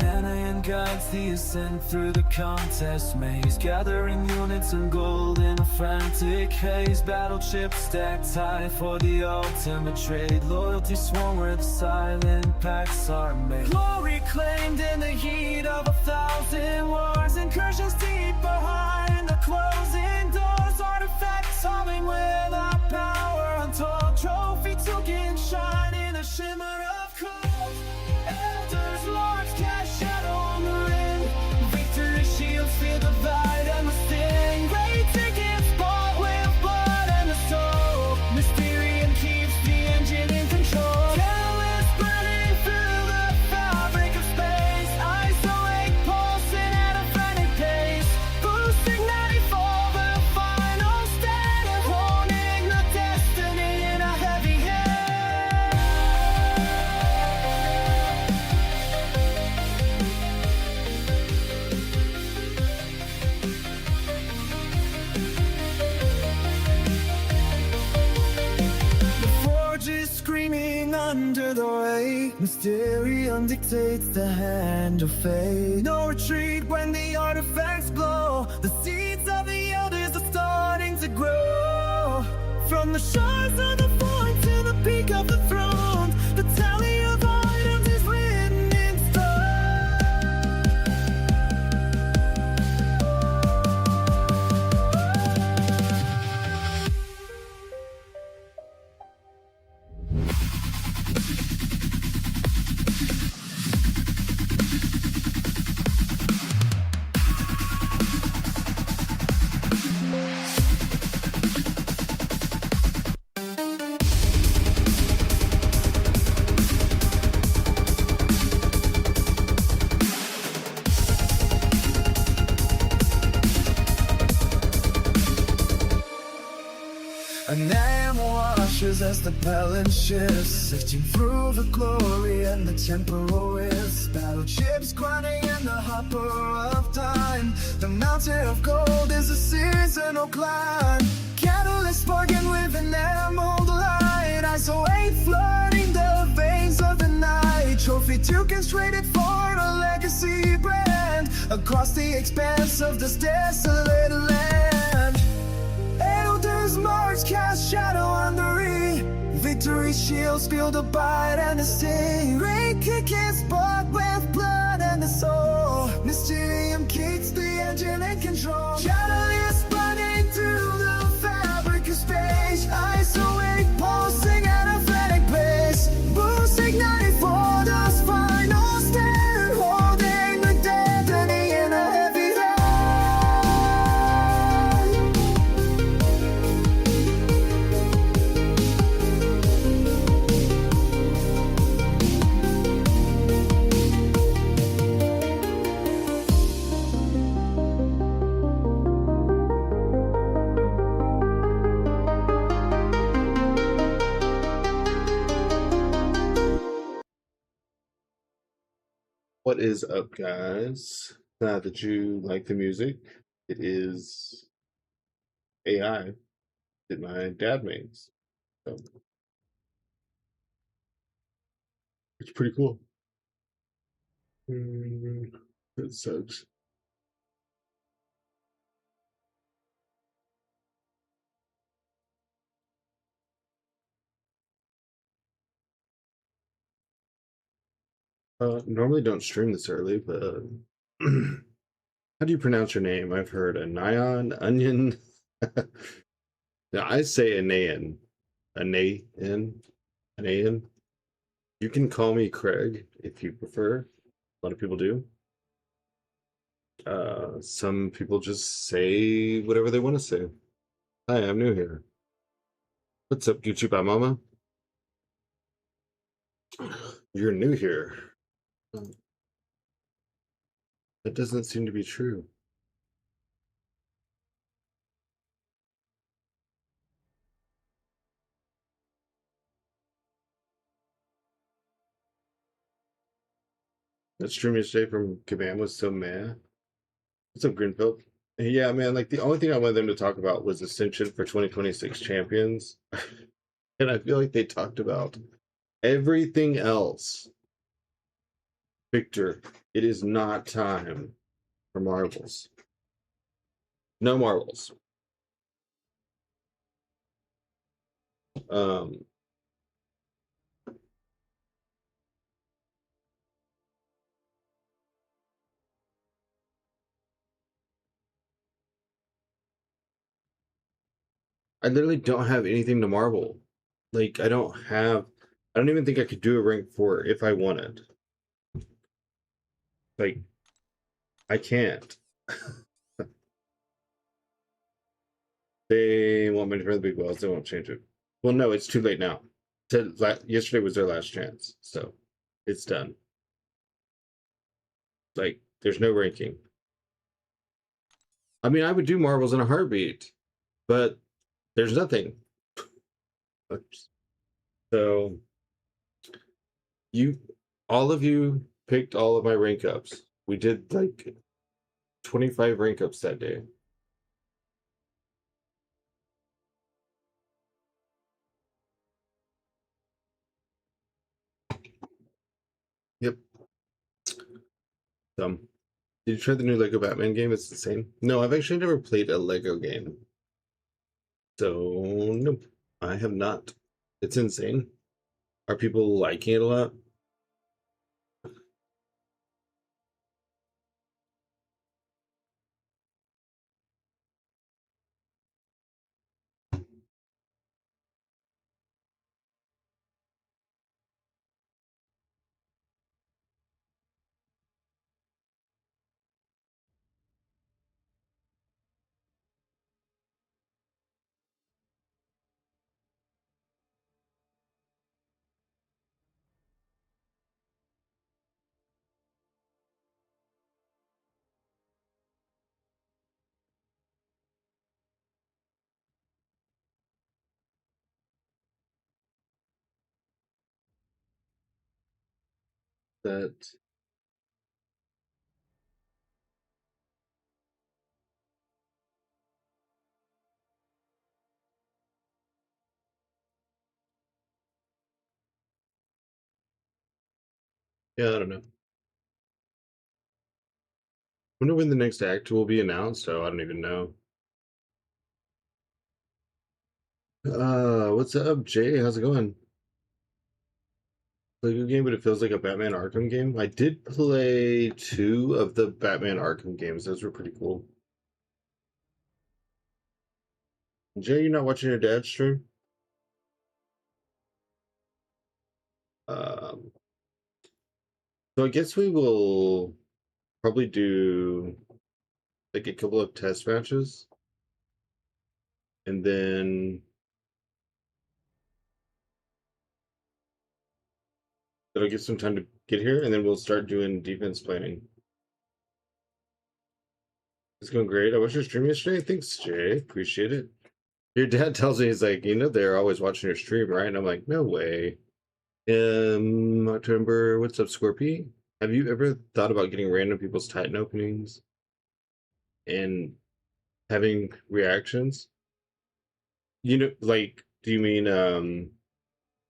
Anayan guides the ascent through the contest maze, gathering units and gold in a frantic haze. Battleships stacked high for the ultimate trade, loyalty sworn where the silent pacts are made. Glory claimed in the heat of 1,000 wars, incursions deep behind the closing doors. Artifacts humming with our power untold, trophy token shine in a shimmer of cold. Elders, lords, cast shadow on the ring, victory shields feel the fight and the sting. Great tickets bought with blood and the soul, Mysterium keeps the engine in control. Catalyst burning through the fabric of space, isolate pulsing at a frantic pace. Boost igniting for the final stand, holding the destiny in a heavy hand. The forge is screaming under the weight, Mysterium dictates the hand of fate. No retreat when the artifacts glow, the seeds of the elders are starting to grow. From the shards of the void to the peak of the throne, the tally of items is written in stone. A name washes as the balance shifts, sifting through the glory and the temporal rifts. Battleships grinding in the hopper of time, the mountain of gold is a seasonal climb. Catalyst sparking with an emerald light, isolate flooding the veins of the night. Trophy tokens traded for a legacy brand, across the expanse of this desolate land. Elders march, cast shadow on the re, victory shields feel the bite and the sting. Great kick is bought with blood and the soul, Mysterium keeps the engine in control. Catalyst burning through the fabric of space, isolate pulsing at a frantic pace. Boost igniting for the final stand, holding the destiny in a heavy hand. What is up, guys? Glad that you like the music. It is AI that my dad makes. So it's pretty cool. It sucks. Normally don't stream this early, but how do you pronounce your name? I've heard Anion, Onion. Yeah, I say Anayan. Anayan. Anayan. You can call me Craig if you prefer. A lot of people do. Some people just say whatever they want to say. Hi, I'm new here. What's up, Gucci by Mama? You're new here. That doesn't seem to be true. That stream yesterday from Kabam was so mad. What's up, Greenfield? Yeah, man, like the only thing I wanted them to talk about was Ascension for 2026 champions. And I feel like they talked about everything else Victor, it is not time for marbles. No marbles. Um, I literally don't have anything to marble. Like, I don't even think I could do a rank 4 if I wanted. Like, I can't. They want me to run the big wells. They won't change it. Well, no, it's too late now. Yesterday was their last chance, so it's done. Like, there's no ranking. I mean, I would do marbles in a heartbeat, but there's nothing. So all of you picked all of my rank ups. We did like 25 rank ups that day. Yep. Did you try the new Lego Batman game? It's the same. No, I've actually never played a Lego game. So nope, I have not. It's insane. Are people liking it a lot? That yeah, I don't know. Wonder when the next act will be announced. Oh, I don't even know. What's up, Jay? How's it going? Lego game, but it feels like a Batman Arkham game. I did play 2 of the Batman Arkham games. Those were pretty cool. Jay, you not watching your dad's stream? Um, so I guess we will probably do like a couple of test matches, and then it'll get some time to get here, and then we'll start doing defense planning. It's going great. I watched your stream yesterday. Thanks, Jay. Appreciate it. Your dad tells me, he's like, they're always watching your stream, right? And I'm like, no way. October, what's up, Scorpy? Have you ever thought about getting random people's Titan openings and having reactions? Like, do you mean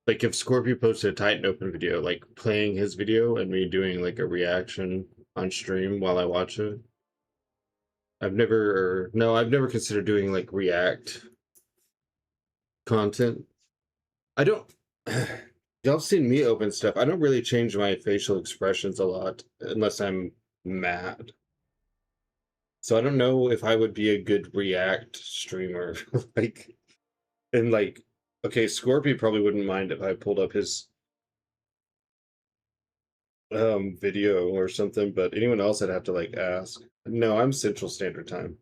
like if Scorpio posted a Titan open video, like playing his video and me doing like a reaction on stream while I watch it? I've never considered doing like react content. I don't y'all have seen me open stuff. I don't really change my facial expressions a lot unless I'm mad. So I don't know if I would be a good react streamer. like and like okay, Scorpio probably wouldn't mind if I pulled up his video or something, but anyone else I'd have to like ask. No, I'm Central Standard Time.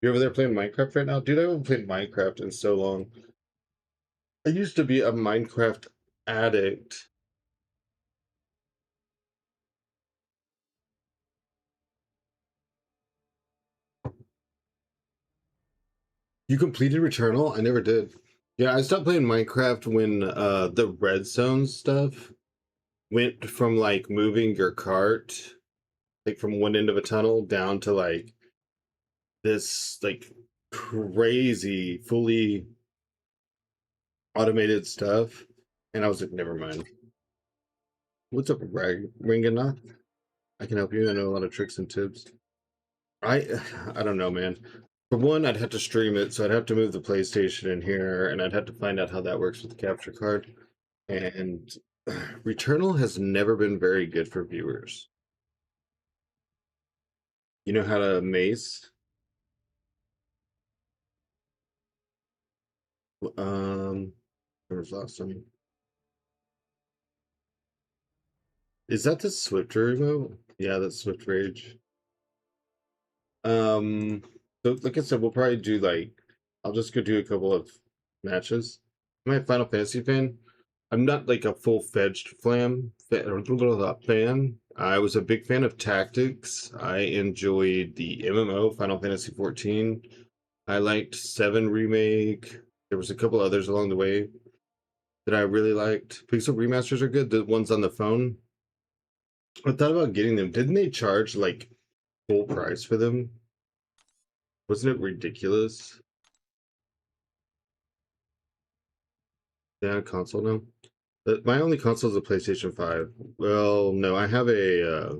You're over there playing Minecraft right now? Dude, I haven't played Minecraft in so long. I used to be a Minecraft addict. You completed Returnal? I never did. Yeah, I stopped playing Minecraft when the redstone stuff went from like moving your cart like from one end of a tunnel down to like this like crazy fully automated stuff, and I was like, never mind. What's up, Ringanoth? I can help you. I know a lot of tricks and tips. I don't know, man. For one, I'd have to stream it, so I'd have to move the PlayStation in here, and I'd have to find out how that works with the capture card. And Returnal has never been very good for viewers. You know how to mace? When was last time? Is that the Swift remote? Yeah, that's Swift Rage. So like I said, we'll probably do like I'll just go do a couple of matches. I'm a Final Fantasy fan. I'm not like a full-fledged fan. I was a big fan of Tactics. I enjoyed the MMO Final Fantasy 14. I liked 7 Remake. There was a couple others along the way that I really liked. Pixel remasters are good. The ones on the phone. I thought about getting them. Didn't they charge like full price for them? Wasn't it ridiculous? Yeah, console now. But my only console is a PlayStation 5. Well, no, I have a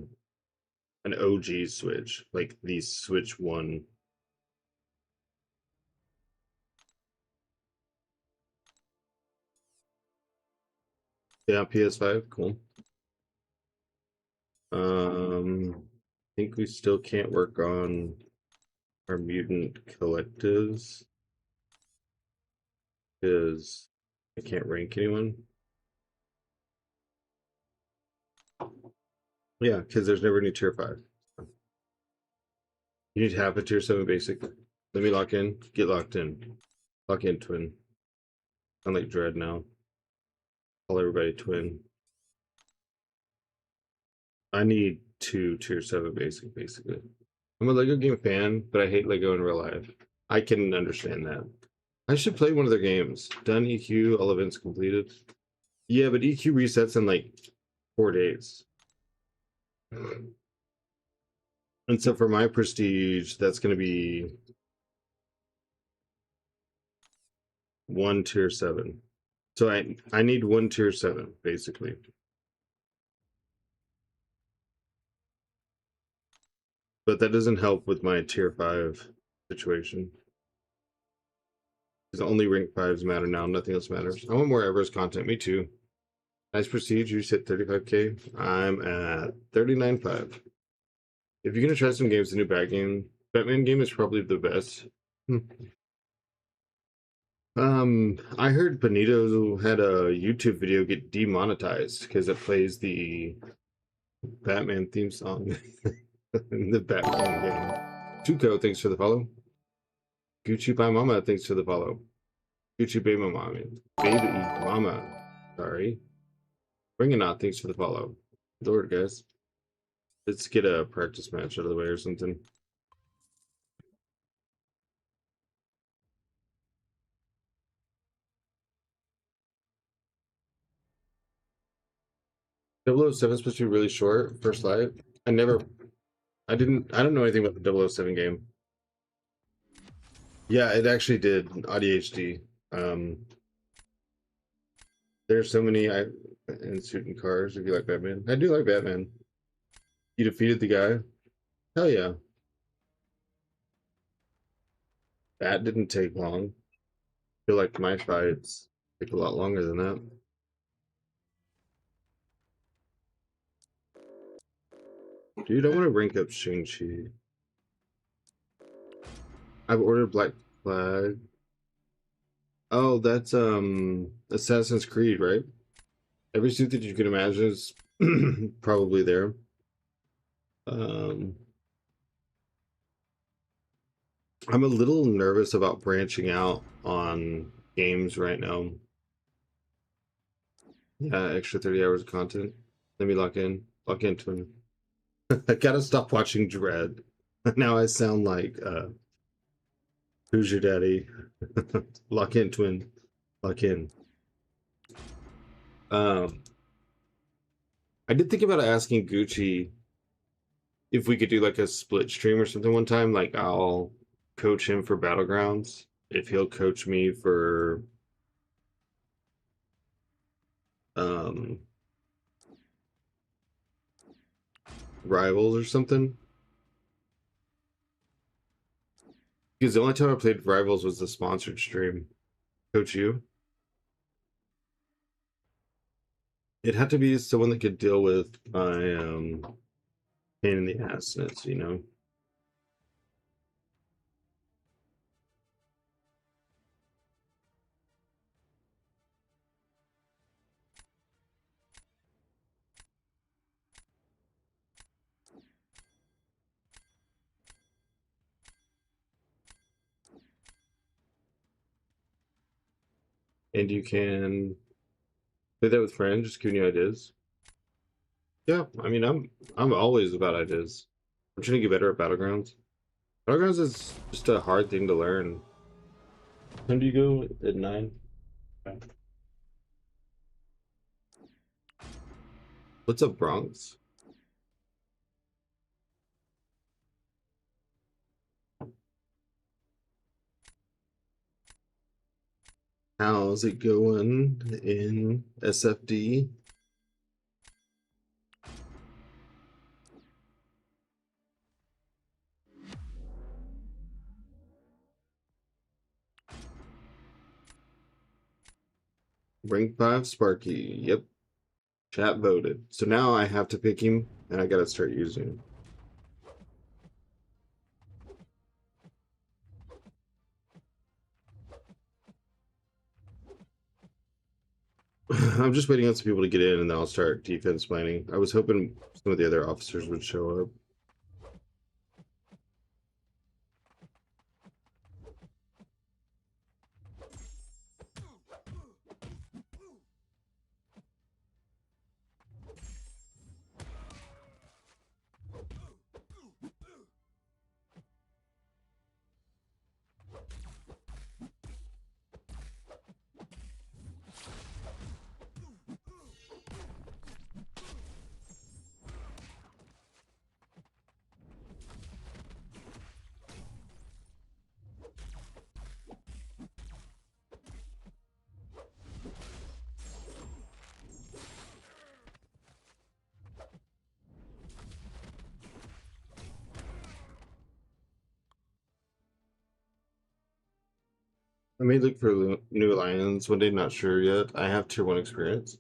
an OG Switch, like the Switch One. Yeah, PS5, cool. I think we still can't work on our mutant collectives because I can't rank anyone. Yeah, because there's never any tier 5. You need to have a tier 7 basic. Let me lock in. Get locked in. Lock in, twin. Sound like Dread now. Call everybody twin. I need 2 tier 7 basic, basically. I'm a Lego game fan, but I hate Lego in real life. I can understand that. I should play one of their games. Done EQ, all events completed. Yeah, but EQ resets in like 4 days. And so for my prestige, that's going to be 1 tier 7. So I need 1 tier 7, basically. But that doesn't help with my tier 5 situation. Because only rank 5s matter now, nothing else matters. I want more Everest content, me too. Nice prestige, you said 35k. I'm at 39.5. If you're gonna try some games, the new Batman game is probably the best. I heard Benito had a YouTube video get demonetized because it plays the Batman theme song in the Batman game. Tuco, thanks for the follow. Gucci by Mama, thanks for the follow. Gucci Baby Mama. Baby Mama. Sorry. Bring it out, thanks for the follow. Lord, guys. Let's get a practice match out of the way or something. Double 007 is supposed to be really short, first light. I don't know anything about the 007 game. Yeah, it actually did. ADHD. There's so many in suit and cars if you like Batman. I do like Batman. You defeated the guy? Hell yeah. That didn't take long. I feel like my fights take a lot longer than that. Dude, I want to rank up Shang-Chi. I've ordered Black Flag. Oh, that's Assassin's Creed, right? Every suit that you can imagine is probably there. I'm a little nervous about branching out on games right now. Yeah, extra 30 hours of content. Let me lock in. Lock in, twin. I gotta stop watching Dread. Now I sound like who's your daddy? Lock in, twin. Lock in. I did think about asking Gucci if we could do like a split stream or something one time. Like I'll coach him for Battlegrounds. If he'll coach me for um Rivals or something. Because the only time I played Rivals was the sponsored stream. Coach you? It had to be someone that could deal with my pain in the assness, you know? And you can play that with friends, just giving you ideas. Yeah, I mean, I'm always about ideas. I'm trying to get better at Battlegrounds. Battlegrounds is just a hard thing to learn. When do you go at 9? Okay. What's up, Bronx? How's it going in SFD? Rank 5 Sparky. Yep. Chat voted. So now I have to pick him and I gotta start using him. I'm just waiting on some people to get in and then I'll start defense planning. I was hoping some of the other officers would show up. I may look for new alliance one day, not sure yet. I have tier 1 experience.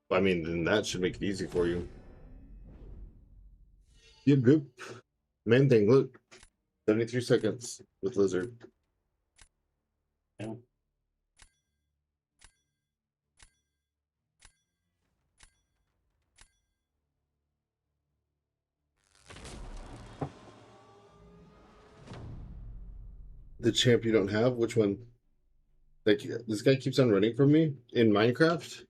I mean, then that should make it easy for you. Yep, yep. Main thing, look. 73 seconds with Lizard. Yeah. The champ you don't have? Which one? Like, this guy keeps on running from me in Minecraft?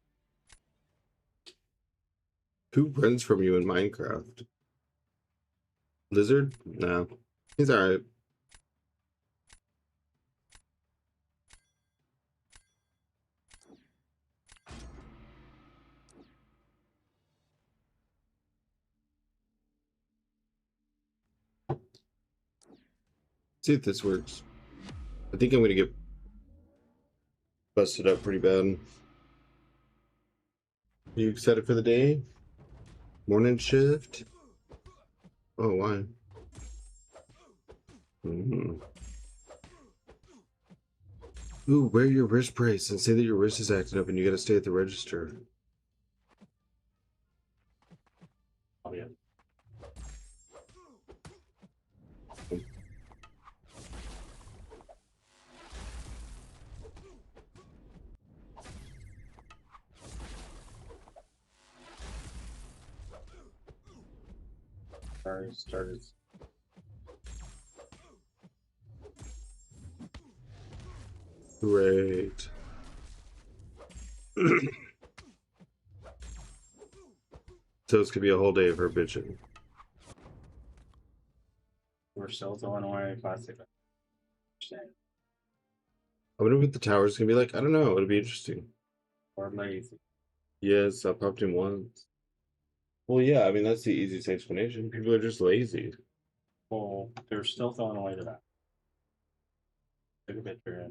Who runs from you in Minecraft? Lizard? No. He's alright. See if this works. I think I'm gonna get busted up pretty bad. You excited for the day? Morning shift? Oh, why? Ooh, wear your wrist brace and say that your wrist is acting up and you gotta stay at the register. Oh, yeah. Started. Great. So this could be a whole day of her bitching. We're still throwing away classic. I wonder what the tower's gonna be like. I don't know. It'll be interesting. Or lazy. Yes, I popped in once. Well, yeah, I mean, that's the easiest explanation. People are just lazy. Well, they're still throwing away the back. Take a picture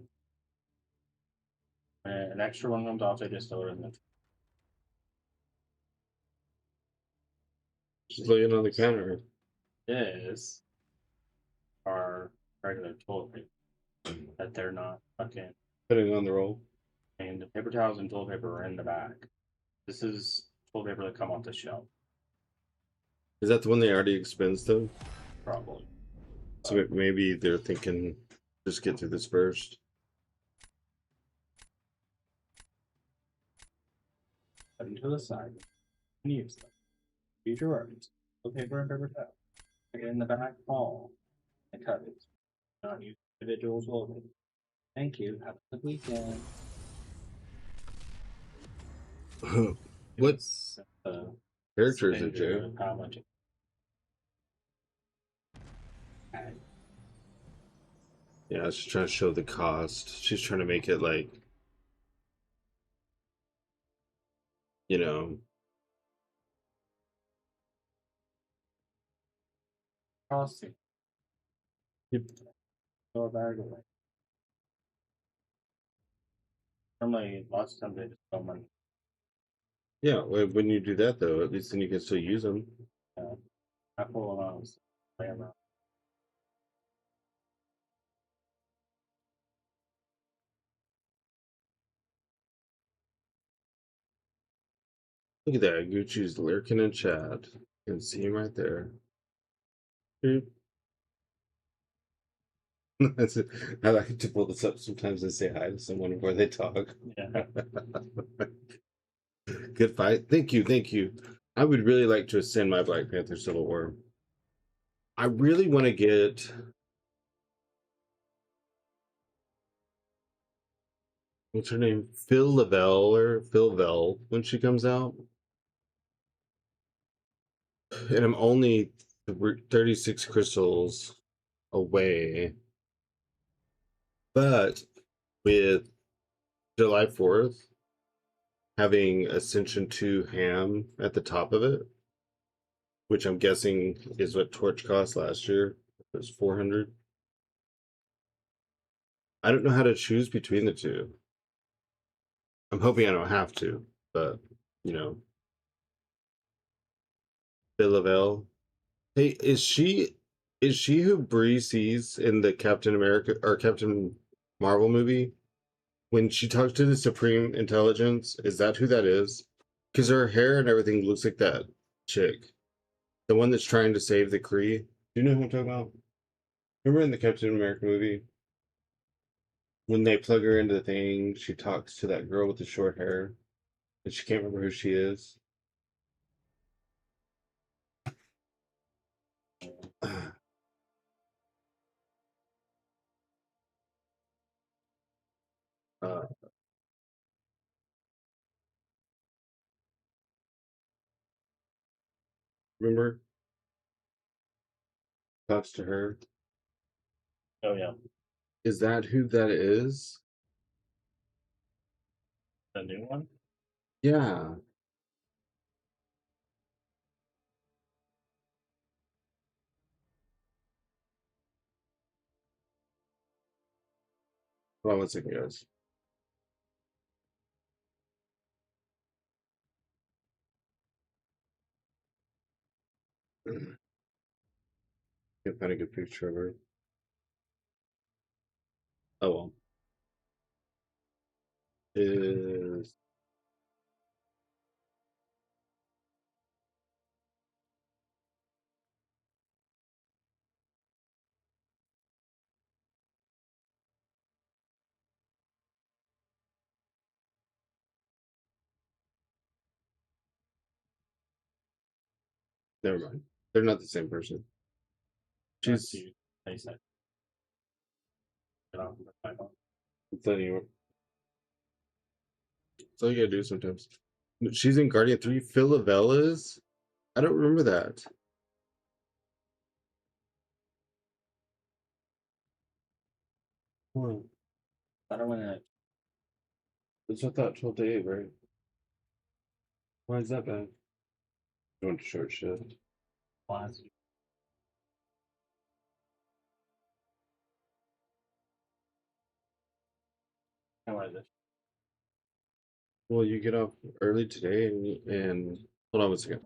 in. And an extra one comes off, they just throw it in the. Just looking on the counter. This are regular toilet paper that they're not fucking. Putting on the roll. And the paper towels and toilet paper are in the back. This is toilet paper that come off the shelf, Is that the one they already expensed though? probably. So maybe they're thinking, just get through this first. Put them to the side and use them. Future reference. Toilet paper and paper towel. Stick it in the back wall and cut it. Not use individual toilet paper. Thank you. Have a good weekend. What It's, character is it, standard Joe? of how much it- Yeah, she's trying to show the cost. She's trying to make it like, you know, Costing. Yep. Throw a bag away. Normally, lots of times they just throw money. yeah. When you do that though, at least then you can still use them. I pull them out. Lay them out. Look at that. Gucci's lurking in chat. You can see him right there. Boop. I like to pull this up sometimes and say hi to someone before they talk. Yeah. Good fight. Thank you. Thank you. I would really like to ascend my Black Panther Civil War. I really want to get. What's her name? Phil Lavelle or Phil Vell when she comes out. And I'm only 36 crystals away. But with July 4th having Ascension 2 ham at the top of it, which I'm guessing is what Torch cost last year. It was 400. I don't know how to choose between the two. I'm hoping I don't have to, but you know. Phil Lavelle. Hey, is she who Bree sees in the Captain America or Captain Marvel movie? When she talks to the Supreme Intelligence, is that who that is? Because her hair and everything looks like that chick. The one that's trying to save the Kree. Do you know who I'm talking about? Remember in the Captain America movie? When they plug her into the thing, she talks to that girl with the short hair. And she can't remember who she is. Uh, remember? Talks to her. Oh yeah. Is that who that is? The new one? Yeah. Hold on one second, guys. Can't find a good picture of her. Oh well. Is never mind. They're not the same person. She's They said. Get off the phone. it's letting you. That's all you gotta do sometimes. She's in Guardian 3. Philavella's? I don't remember that. Well, I don't want to. that's what I thought 12 to 8, right? Why is that bad? You want to short shift. Class. How is it? Well, you get off early today and hold on one second.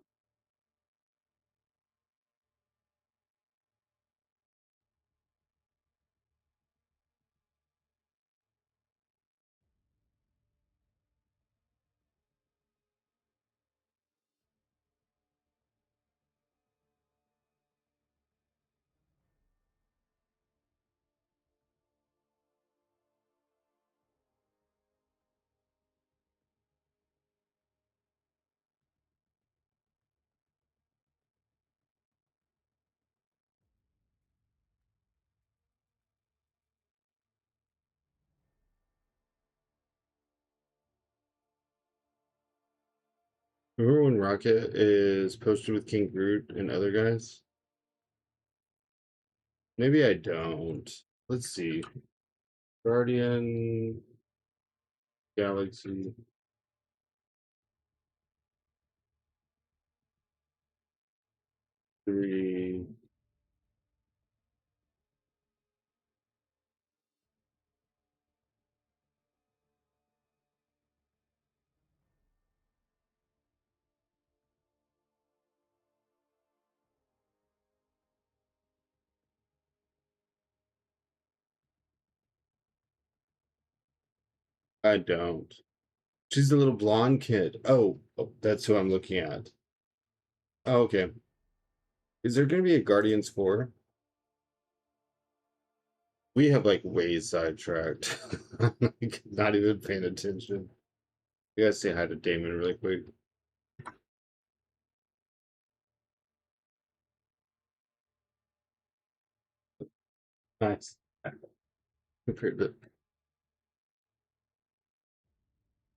Remember when Rocket is posted with King Groot and other guys? Maybe I don't. Let's see. Guardian Galaxy. Three. I don't. She's the little blonde kid. Oh, that's who I'm looking at. Oh, okay. Is there going to be a Guardians 4? We have like way sidetracked. Like, not even paying attention. You gotta say hi to Damon really quick. Nice. Compared to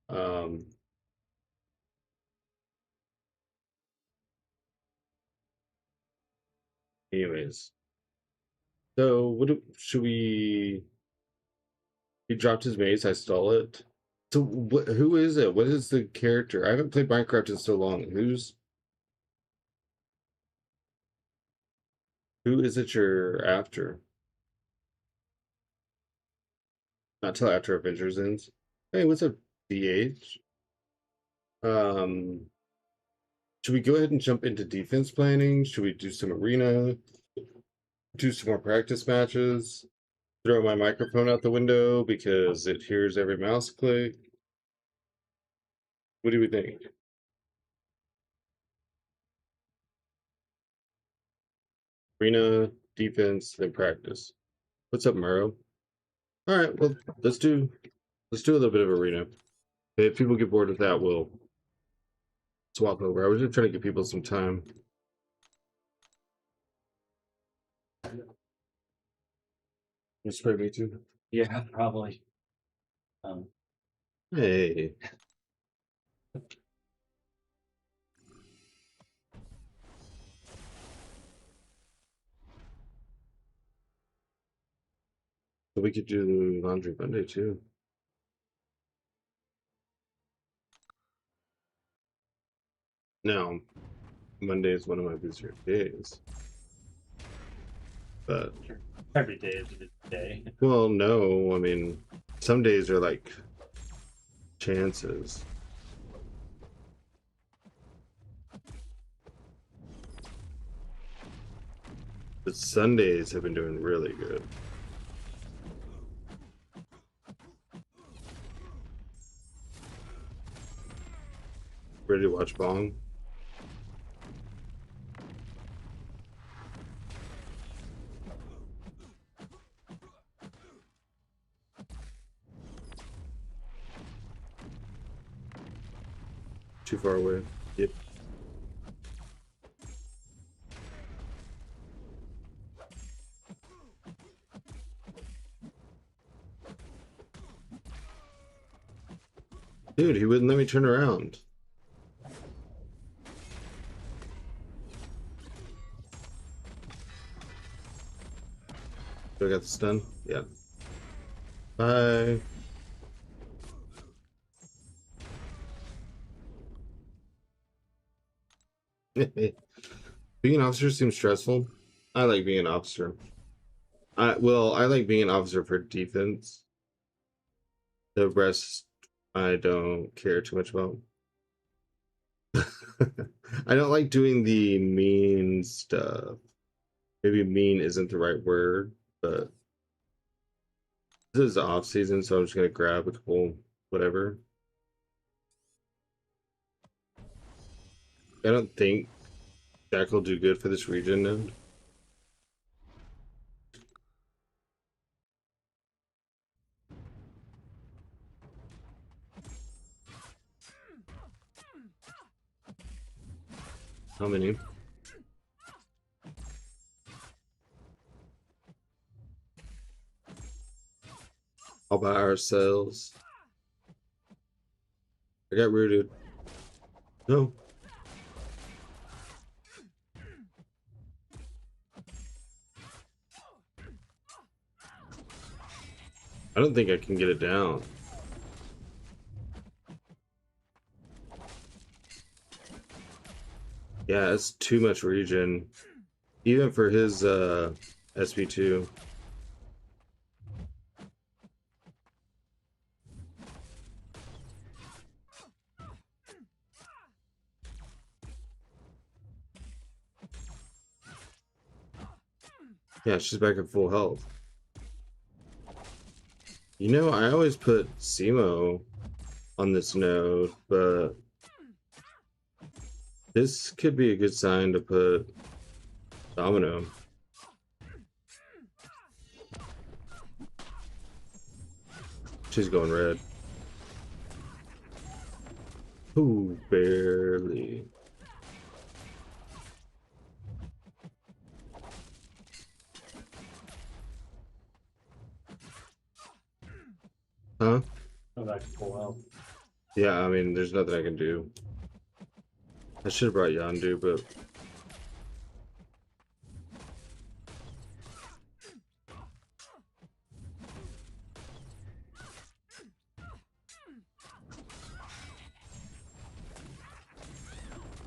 um anyways. So should we he dropped his mace, I stole it. So who is it? What is the character? I haven't played Minecraft in so long. Who is it you're after? Not till after Avengers ends. Hey, what's up, DH? Um, should we go ahead and jump into defense planning? Should we do some arena? Do some more practice matches? Throw my microphone out the window because it hears every mouse click? What do we think? Arena, defense, then practice. What's up, Murrow? All right, well, let's do a little bit of arena. If people get bored with that, we'll swap over. I was just trying to give people some time. You spray me too? Yeah, probably. Hey. So we could do Laundry Monday too. No, Monday is one of my busier days. But Every day is a busy day. well, no, I mean, some days are like chances. But Sundays have been doing really good. Ready to watch Bong? Too far away. Yep. Dude, he wouldn't let me turn around. Do I got the stun? Yeah. Bye. Being an officer seems stressful. I like being an officer. I like being an officer for defense. The rest I don't care too much about. I don't like doing the mean stuff. Maybe mean isn't the right word, but this is off season, so I'm just gonna grab a couple whatever. I don't think Jack will do good for this region node. How many? All by ourselves. I got rooted. No, I don't think I can get it down. Yeah, it's too much region. Even for his SP2. Yeah, she's back at full health. You know, I always put Simo on this node, but this could be a good sign to put Domino. She's going red. Ooh, barely. Huh? Go back to full health. Yeah, I mean, there's nothing I can do. I should have brought Yandu, but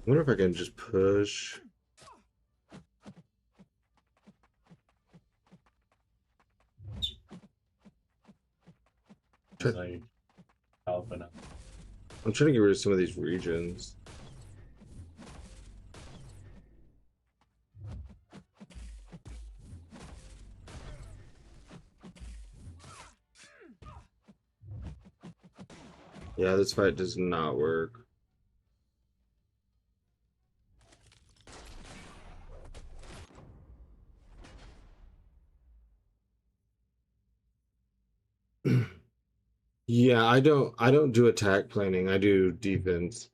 I wonder if I can just push. Like, open up. I'm trying to get rid of some of these regions. Yeah, this fight does not work. Yeah, I don't do attack planning. I do defense.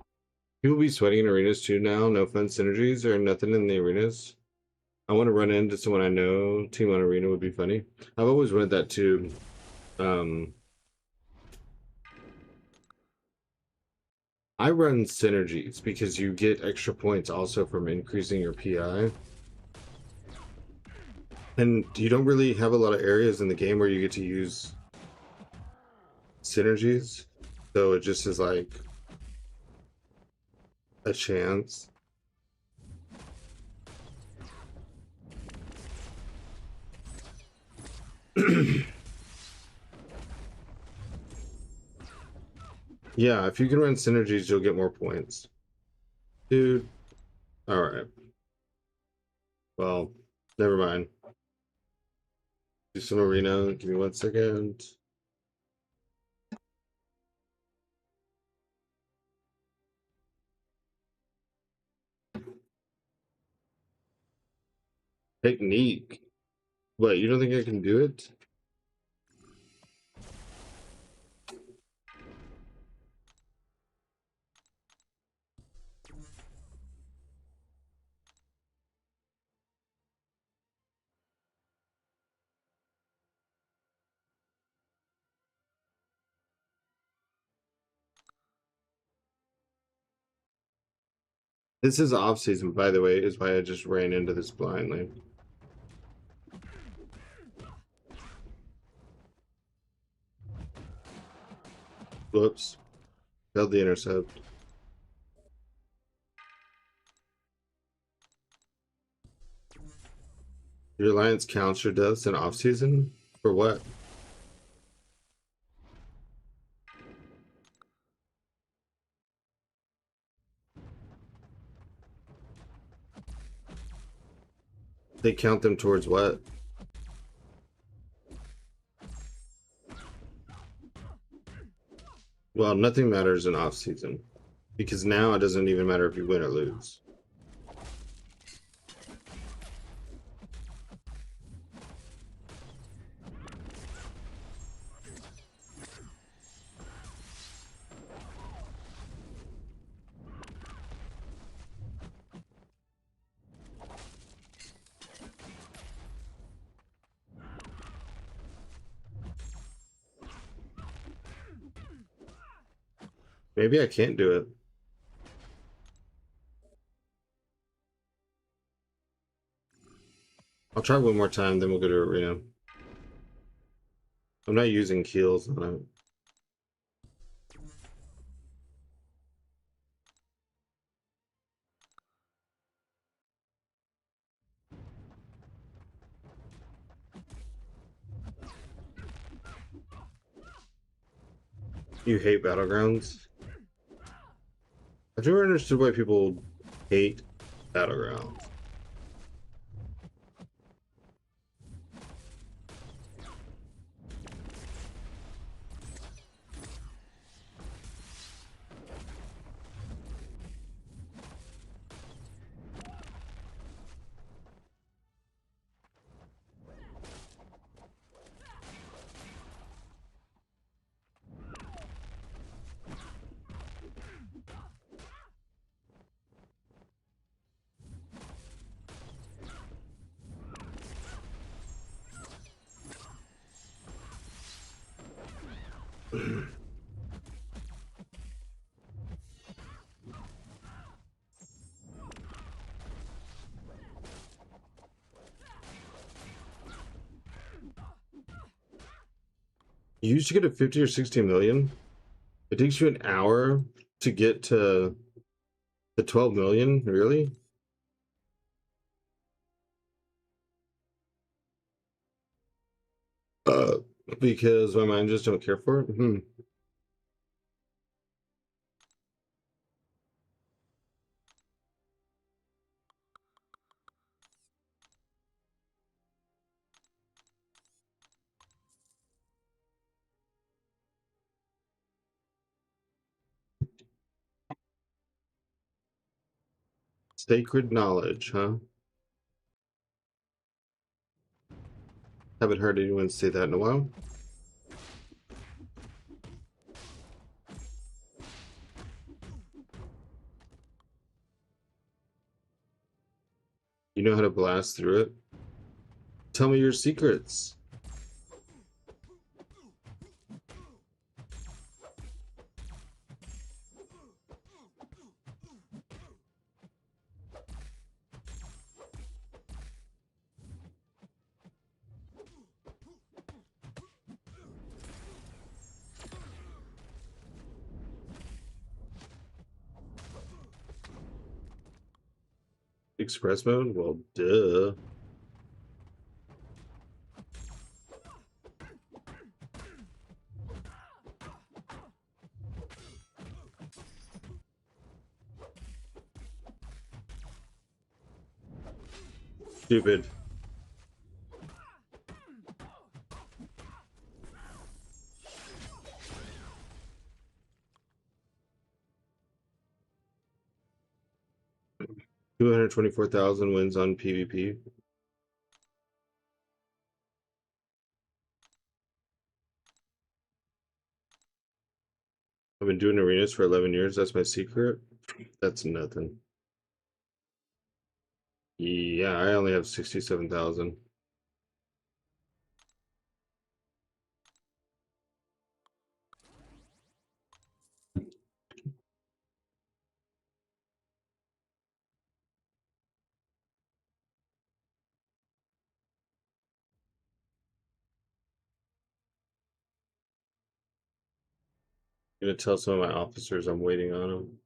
People be sweating in arenas too now. No fun synergies or nothing in the arenas. I want to run into someone I know. Team on arena would be funny. I've always wanted that too. I run synergies because you get extra points also from increasing your PI. And you don't really have a lot of areas in the game where you get to use synergies. So it just is like a chance. Yeah, if you can run synergies, you'll get more points. Dude. Alright. Well, never mind. Do some arena. Give me 1 second. Technique. What, you don't think I can do it? This is off season, by the way, is why I just ran into this blindly. Whoops. Failed the intercept. Your alliance counts your deaths in off season? For what? They count them towards what? Well, nothing matters in off season. Because now it doesn't even matter if you win or lose. Maybe I can't do it. I'll try one more time, then we'll go to arena. I'm not using keels on it. You hate Battlegrounds? I've never understood why people hate Battlegrounds. You used to get a 50 or 60 million. It takes you an hour to get to the 12 million, really? Uh, because my mind just don't care for it? Hmm. Sacred knowledge, huh? Haven't heard anyone say that in a while. You know how to blast through it? Tell me your secrets. Express mode? Well, duh. Stupid. $224,000 wins on PvP. I've been doing arenas for 11 years. That's my secret. That's nothing. Yeah, I only have 67,000. I'm gonna tell some of my officers I'm waiting on them.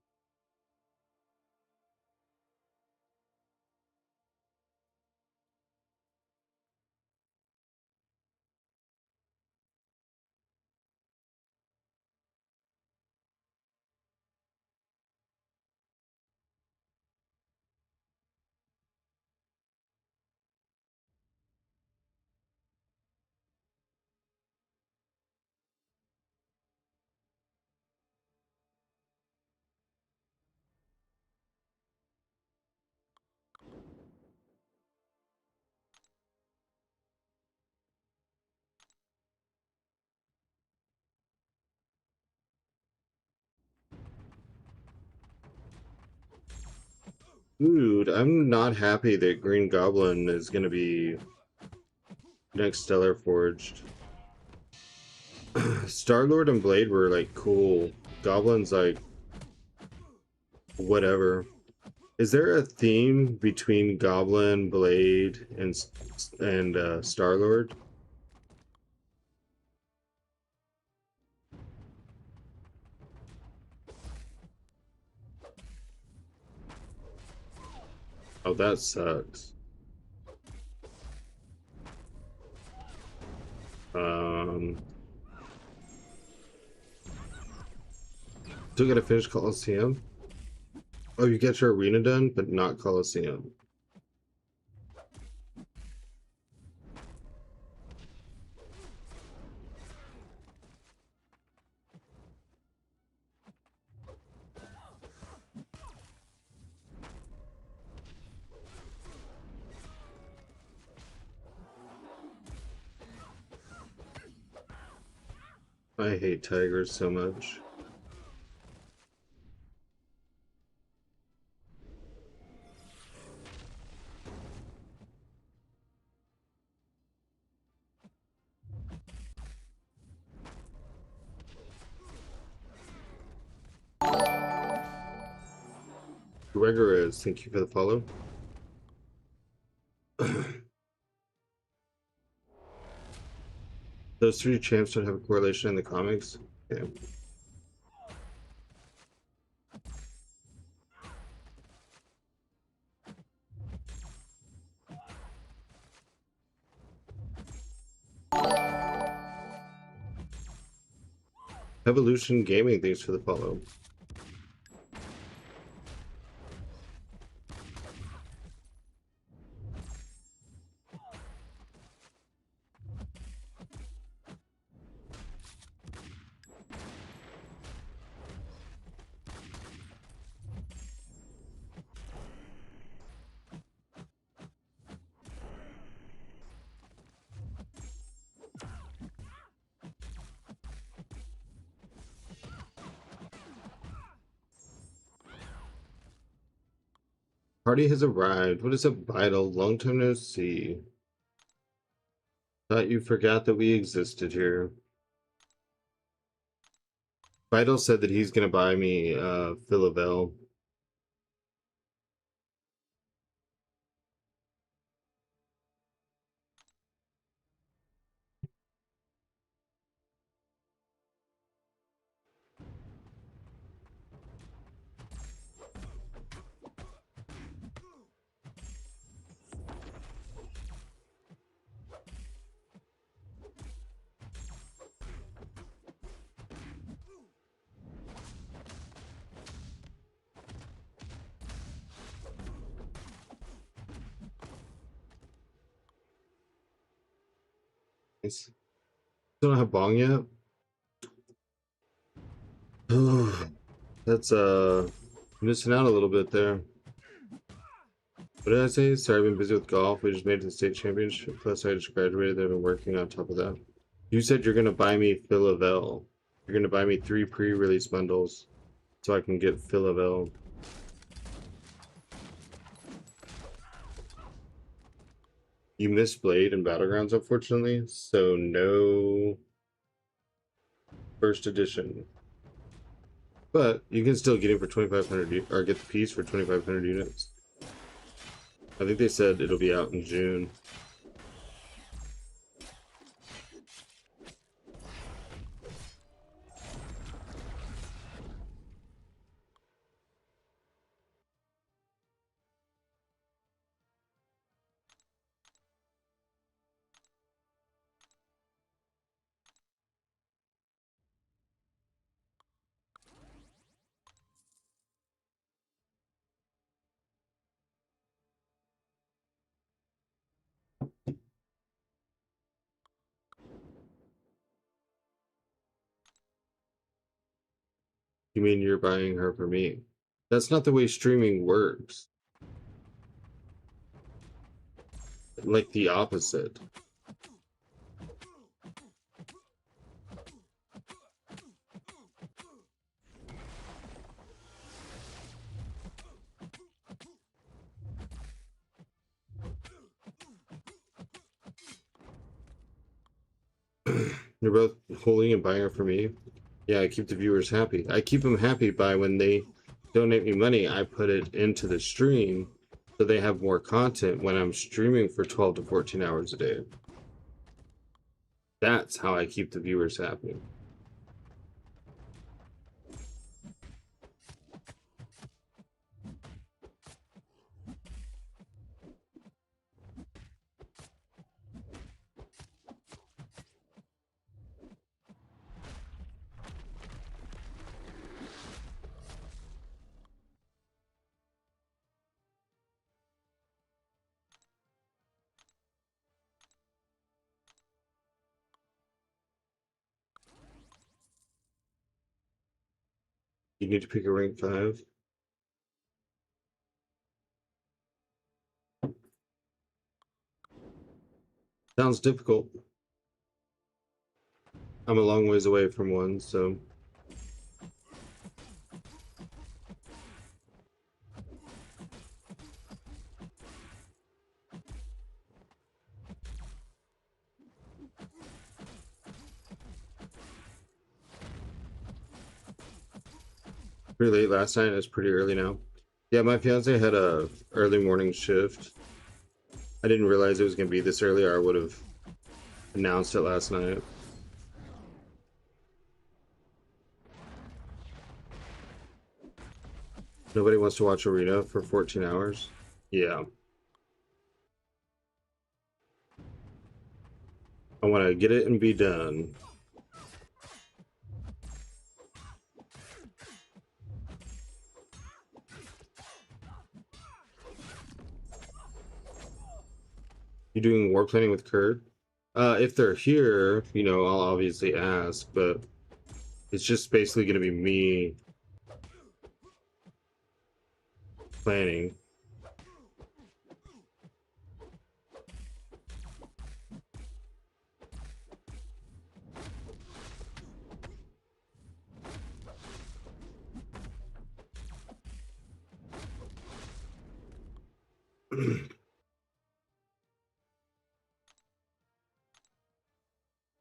Dude, I'm not happy that Green Goblin is gonna be next Stellar Forged. Star-Lord and Blade were like cool. Goblin's like whatever. Is there a theme between Goblin, Blade, and Star-Lord? Oh, that sucks. Still gotta finish Coliseum. Oh, you get your arena done, but not Coliseum. I hate tigers so much. Gregorez, thank you for the follow. Those three champs don't have a correlation in the comics. Yeah. Evolution Gaming, thanks for the follow. Party has arrived. What is up, Vital? Long time no see. Thought you forgot that we existed here. Vital said that he's gonna buy me Philavel. Nice. Still don't have bong yet. That's missing out a little bit there. What did I say? Sorry, I've been busy with golf. We just made it to the state championship. Plus, I just graduated. I've been working on top of that. You said you're gonna buy me Philavel. You're gonna buy me 3 pre-release bundles so I can get Philavel. You missed Blade and Battlegrounds, unfortunately, so no first edition. But you can still get it for 2,500 or get the piece for 2,500 units. I think they said it'll be out in June. You mean you're buying her for me? That's not the way streaming works. Like the opposite. You're both holding and buying her for me? Yeah, I keep the viewers happy. I keep them happy by when they donate me money, I put it into the stream so they have more content when I'm streaming for 12 to 14 hours a day. That's how I keep the viewers happy. You need to pick a rank 5. Sounds difficult. I'm a long ways away from one, so. Pretty late last night. It's pretty early now. Yeah, my fiance had a early morning shift. I didn't realize it was gonna be this early, or I would have announced it last night. Nobody wants to watch Arena for 14 hours. Yeah. I want to get it and be done. You doing war planning with Kurt? If they're here, you know, I'll obviously ask, but it's just basically going to be me planning.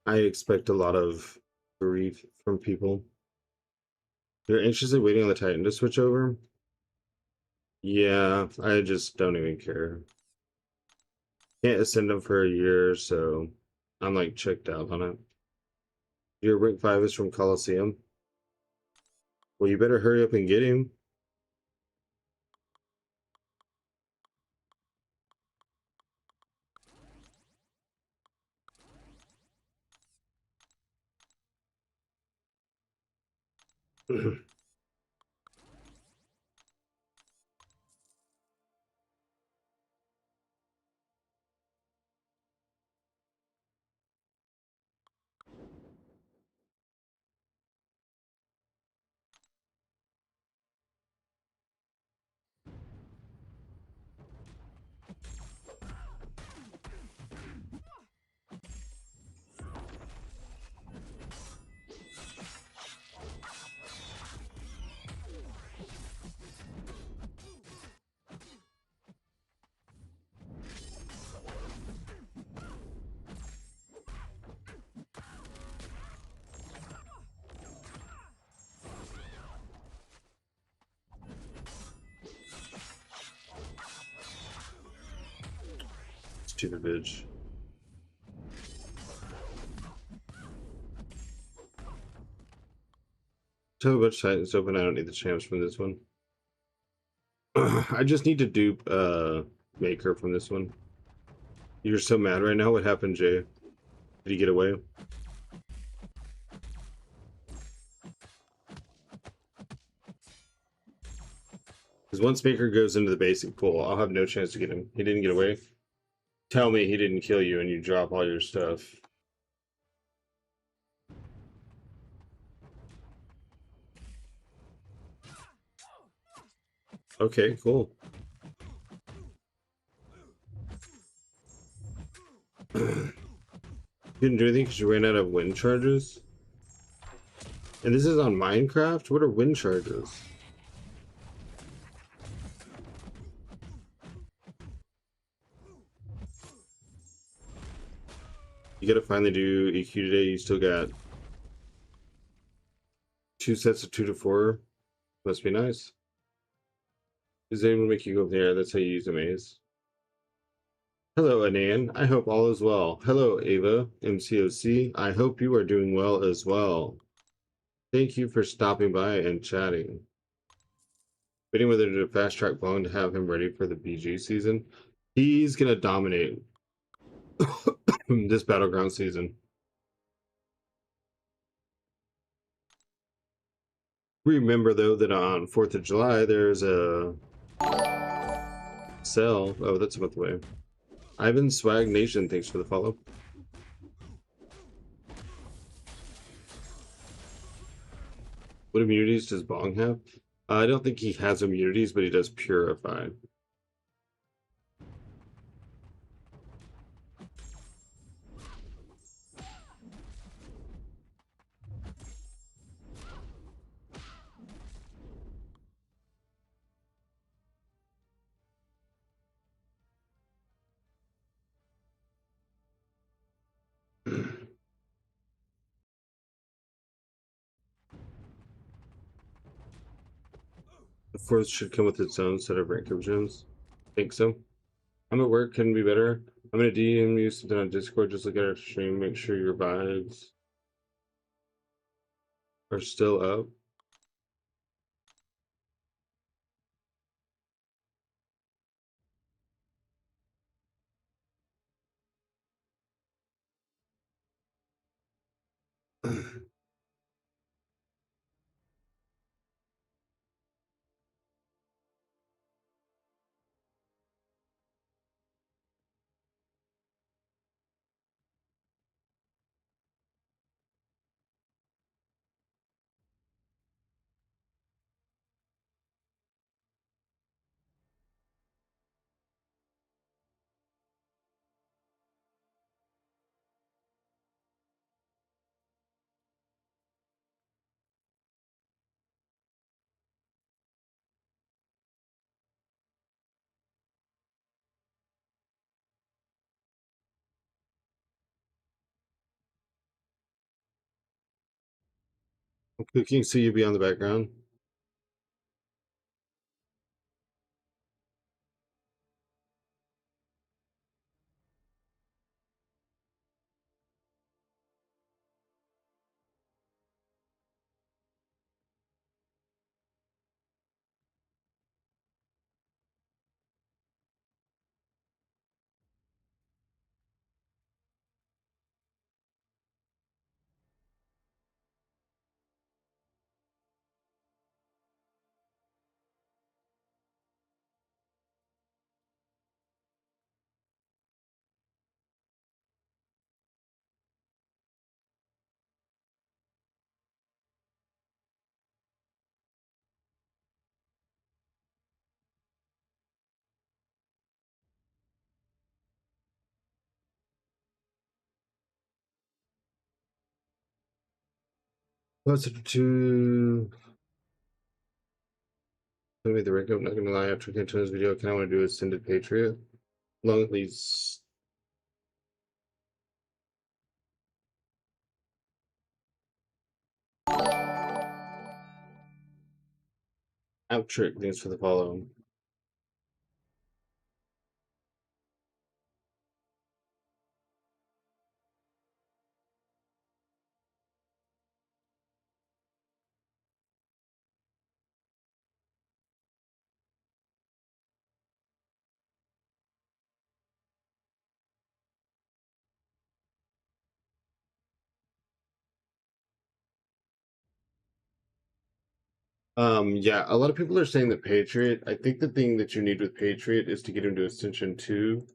I expect a lot of grief from people. You're anxiously waiting on the Titan to switch over? Yeah, I just don't even care. Can't ascend them for a year, so I'm like checked out on it. Your rank 5 is from Coliseum. Well, you better hurry up and get him. Stupid bitch. Tell a bunch of Titans open. I don't need the champs from this one. I just need to dupe Maker from this one. You're so mad right now. What happened, Jay? Did he get away? Because once Maker goes into the basic pool, I'll have no chance to get him. He didn't get away. Tell me he didn't kill you and you drop all your stuff. Okay, cool. You didn't do anything because you ran out of wind charges? And this is on Minecraft? What are wind charges? You gotta finally do EQ today. You still got 2 sets of 2 to 4. Must be nice. Does anyone make you go there? That's how you use a maze. Hello, Anan. I hope all is well. Hello, Ava, MCOC. I hope you are doing well as well. Thank you for stopping by and chatting. Waiting whether to do a fast track Bone to have him ready for the BG season. He's gonna dominate this Battleground season. Remember though that on 4th of July there's a sale. Oh, that's a month away. Ivan Swag Nation, thanks for the follow. What immunities does Bong have? I don't think he has immunities, but he does purify. The fourth should come with its own set of rank up gems. Think so? I'm at work, couldn't be better. I'm gonna DM you something on Discord. Just look at our stream, make sure your vibes are still up. I'm cooking, so you'll be on the background. What's it to maybe the rank up? Not gonna lie, after Cantona's video, I kinda wanna do Ascended Patriot. Long at least out trick, thanks for the follow. Yeah, a lot of people are saying that Patriot. I think the thing that you need with Patriot is to get him to Ascension 2.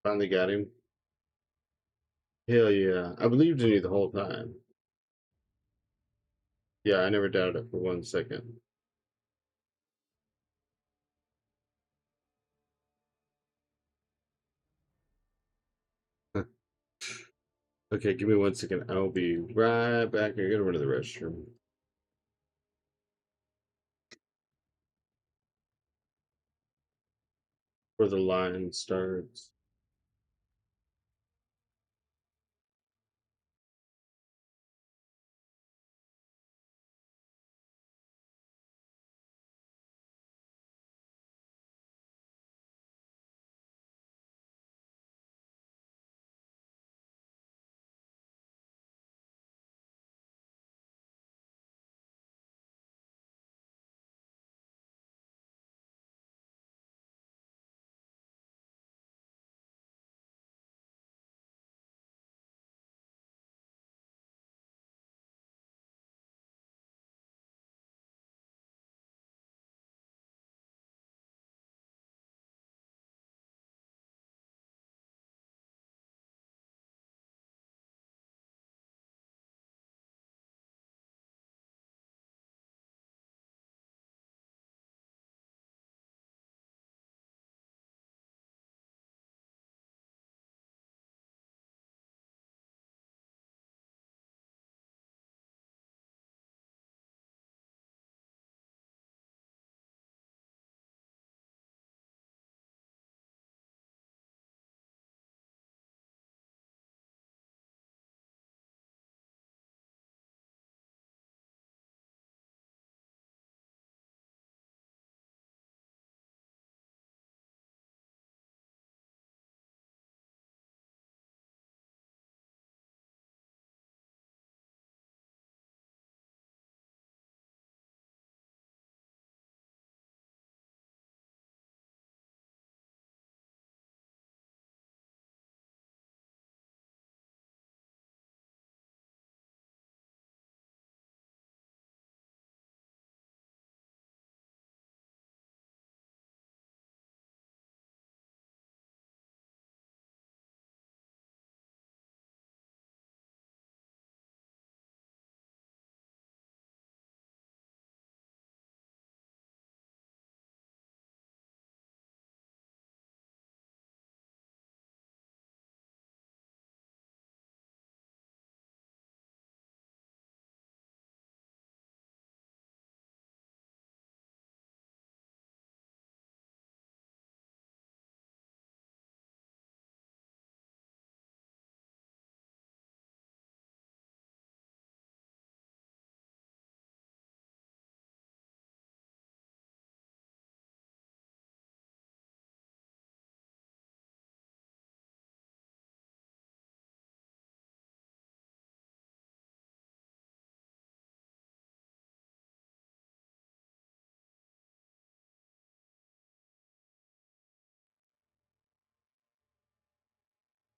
Finally got him. Hell yeah. I believed in you the whole time. Yeah, I never doubted it for 1 second. Okay, give me 1 second. I'll be right back. I gotta run to the restroom. Where the line starts.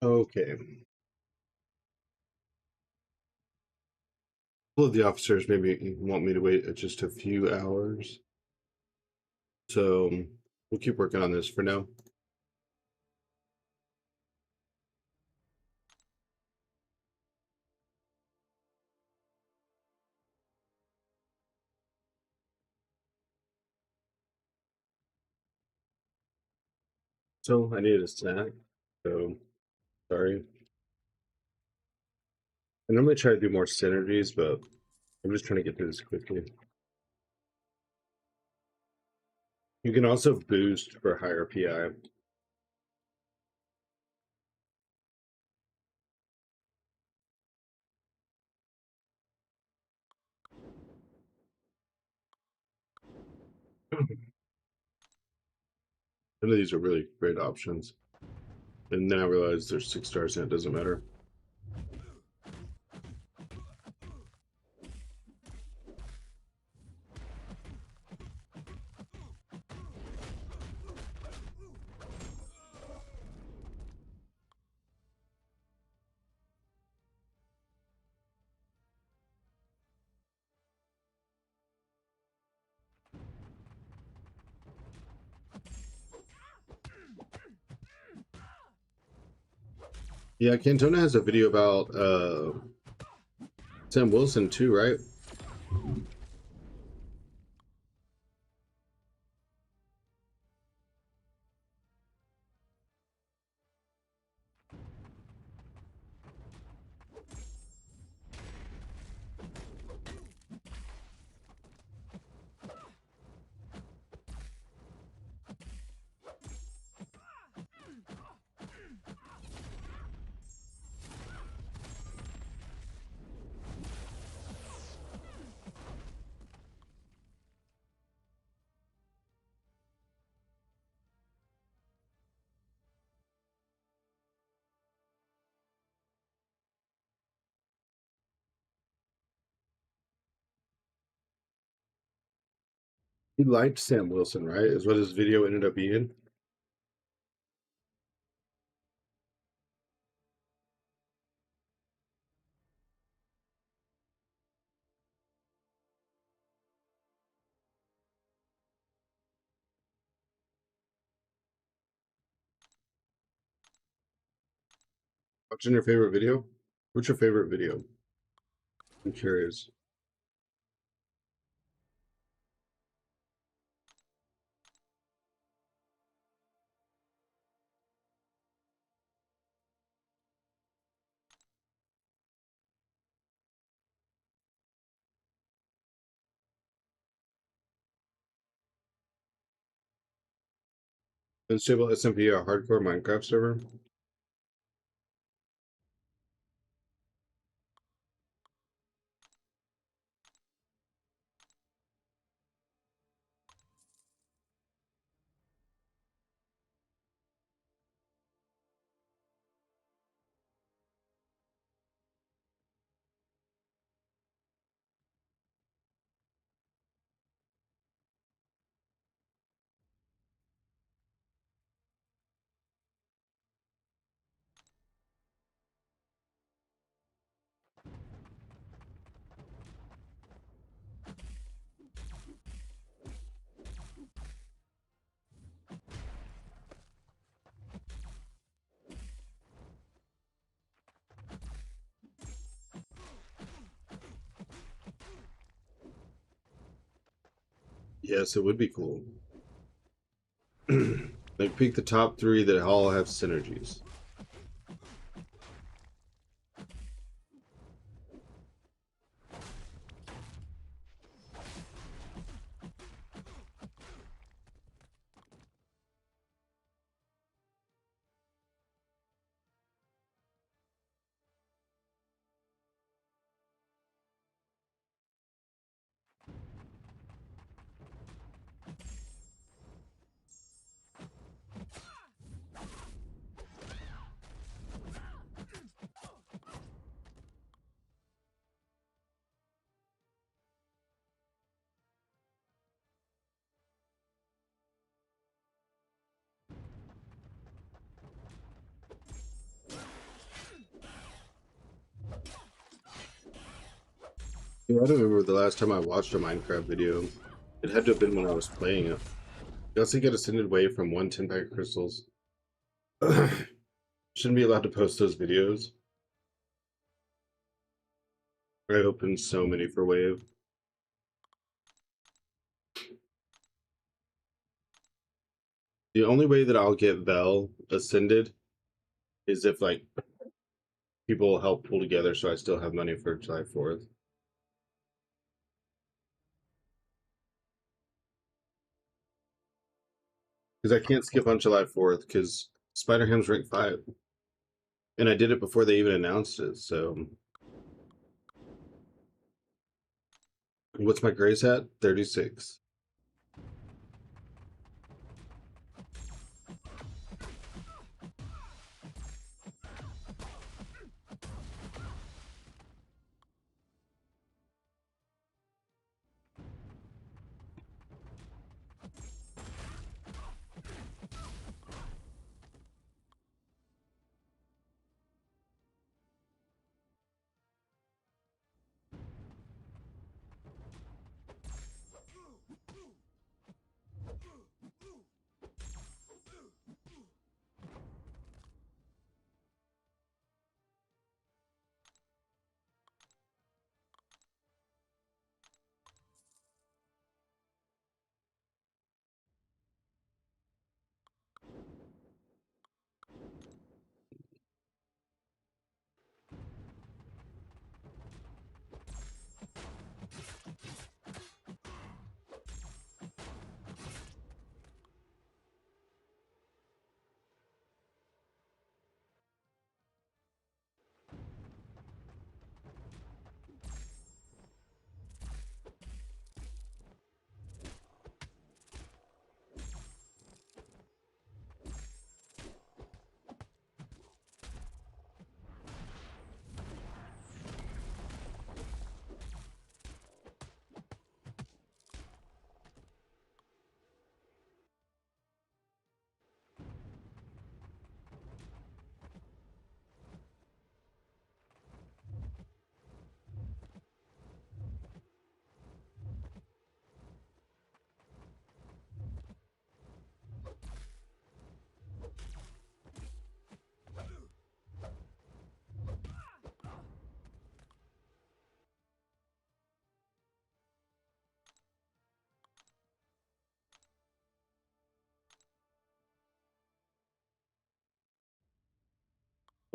Okay. Well, the officers maybe want me to wait just a few hours. So we'll keep working on this for now. So I needed a snack. So sorry. I normally try to do more synergies, but I'm just trying to get through this quickly. You can also boost for higher PI. None of these are really great options. And then I realized there's 6 stars and it doesn't matter. Yeah, Cantona has a video about Sam Wilson too, right? He liked Sam Wilson, right? Is what his video ended up being. Watching your favorite video? What's your favorite video? I'm curious. Unstable SMP, a hardcore Minecraft server? Yes, it would be cool. Like pick the top 3 that all have synergies. Yeah, I don't remember the last time I watched a Minecraft video. It had to have been when I was playing it. You also get ascended away from 1 10-pack of crystals. Shouldn't be allowed to post those videos. I opened so many for Wave. The only way that I'll get Vel ascended is if like people help pull together so I still have money for July 4th. Because I can't skip on July 4th because Spider Ham's rank 5. And I did it before they even announced it, so. What's my Grace at? 36.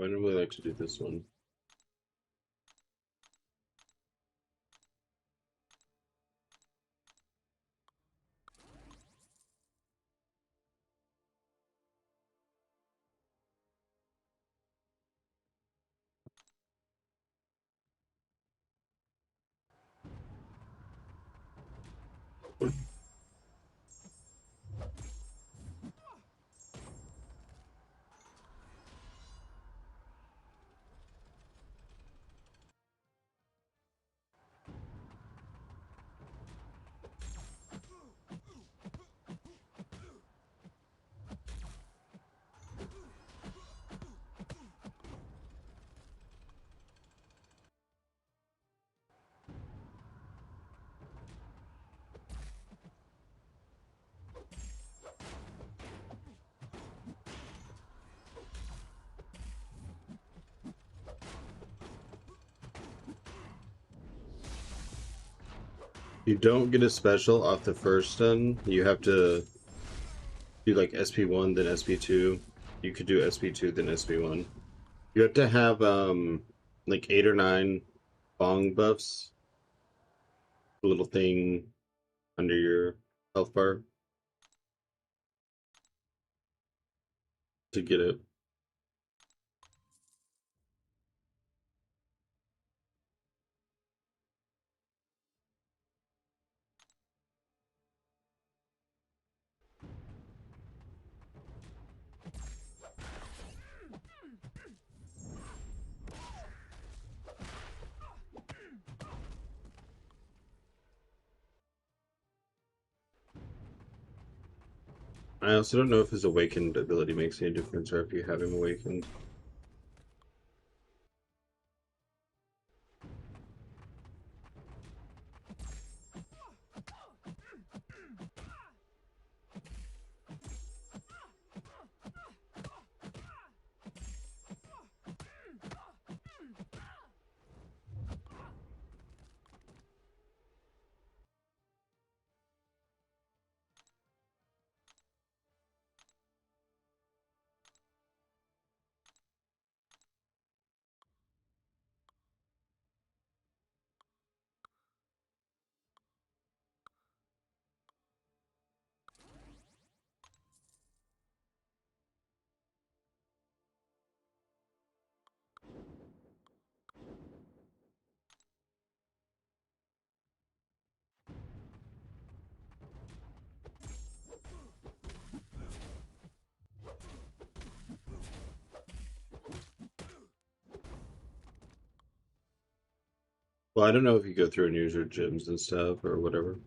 I normally like to do this one. You don't get a special off the first stun. You have to do like SP1, then SP2. You could do SP2, then SP1. You have to have like 8 or 9 bong buffs. A little thing under your health bar to get it. I also don't know if his awakened ability makes any difference or if you have him awakened. Well, I don't know if you go through and use your gems and stuff or whatever.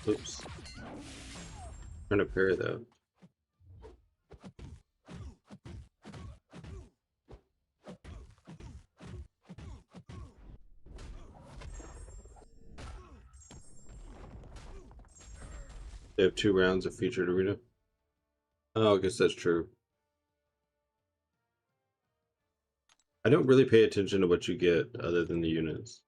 Oops. Trying to parry that. They have 2 rounds of featured arena. Oh, I guess that's true. I don't really pay attention to what you get other than the units.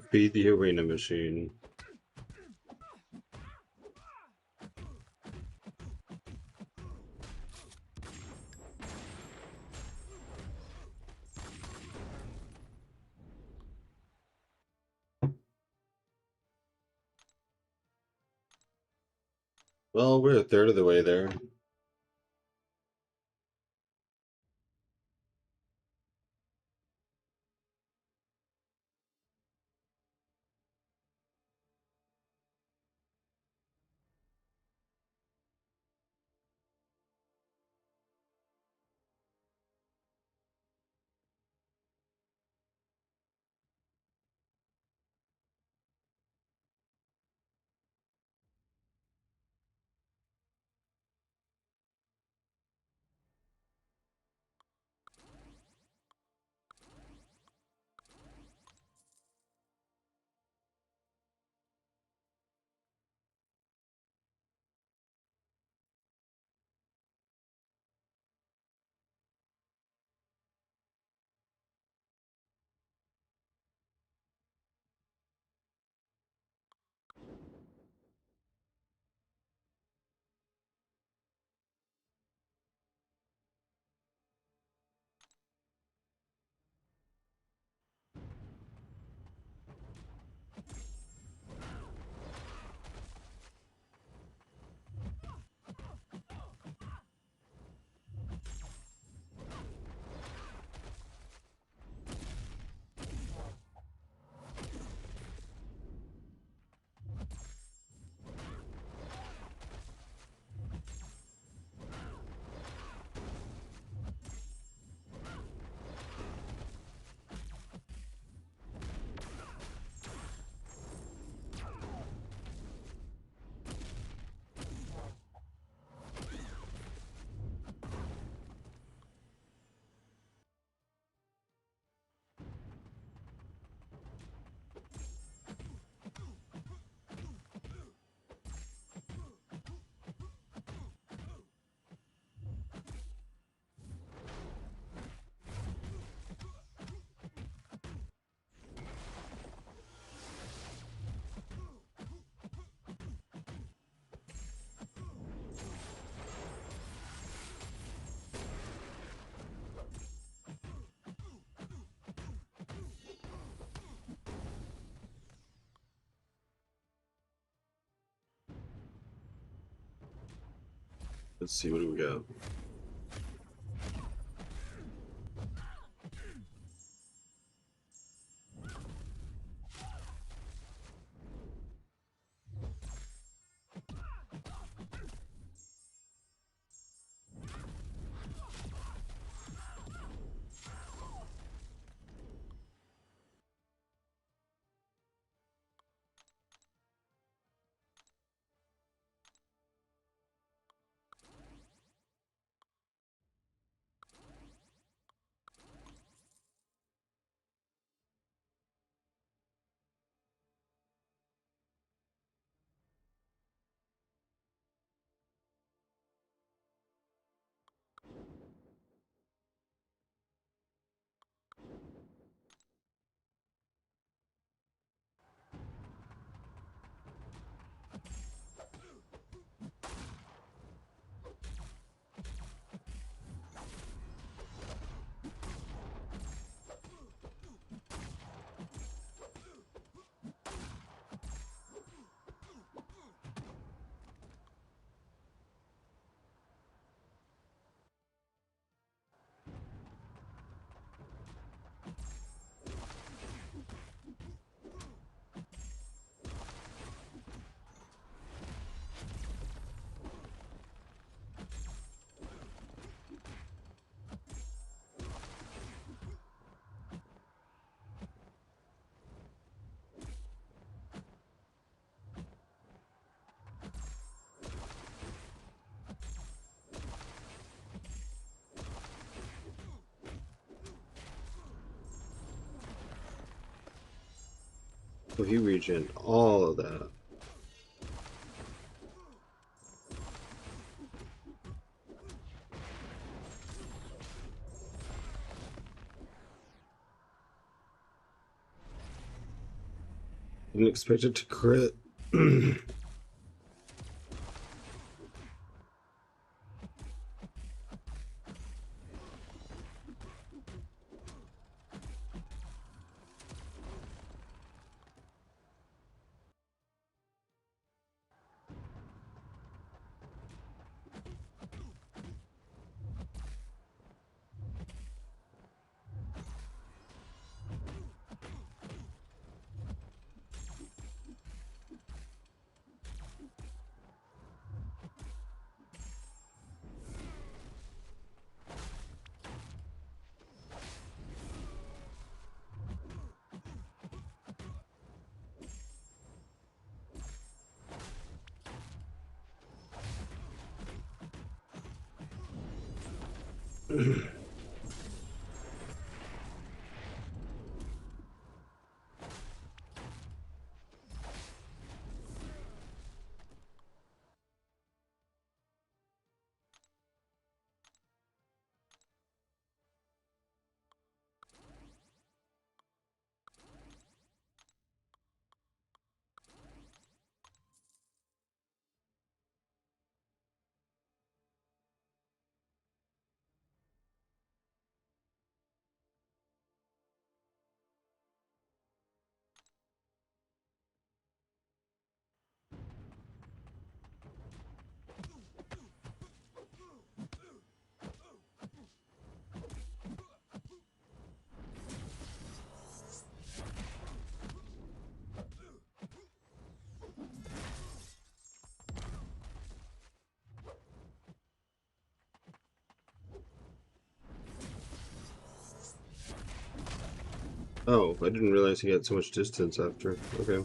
Feed the arena machine. Well, we're a third of the way there. Let's see, what do we got? So he regen all of that. Didn't expect it to crit. Oh, I didn't realize he had so much distance after. Okay.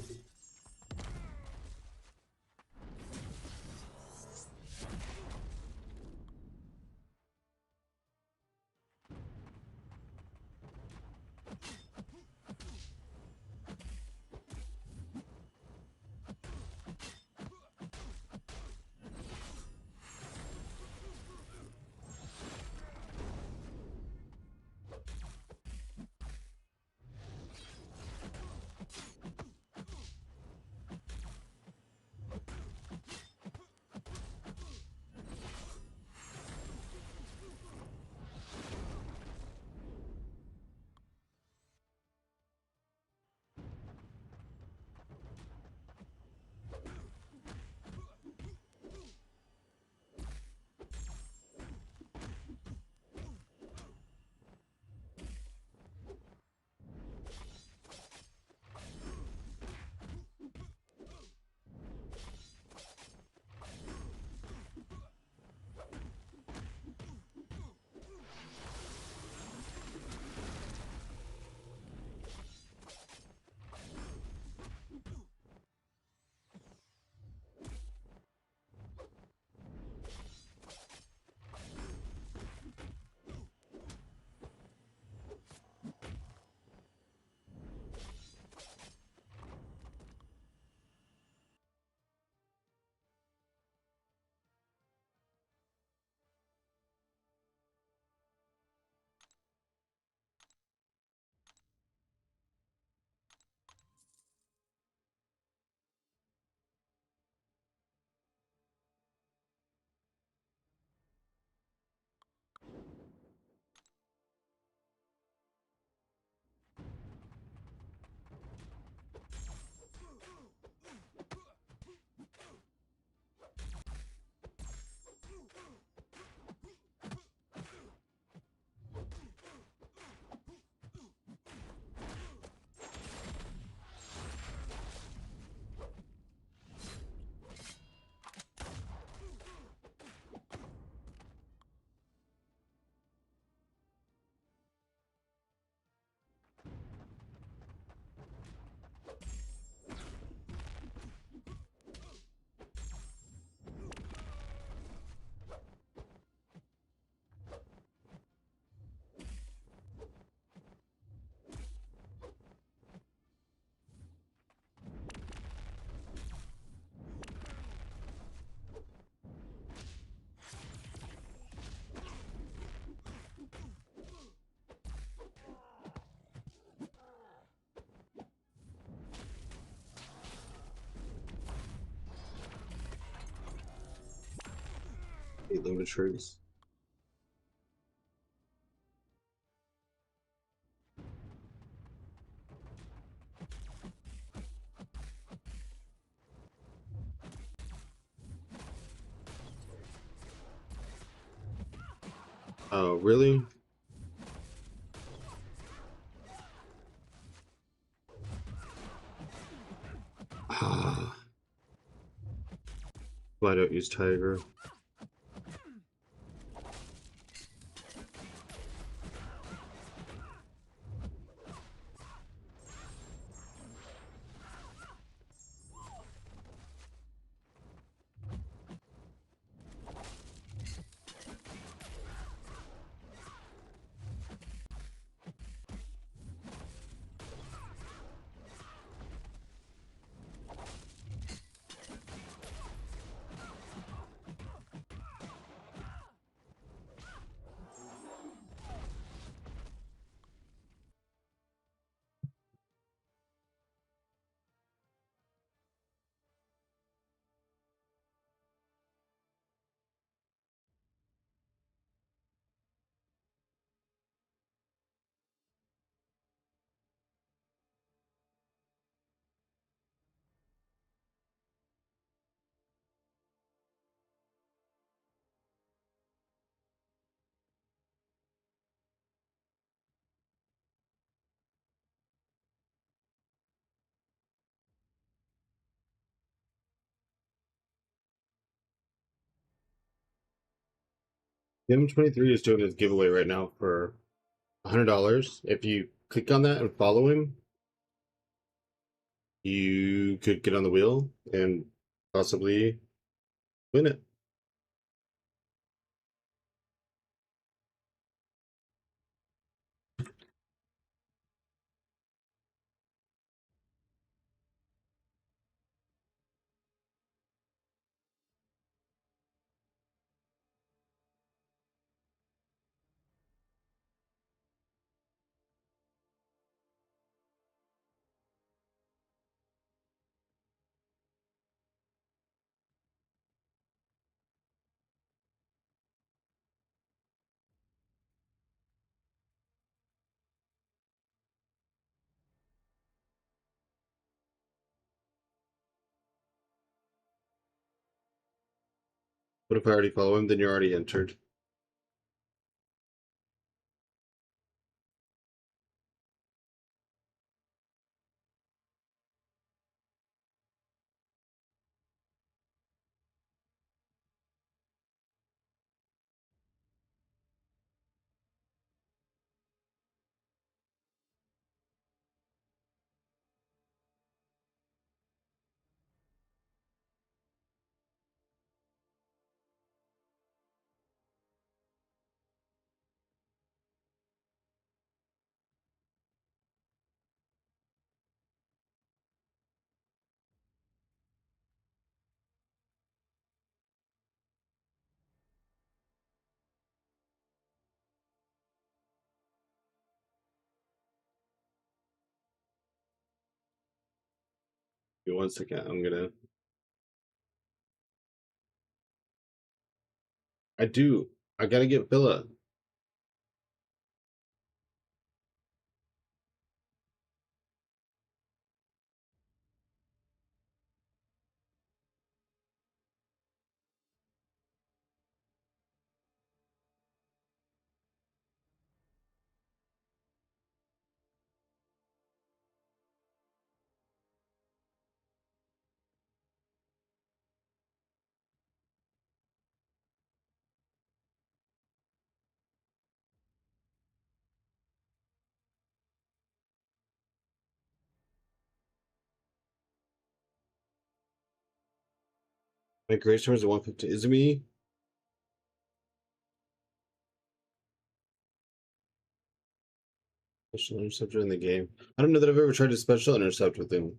Limitaries. Oh, really? Ah. Why don't use Tiger? M23 is doing his giveaway right now for $100. If you click on that and follow him, you could get on the wheel and possibly win it. What if I already follow him? Then you're already entered. Give me 1 second. I do. I gotta get Villa. My grace terms are 150. Is it me? Special interceptor in the game. I don't know that I've ever tried to special intercept with him.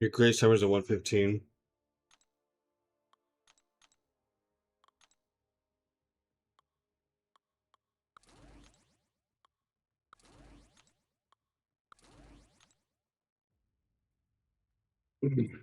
Your grace timers are 115. On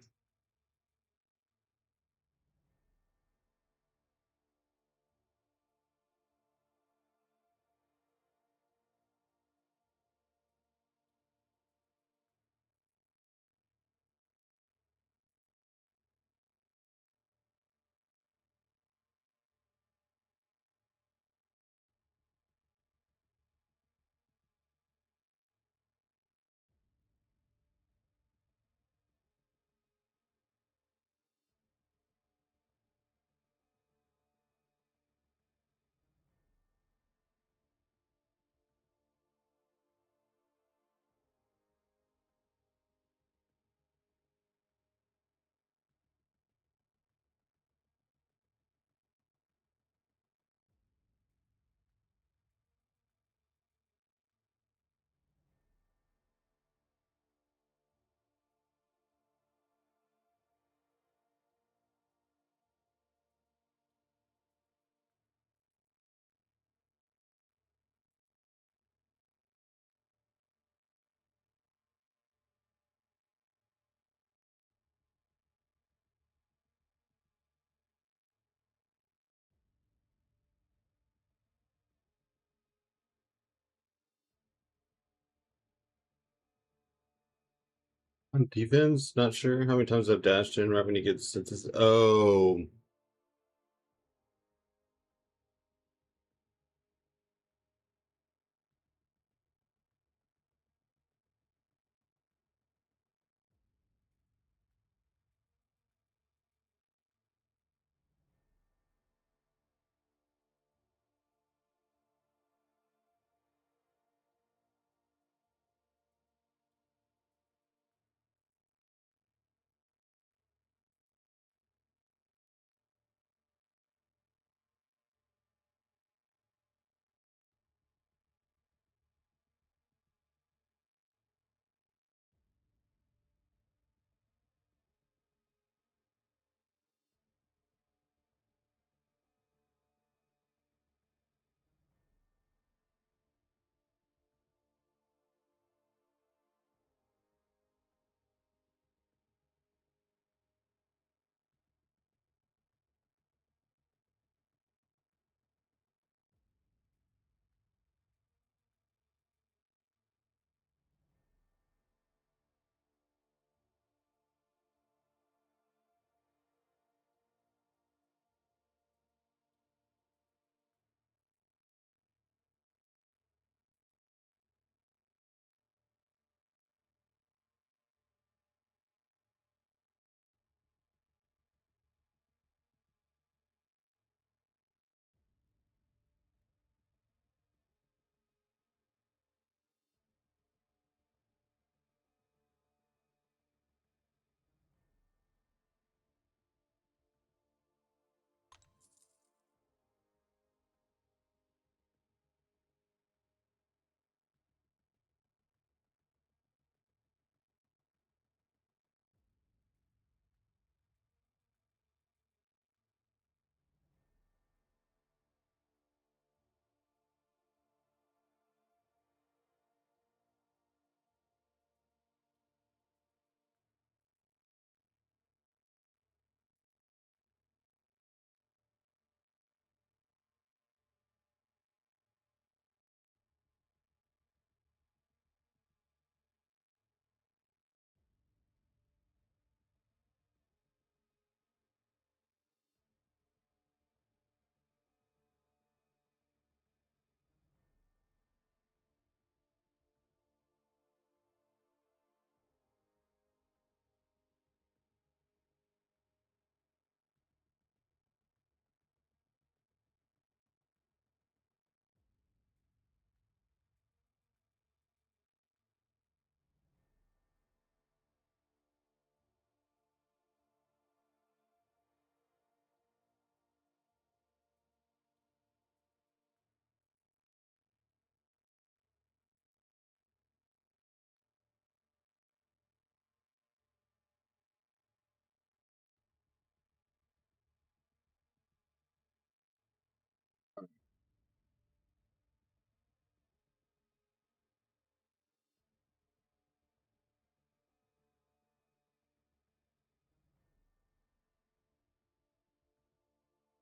defense, not sure how many times I've dashed in right when he gets senses. Oh,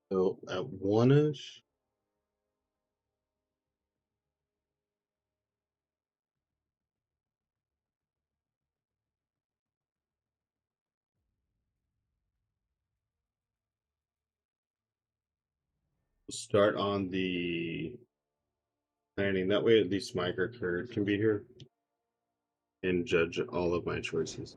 So at 1-ish. Start on the planning. That way at least Mike or Kurt can be here and judge all of my choices.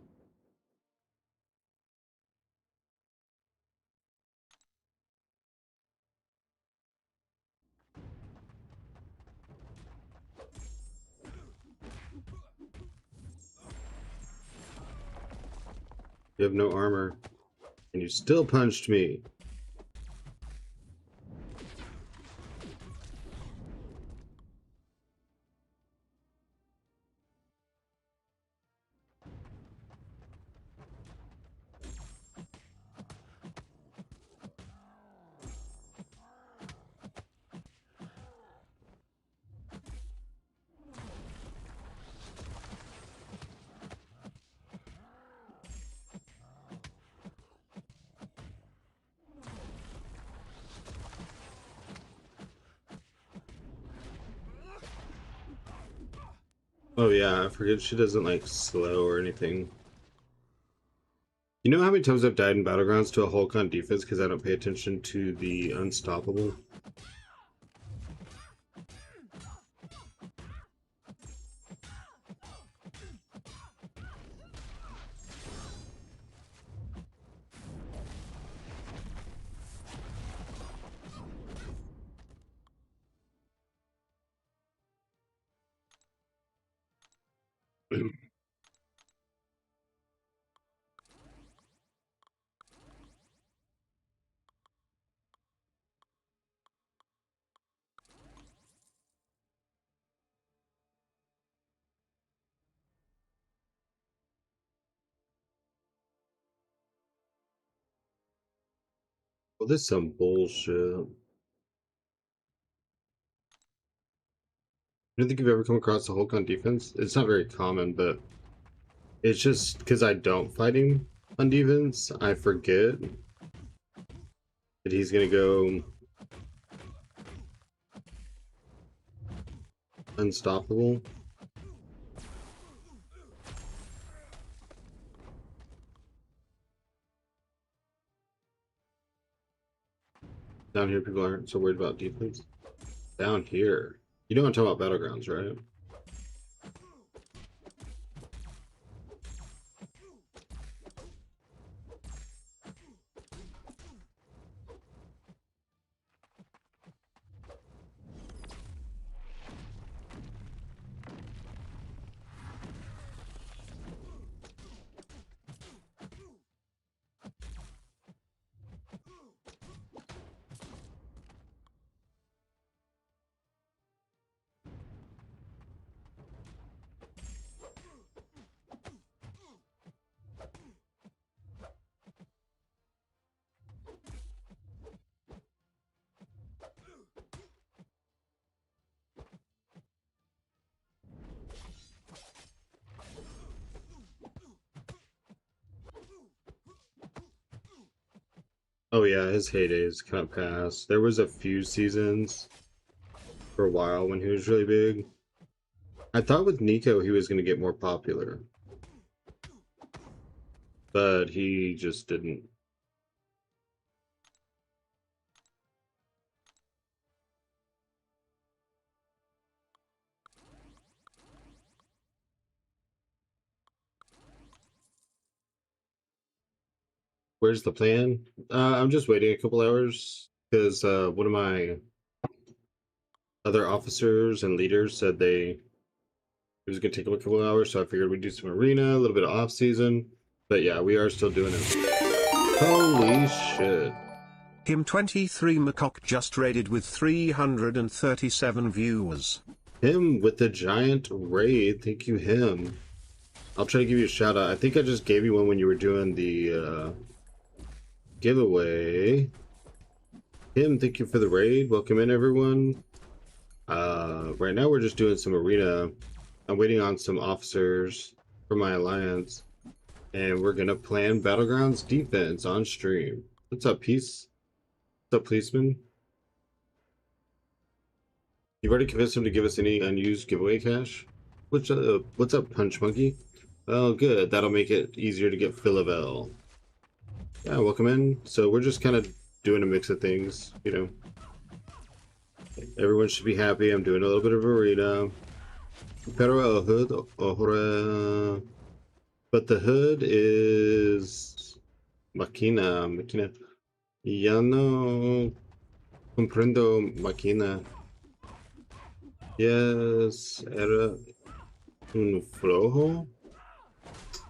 You have no armor, and you still punched me. Oh yeah, I forget she doesn't like slow or anything. You know how many times I've died in Battlegrounds to a Hulk on defense because I don't pay attention to the unstoppable? Well, this is some bullshit. I don't think you've ever come across a Hulk on defense. It's not very common, but it's just because I don't fight him on defense, I forget that he's gonna go unstoppable. Down here, people aren't so worried about defense. Down here. You know what I'm talking about Battlegrounds, right? Oh yeah, his heydays kind of passed. There was a few seasons for a while when he was really big. I thought with Nico he was going to get more popular, but he just didn't. Where's the plan? I'm just waiting a couple hours because one of my other officers and leaders said it was going to take a couple hours, so I figured we'd do some arena, a little bit of off season. But yeah, we are still doing it. Holy shit. Him 23 MCOC just raided with 337 viewers. Him with the giant raid. Thank you, him. I'll try to give you a shout out. I think I just gave you one when you were doing the giveaway. Him, thank you for the raid. Welcome in, everyone. Right now we're just doing some arena. I'm waiting on some officers for my alliance, and we're gonna plan Battlegrounds defense on stream. What's up, Peace? What's up, policeman? You've already convinced him to give us any unused giveaway cash? What's up, Punch Monkey? Oh, good. That'll make it easier to get Philavel. Yeah, welcome in. So we're just kind of doing a mix of things, you know. Everyone should be happy. I'm doing a little bit of arena. Pero el hood, ahora... But the hood is... Máquina. Ya no comprendo máquina. Yes, era un flojo?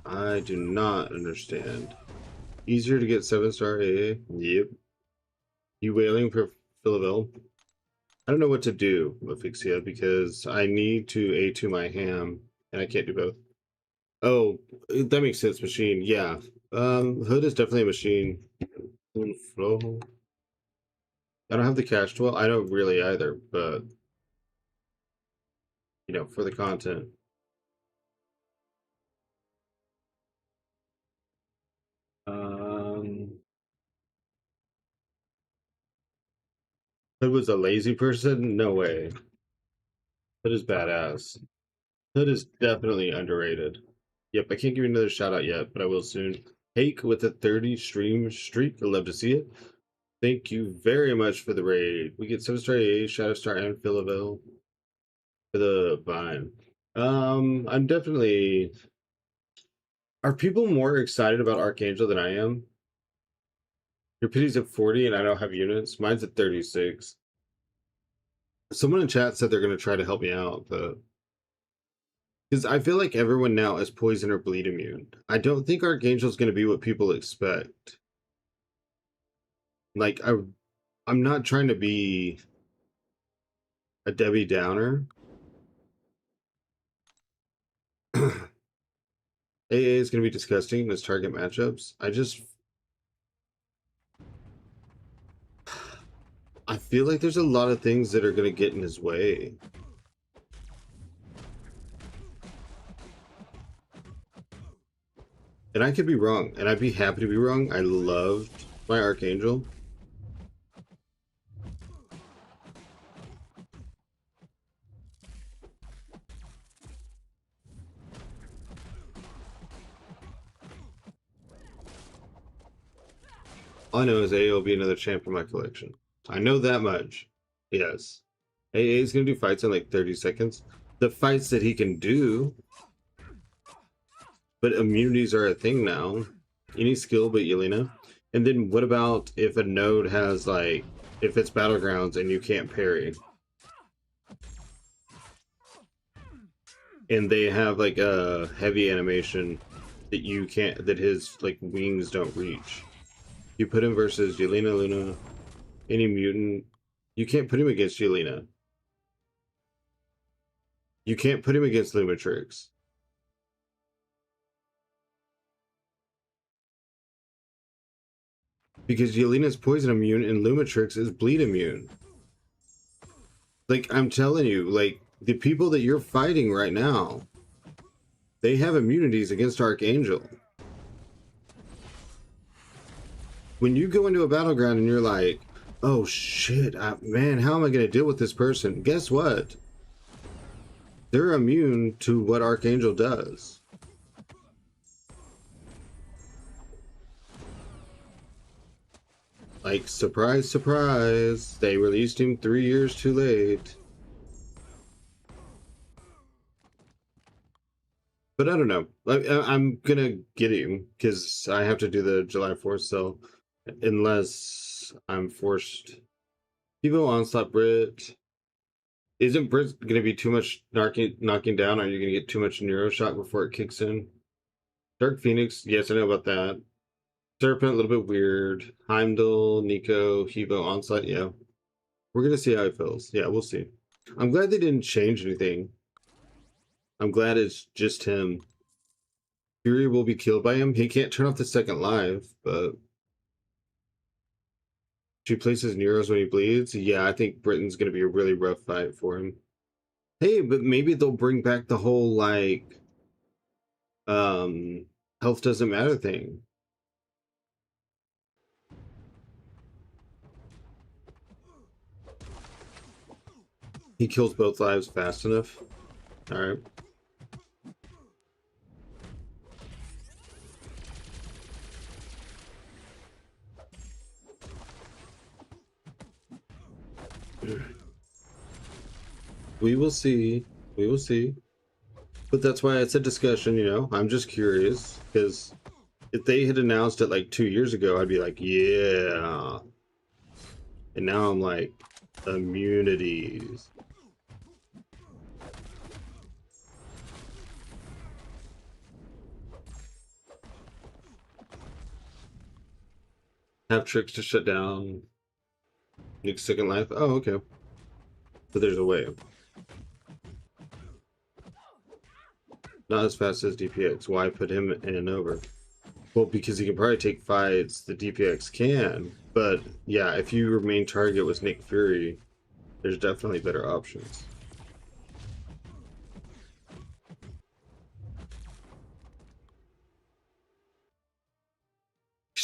I do not understand. Easier to get 7-star AA? Yep. You wailing for Philavel? I don't know what to do, Afixia, because I need to A2 my ham, and I can't do both. Oh, that makes sense, machine. Yeah. Hood is definitely a machine. Un flojo. I don't have the cash 12. I don't really either, but you know, for the content. Hood was a lazy person? No way. Hood is badass. Hood is definitely underrated. Yep, I can't give you another shout out yet, but I will soon. Hake with a 30 stream streak. I'd love to see it. Thank you very much for the raid. We get 7-star AA, Shadow Star, and Philavel for the vine. I'm definitely. Are people more excited about Archangel than I am? Your pity's at 40 and I don't have units. Mine's at 36. Someone in chat said they're going to try to help me out, but because I feel like everyone now is poison or bleed immune. I don't think Archangel's going to be what people expect. Like, I'm not trying to be a Debbie Downer. AA is going to be disgusting in his target matchups. I feel like there's a lot of things that are going to get in his way. And I could be wrong, and I'd be happy to be wrong. I loved my Archangel. All I know is AA will be another champ in my collection. I know that much. Yes. AA is going to do fights in like 30 seconds. The fights that he can do. But immunities are a thing now. Any skill but Yelena. And then what about if a node has like, if it's Battlegrounds and you can't parry? And they have like a heavy animation that you can't, that his like wings don't reach. You put him versus Yelena, Luna, any mutant. You can't put him against Yelena. You can't put him against Lumatrix. Because Yelena's poison immune and Lumatrix is bleed immune. Like, I'm telling you, like, the people that you're fighting right now, they have immunities against Archangel. When you go into a battleground and you're like, oh shit, man, how am I going to deal with this person? Guess what? They're immune to what Archangel does. Like, surprise, surprise, they released him 3 years too late. But I don't know. I'm gonna get him because I have to do the July 4th sale unless I'm forced. People onslaught Brit. Isn't Brit gonna be too much knocking down? Are you gonna get too much neuroshock before it kicks in? Dark Phoenix, yes, I know about that. Serpent, a little bit weird. Heimdall, Nico, Hevo, Onslaught, yeah. We're gonna see how it feels. Yeah, we'll see. I'm glad they didn't change anything. I'm glad it's just him. Fury will be killed by him. He can't turn off the second live, but she places Nero's when he bleeds. Yeah, I think Britain's gonna be a really rough fight for him. Hey, but maybe they'll bring back the whole like health doesn't matter thing. He kills both lives fast enough. Alright. We will see. We will see. But that's why it's a discussion, you know? I'm just curious, because if they had announced it like 2 years ago, I'd be like, yeah. And now I'm like, immunities. Have tricks to shut down Nick's second life. Oh, okay. But there's a way. Not as fast as DPX. Why put him in and over? Well, because he can probably take fights the DPX can. But yeah, if your main target was Nick Fury, there's definitely better options.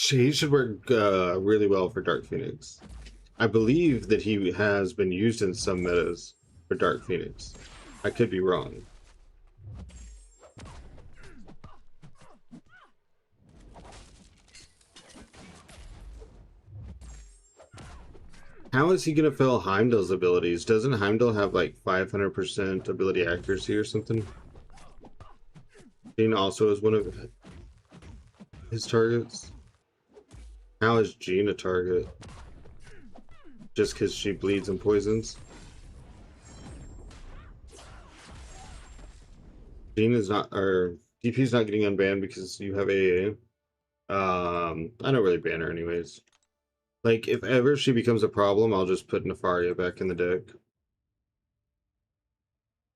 He should work really well for Dark Phoenix. I believe that he has been used in some metas for Dark Phoenix. I could be wrong. How is he going to fail Heimdall's abilities? Doesn't Heimdall have like 500% ability accuracy or something? Jean also is one of his targets. How is Jean a target? Just because she bleeds and poisons? Jean is not, or DP is not getting unbanned because you have AA. I don't really ban her anyways. Like, if ever she becomes a problem, I'll just put Nefaria back in the deck.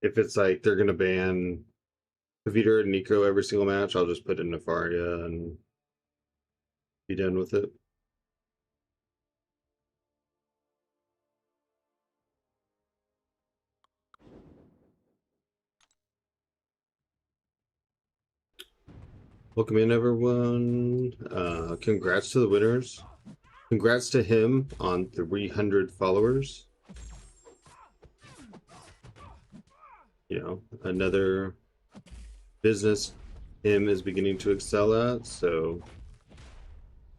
If it's like they're gonna ban Paviter and Nico every single match, I'll just put in Nefaria and be done with it. Welcome in, everyone. Congrats to the winners. Congrats to him on 300 followers. You know, another business him is beginning to excel at, so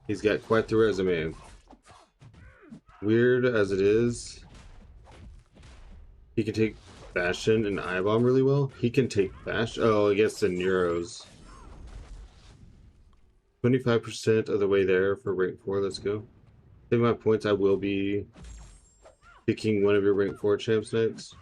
he's got quite the resume. Weird as it is, he can take Bastion and I-Bomb really well. He can take Bastion. Oh, I guess the Neuros. 25% of the way there for rank 4. Let's go. Save my points. I will be picking one of your rank 4 champs next.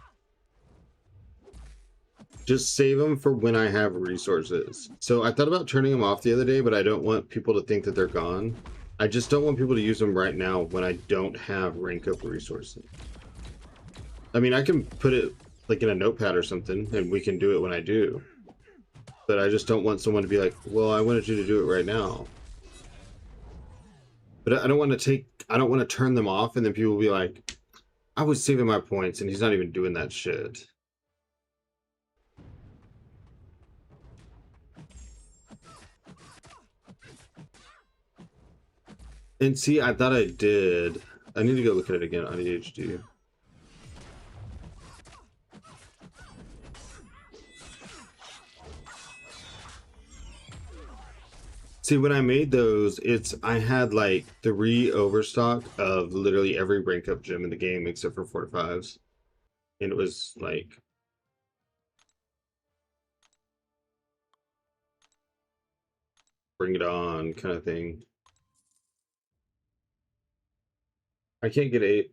Just save them for when I have resources. So I thought about turning them off the other day, but I don't want people to think that they're gone. I just don't want people to use them right now when I don't have rank up resources. I mean, I can put it like in a notepad or something, and we can do it when I do. But I just don't want someone to be like, well, I wanted you to do it right now. But I don't want to turn them off and then people will be like, I was saving my points and he's not even doing that shit. And see, I thought I did. I need to go look at it again on EHD. See, when I made those, I had like 3 overstock of literally every rank up gem in the game except for 4 to 5s. And it was like bring it on kind of thing. I can't get 8.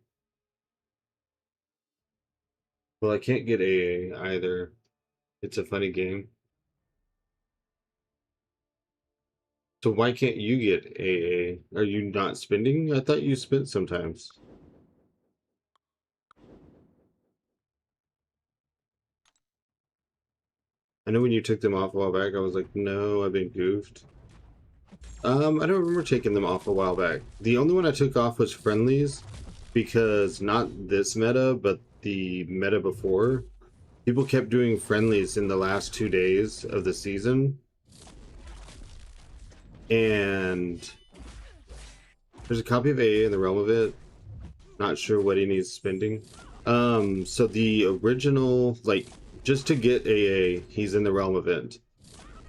Well, I can't get AA either. It's a funny game. So why can't you get AA? Are you not spending? I thought you spent sometimes. I know when you took them off a while back, I was like, no, I've been goofed. I don't remember taking them off a while back. The only one I took off was friendlies, because not this meta, but the meta before. People kept doing friendlies in the last 2 days of the season. And there's a copy of AA in the realm of it. Not sure what he needs spending. So the original, like, just to get AA, he's in the Realm event.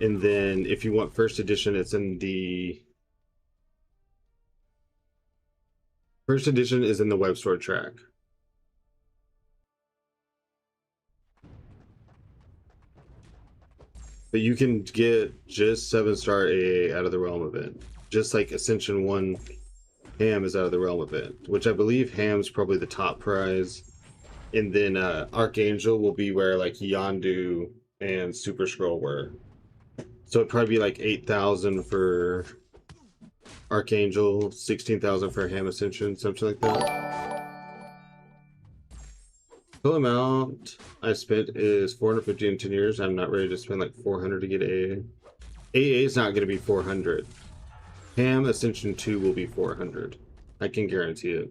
And then if you want first edition, it's in the first edition is in the web store track. But you can get just 7-star AA out of the Realm event. Just like Ascension 1 Ham is out of the Realm event, which I believe Ham's probably the top prize. And then Archangel will be where like Yondu and Super Scroll were. So it'd probably be like 8,000 for Archangel, 16,000 for Ham Ascension, something like that. Total amount I spent is 450 in 10 years. I'm not ready to spend like 400 to get AA. AA is not going to be 400. Ham Ascension 2 will be 400. I can guarantee it.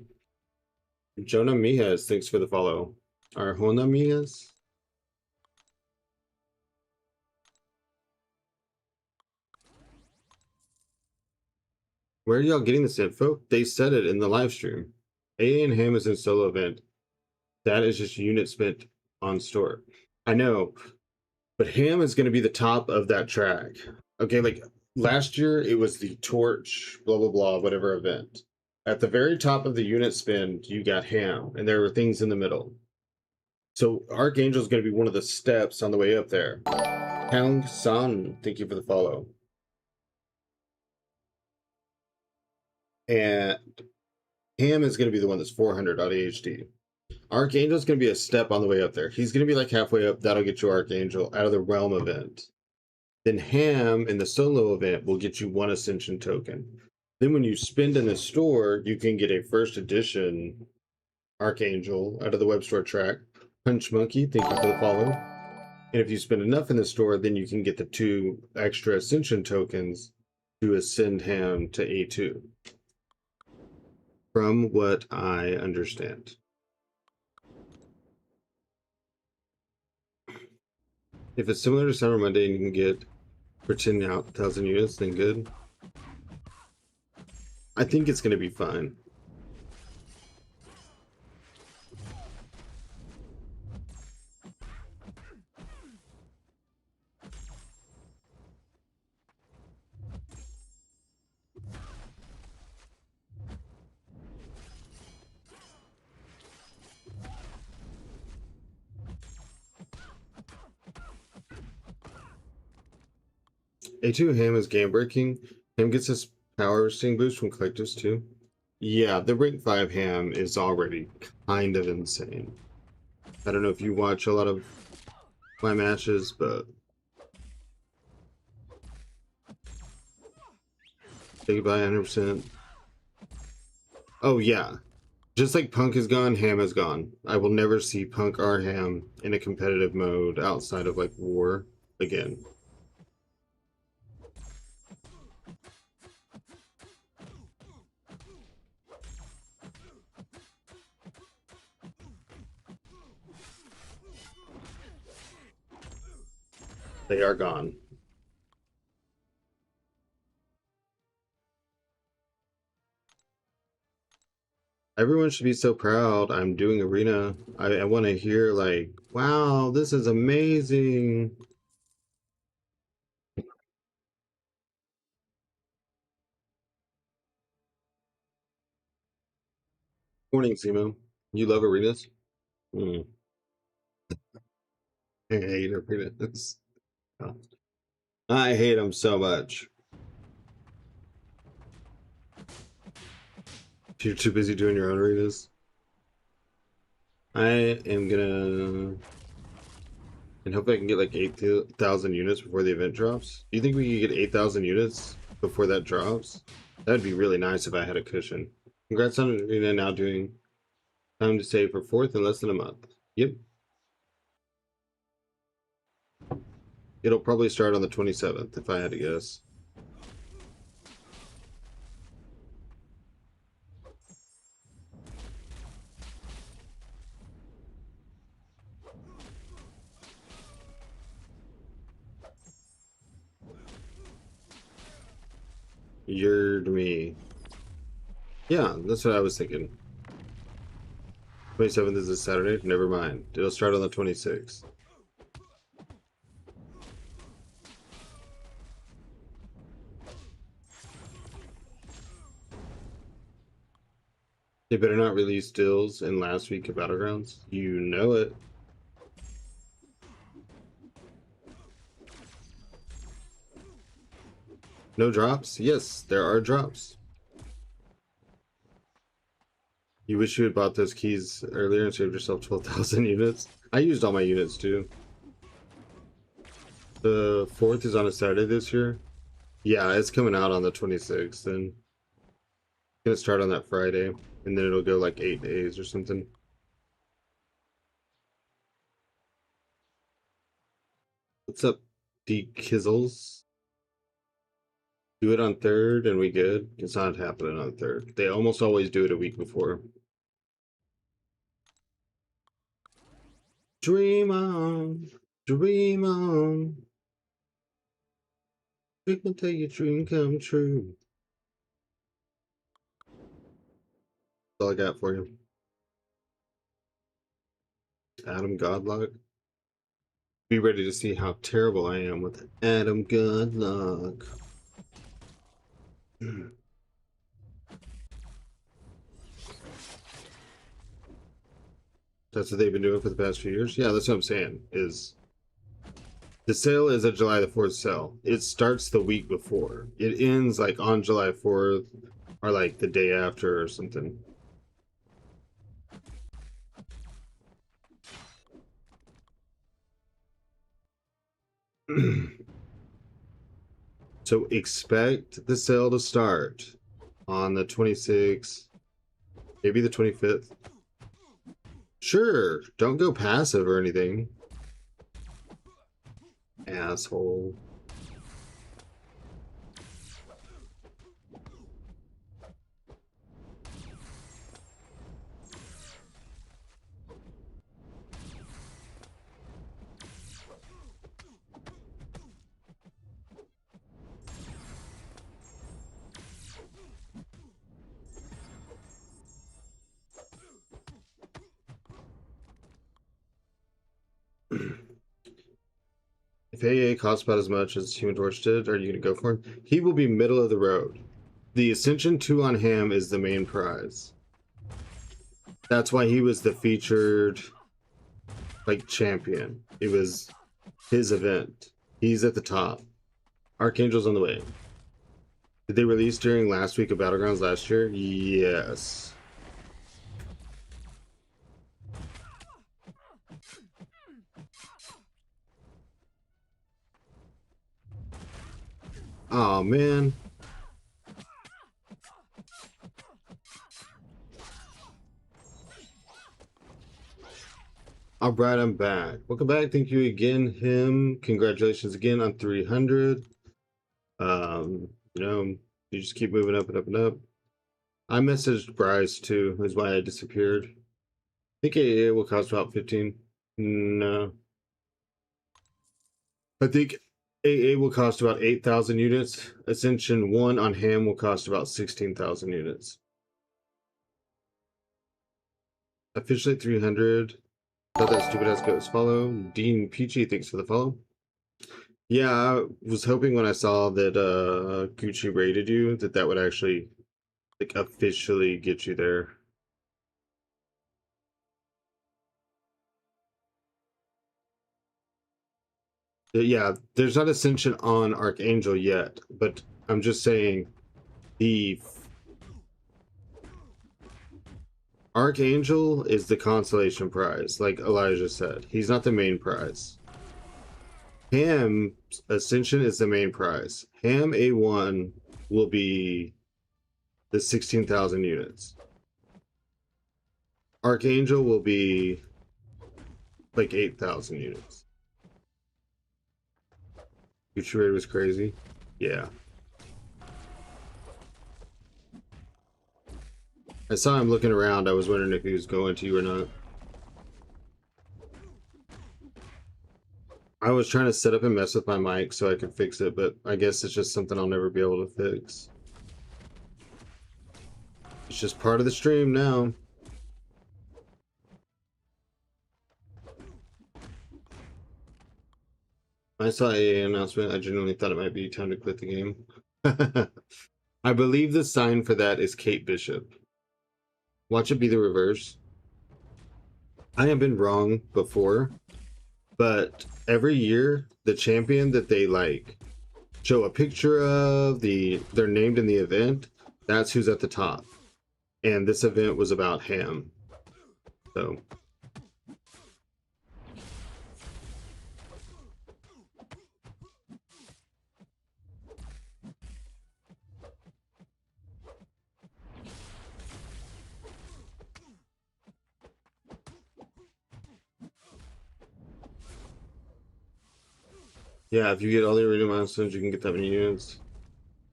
Jonah Mijas, thanks for the follow. Arjona Mijas? Where are y'all getting this info? They said it in the live stream. AA and Ham is in solo event. That is just unit spent on store. I know, but Ham is going to be the top of that track. Okay, like last year it was the Torch, blah, blah, blah, whatever event. At the very top of the unit spend, you got Ham, and there were things in the middle. So Archangel is going to be one of the steps on the way up there. Hang San, thank you for the follow. And Ham is going to be the one that's 400 on AHD. Archangel is going to be a step on the way up there. He's going to be like halfway up. That'll get you Archangel out of the Realm event. Then Ham in the solo event will get you 1 Ascension token. Then when you spend in the store, you can get a first edition Archangel out of the web store track. Punch Monkey, thank you for the follow. And if you spend enough in the store, then you can get the 2 extra Ascension tokens to ascend Ham to A2. From what I understand. If it's similar to Cyber Monday and you can get for 10,000 units, then good. I think it's going to be fine. A2 Ham is game breaking. Ham gets his power sting boost from collectives too. Yeah, the rank 5 Ham is already kind of insane. I don't know if you watch a lot of my matches, but take it by 100%. Oh yeah, just like Punk is gone, Ham is gone. I will never see Punk or Ham in a competitive mode outside of like war again. They are gone. Everyone should be so proud. I'm doing arena. I want to hear like, wow, this is amazing. Morning, Simo. You love arenas? Hmm. I hate arenas. I hate them so much. You're too busy doing your own arenas. I am gonna, and hope I can get like 8,000 units before the event drops. Do you think we could get 8,000 units before that drops? That'd be really nice if I had a cushion. Congrats on arena now doing time to save for 4th in less than a month. Yep. It'll probably start on the 27th if I had to guess. You're me. Yeah, that's what I was thinking. 27th is a Saturday? Never mind. It'll start on the 26th. They better not release deals in last week of Battlegrounds. You know it. No drops? Yes, there are drops. You wish you had bought those keys earlier and saved yourself 12,000 units. I used all my units too. The 4th is on a Saturday this year. Yeah, it's coming out on the 26th, and it's gonna start on that Friday, and then it'll go like 8 days or something. What's up, D Kizzles? Do it on 3rd and we good. It's not happening on 3rd. They almost always do it a week before. Dream on, dream on. Dream until your dream come true. That's all I got for you. Adam Godluck. Be ready to see how terrible I am with Adam Godluck. That's what they've been doing for the past few years. Yeah, that's what I'm saying. Is the sale is a July the 4th sale. It starts the week before. It ends like on July 4th or like the day after or something. So expect the sale to start on the 26th, maybe the 25th. Sure, don't go passive or anything. Asshole. If AA costs about as much as Human Torch did, are you going to go for him? He will be middle of the road. The Ascension 2 on Ham is the main prize. That's why he was the featured, like, champion. It was his event. He's at the top. Archangel's on the way. Did they release during last week of Battlegrounds last year? Yes. Oh man. All right, I'm back. Welcome back. Thank you again, him. Congratulations again on 300. You know, you just keep moving up and up and up. I messaged Bryce too, is why I disappeared. I think AA will cost about 15. No. I think AA will cost about 8,000 units. Ascension 1 on Ham will cost about 16,000 units. Officially 300. Thought that stupid ass goes follow. Dean Peachy, thanks for the follow. Yeah, I was hoping when I saw that Gucci rated you that would actually like officially get you there. Yeah, there's not Ascension on Archangel yet, but I'm just saying the Archangel is the consolation prize, like Elijah said. He's not the main prize. Ham Ascension is the main prize. Ham A1 will be the 16,000 units. Archangel will be like 8,000 units. Gucci Raid was crazy. Yeah. I saw him looking around. I was wondering if he was going to you or not. I was trying to set up and mess with my mic so I could fix it, but I guess it's just something I'll never be able to fix. It's just part of the stream now. I saw a announcement. I genuinely thought it might be time to quit the game. I believe the sign for that is Kate Bishop. Watch it be the reverse. I have been wrong before, but every year the champion that they like show a picture of, they're named in the event, that's who's at the top. And this event was about Ham. So yeah, if you get all the arena milestones, you can get that many units.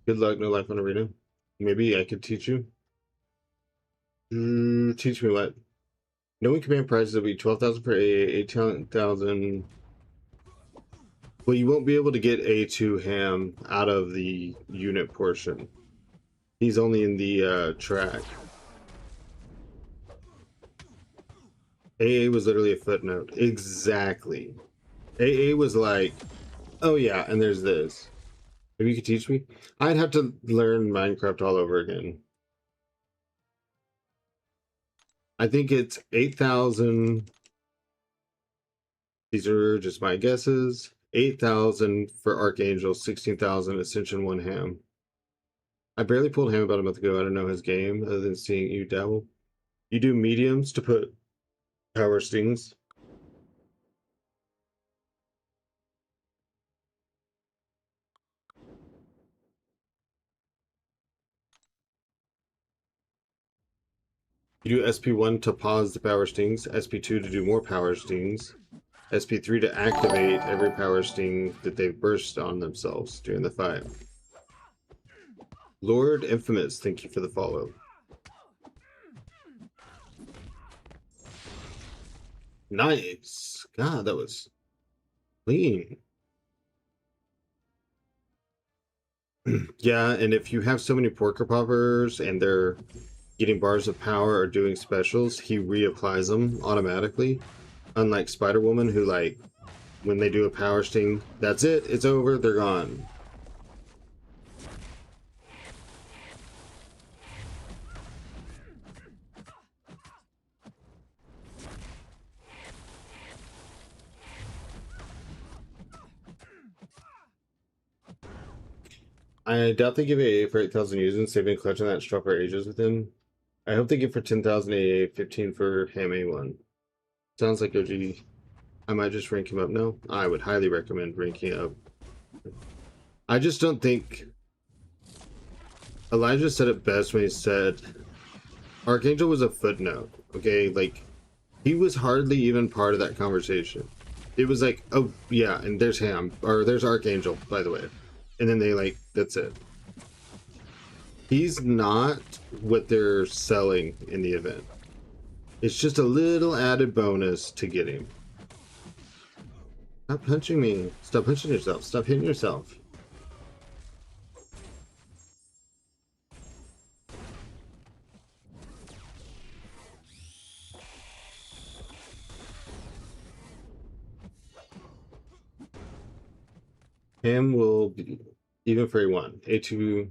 Good luck, no life on arena. Maybe I could teach you. Teach me what? Knowing command prices will be 12,000 per AA, 18,000. Well, you won't be able to get A2 Ham out of the unit portion. He's only in the track. AA was literally a footnote. Exactly. AA was like, oh yeah, and there's this. Maybe you could teach me? I'd have to learn Minecraft all over again. I think it's 8,000. These are just my guesses. 8,000 for Archangel, 16,000 Ascension 1 Ham. I barely pulled Ham about a month ago. I don't know his game other than seeing you dabble. You do mediums to put power stings. You do SP1 to pause the power stings, SP2 to do more power stings, SP3 to activate every power sting that they burst on themselves during the fight. Lord Infamous, thank you for the follow. Nice. God, that was clean. Yeah, and if you have so many porker poppers and they're getting bars of power or doing specials, he reapplies them automatically. Unlike Spider Woman, who like when they do a power sting, that's it, it's over, they're gone. I doubt they give AA for 8,000 users. They've been clutching that straw for ages with him. I hope they give for 10,000 AA, 15 for Ham A1. Sounds like OG. I might just rank him up. No, I would highly recommend ranking up. I just don't think Elijah said it best when he said Archangel was a footnote. Okay, like he was hardly even part of that conversation. It was like, oh yeah, and there's Ham, or there's Archangel, by the way, and then they like, that's it. He's not what they're selling in the event. It's just a little added bonus to get him. Stop punching me. Stop punching yourself. Stop hitting yourself. Ham will be, even for A1. A2,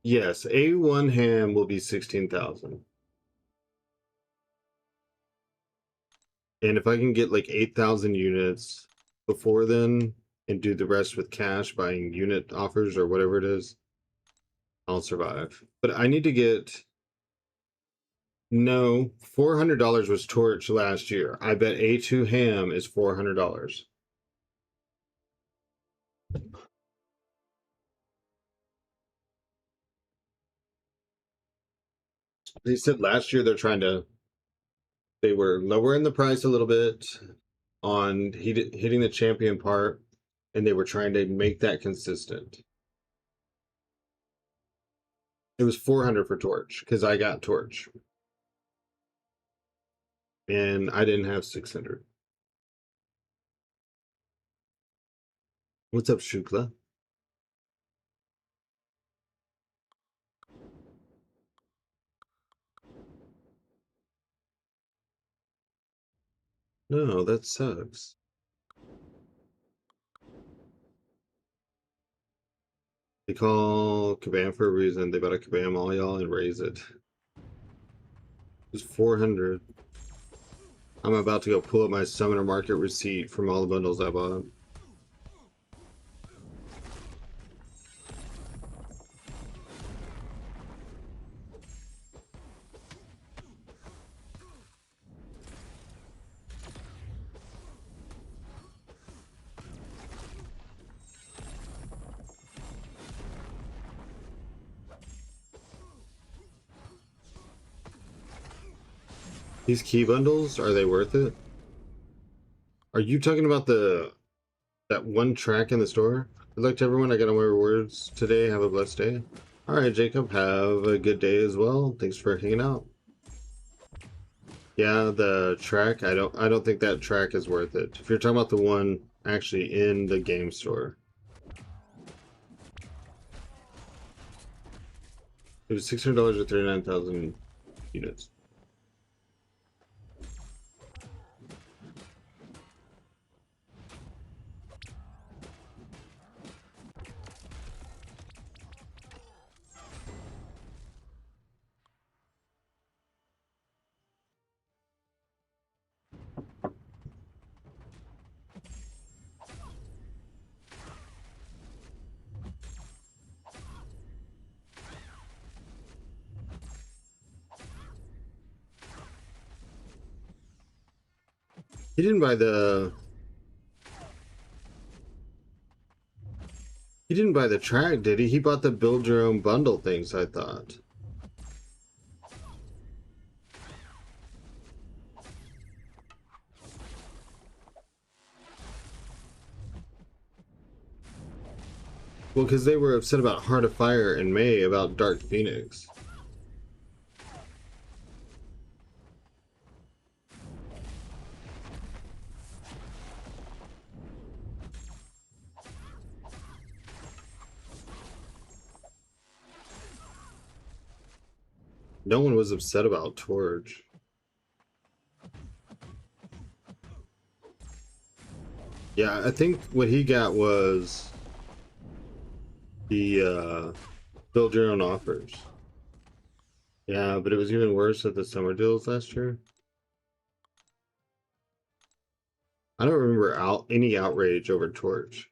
yes, A1 Ham will be 16,000. And if I can get like 8,000 units before then and do the rest with cash, buying unit offers or whatever it is, I'll survive. But I need to get, no, $400 was Torch last year. I bet A2 Ham is $400. They said last year they were lowering the price a little bit on hitting the champion part, and they were trying to make that consistent. It was 400 for Torch because I got Torch, and I didn't have 600. What's up, Shukla? No, that sucks. They call Kabam for a reason. They better Kabam all y'all and raise it. It's 400. I'm about to go pull up my Summoner Market receipt from all the bundles I bought. These key bundles, are they worth it? Are you talking about that one track in the store? Good luck to everyone. I got all my rewards today. Have a blessed day. All right, Jacob. Have a good day as well. Thanks for hanging out. Yeah, the track. I don't think that track is worth it. If you're talking about the one actually in the game store, it was $600 or 39,000 units. He didn't buy the track, did he? He bought the build your own bundle things, I thought. Well, because they were upset about Heart of Fire in May about Dark Phoenix. No one was upset about Torch. Yeah, I think what he got was the build your own offers. Yeah, but it was even worse at the summer deals last year. I don't remember any outrage over Torch.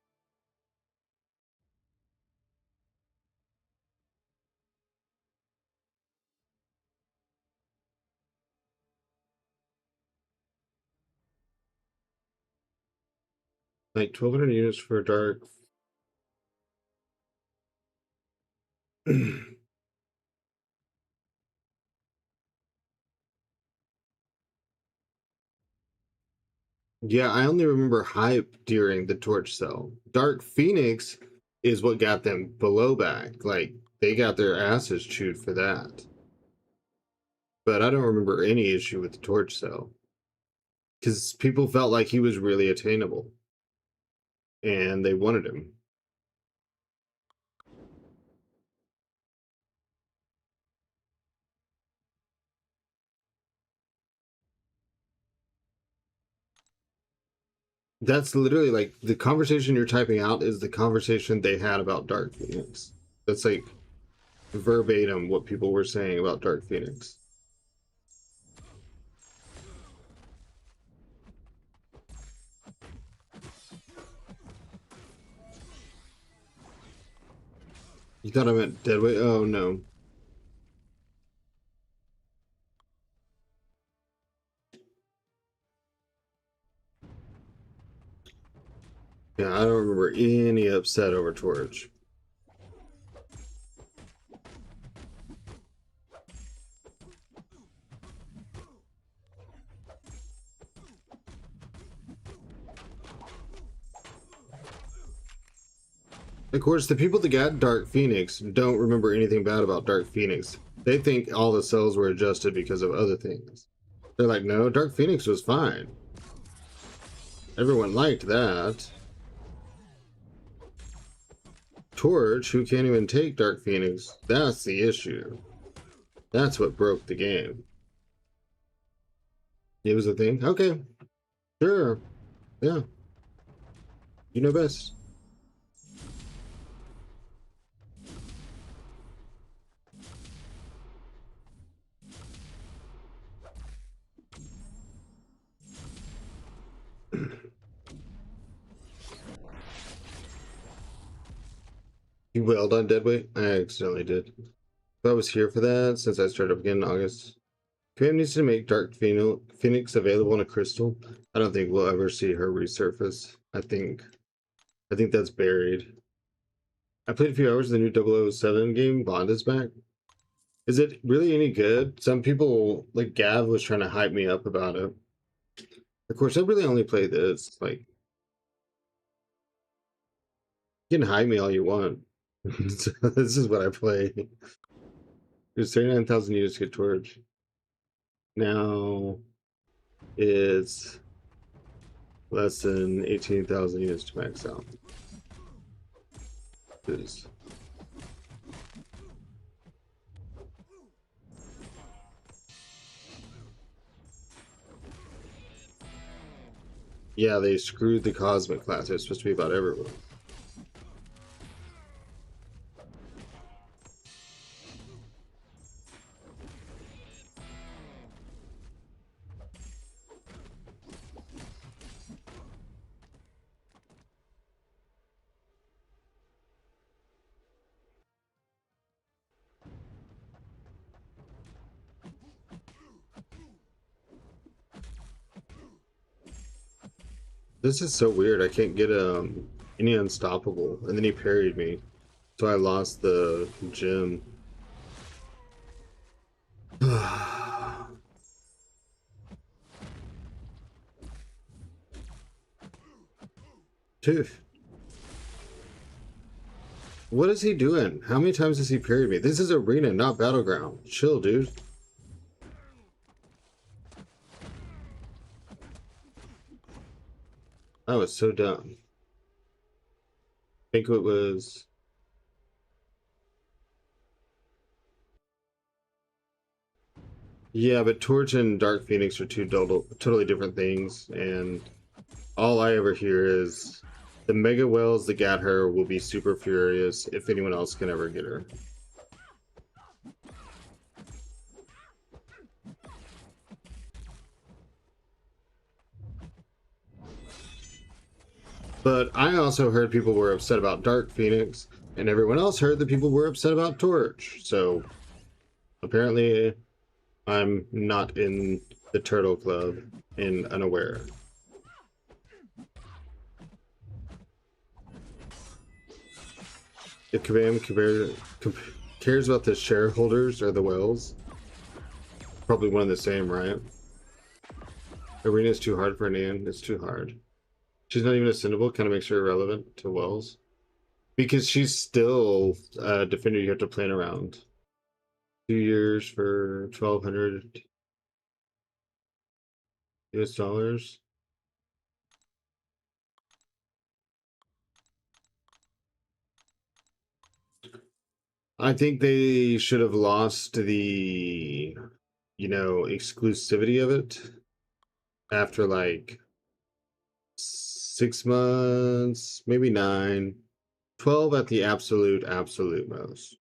Like 1,200 units for Dark. Yeah, I only remember hype during the Torch sale. Dark Phoenix is what got them below back. Like, they got their asses chewed for that. But I don't remember any issue with the Torch sale. Because people felt like he was really attainable. And they wanted him. That's literally like the conversation you're typing out is the conversation they had about Dark Phoenix. That's like verbatim what people were saying about Dark Phoenix. You thought I meant Deadweight? Oh no. Yeah, I don't remember any upset over Torch. Of course, the people that got Dark Phoenix don't remember anything bad about Dark Phoenix. They think all the cells were adjusted because of other things. They're like, no, Dark Phoenix was fine. Everyone liked that. Torch, who can't even take Dark Phoenix, that's the issue. That's what broke the game. It was a thing? Okay. Sure. Yeah. You know best. You wailed on Deadweight? I accidentally did. But I was here for that since I started up again in August. KM needs to make Dark Phoenix available in a crystal. I don't think we'll ever see her resurface. I think that's buried. I played a few hours of the new 007 game. Bond is back. Is it really any good? Some people, like Gav, was trying to hype me up about it. Of course, I really only play this. Like, you can hype me all you want. This is what I play. There's 39,000 units to get torch. Now it's less than 18,000 units to max out. Is yeah, they screwed the cosmic class. It's supposed to be about everyone. This is so weird. I can't get any unstoppable, and then he parried me, so I lost the gem. Dude, what is he doing? How many times has he parried me? This is arena, not battleground. Chill, dude. That was so dumb. I think it was. Yeah, but Torch and Dark Phoenix are two totally different things, and all I ever hear is the Mega Wells that got her will be super furious if anyone else can ever get her. But I also heard people were upset about Dark Phoenix, and everyone else heard that people were upset about Torch. So apparently I'm not in the Turtle Club and unaware. If Kabam cares about the shareholders or the whales, probably one and the same, right? Arena is too hard for Nan. It's too hard. She's not even ascendable, kind of makes her irrelevant to Wells. Because she's still a defender you have to plan around. 2 years for 1,200 US dollars. I think they should have lost the, exclusivity of it after like 6 months, maybe 9, 12 at the absolute most.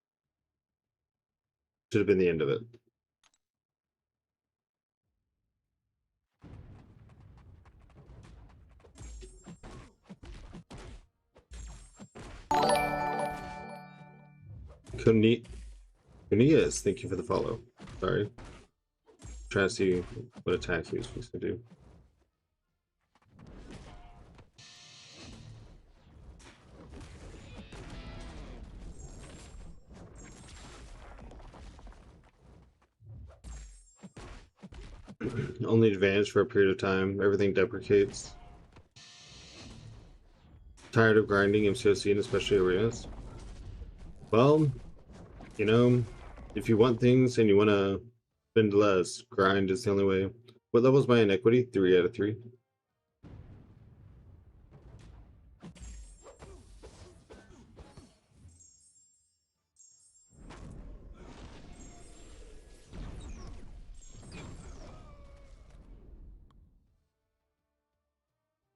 Should have been the end of it. Kunias, thank you for the follow. Sorry. Trying to see what attack he was supposed to do. Only advantage for a period of time. Everything deprecates. Tired of grinding MCOC and especially arenas? Well, if you want things and you want to spend less, grind is the only way. What level is my inequity? 3 out of 3.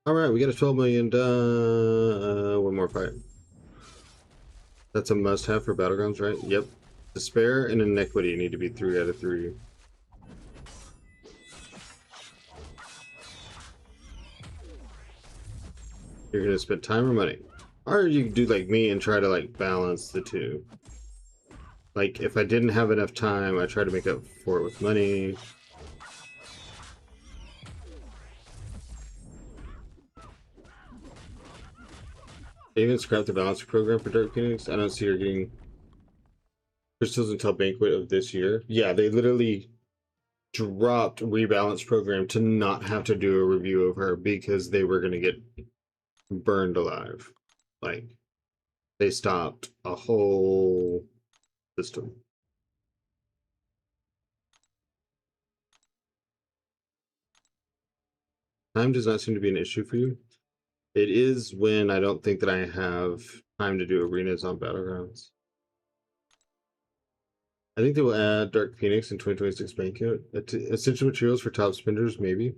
All right, we got a 12 million done. One more fight. That's a must-have for Battlegrounds, right? Yep. Despair and Inequity need to be 3 out of 3. You're gonna spend time or money? Or you could do like me and try to like balance the two. Like if I didn't have enough time, I try to make up for it with money. They even scrapped the balance program for Dark Phoenix. I don't see her getting crystals until Banquet of this year. Yeah, they literally dropped rebalance program to not have to do a review of her because they were going to get burned alive. Like they stopped a whole system. Time does not seem to be an issue for you. It is when I don't think that I have time to do arenas on Battlegrounds. I think they will add Dark Phoenix in 2026 Banquet. Essential materials for top spenders, maybe.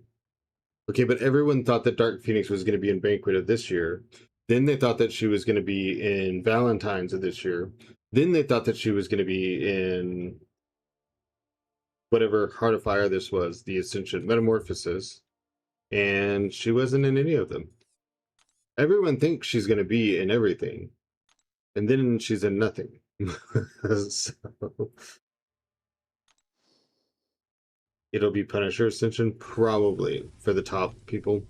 Okay, but everyone thought that Dark Phoenix was going to be in Banquet of this year. Then they thought that she was going to be in Valentine's of this year. Then they thought that she was going to be in whatever Heart of Fire this was, the Ascension Metamorphosis. And she wasn't in any of them. Everyone thinks she's going to be in everything. And then she's in nothing. So, it'll be Punisher Ascension, probably, for the top people.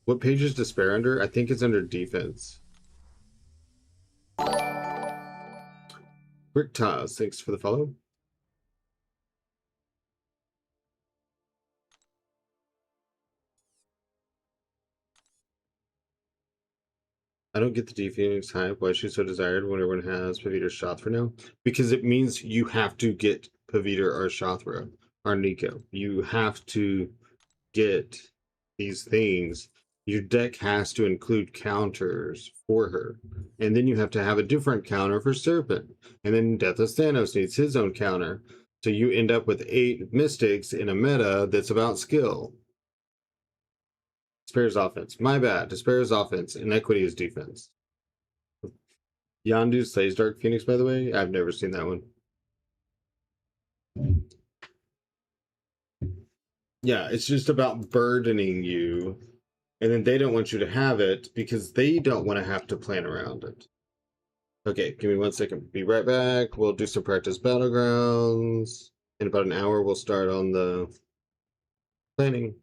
What page is Despair under? I think it's under Defense. Rick Taz, thanks for the follow. I don't get the D Phoenix hype. Why is she so desired when everyone has Pavitra Shothra now? Because it means you have to get Pavitra or Shothra or Nico. You have to get these things. Your deck has to include counters for her. And then you have to have a different counter for Serpent. And then Deathless Thanos needs his own counter. So you end up with 8 Mystics in a meta that's about skill. Despair's offense. My bad. Despair's offense. Inequity is defense. Yondu slays Dark Phoenix, by the way. I've never seen that one. Yeah, it's just about burdening you. And then they don't want you to have it because they don't want to have to plan around it. Okay, give me 1 second. Be right back. We'll do some practice Battlegrounds. In about an hour, we'll start on the planning.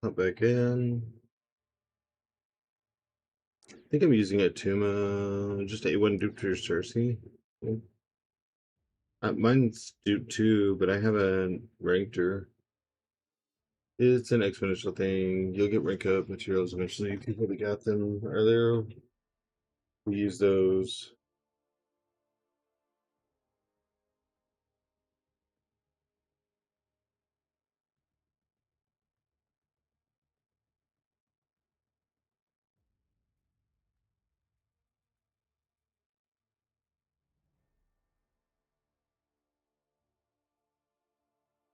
Hop back in. I think I'm using a Tuma, just A1 dupe to Cersei. Mine's dupe too, but I haven't ranked her. It's an exponential thing. You'll get rank up materials eventually. People that got them earlier, we use those.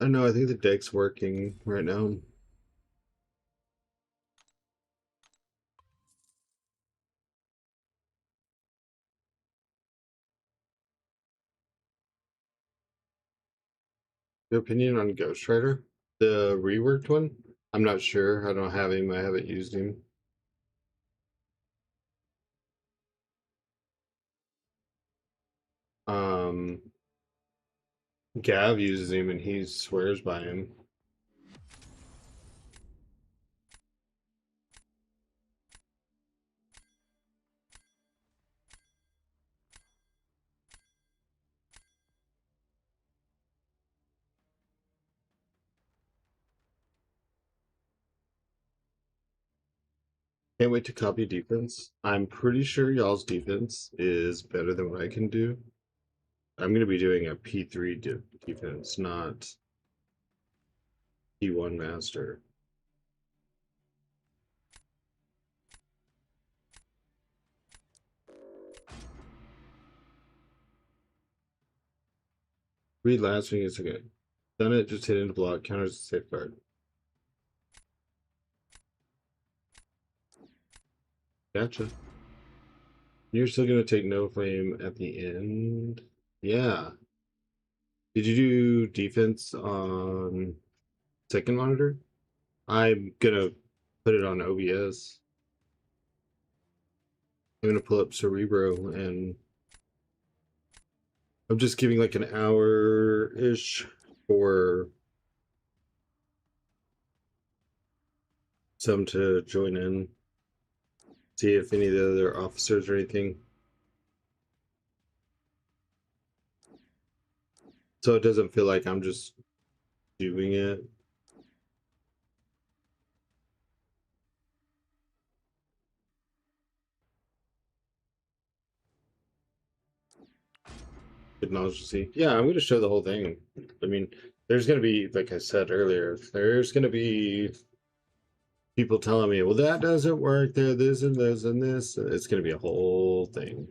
I don't know, I think the deck's working right now. Your opinion on Ghost Rider? The reworked one? I'm not sure. I don't have him. I haven't used him. Um, Gav uses him and he swears by him. Can't wait to copy defense. I'm pretty sure y'all's defense is better than what I can do. I'm going to be doing a P3 defense, not P1 master. Read last thing is okay. Done it, just hit into block, counters safeguard. Gotcha. You're still going to take no flame at the end? Yeah. Did you do defense on second monitor? I'm going to put it on OBS. I'm going to pull up Cerebro and I'm just giving like an hour-ish for some to join in. See if any of the other officers or anything. So it doesn't feel like I'm just doing it. Good knowledge to see. Yeah, I'm going to show the whole thing. I mean, there's going to be, like I said earlier, there's going to be people telling me, well, that doesn't work there, this and this and this. It's going to be a whole thing.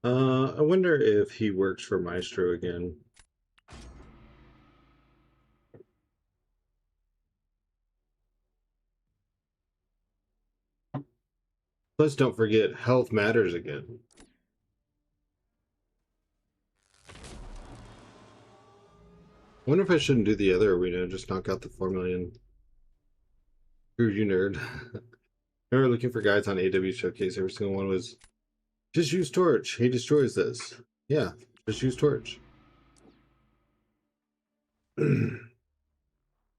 I wonder if he works for Maestro again. Plus, don't forget, health matters again. I wonder if I shouldn't do the other arena, just knock out the 4 million. Screw you, nerd. Remember looking for guides on AW Showcase, every single one was, just use Torch, he destroys this. Yeah, just use Torch. You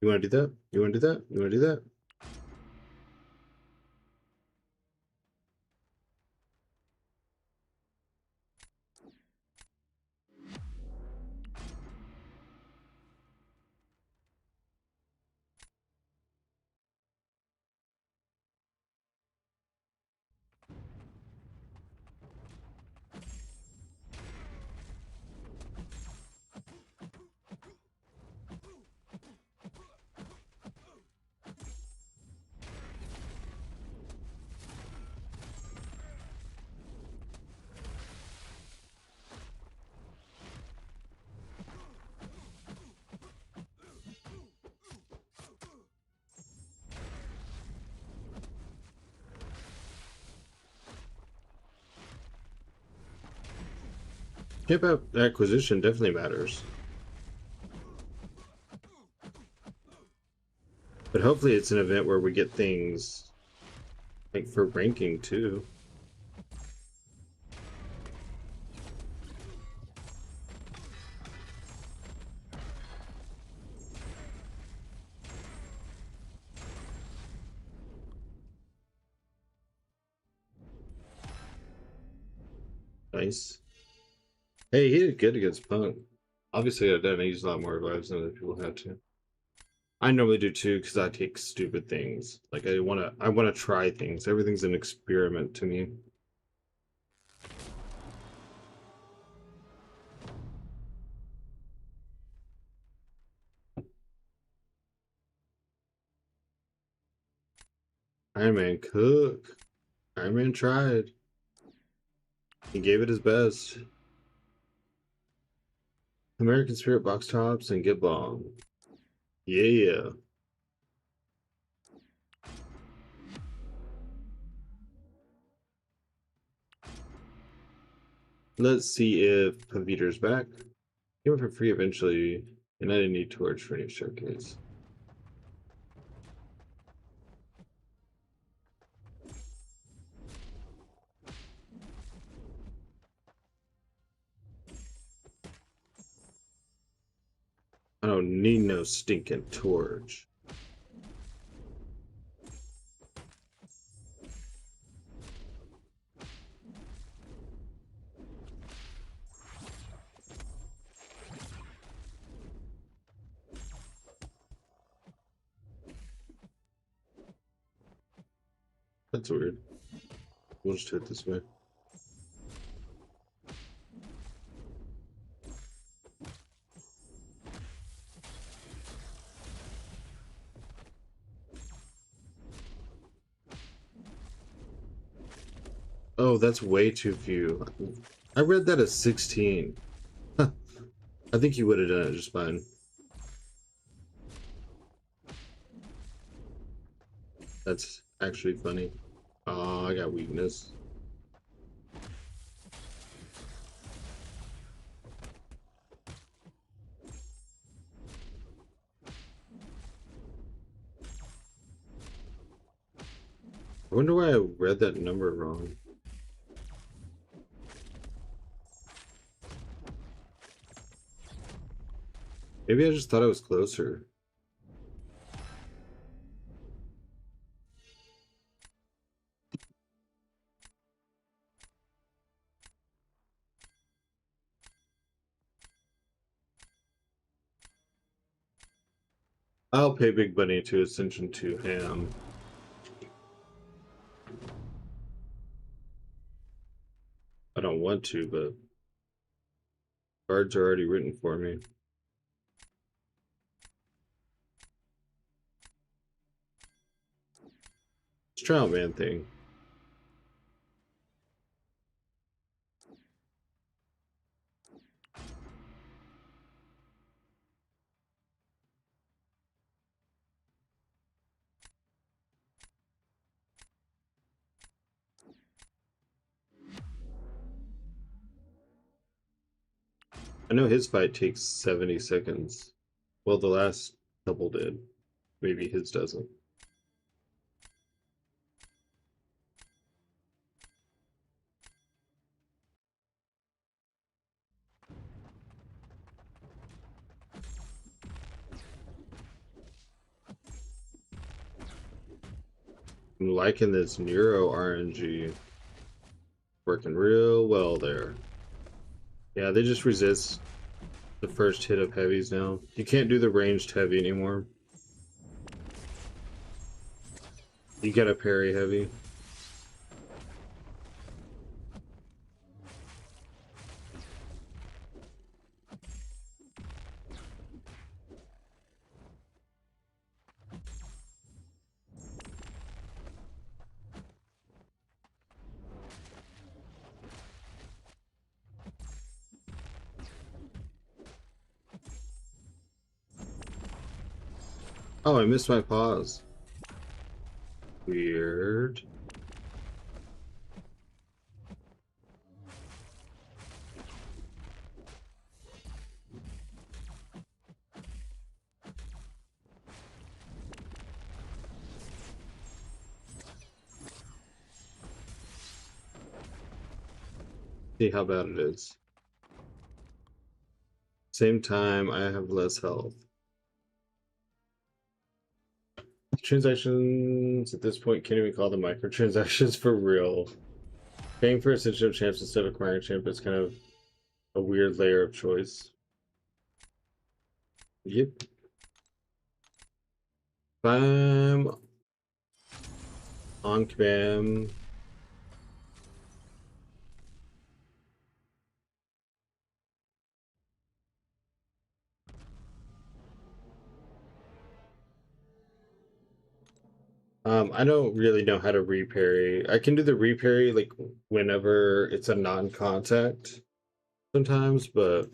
want to do that? You want to do that? You want to do that? Chip acquisition definitely matters. But hopefully it's an event where we get things like for ranking too. Nice. Hey, he did good against Punk. Obviously, I didn't use a lot more revives than other people had to. I normally do too because I take stupid things. Like I wanna try things. Everything's an experiment to me. Iron Man cook. Iron Man tried. He gave it his best. American Spirit box tops and get bomb. Yeah. Let's see if Paviter's back. Give it for free eventually, and I didn't need torch for any showcase. I don't need no stinking torch. That's weird. We'll just do it this way. Oh, that's way too few. I read that as 16. I think you would have done it just fine. That's actually funny. Oh, I got weakness. I wonder why I read that number wrong. Maybe I just thought I was closer. I'll pay Big Bunny to Ascension 2 ham. I don't want to, but cards are already written for me. Let's try out Man Thing. I know his fight takes 70 seconds. Well, the last couple did. Maybe his doesn't. I'm liking this Neuro RNG. Working real well there. Yeah, they just resist the first hit of heavies now. You can't do the ranged heavy anymore. You gotta parry heavy. Oh, I missed my pause. Weird. See how bad it is. Same time, I have less health. Transactions at this point can't even call them microtransactions for real. Paying for Ascension champs instead of acquiring champ is kind of a weird layer of choice. Yep. I'm on cam. I don't really know how to reparry. I can do the reparry like whenever it's a non-contact sometimes, but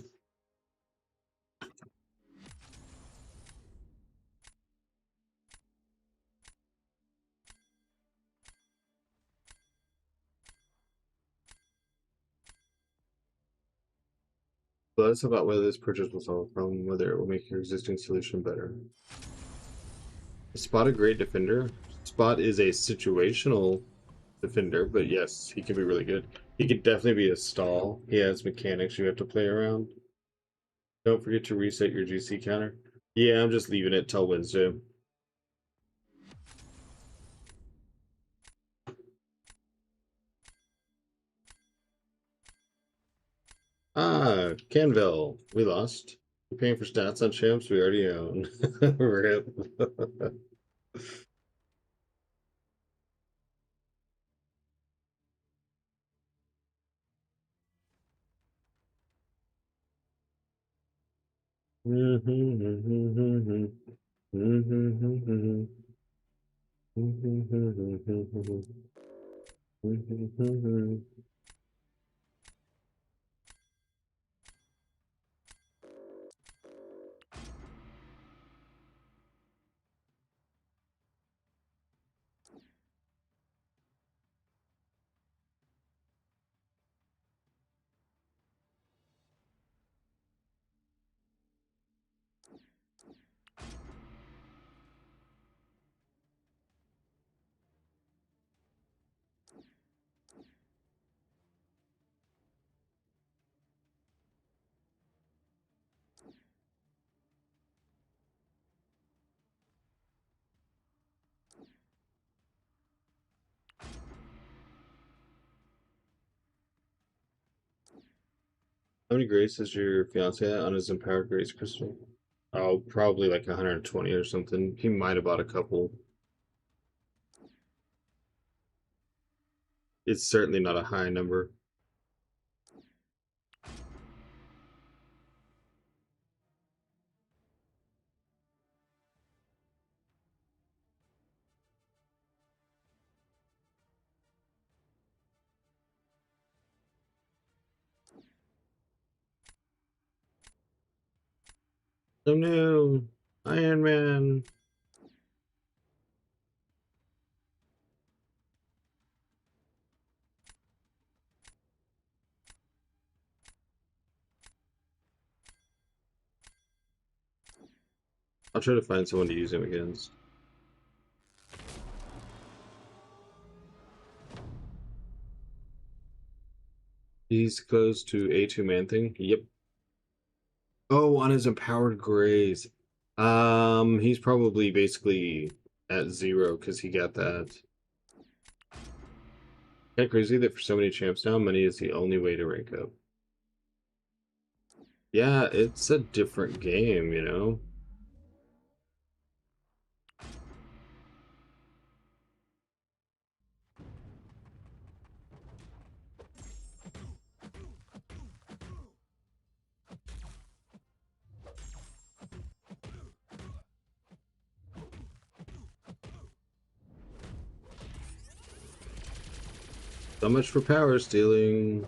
that's about whether this purchase will solve a problem, whether it will make your existing solution better. Spot a great defender. Spot is a situational defender, but yes, he can be really good. He could definitely be a stall. He has mechanics you have to play around. Don't forget to reset your GC counter. Yeah, I'm just leaving it till Wednesday. Ah, Canville. We lost. We're paying for stats on champs we already own. Rip. How many grace is your fiance at on his empowered grace crystal? Oh, probably like 120 or something. He might have bought a couple. It's certainly not a high number. Oh no, Iron Man. I'll try to find someone to use him against. He's close to A2 man thing. Yep. Oh, on his empowered grace. He's probably basically at 0 because he got that. Kind of crazy that for so many champs now, money is the only way to rank up. Yeah, it's a different game, you know? So much for power stealing.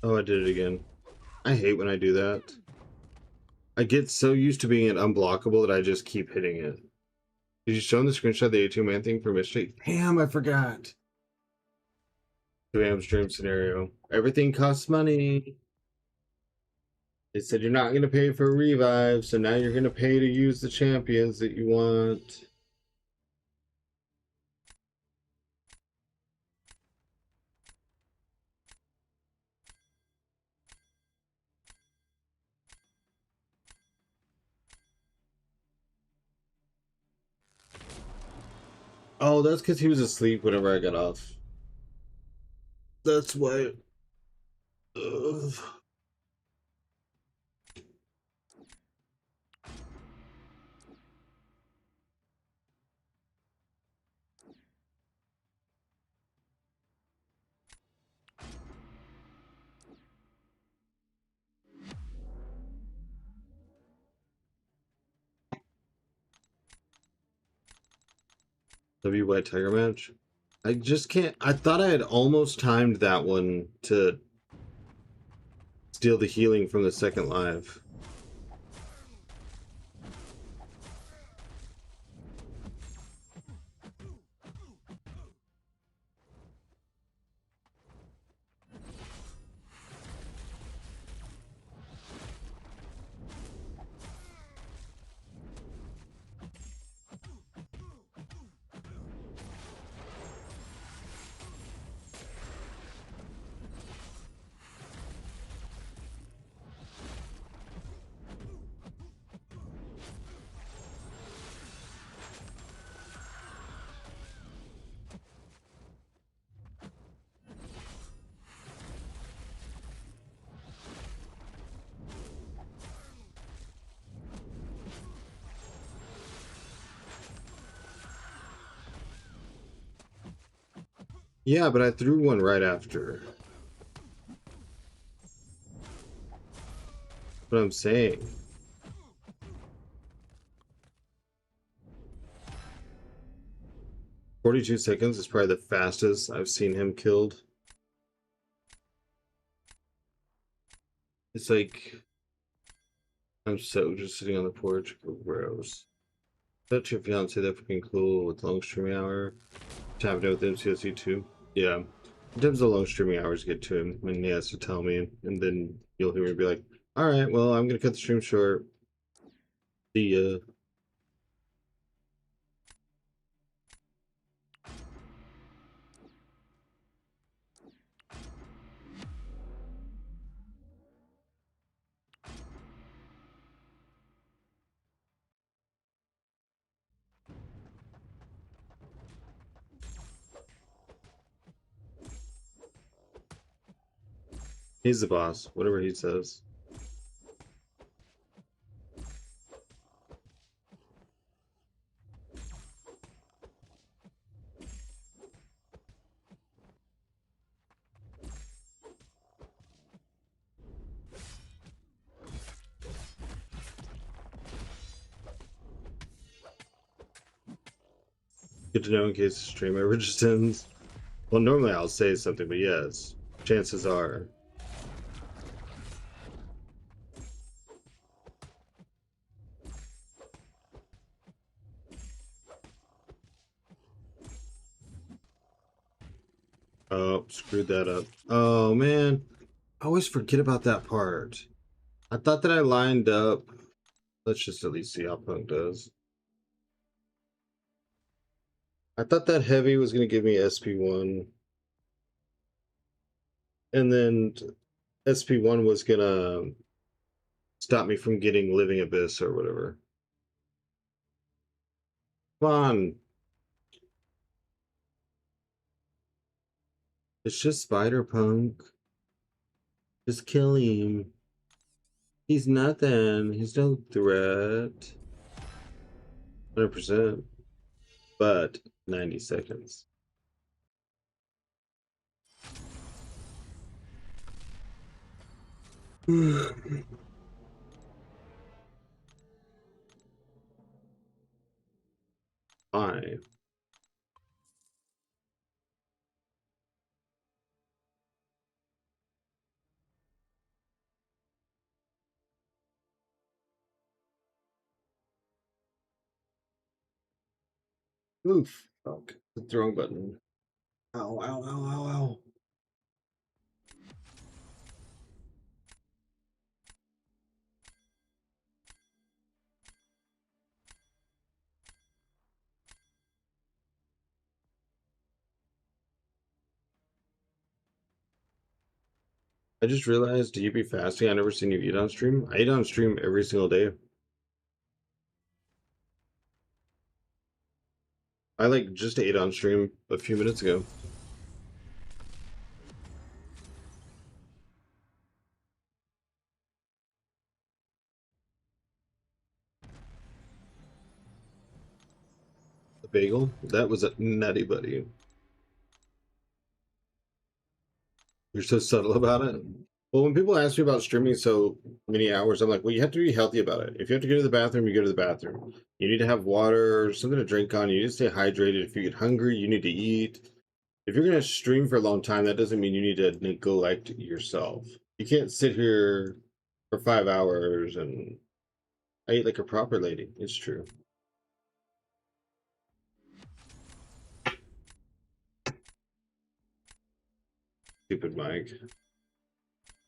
Oh, I did it again. I hate when I do that. I get so used to being it unblockable that I just keep hitting it. Did you show him the screenshot of the A2-man thing for Mystery? Damn, I forgot. 2 a.m. stream scenario. Everything costs money. They said you're not going to pay for a revive, so now you're going to pay to use the champions that you want. Oh, that's because he was asleep whenever I got off. That's why. Ugh. White Tiger match. I just can't. I thought I had almost timed that one to steal the healing from the second live. Yeah, but I threw one right after. What I'm saying. "42 seconds is probably the fastest I've seen him killed. It's like I'm so just sitting on the porch. Gross. Bet your fiance that freaking cool with long streaming hour. Tapping out with MCOC too. Yeah. Sometimes the long streaming hours get to him and he has to tell me, and then you'll hear me be like, "Alright, well, I'm gonna cut the stream short. See ya." He's the boss, whatever he says. Good to know in case the stream ever just ends. Well, normally I'll say something, but yes, chances are. Oh, screwed that up. Oh, man. I always forget about that part. I thought that I lined up. Let's just at least see how Punk does. I thought that heavy was going to give me SP1. And then SP1 was going to stop me from getting Living Abyss or whatever. Come on. It's just Spider Punk. Just kill him. He's nothing. He's no threat. 100%. But 90 seconds. Fine. Oof. Fuck. The throwing button. Ow, ow, ow, ow, ow. I just realized, do you be fasting? I never seen you eat on stream. I eat on stream every single day. I like just ate on stream a few minutes ago. The bagel? That was a nutty buddy. You're so subtle about it. Well, when people ask me about streaming so many hours, I'm like, well, you have to be healthy about it. If you have to go to the bathroom, you go to the bathroom. You need to have water, something to drink on. You need to stay hydrated. If you get hungry, you need to eat. If you're going to stream for a long time, that doesn't mean you need to neglect yourself. You can't sit here for 5 hours and I eat like a proper lady. It's true. Stupid mic.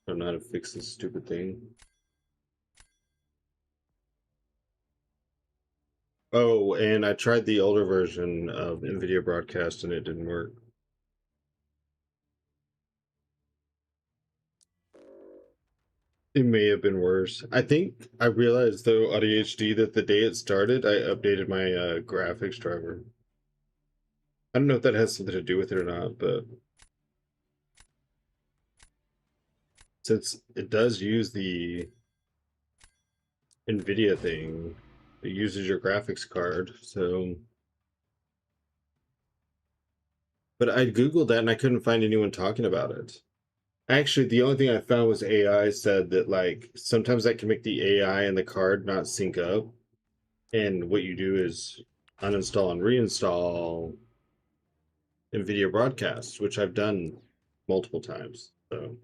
I don't know how to fix this stupid thing. Oh, and I tried the older version of NVIDIA Broadcast and it didn't work. It may have been worse. I think I realized though on ADHD that the day it started, I updated my graphics driver. I don't know if that has something to do with it or not, but since it does use the NVIDIA thing, it uses your graphics card, so. But I Googled that and I couldn't find anyone talking about it. Actually, the only thing I found was AI said that like sometimes that can make the AI and the card not sync up. And what you do is uninstall and reinstall NVIDIA Broadcast, which I've done multiple times. So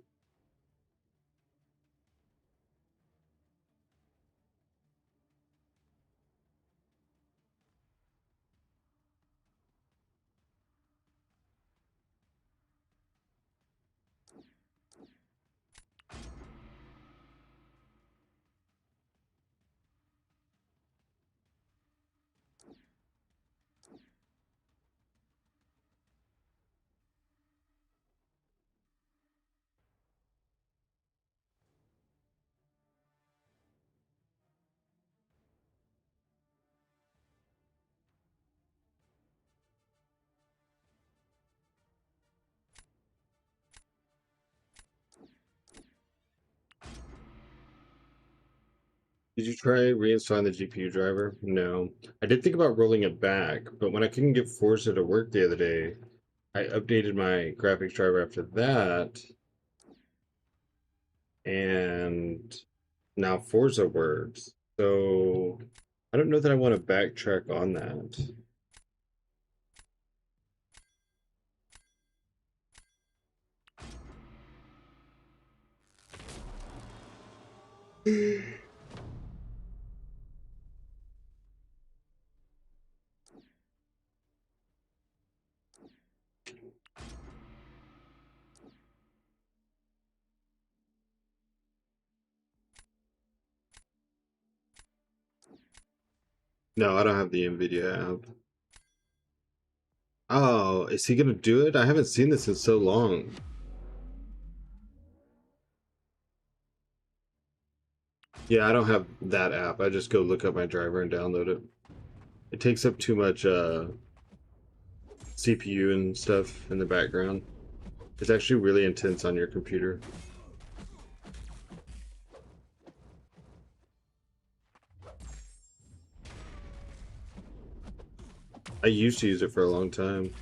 did you try reinstalling the GPU driver? No. I did think about rolling it back, but when I couldn't get Forza to work the other day, I updated my graphics driver after that, and now Forza works. So I don't know that I want to backtrack on that. No, I don't have the NVIDIA app. Oh, is he gonna do it? I haven't seen this in so long. Yeah, I don't have that app. I just go look up my driver and download it. It takes up too much CPU and stuff in the background. It's actually really intense on your computer. I used to use it for a long time.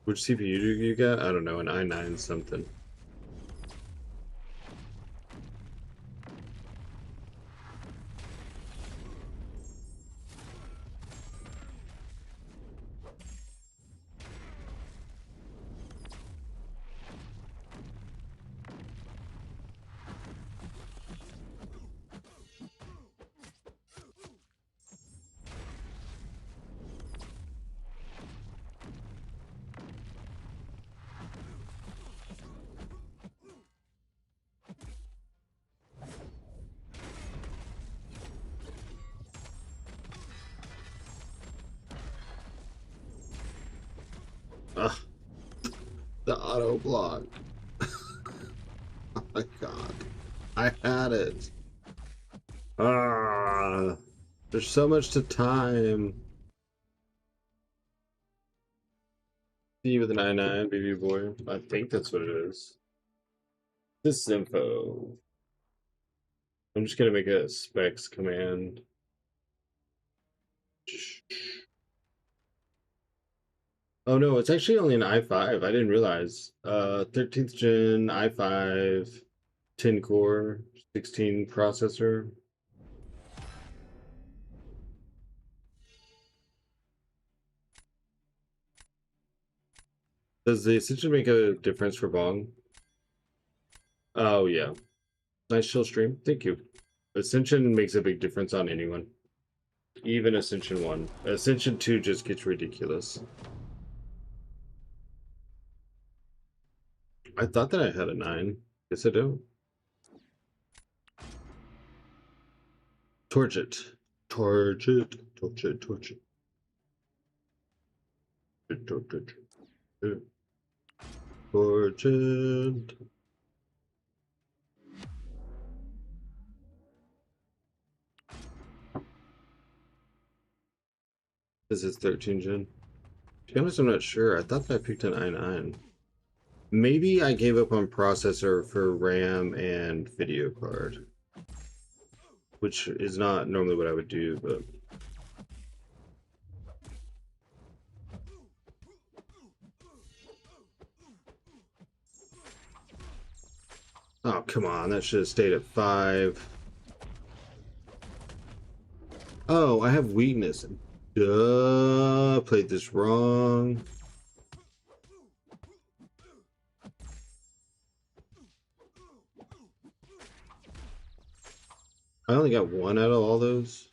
Which CPU do you got? I don't know, an i9 something. Ugh, the auto block. Oh my god. I had it. Ah, there's so much to time. See with an I-9, baby boy. I think that's what it is. This info. I'm just gonna make a specs command. Oh no, it's actually only an i5. I didn't realize. 13th gen i5, 10 core, 16 processor. Does the Ascension make a difference for Bong? Oh yeah. Nice chill stream. Thank you. Ascension makes a big difference on anyone. Even Ascension 1. Ascension 2 just gets ridiculous. I thought that I had a 9. Guess I don't. Torch it. Torch it. Torch it. Torch it. Torch it. Torch it. This is 13 gen. To be honest, I'm not sure. I thought that I picked an i9. Maybe I gave up on processor for RAM and video card, which is not normally what I would do, but oh, come on, that should have stayed at 5. Oh, I have weakness. Duh, played this wrong. I only got 1 out of all those.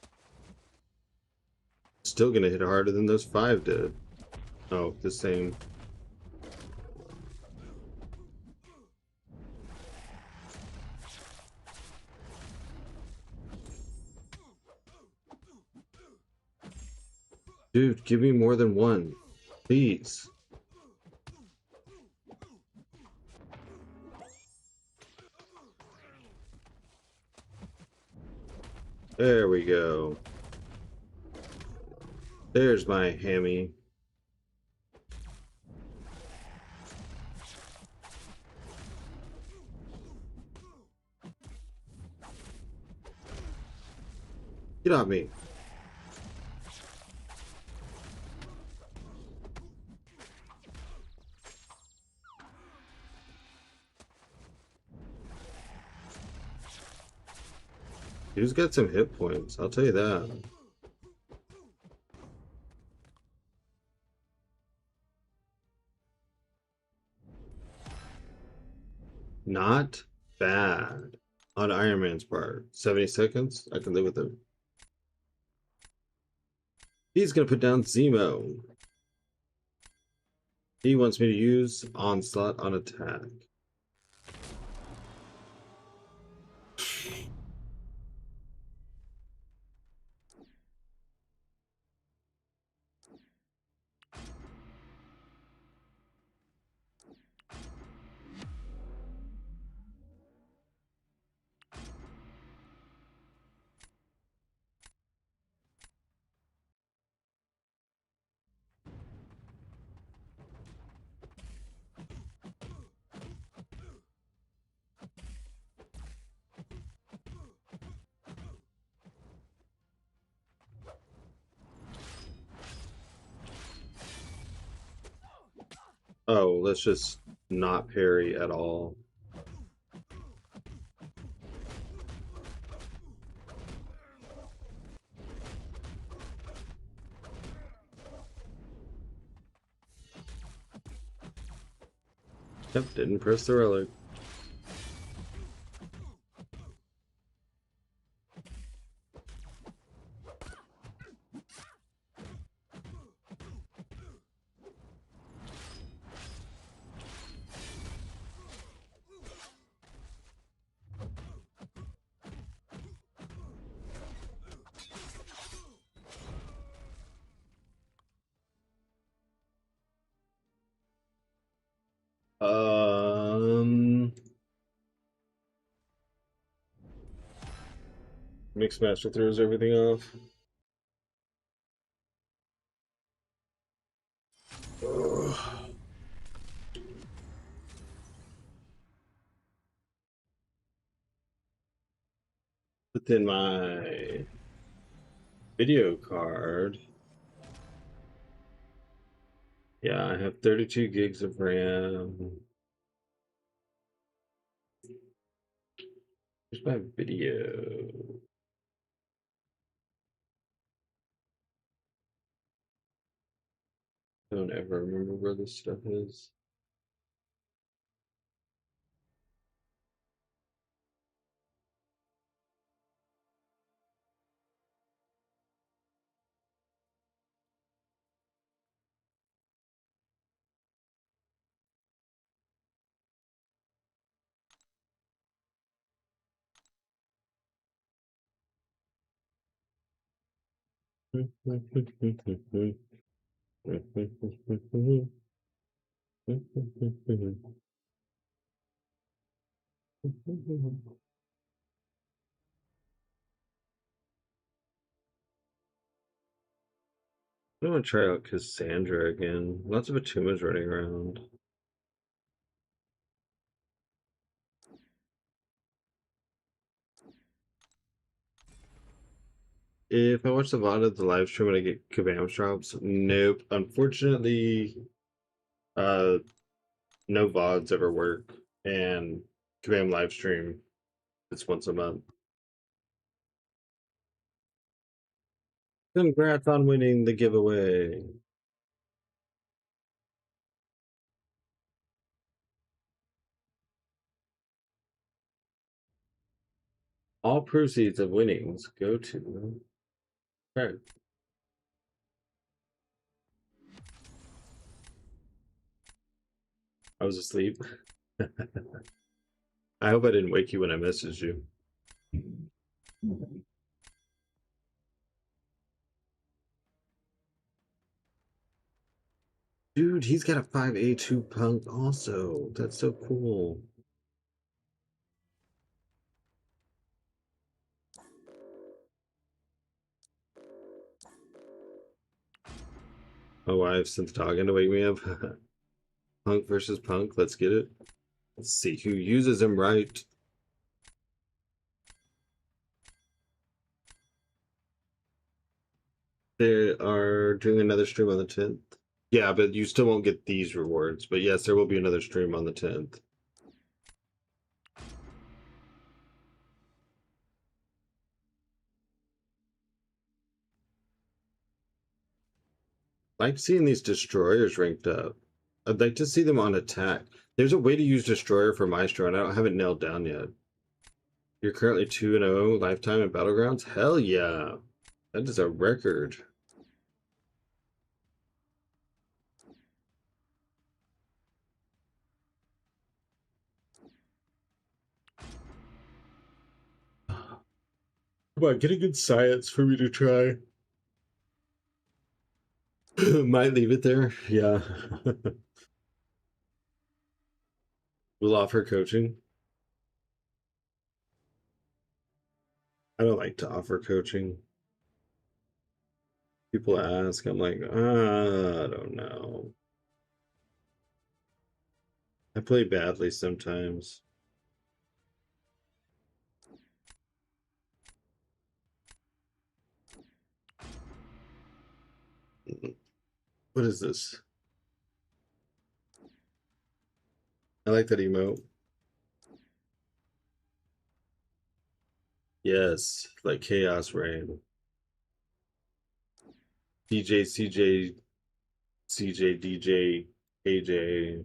Still gonna hit harder than those 5 did. Oh, the same. Dude, give me more than 1. Please. There we go. There's my hammy. Get off me. Dude's got some hit points, I'll tell you that. Not bad on Iron Man's part. 70 seconds? I can live with it. He's gonna put down Zemo. He wants me to use Onslaught on attack. Oh, let's just not parry at all. Yep, didn't press the relic. Mixmaster throws everything off. Ugh. Put in my video card. Yeah, I have 32 gigs of RAM. Here's my video. Don't ever remember where this stuff is. I want to try out Cassandra again. Lots of Atumas running around. If I watch the VOD of the live stream and I get Kabam drops, nope. Unfortunately, no VODs ever work, and Kabam live stream, it's once a month. Congrats on winning the giveaway. All proceeds of winnings go to. Right. I was asleep. I hope I didn't wake you when I messaged you. Dude, he's got a 5A2 punk also. That's so cool. My wife sent the dog in to wake me up. Punk versus punk. Let's get it. Let's see who uses him right. They are doing another stream on the 10th. Yeah, but you still won't get these rewards. But yes, there will be another stream on the 10th. I like seeing these destroyers ranked up. I'd like to see them on attack. There's a way to use destroyer for Maestro, and I don't have it nailed down yet. You're currently 2-0 lifetime in Battlegrounds? Hell yeah. That is a record. Come on, get a good science for me to try. Might leave it there. Yeah. We'll offer coaching. I don't like to offer coaching. People ask, I'm like, I don't know. I play badly sometimes. What is this? I like that emote. Yes, like Chaos Rain. DJ, CJ, CJ, DJ, AJ.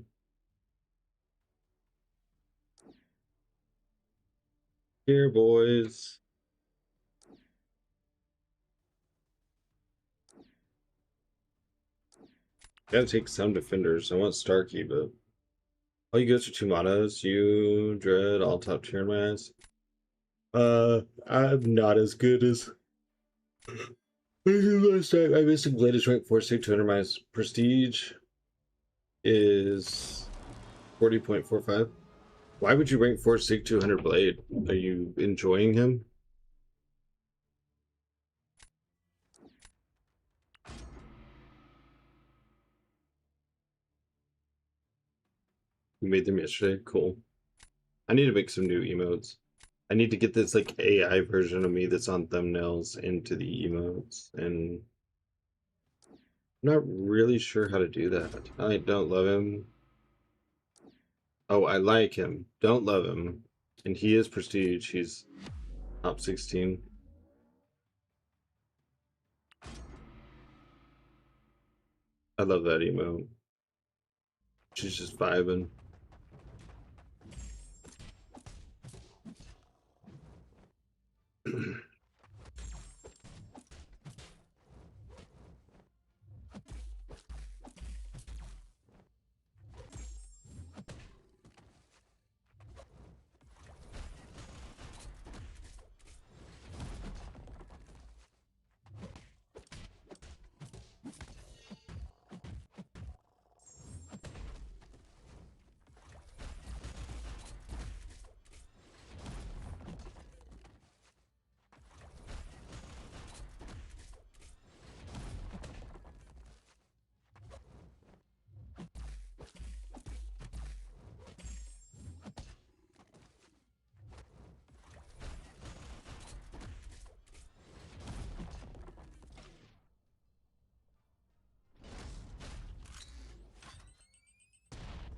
Here, boys. Gotta take some defenders. I want Starkey, but all you guys are two monos. You, Dread, all top tier in my eyes. I'm not as good as. My basic blade is rank 4-6, 200 minus prestige is 40.45. Why would you rank 4-6, 200 blade? Are you enjoying him? You made them yesterday? Cool. I need to make some new emotes. I need to get this like AI version of me that's on thumbnails into the emotes, and I'm not really sure how to do that. I don't love him. Oh, I like him. Don't love him. And he is prestige. He's top 16. I love that emote. She's just vibing.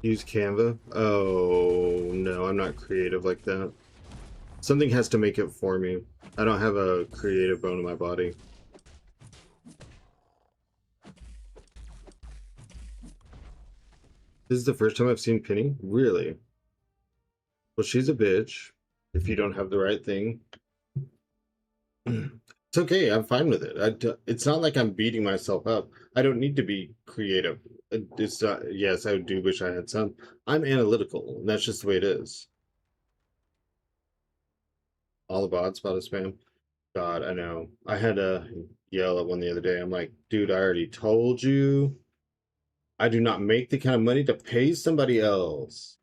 Use Canva? Oh, no, I'm not creative like that. Something has to make it for me. I don't have a creative bone in my body. This is the first time I've seen Penny? Really? Well, she's a bitch if you don't have the right thing. It's okay. I'm fine with it. It's not like I'm beating myself up. I don't need to be creative. It's not, yes, I do wish I had some. I'm analytical, and that's just the way it is. All the bots about to spam. God, I know. I had to yell at one the other day. I'm like, dude, I already told you. I do not make the kind of money to pay somebody else.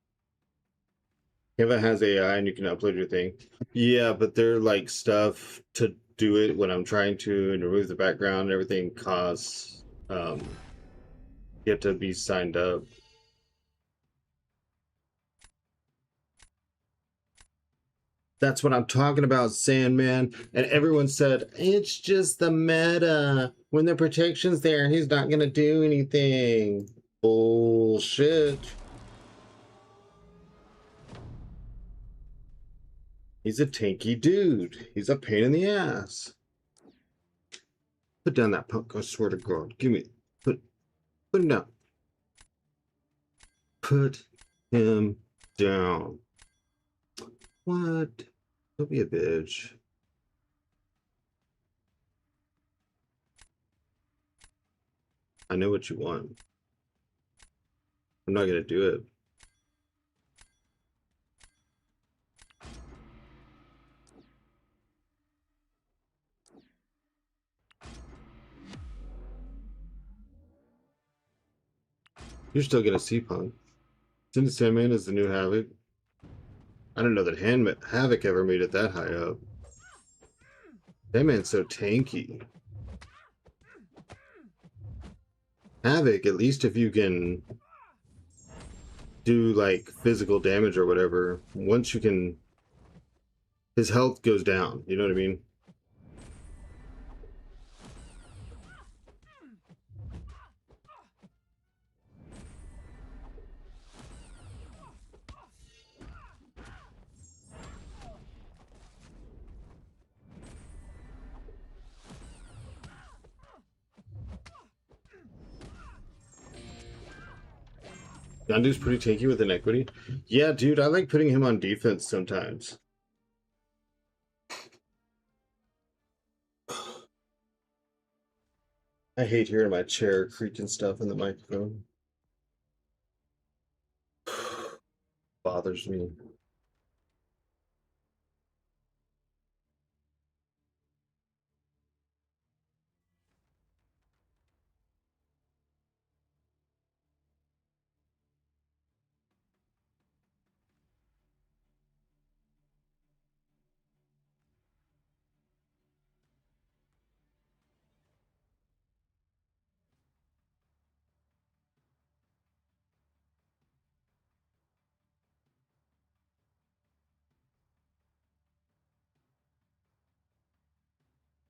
Canva has AI and you can upload your thing. Yeah, but they're like stuff to do it when I'm trying to and remove the background and everything costs. You have to be signed up. That's what I'm talking about, Sandman. And everyone said, it's just the meta. When the protection's there, he's not going to do anything. Bullshit. He's a tanky dude. He's a pain in the ass. Put down that punk, I swear to God. Give me, put him down. Put him down. What? Don't be a bitch. I know what you want. I'm not gonna do it. You're still gonna see Punk. Cindy Sandman is the new Havoc. I don't know that Havoc ever made it that high up. That man's so tanky. Havoc, at least if you can do like physical damage or whatever, once you can, his health goes down. You know what I mean? Gandu's pretty tanky with inequity. Yeah, dude, I like putting him on defense sometimes. I hate hearing my chair creaking stuff in the microphone. Bothers me.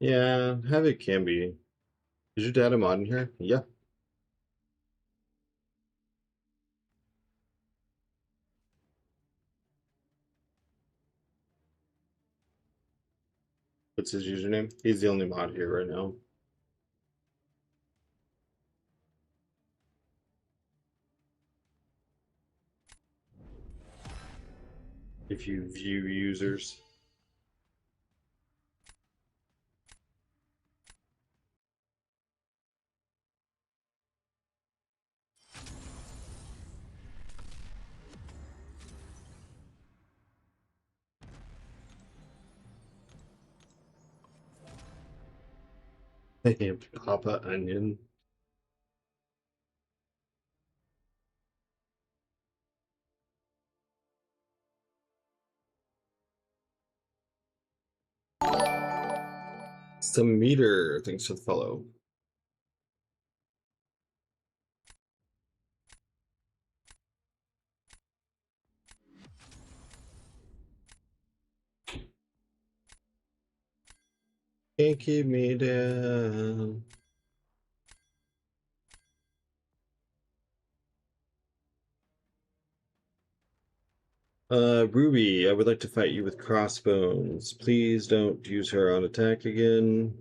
Yeah, Havoc can be. Is your dad a mod in here? Yeah. What's his username? He's the only mod here right now. If you view users. Papa Onion. Some meter. Thanks for the follow. Can't keep me down. Ruby, I would like to fight you with crossbones. Please don't use her on attack again.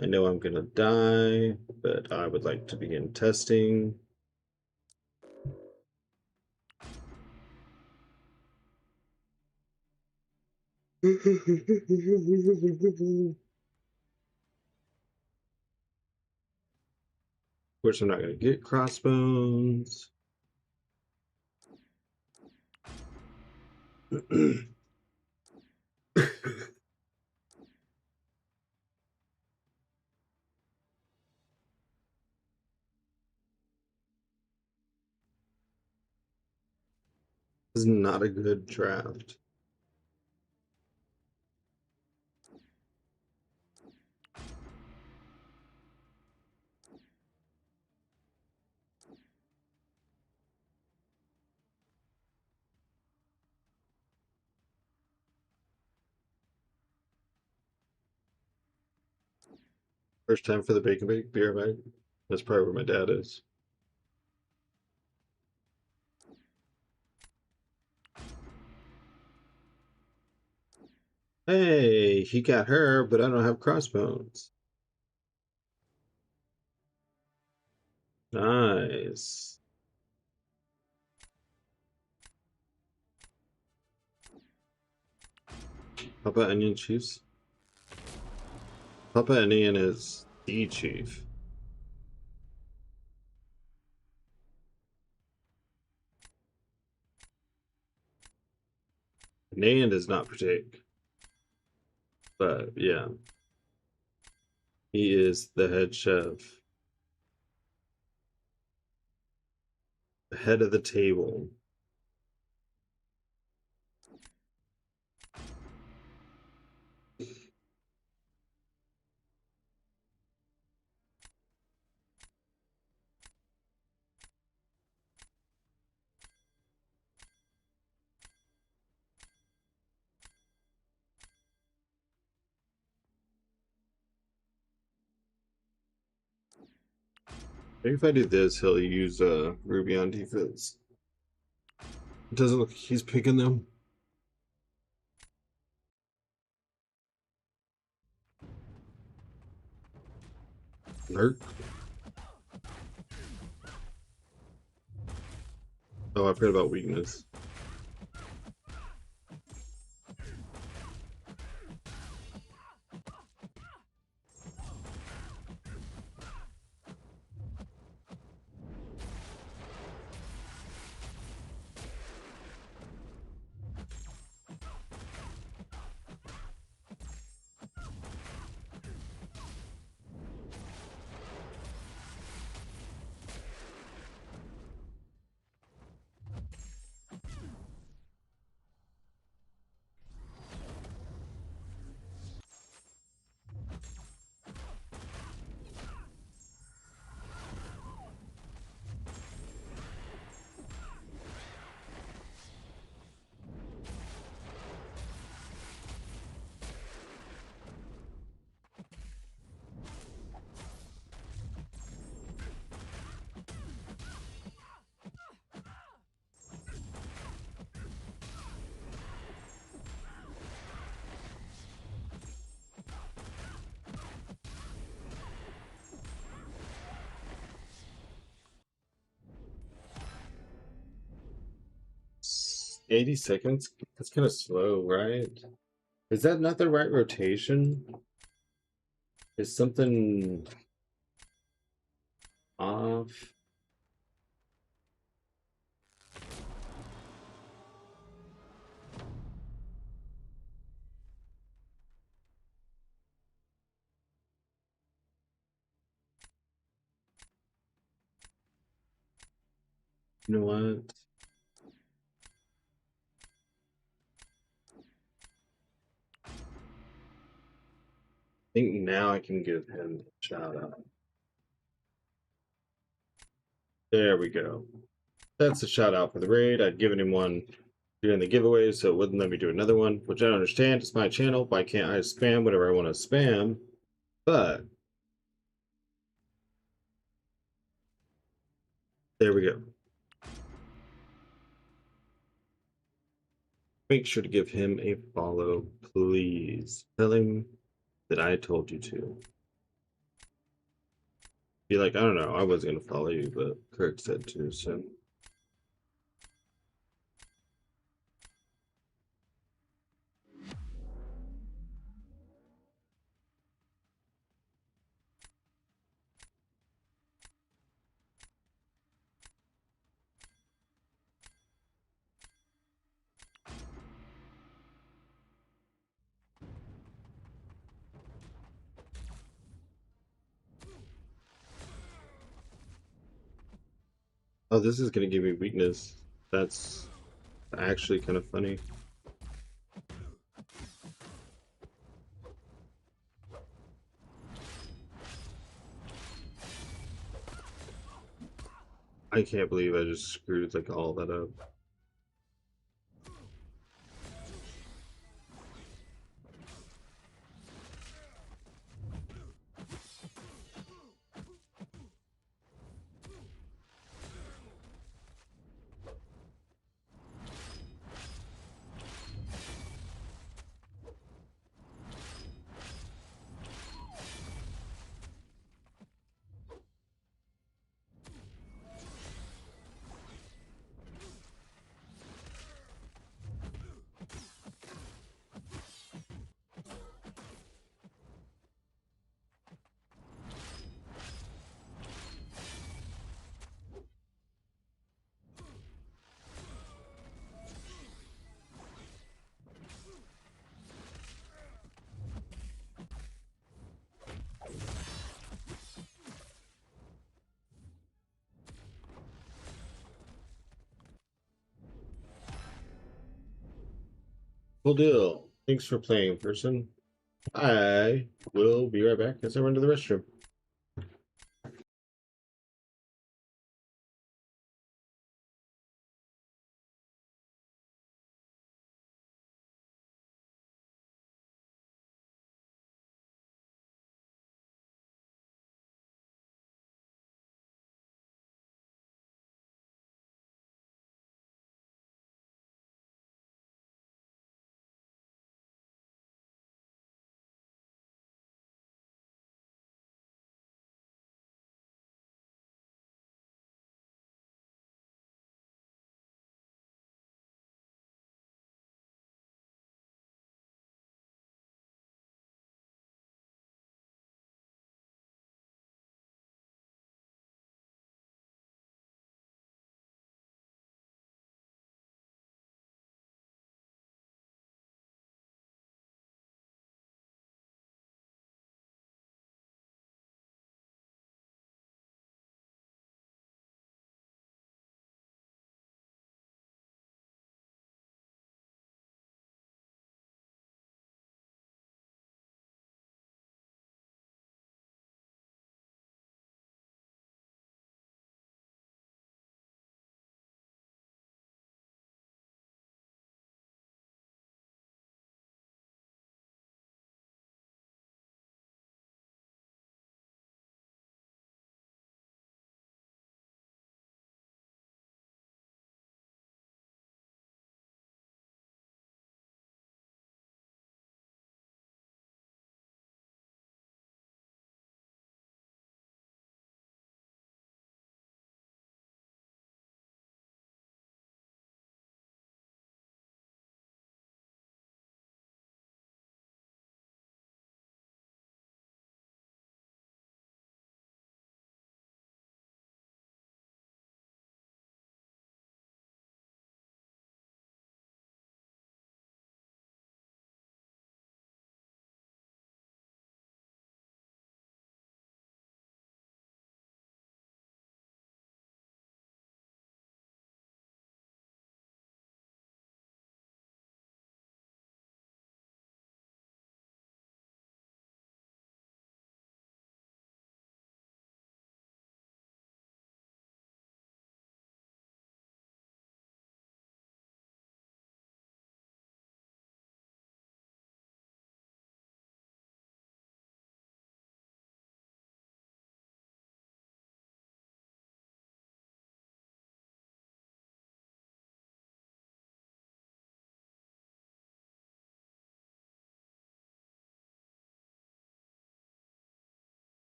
I know I'm gonna die, but I would like to begin testing. Of course, I'm not gonna get crossbones. This is not a good draft. First time for the bacon bake beer bag. That's probably where my dad is. Hey, he got her, but I don't have crossbones. Nice. Papa Onion Chiefs. Papa Onion is the chief. Nan does not partake. But yeah. He is the head chef. The head of the table. Maybe if I do this, he'll use Ruby on defense. It doesn't look like he's picking them. Lurk. Oh, I forgot about weakness. 80 seconds? That's kind of slow, right? Is that not the right rotation? Is something off? You know what? I think now I can give him a shout out. There we go. That's a shout out for the raid. I'd given him one during the giveaway, so it wouldn't let me do another one, which I don't understand. It's my channel. Why can't I spam whatever I want to spam? But there we go. Make sure to give him a follow, please. Tell him that I told you to. Be like, I don't know, I was gonna follow you, but Kirk said to, so. Oh, this is gonna give me weakness. That's actually kind of funny. I can't believe I just screwed like all that up. Cool deal. Thanks for playing, person. I will be right back as I run to the restroom.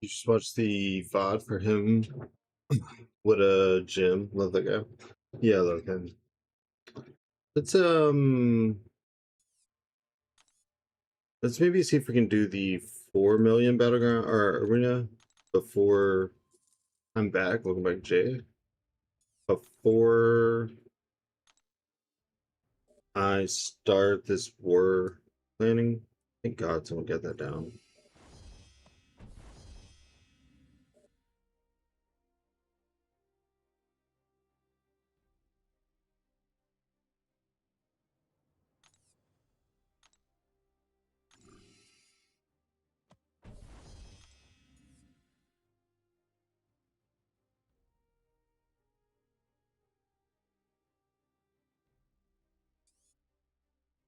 You just watched the VOD for him. What a Jim. Love that guy. Yeah, I love him. Let's maybe see if we can do the 4 million battleground or arena before I'm back. Welcome back, Jay. Before I start this war planning. Thank God someone get that down.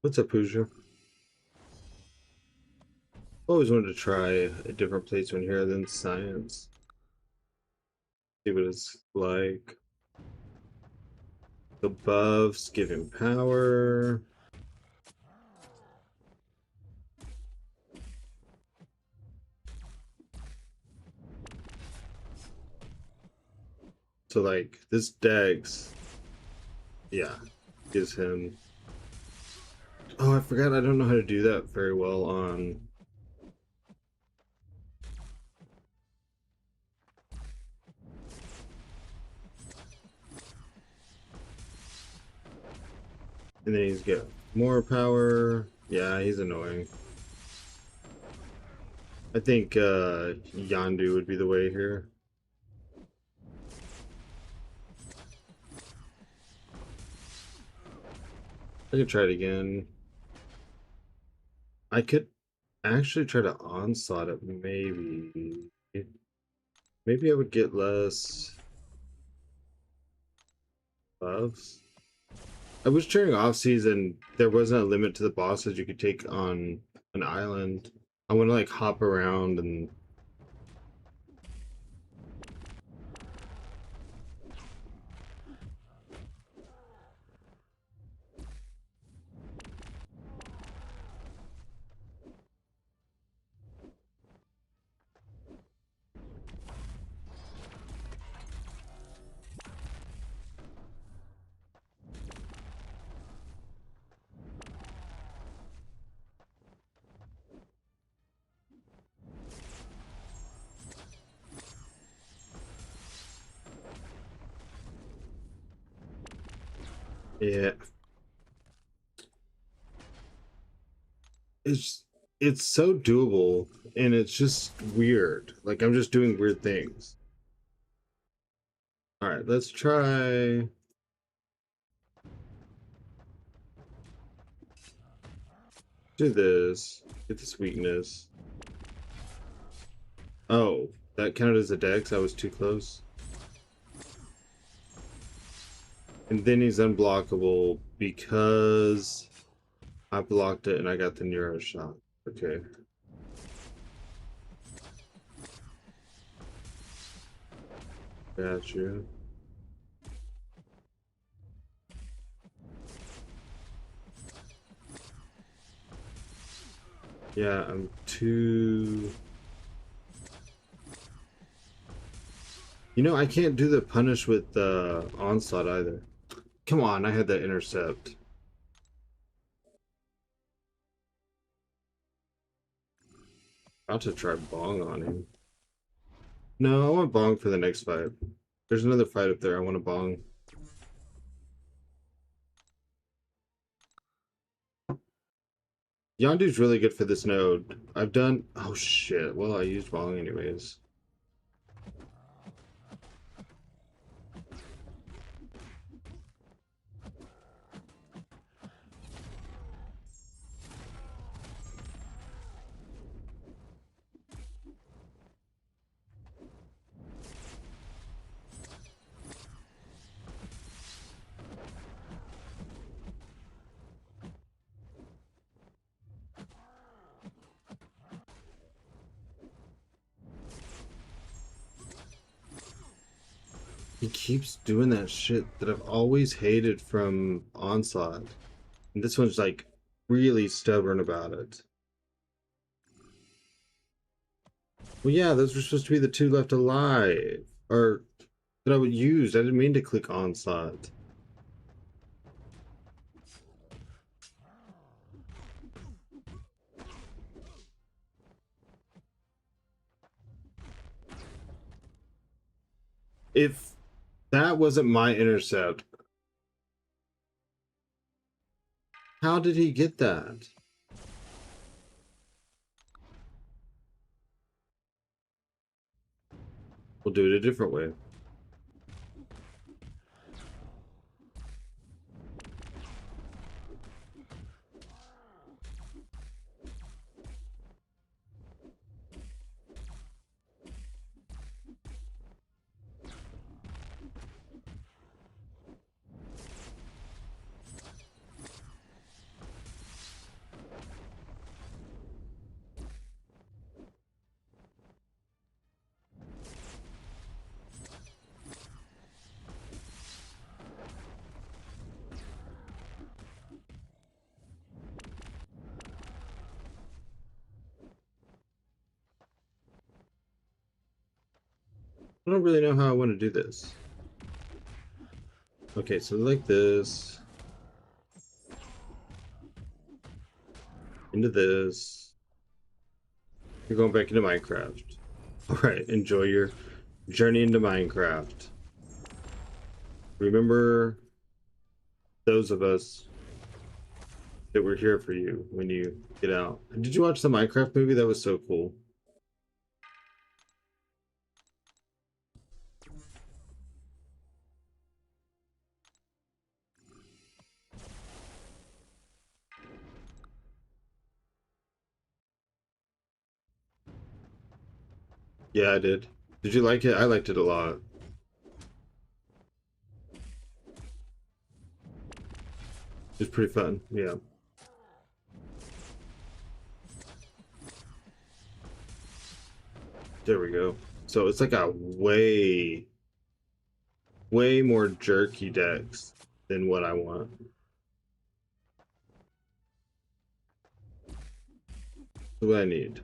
What's up, Pooja? Always wanted to try a different placement here than science. See what it's like. The buffs give him power. So like this Dex, yeah, gives him. Oh, I forgot. I don't know how to do that very well on. And then he's got more power. Yeah, he's annoying. I think Yandu would be the way here. I could try it again. I could actually try to onslaught it, maybe. Maybe I would get less buffs. I was during off season there wasn't a limit to the bosses you could take on an island. I want to like hop around and yeah. It's so doable and it's just weird. Like I'm just doing weird things. All right, let's try. Do this. Get this weakness. Oh, that counted as a dex. I was too close. And then he's unblockable because I blocked it and I got the neuro shot. Okay. Got you. Yeah, I'm too... You know, I can't do the punish with the onslaught either. Come on, I had that intercept. About to try Bong on him. No, I want Bong for the next fight. There's another fight up there. I want a Bong. Yondu's really good for this node. I've done... Oh shit. Well, I used Bong anyways. He keeps doing that shit that I've always hated from Onslaught. And this one's like really stubborn about it. Well, yeah, those were supposed to be the two left alive. Or that I would use. I didn't mean to click onslaught. If that wasn't my intercept, how did he get that? We'll do it a different way. I don't really know how I want to do this. Okay, so like this. Into this. You're going back into Minecraft. Alright, enjoy your journey into Minecraft. Remember those of us that were here for you when you get out. Did you watch the Minecraft movie? That was so cool. Yeah, I did. Did you like it? I liked it a lot. It was pretty fun, yeah. There we go. So it's like a way more jerky decks than what I want. What I need.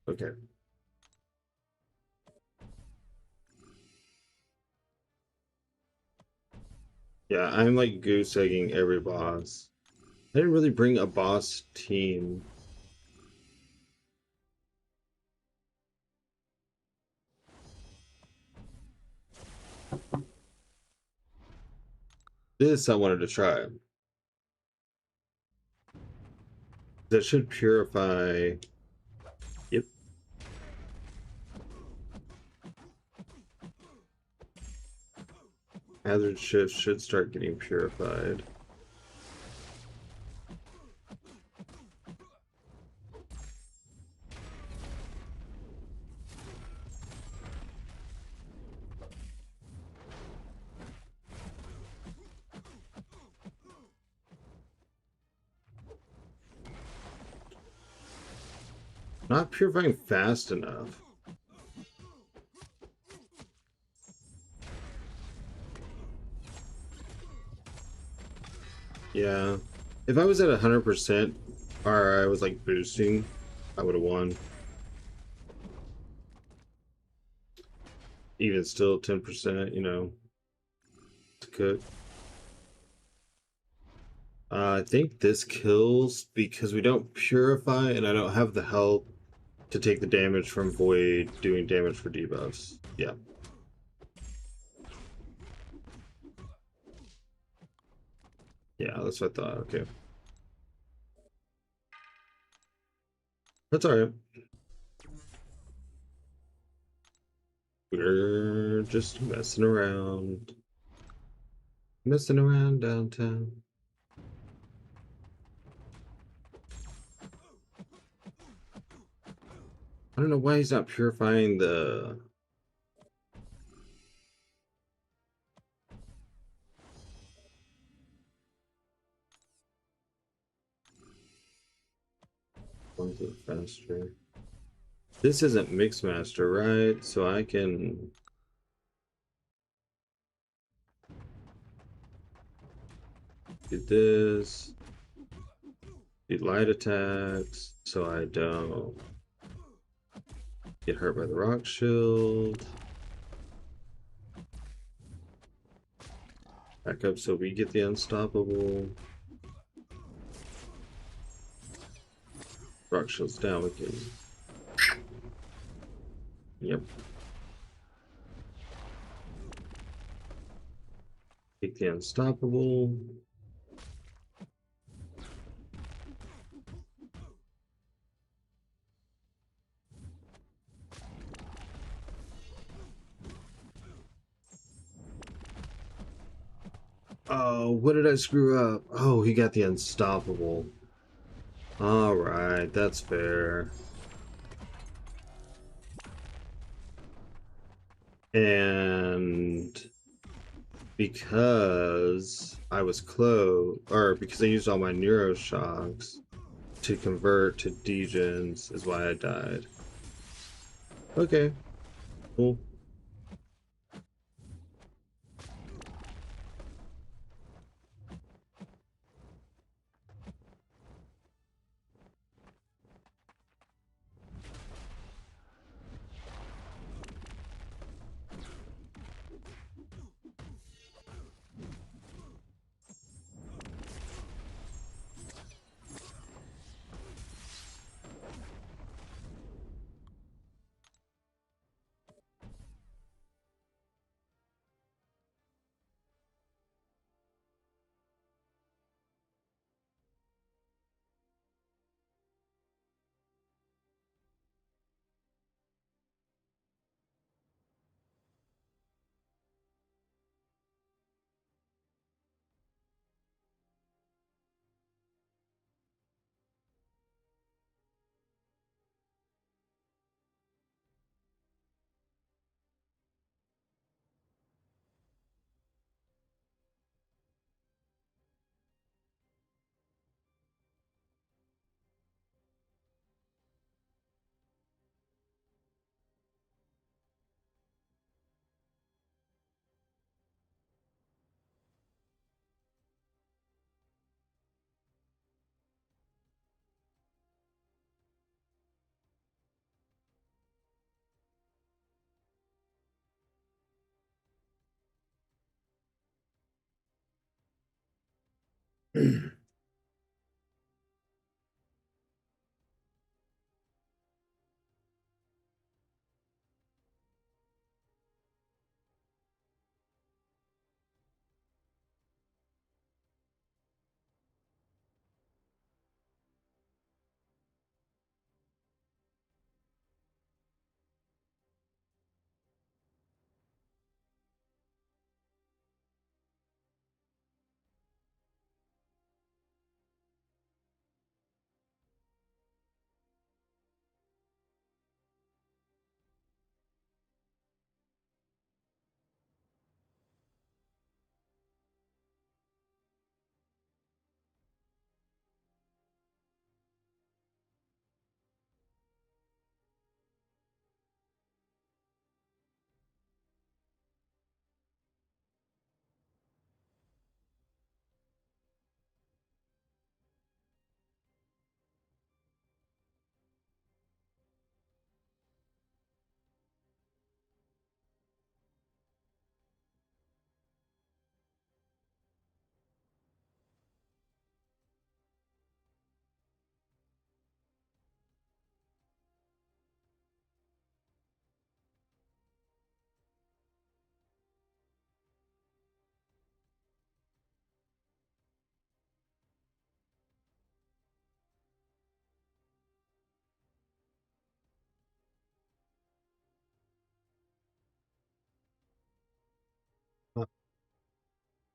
Okay. Yeah, I'm like goose egging every boss. I didn't really bring a boss team. This I wanted to try. That should purify. Yep. Hazard shift should start getting purified. Not purifying fast enough. Yeah. If I was at 100% or I was like boosting, I would have won. Even still 10%, you know, to cook. I think this kills because we don't purify and I don't have the health to take the damage from Void doing damage for debuffs. Yeah. Yeah, that's what I thought. Okay. That's alright. We're just messing around. Messing around downtown. I don't know why he's not purifying the... ones that are faster. This isn't Mixmaster, right? So I can... do this. Do light attacks. so I don't get hurt by the rock shield. Back up so we get the unstoppable. Rock shield's down, we can. Yep. Take the unstoppable. Oh, what did I screw up? Oh, he got the unstoppable. Alright, that's fair. And because I was close, or because I used all my neuroshocks to convert to degens is why I died. Okay, cool.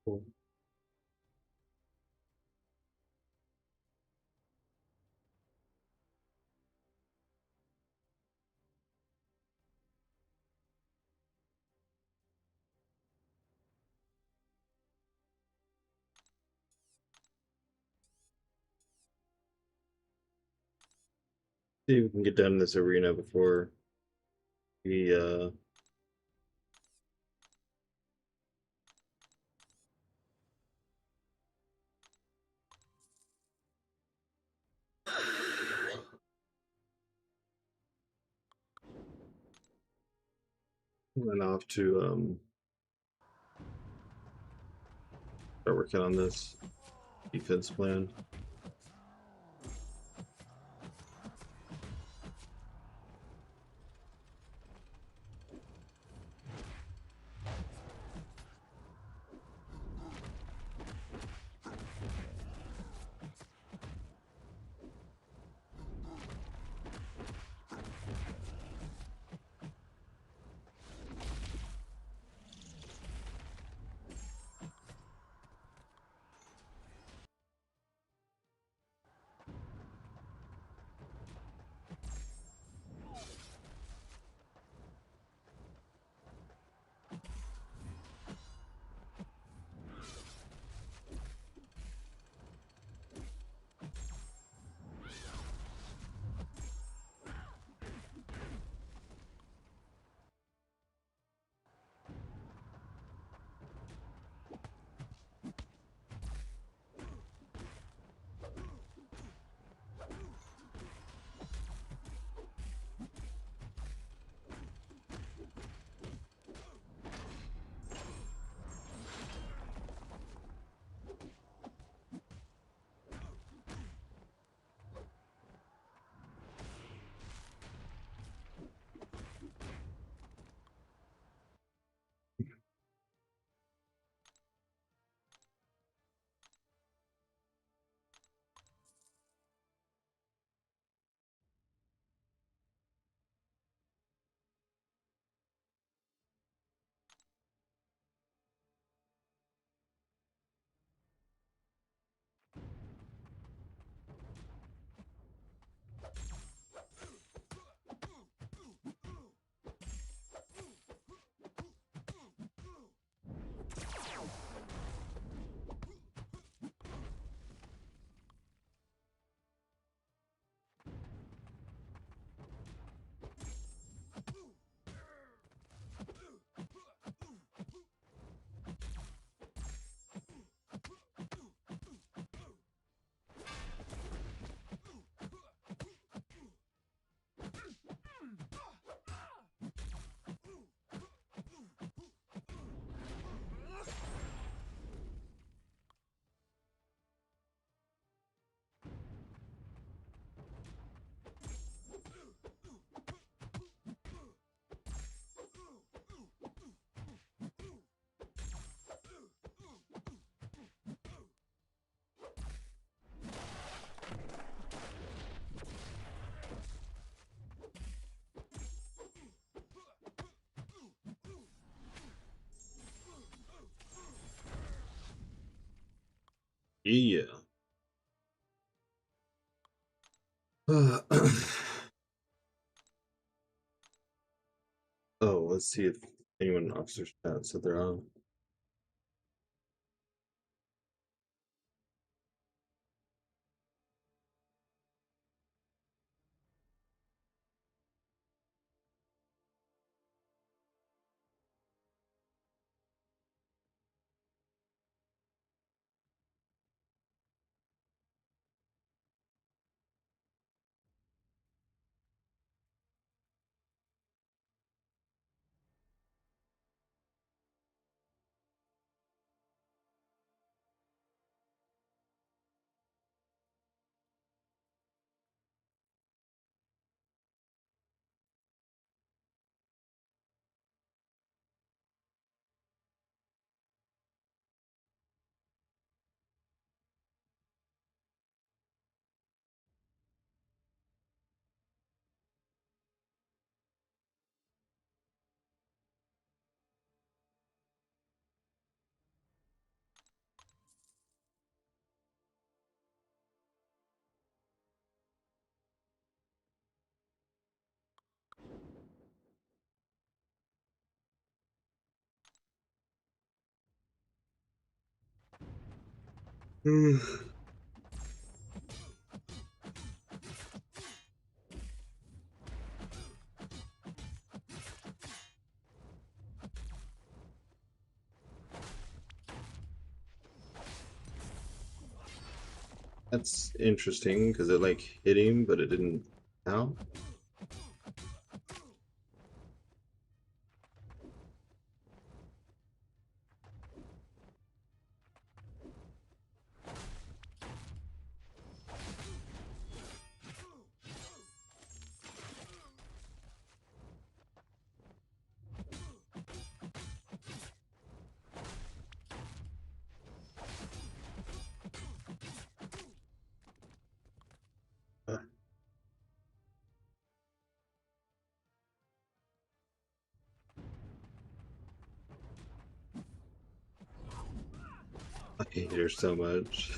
Cool. See if we can get done in this arena before we Run off to start working on this defense plan. Yeah. Oh, let's see if anyone in officer's chat said they're on. That's interesting because it like hit him, but it didn't count. hate her so much.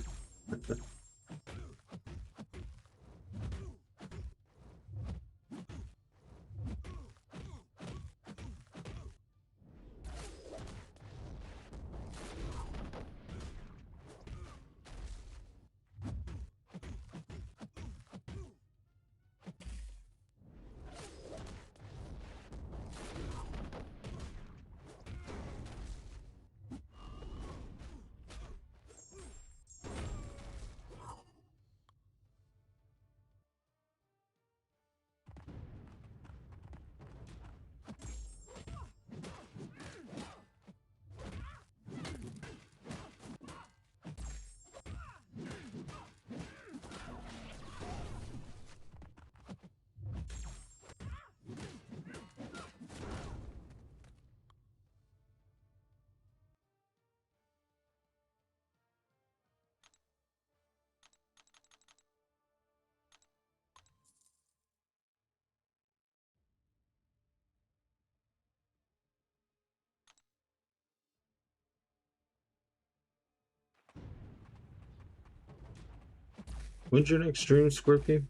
When's your next stream, Scorpio?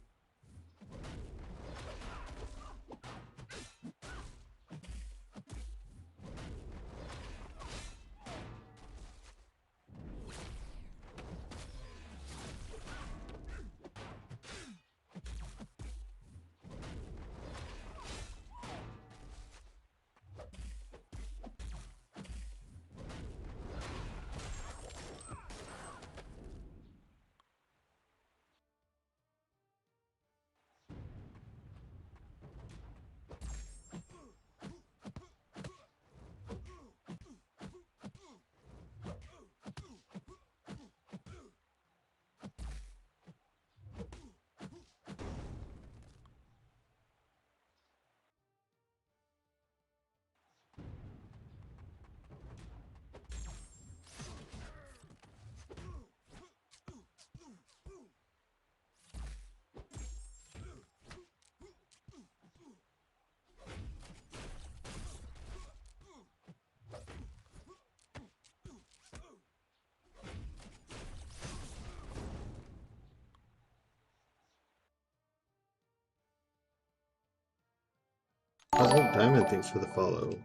Cosmic Diamond, thanks for the follow.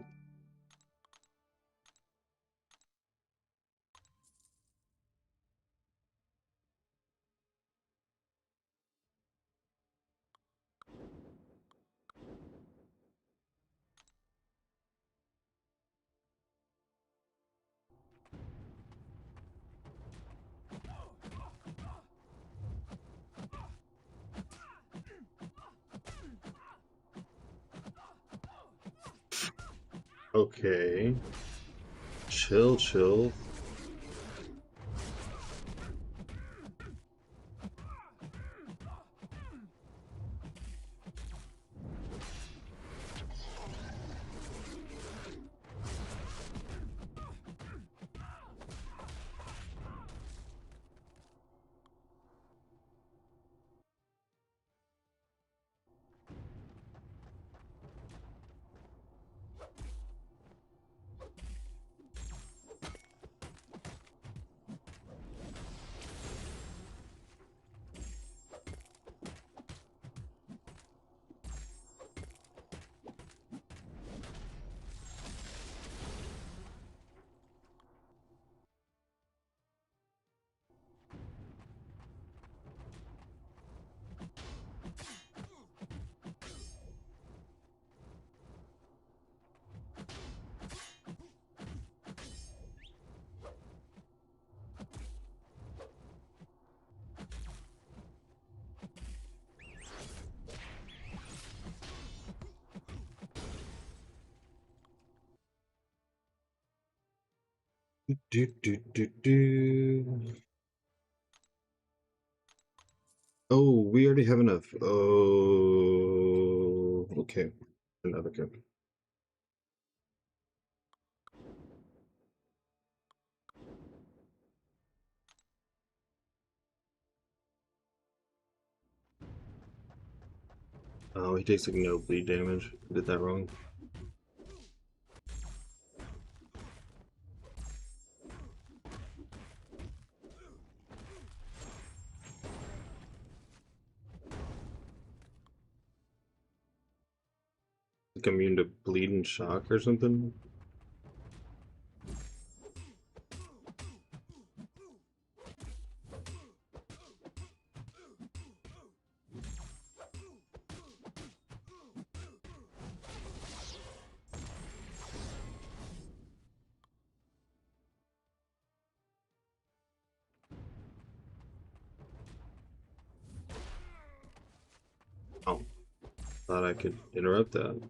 Okay. Chill, chill. Do, do, do, do. Oh, we already have enough. Oh, okay. Another cup. Oh, he takes like no bleed damage. I did that wrong. Like immune to bleed and shock or something. Oh, thought I could interrupt that.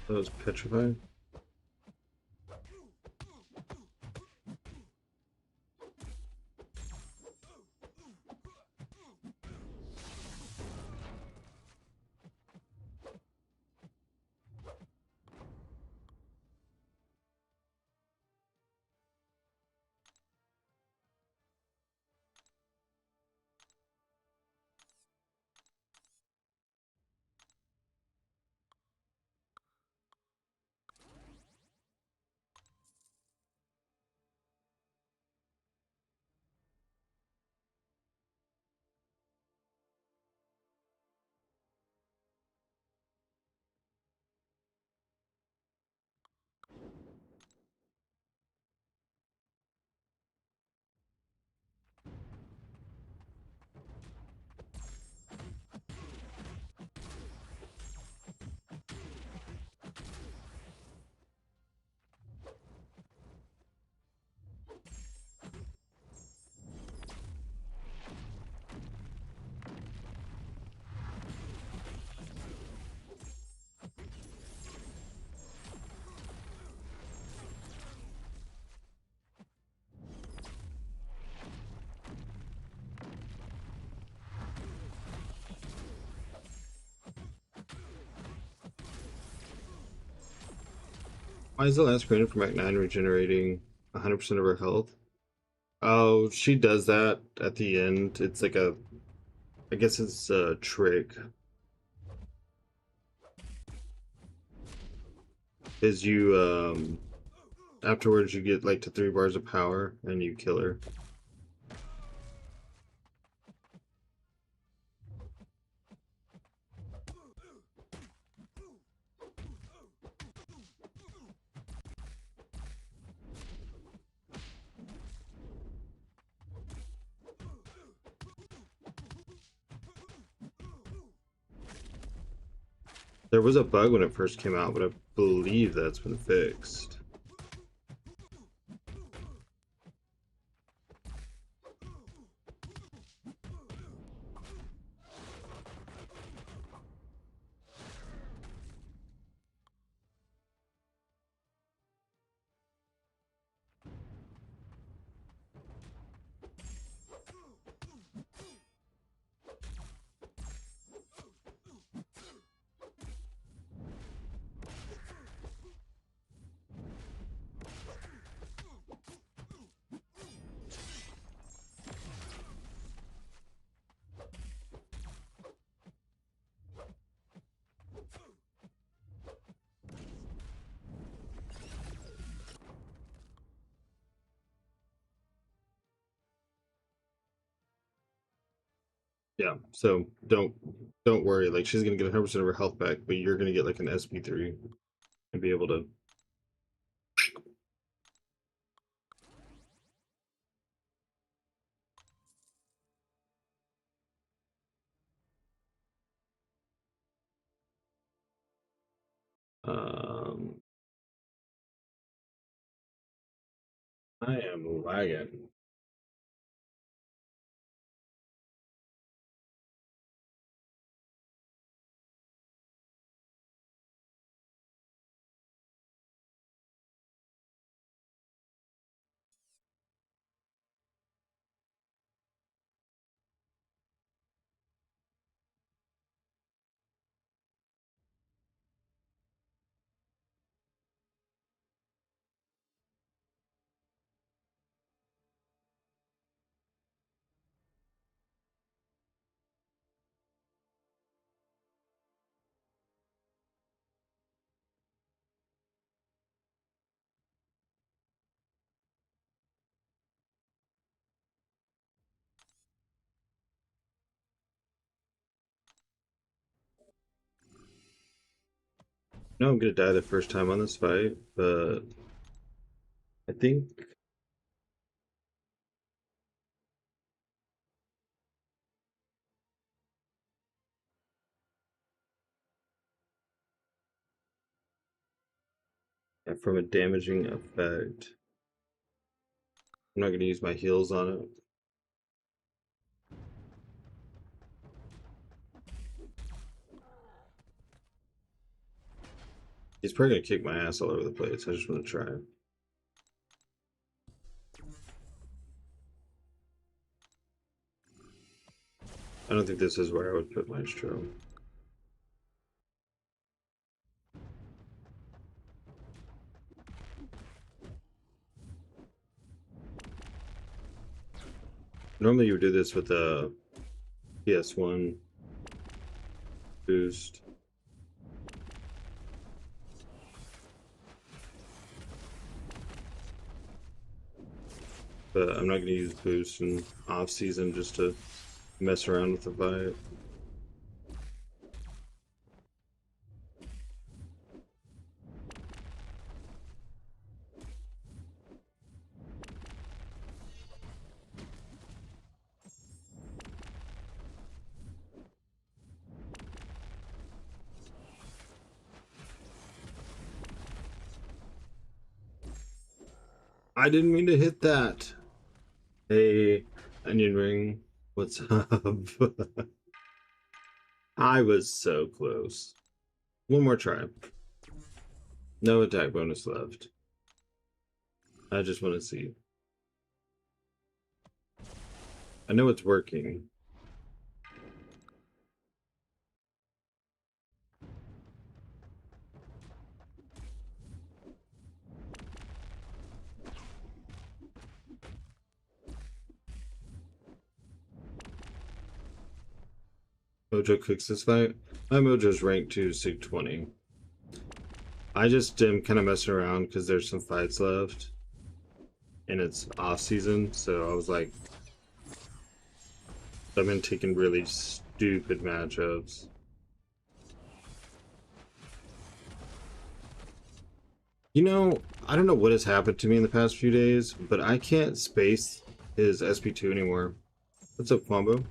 That was petrified. Why is the last grenade from Act 9 regenerating 100% of her health? Oh, she does that at the end. It's like a, I guess it's a trick. Is you, afterwards you get like to 3 bars of power and you kill her. There was a bug when it first came out, but I believe that's been fixed. Yeah, so don't worry. Like she's gonna get 100% of her health back, but you're gonna get like an SP3 and be able to. Um, I am lagging. know I'm gonna die the first time on this fight, but I think from a damaging effect. I'm not gonna use my heals on it. He's probably gonna kick my ass all over the place. I just want to try it. I don't think this is where I would put Maestro. Normally you would do this with a PS1 boost. But I'm not going to use boost in off season just to mess around with the fight. I didn't mean to hit that. Hey, onion ring, what's up? I was so close. One more try. No attack bonus left. I just want to see. I know it's working. Mojo cooks this fight. My Mojo's ranked to Sig 20. I just am kind of messing around because there's some fights left. And it's off season, so I was like, I've been taking really stupid matchups. You know, I don't know what has happened to me in the past few days, but I can't space his SP2 anymore. What's up, Combo?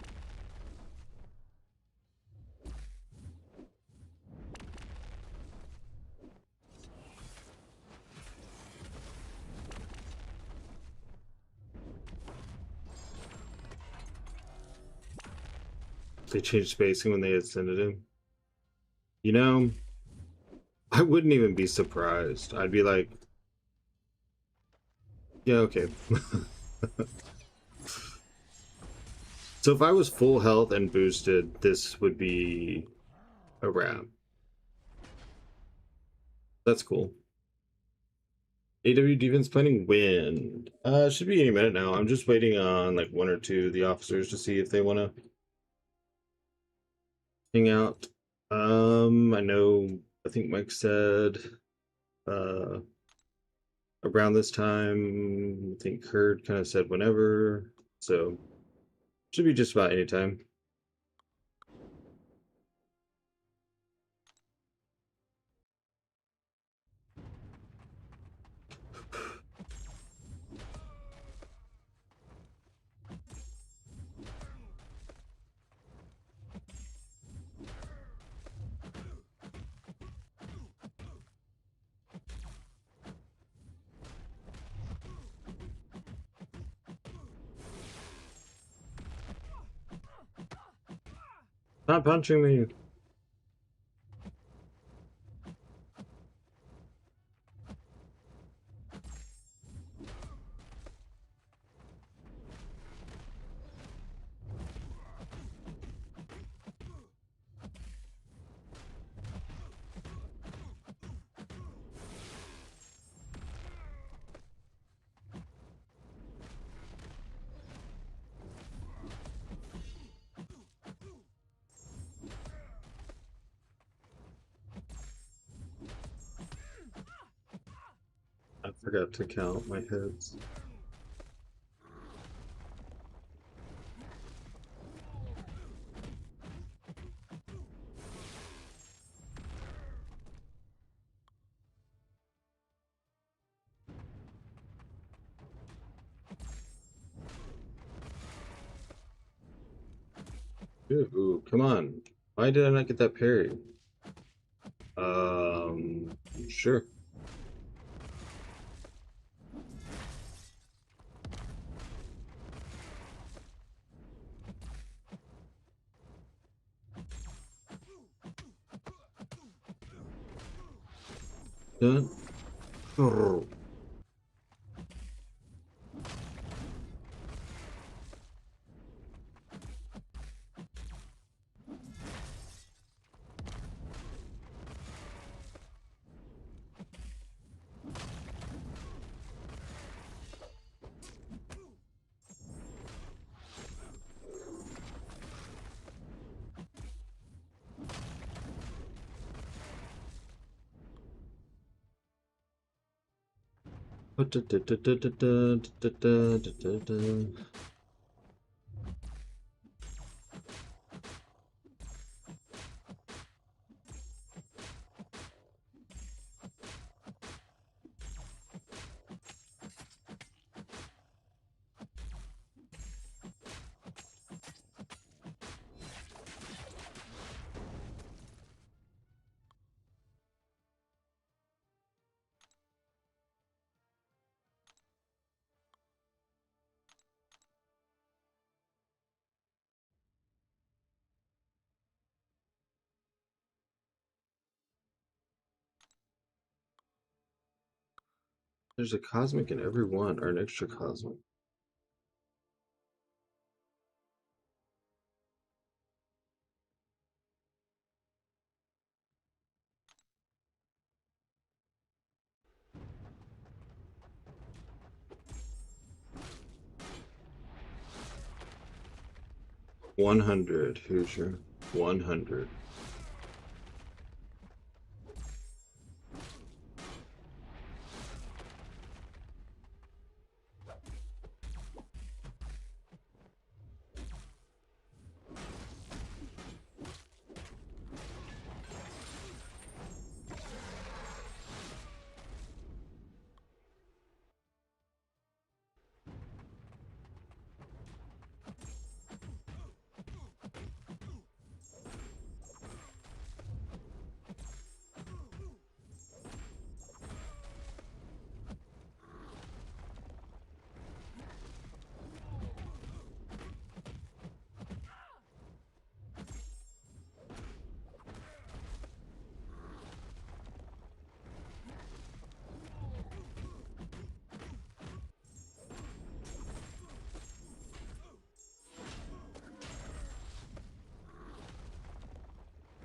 They changed spacing when they ascended him. You know, I wouldn't even be surprised. I'd be like, yeah, okay. So if I was full health and boosted, this would be a wrap. That's cool. AW defense planning win. Should be any minute now. I'm just waiting on like one or two of the officers to see if they want to hang out. I know, I think Mike said uh around this time. I think Kurt kind of said whenever. So should be just about any time. Stop punching me. I forgot to count my hits. Ooh, come on. Why did I not get that parry? Sure. Done. Grrr. There's a cosmic in every one, or an extra cosmic. $100. Hoosier. 100.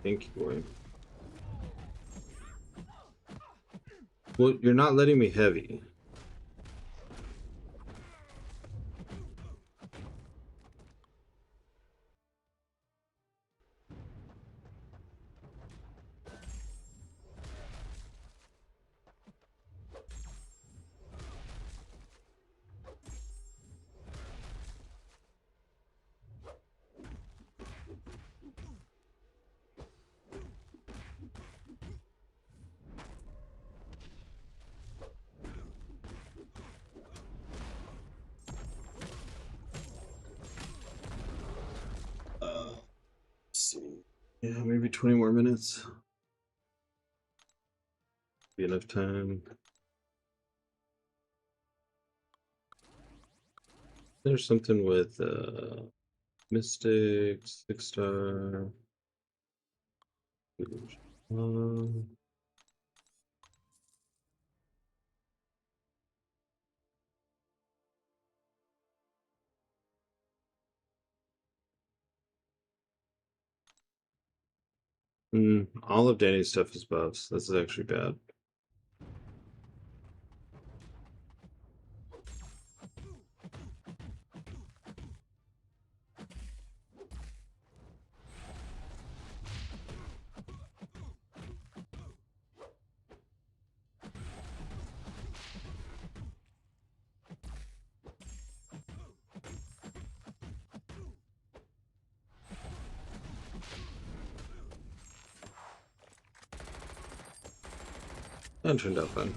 Thank you, boy. Well, you're not letting me heavy. Let's see. Yeah, maybe 20 more minutes. Be enough time. There's something with Mystic, 6-star. Um, all of Danny's stuff is buffs. This is actually bad. That turned out fun.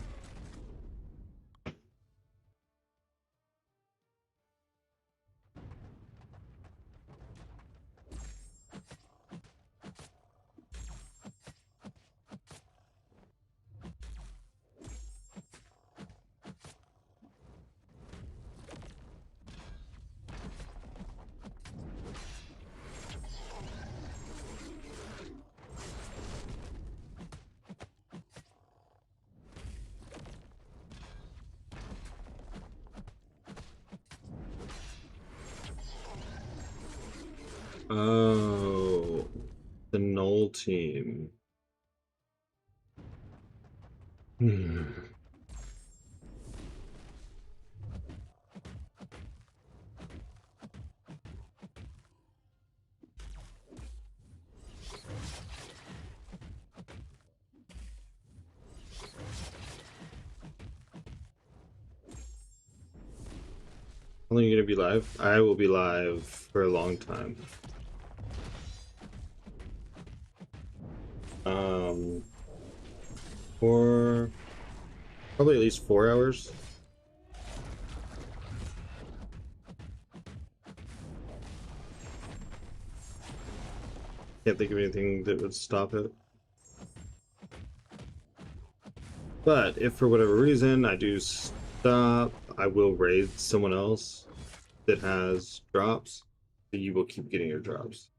Oh, the null team. Hmm. How long are you gonna be live? I will be live for a long time. Um, for probably at least 4 hours. Can't think of anything that would stop it. But if for whatever reason I do stop, I will raid someone else that has drops. So you will keep getting your drops.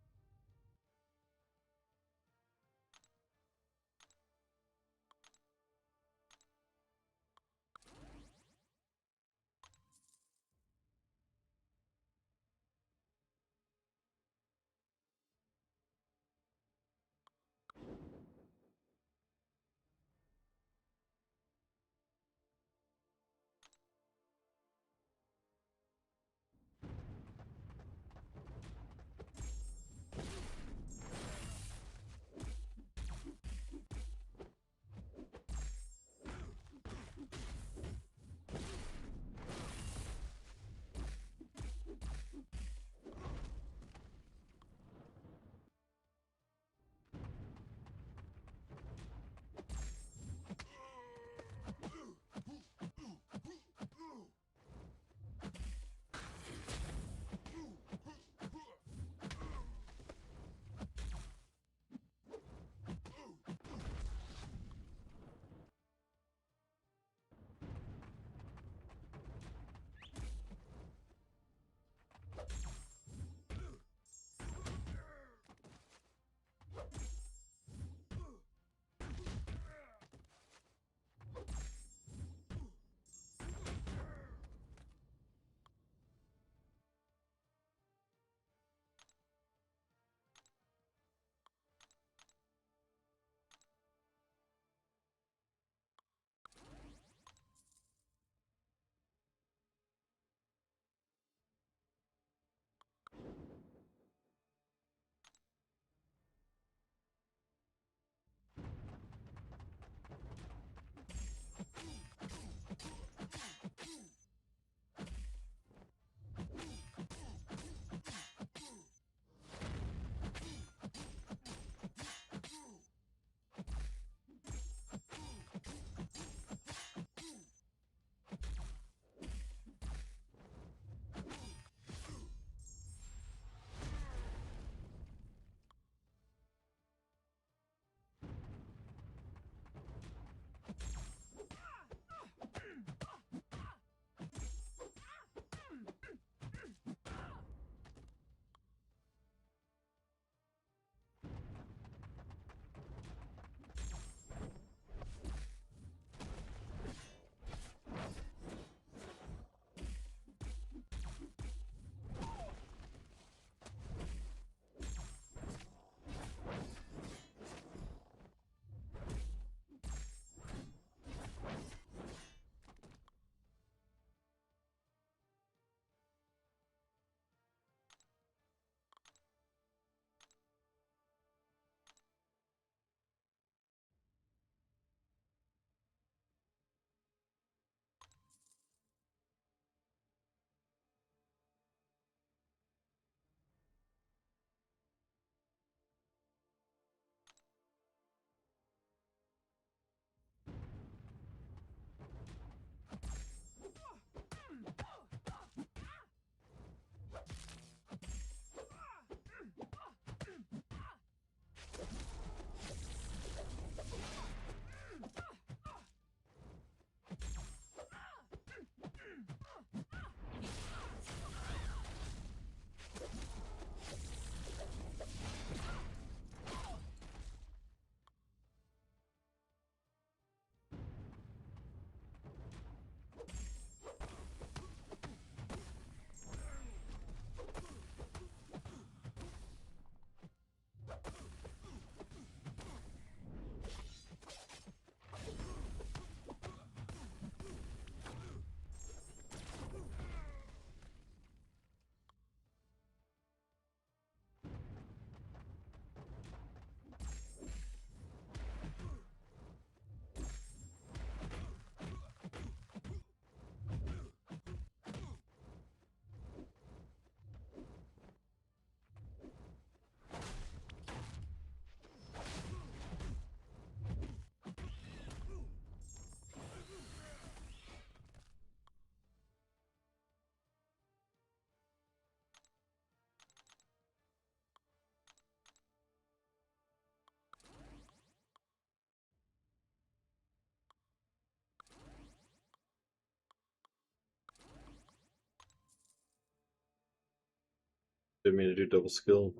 Didn't mean to do double skill.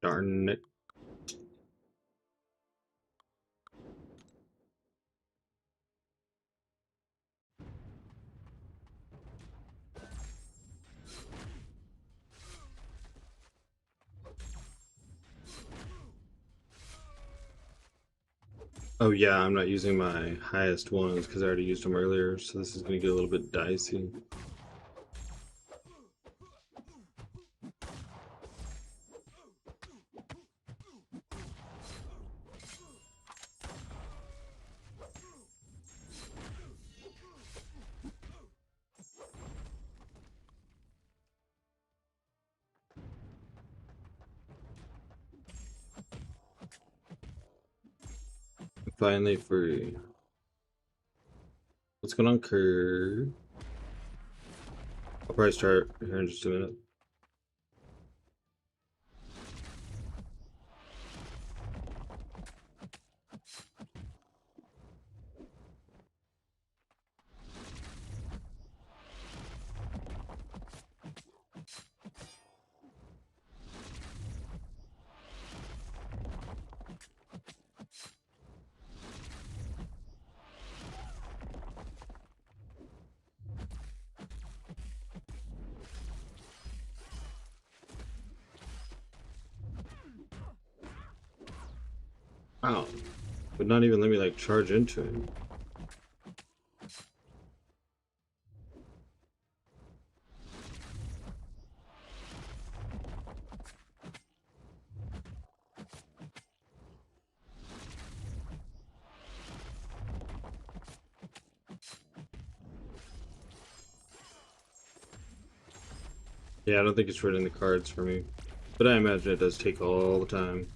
Darn it. Oh yeah, I'm not using my highest ones because I already used them earlier, so this is going to get a little bit dicey. Finally free. What's going on, Kurt? I'll probably start here in just a minute. Wow. Would not even let me like charge into it. Yeah, I don't think it's written in the cards for me. But I imagine it does take all the time.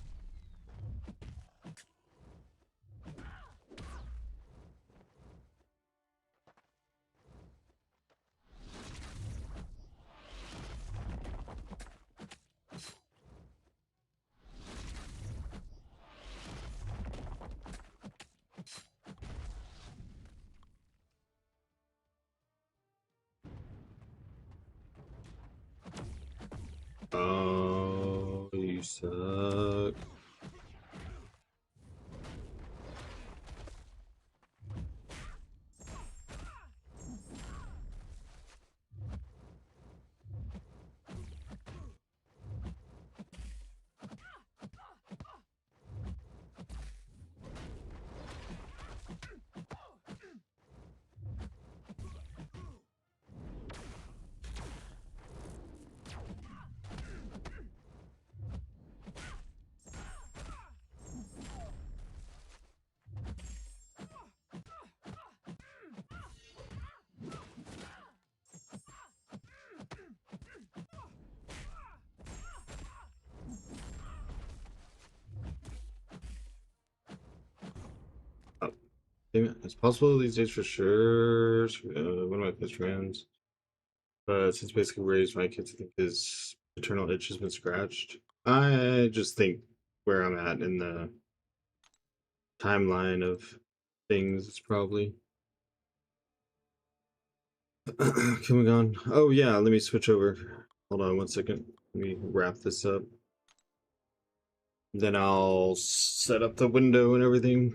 Oh, you suck. Oh, damn it. It's possible these days for sure. One of my best friends. But since basically raised my kids, I think his paternal itch has been scratched. I just think where I'm at in the timeline of things, it's probably coming on. Oh yeah, let me switch over. Hold on one second. Let me wrap this up. Then I'll set up the window and everything.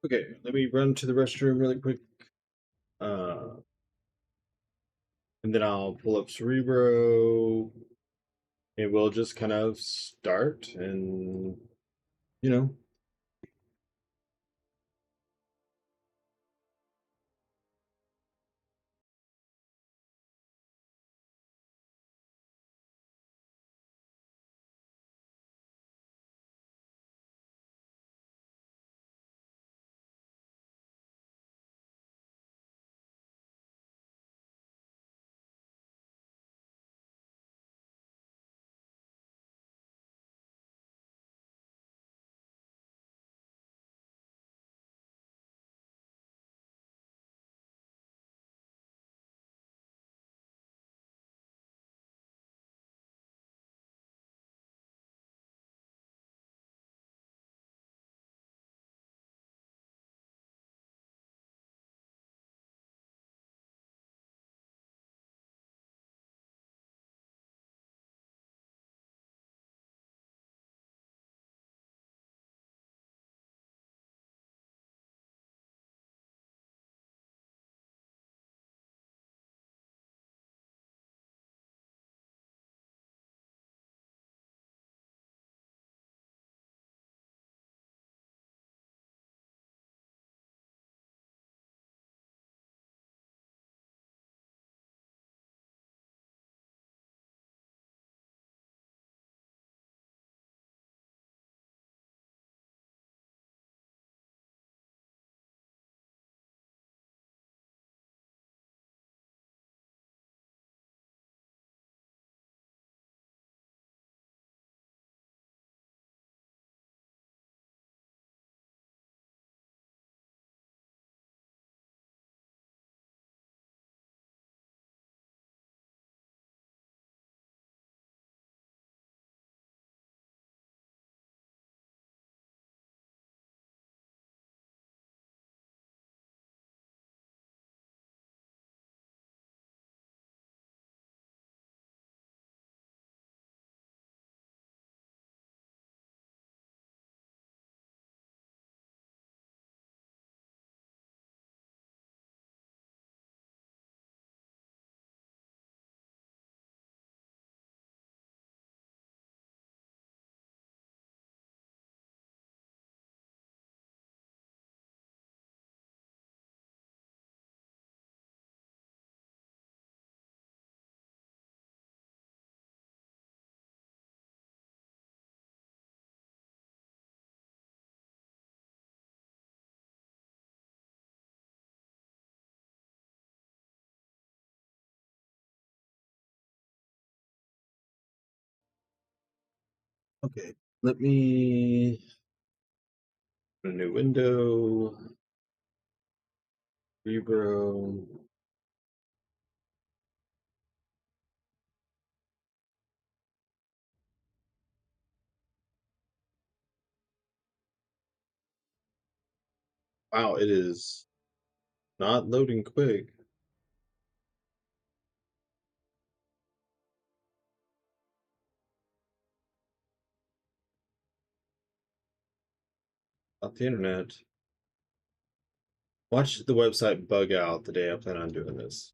Okay, let me run to the restroom really quick. Uh, and then I'll pull up Cerebro, and we'll just kind of start and, you know. Okay, let me a new window, Cerebro. Wow, it is not loading quick. Off the internet. Watch the website bug out the day I plan on doing this.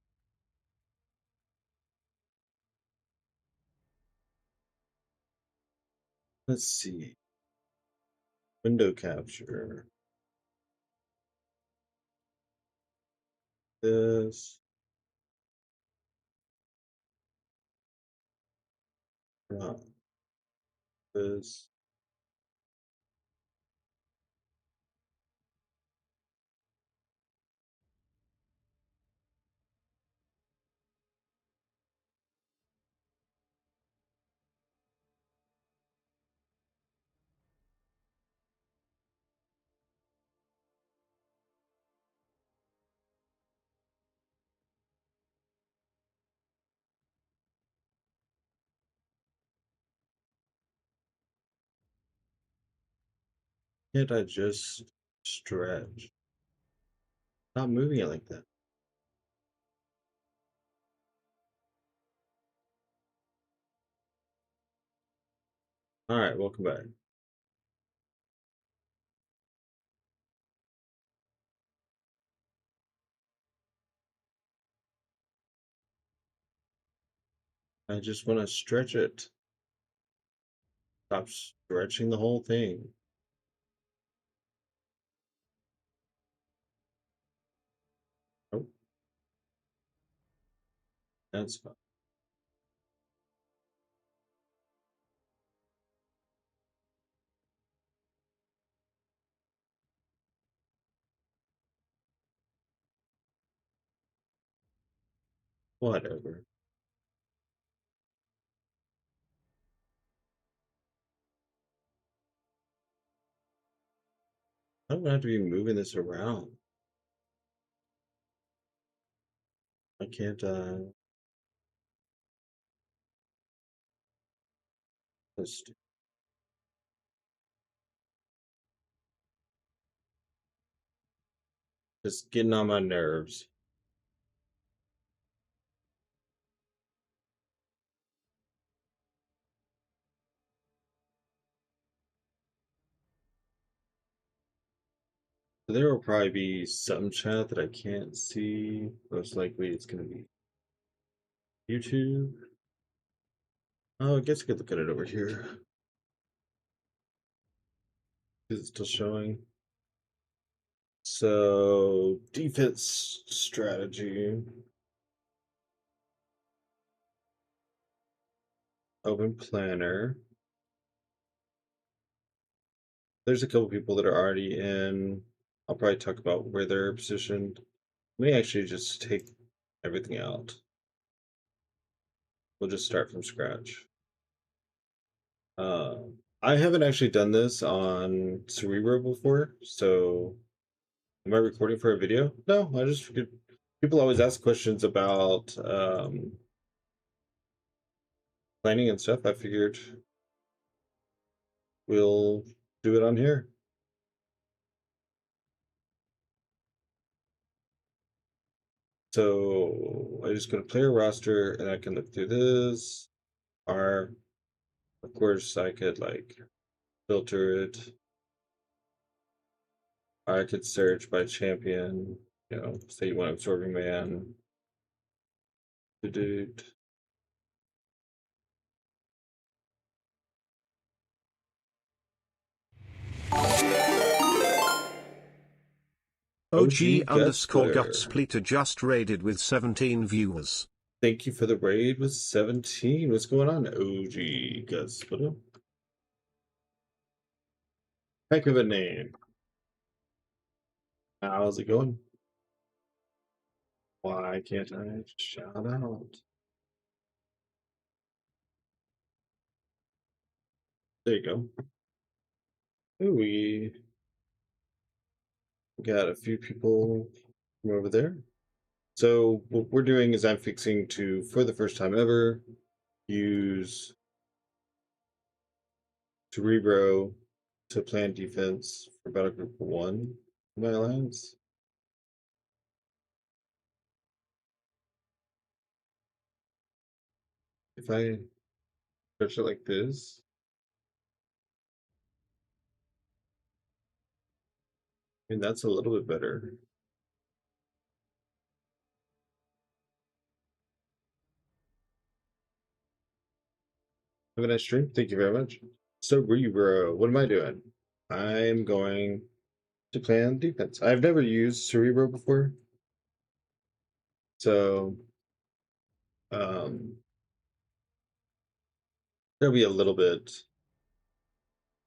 Let's see. Window capture. This. Not this. Can't I just stretch? Not moving it like that. All right, welcome back. I just want to stretch it. Stop stretching the whole thing. Oh, that's fine. Whatever. I don't have to be moving this around. I can't, just getting on my nerves. There will probably be some chat that I can't see. Most likely it's going to be YouTube. Oh, I guess I could look at it over here. Is it still showing? So, defense strategy. Open planner. There's a couple people that are already in. I'll probably talk about where they're positioned. Let me actually just take everything out. We'll just start from scratch. I haven't actually done this on Cerebro before, so am I recording for a video? No, I just figured people always ask questions about planning and stuff. I figured we'll do it on here. So I just go to player roster and I can look through this. Of course, I could like filter it. I could search by champion, say you want absorbing man. Dude. OG underscore Gutsplitter. Gutsplitter just raided with 17 viewers. Thank you for the raid with 17. What's going on, OG Gutsplitter? Heck of a name. How's it going? Why can't I shout out? There you go. Ooh, we got a few people from over there. So what we're doing is I'm fixing to, for the first time ever, use Cerebro to plan defense for Battle Group 1 in my alliance. If I stretch it like this, I mean, that's a little bit better. Have a nice stream. Thank you very much. So, Cerebro, what am I doing? I'm going to plan defense. I've never used Cerebro before. So, there'll be a little bit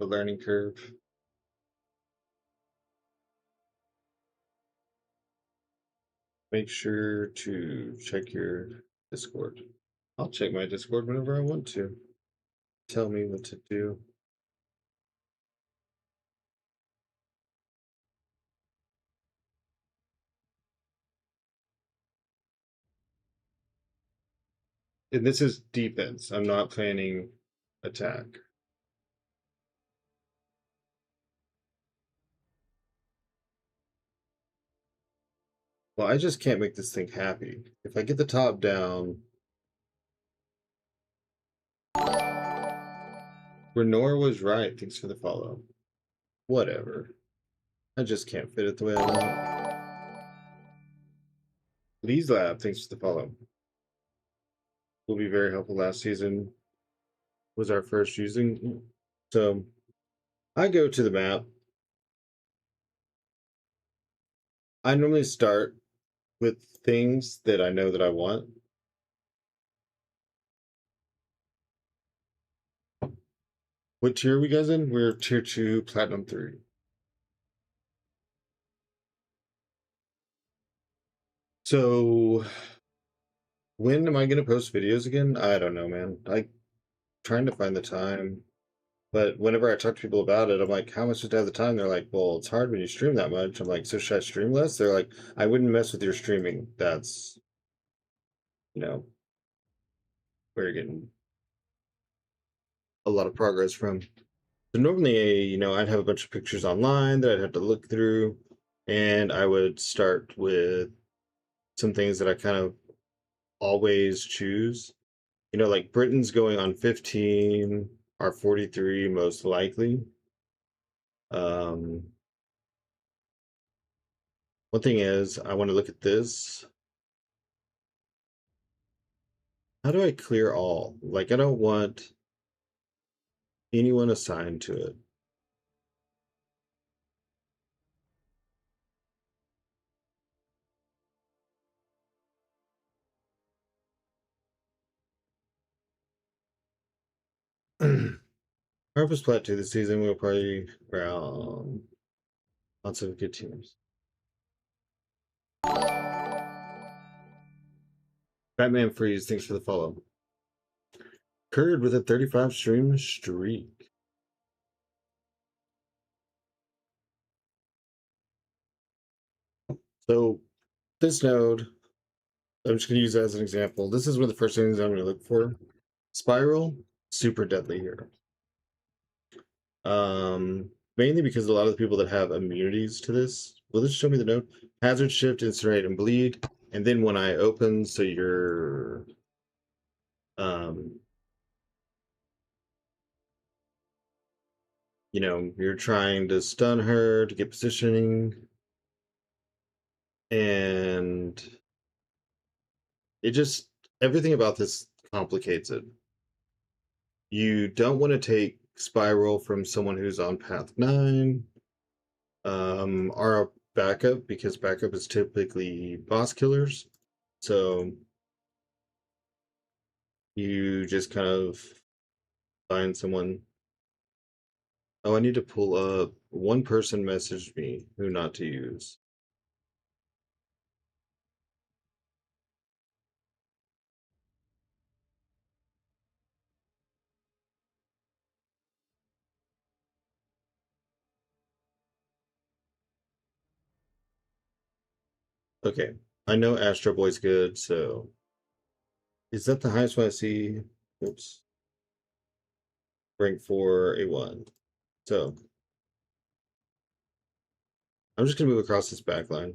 of a learning curve. Make sure to check your Discord. I'll check my Discord whenever I want to. Tell me what to do. And this is defense. I'm not planning attack. Well, I just can't make this thing happy. If I get the top down, Renor was right. Thanks for the follow. Whatever. I just can't fit it the way I want. Lee's Lab, thanks for the follow. will be very helpful. Last season was our first using. So I go to the map. I normally start with things that I know that I want. What tier are we guys in? We're tier 2, platinum 3. So when am I gonna post videos again? I don't know, man. I trying to find the time. But whenever I talk to people about it, I'm like, how much do I have the time? They're like, well, it's hard when you stream that much. I'm like, so should I stream less? They're like, I wouldn't mess with your streaming. That's, you know, where you're getting a lot of progress from. So normally, I'd have a bunch of pictures online that I'd have to look through, and I would start with some things that I kind of always choose. Like Britain's going on 15, or 43 most likely. One thing is, I want to look at this. How do I clear all? Like, I don't want anyone assigned to it. Purpose Plat 2 this season, we'll probably round lots of good teams. Batman Freeze, thanks for the follow. Curd with a 35 stream streak. So this node, I'm just going to use it as an example. This is one of the first things I'm going to look for. Spiral, super deadly here. Mainly because a lot of the people that have immunities to this, will this show me the node? Hazard shift, incinerate, and bleed. And then when I open, so you're you're trying to stun her to get positioning, and it just, everything about this complicates it. You don't want to take spiral from someone who's on path 9, or a backup, because backup is typically boss killers. So you just kind of find someone. Oh, I need to pull up. One person messaged me who not to use. Okay, I know Astro Boy's good, so is that the highest one I see? Oops. Rank 4, A1. So I'm just gonna move across this backline.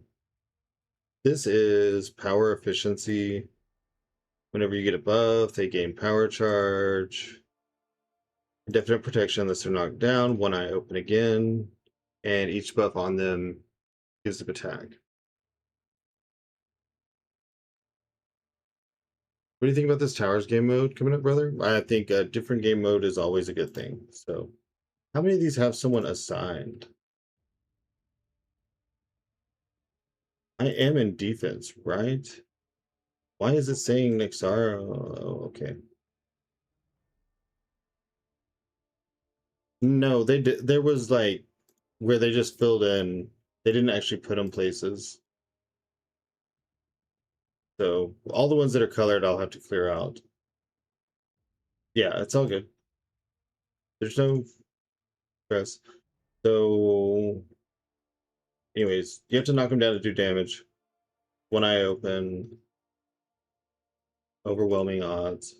This is power efficiency. Whenever you get a buff, they gain power charge. Indefinite protection unless they're knocked down. One eye open again. And each buff on them gives them attack. What do you think about this Towers game mode coming up, brother? I think a different game mode is always a good thing. So, how many of these have someone assigned? I am in defense, right? Why is it saying Nexara? Oh, okay. No, they did. There was like where they just filled in. They didn't actually put them places. So all the ones that are colored, I'll have to clear out. Yeah, it's all good. There's no stress. So, anyways, you have to knock them down to do damage. One eye open. Overwhelming odds.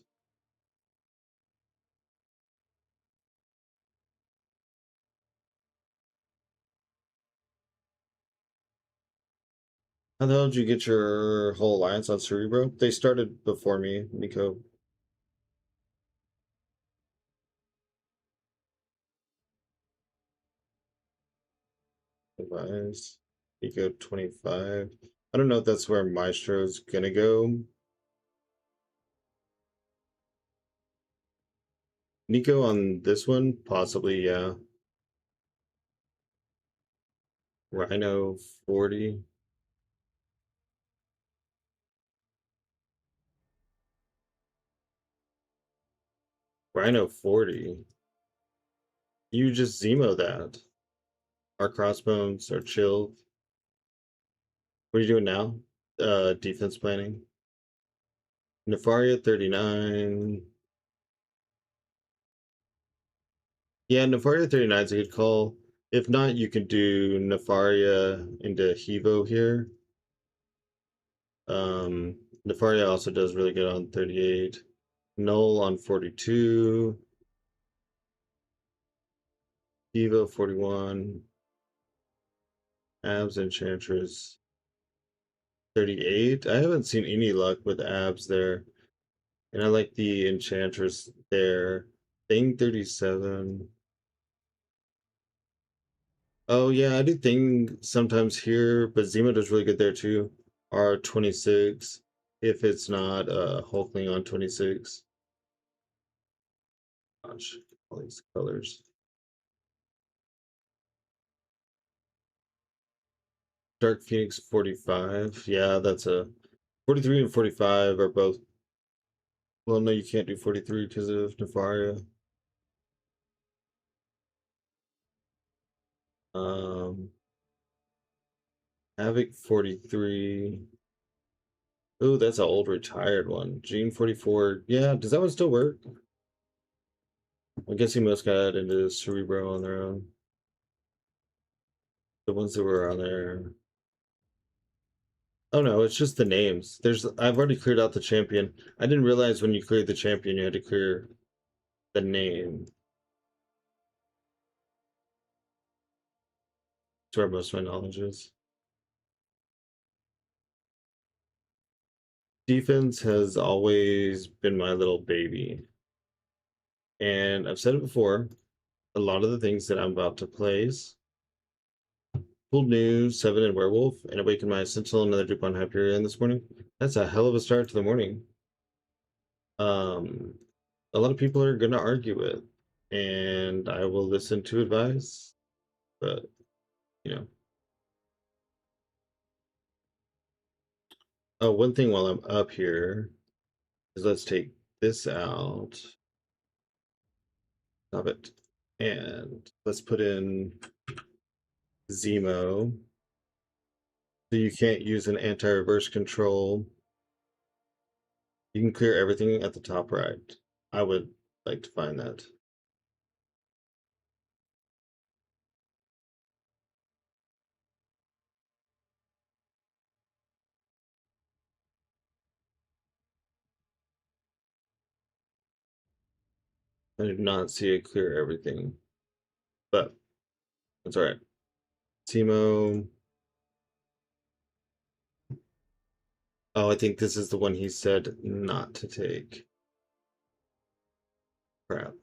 How the hell did you get your whole alliance on Cerebro? They started before me, Nico. Advise. Nico 25. I don't know if that's where Maestro's gonna go. Nico on this one, possibly, yeah. Rhino 40. Rhino 40. You just Zemo that. Our crossbones are chilled. What are you doing now? Defense planning. Nefaria 39. Yeah, Nefaria 39 is a good call. If not, you can do Nefaria into Hevo here. Nefaria also does really good on 38. Null on 42. Hevo 41. Abs Enchantress 38. I haven't seen any luck with abs there. And I like the Enchantress there. Thing 37. Oh yeah, I do Thing sometimes here, but Zemo does really good there too. R26. If it's not Hulkling on 26. Gosh, all these colors. Dark Phoenix 45. Yeah, that's a 43 and 45 are both. Well, no, you can't do 43 because of Nefaria. Um, Havoc 43. Oh, that's an old retired one. Gene 44. Yeah, does that one still work? I guess he most got into Cerebro on their own. The ones that were on there. Oh no, it's just the names. I've already cleared out the champion. I didn't realize when you cleared the champion you had to clear the name. That's where most of my knowledge is. Defense has always been my little baby. And I've said it before, a lot of the things that I'm about to place. Full news, 7 and Werewolf, and awaken my Sentinel, another Dupont Hyperion this morning. That's a hell of a start to the morning. A lot of people are gonna argue it, and I will listen to advice, but you know. Oh, one thing while I'm up here is let's take this out. Stop it. And let's put in Zemo. So you can't use an anti-reverse control. You can clear everything at the top right. I would like to find that. I did not see it clear everything, but that's all right. Timo. Oh, I think this is the one he said not to take. Crap.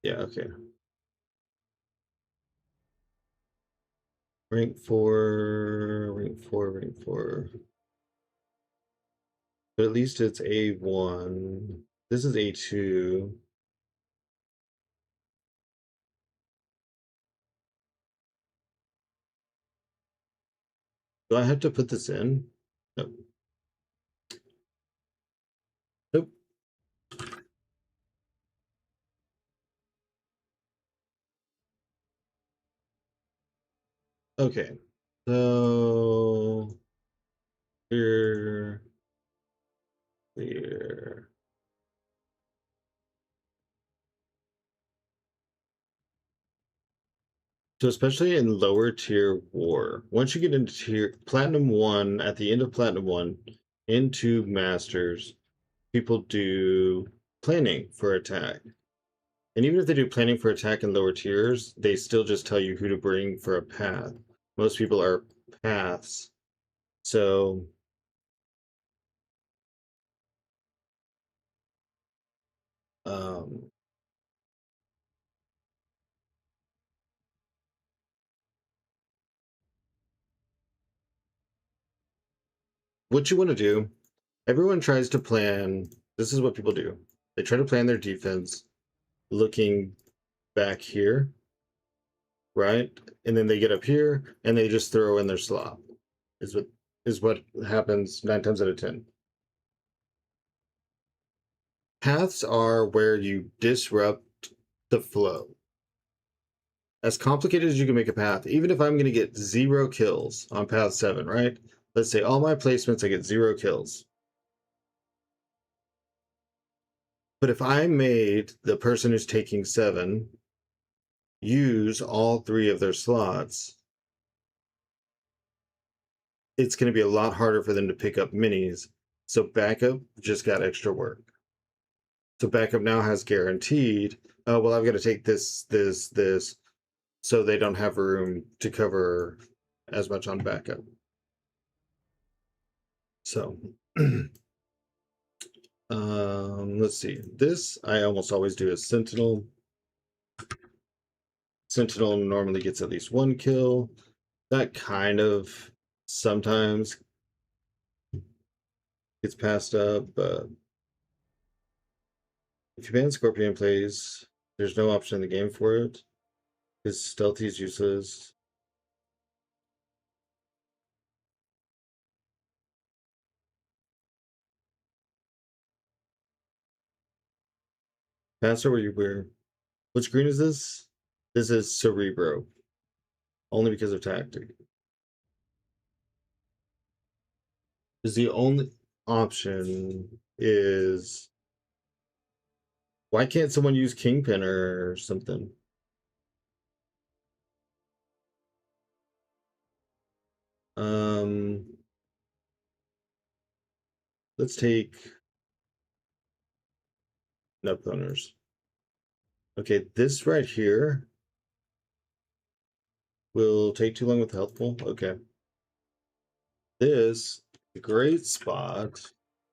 Yeah, okay. Rank 4, rank 4, rank 4. But at least it's A1. This is A2. Do I have to put this in? Nope. Nope. Okay. So here, here. So especially in lower tier war, once you get into tier Platinum 1, at the end of Platinum 1, into Masters, people do planning for attack. And even if they do planning for attack in lower tiers, they still just tell you who to bring for a path. Most people are paths. So um what you want to do, everyone tries to plan. This is what people do. They try to plan their defense looking back here, right? And then they get up here and they just throw in their slop. Is what happens 9 times out of 10. Paths are where you disrupt the flow. As complicated as you can make a path, even if I'm going to get 0 kills on path 7, right? Let's say all my placements, I get 0 kills. But if I made the person who's taking 7 use all 3 of their slots, it's going to be a lot harder for them to pick up minis. So backup just got extra work. So backup now has guaranteed, oh, well, I've got to take this, so they don't have room to cover as much on backup. So, let's see. This I almost always do as Sentinel. Sentinel normally gets at least 1 kill. That kind of sometimes gets passed up, but if you ban Scorpion plays, there's no option in the game for it. His stealthy is useless. Passer, where you wear. Which green is this? This is Cerebro. Only because of tactic. Is the only option is why can't someone use Kingpin or something? Let's take nub owners. Okay, this right here will take too long with the health pool. Okay. This is a great spot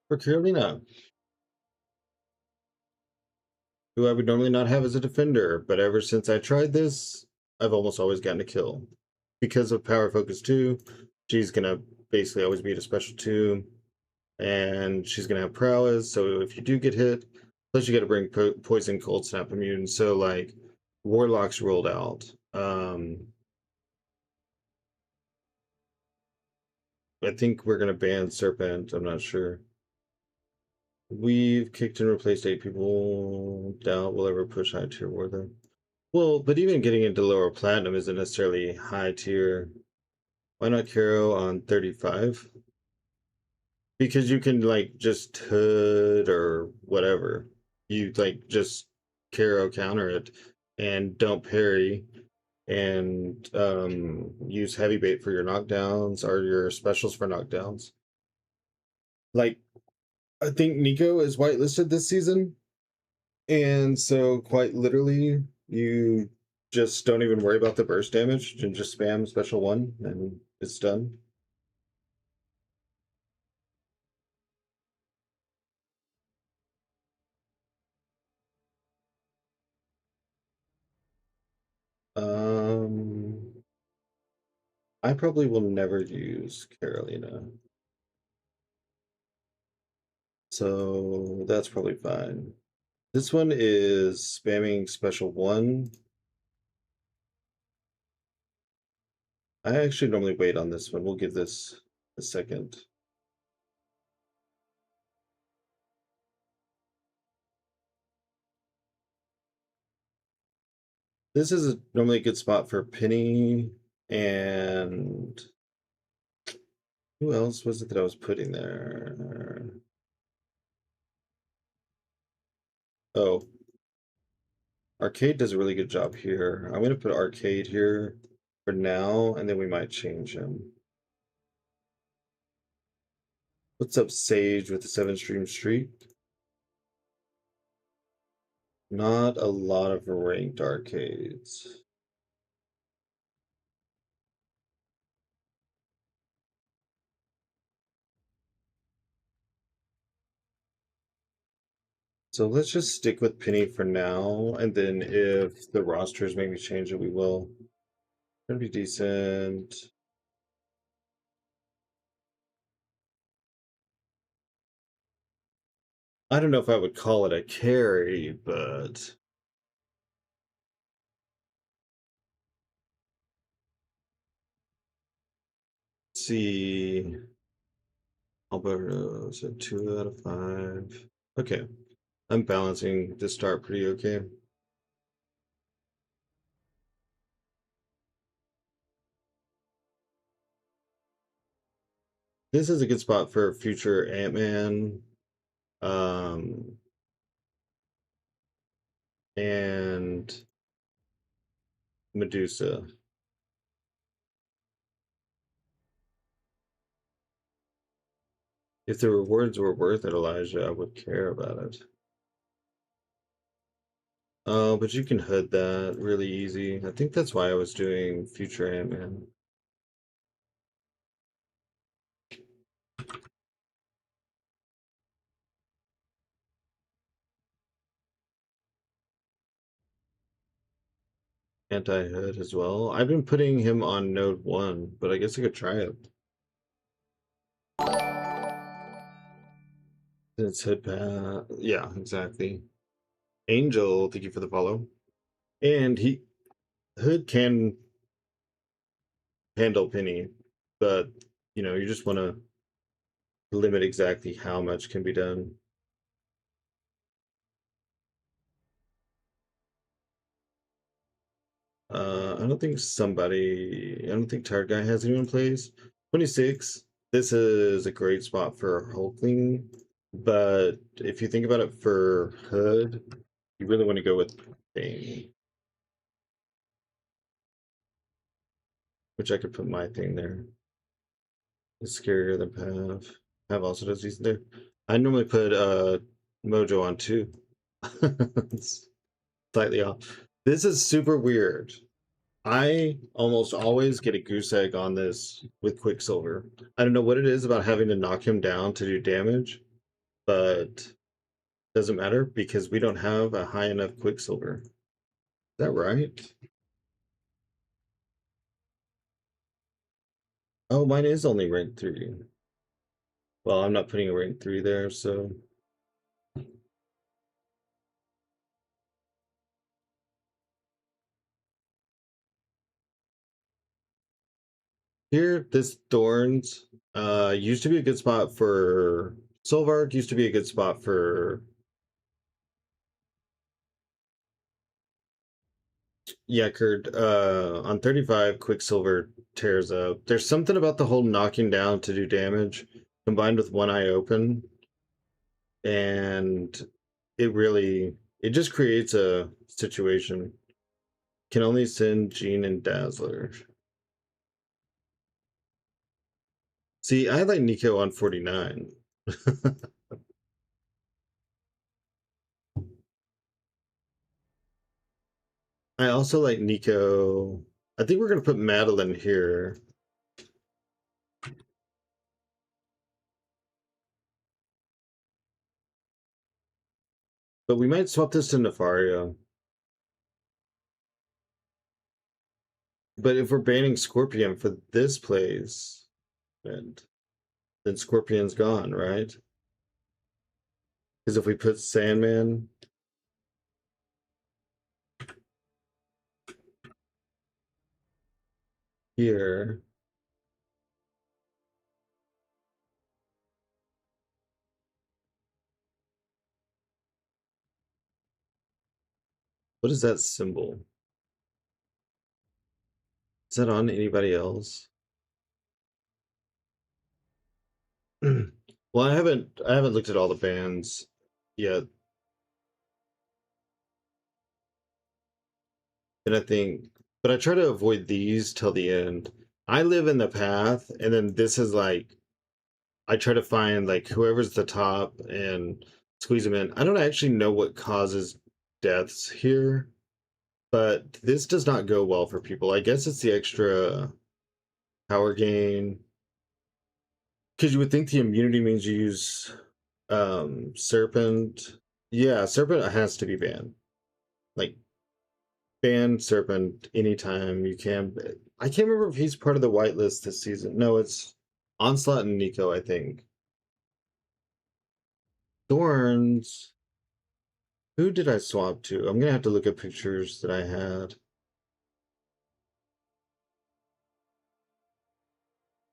for Carolina, who I would normally not have as a defender, but ever since I tried this, I've almost always gotten a kill. Because of Power Focus 2, she's gonna basically always beat a special 2, and she's gonna have prowess, so if you do get hit, plus you gotta bring poison, cold snap, immune, so like Warlock's rolled out. I think we're gonna ban Serpent, I'm not sure. We've kicked and replaced 8 people. Doubt we'll ever push high tier war though. Well, but even getting into lower platinum isn't necessarily high tier. Why not Caro on 35? Because you can like just hood or whatever. You like just Caro counter it and don't parry and use heavy bait for your knockdowns or your specials for knockdowns. Like I think Nico is whitelisted this season. And so quite literally you just don't even worry about the burst damage and just spam special 1 and it's done. I probably will never use Carolina. So that's probably fine. This one is spamming special 1. I actually normally wait on this one. We'll give this a second. This is normally a good spot for Penny and who else was it that I was putting there? Oh, Arcade does a really good job here. I'm going to put Arcade here for now, and then we might change him. What's up, Sage, with the 7-stream streak? Not a lot of ranked arcades. So let's just stick with Penny for now, and then if the rosters make me change it, we will. Gonna be decent. I don't know if I would call it a carry, but let's see. Alberto, so 2 out of 5. Okay. I'm balancing this start pretty okay. This is a good spot for future Ant-Man. And Medusa. If the rewards were worth it, Elijah, I would care about it. Oh, but you can hood that really easy. I think that's why I was doing future Ant-Man. Anti-hood as well. I've been putting him on node 1, but I guess I could try it. It's hood path. Yeah, exactly. Angel, thank you for the follow. And hood can handle Penny, but you just want to limit exactly how much can be done. I don't think Tired Guy has anyone plays. 26. This is a great spot for Hulkling, but if you think about it for Hood, you really want to go with Thing. Which I could put my thing there. It's scarier than Pav. Pav also does these there. I normally put Mojo on 2. It's slightly off. This is super weird. I almost always get a goose egg on this with Quicksilver. I don't know what it is about having to knock him down to do damage, but doesn't matter because we don't have a high enough Quicksilver. Is that right? Oh, mine is only rank 3. Well, I'm not putting a rank 3 there, so here, this Thorns used to be a good spot for Solvark, used to be a good spot for Kurt, on 35, Quicksilver tears up. There's something about the whole knocking down to do damage combined with one eye open, and it just creates a situation. Can only send Jean and Dazzler. See, I like Nico on 49. I also like Nico. I think we're gonna put Madeline here. But we might swap this to Nefaria. But if we're banning Scorpion for this place, then Scorpion's gone, right? Because if we put Sandman here, what is that symbol? Is that on anybody else? Well, I haven't looked at all the bands yet. And but I try to avoid these till the end. I live in the path, and then this is like, I try to find like whoever's the top and squeeze them in. I don't actually know what causes deaths here, but this does not go well for people. I guess it's the extra power gain. Because you would think the immunity means you use Serpent. Yeah, Serpent has to be banned. Like, ban Serpent anytime you can. I can't remember if he's part of the whitelist this season. No, it's Onslaught and Nico, I think. Thorns. Who did I swap to? I'm gonna have to look at pictures that I had.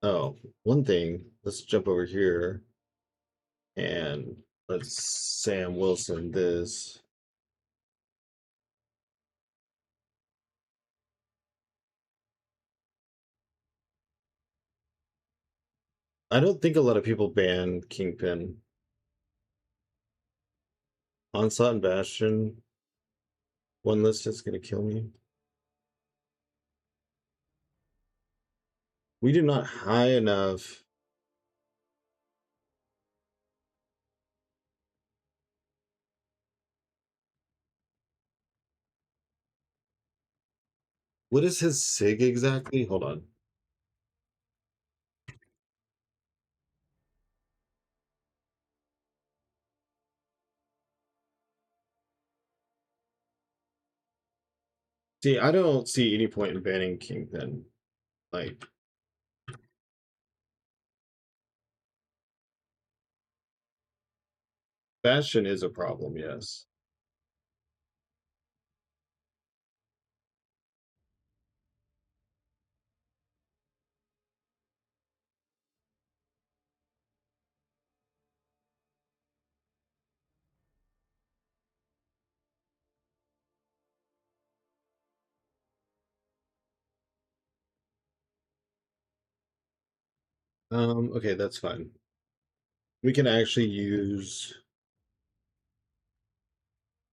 Oh, one thing. Let's jump over here and let's Sam Wilson this. I don't think a lot of people ban Kingpin. Onslaught and Bastion. One list is gonna kill me. We do not high enough. What is his SIG exactly? Hold on. See, I don't see any point in banning Kingpin. Like, Bastion is a problem, yes. Okay, that's fine. We can actually use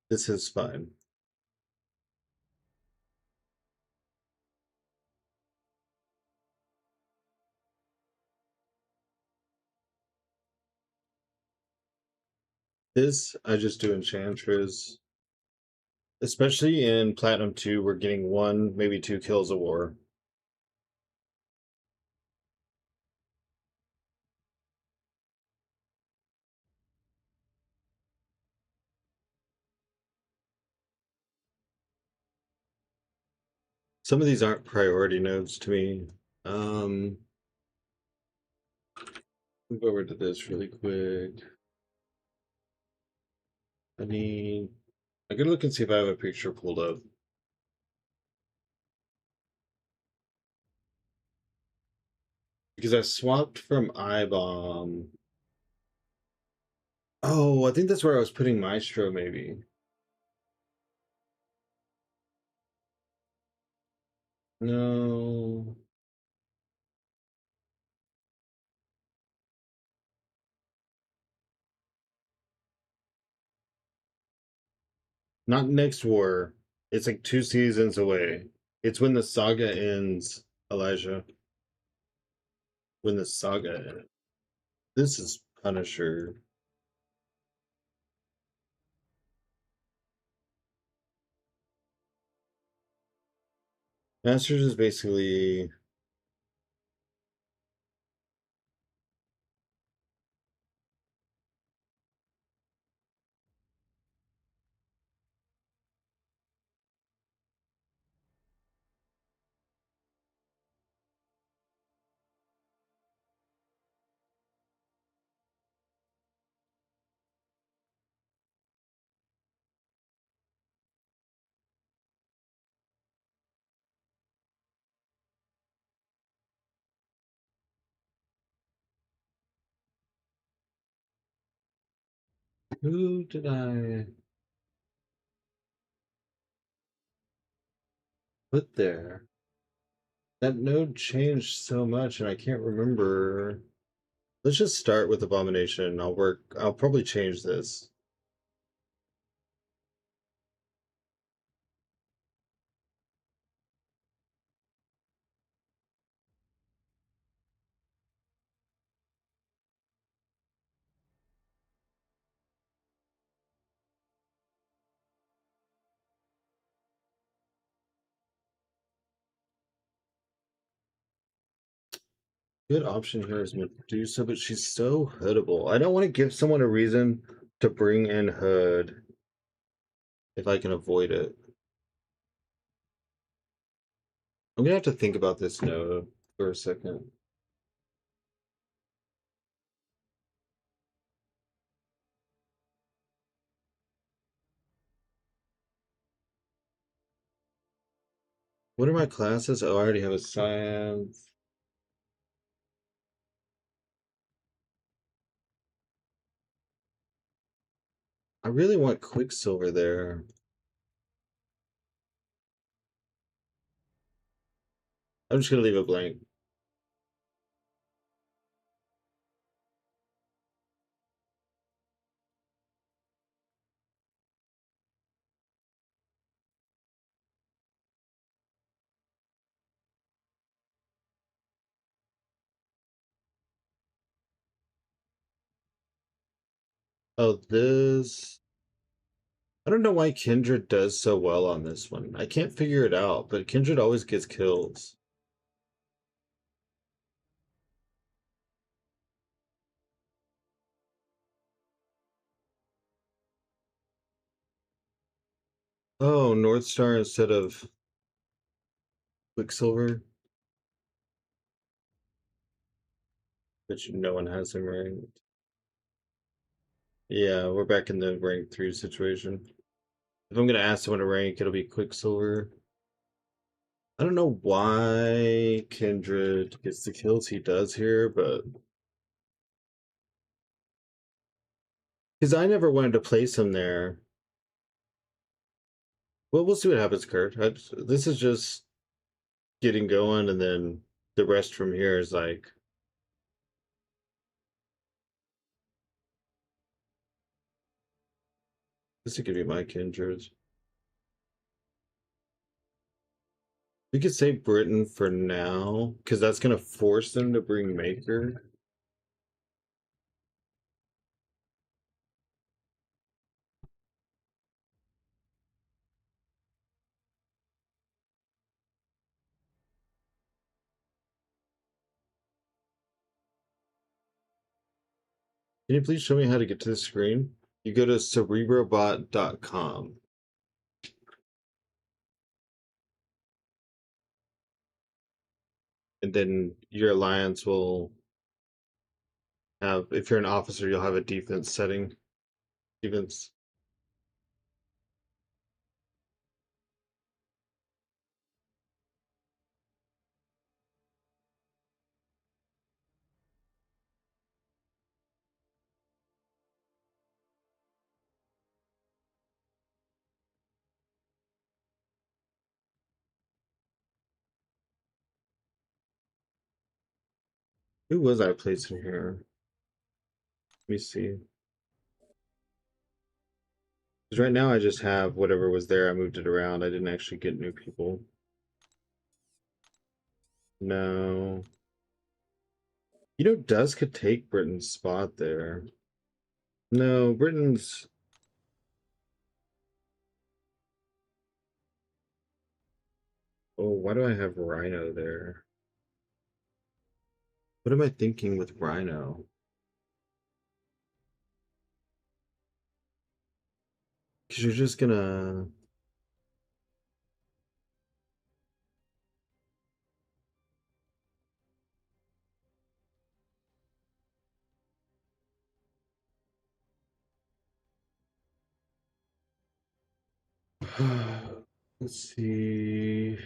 this is fine. This I just do Enchantress. Especially in Platinum 2, we're getting 1, maybe 2 kills a war. Some of these aren't priority nodes to me. Move over to this really quick. I gotta look and see if I have a picture pulled up. Because I swapped from iBomb. Oh, I think that's where I was putting Maestro, maybe. No. Not next war. It's like 2 seasons away. It's when the saga ends, Elijah. When the saga ends. This is Punisher. Masters is basically who did I put there? That node changed so much and I can't remember. Let's just start with Abomination. I'll probably change this. Good option here is Medusa, but she's so hoodable. I don't want to give someone a reason to bring in Hood if I can avoid it. I'm gonna have to think about this node for a second. What are my classes? Oh, I already have a science. I really want Quicksilver there. I'm just gonna leave it blank. Oh, this. I don't know why Kindred does so well on this one. I can't figure it out, but Kindred always gets kills. Oh, North Star instead of Quicksilver. Which no one has him ranked. Yeah, we're back in the rank 3 situation. If I'm gonna ask someone to rank, it'll be Quicksilver. I don't know why Kindred gets the kills he does here, but because I never wanted to place him there. Well, we'll see what happens, Kurt. This is just getting going, and then the rest from here is like. This will give you my Kindreds. We could say Britain for now, because that's gonna force them to bring Maker. Can you please show me how to get to the screen? You go to cerebrobot.com. And then your alliance will have, if you're an officer, you'll have a defense setting. Defense. Who was I placing here? Let me see. Because right now I just have whatever was there. I moved it around. I didn't actually get new people. No. You know, Dust could take Britain's spot there. No, Britain's. Oh, why do I have Rhino there? What am I thinking with Rhino? Because you're just gonna. Let's see.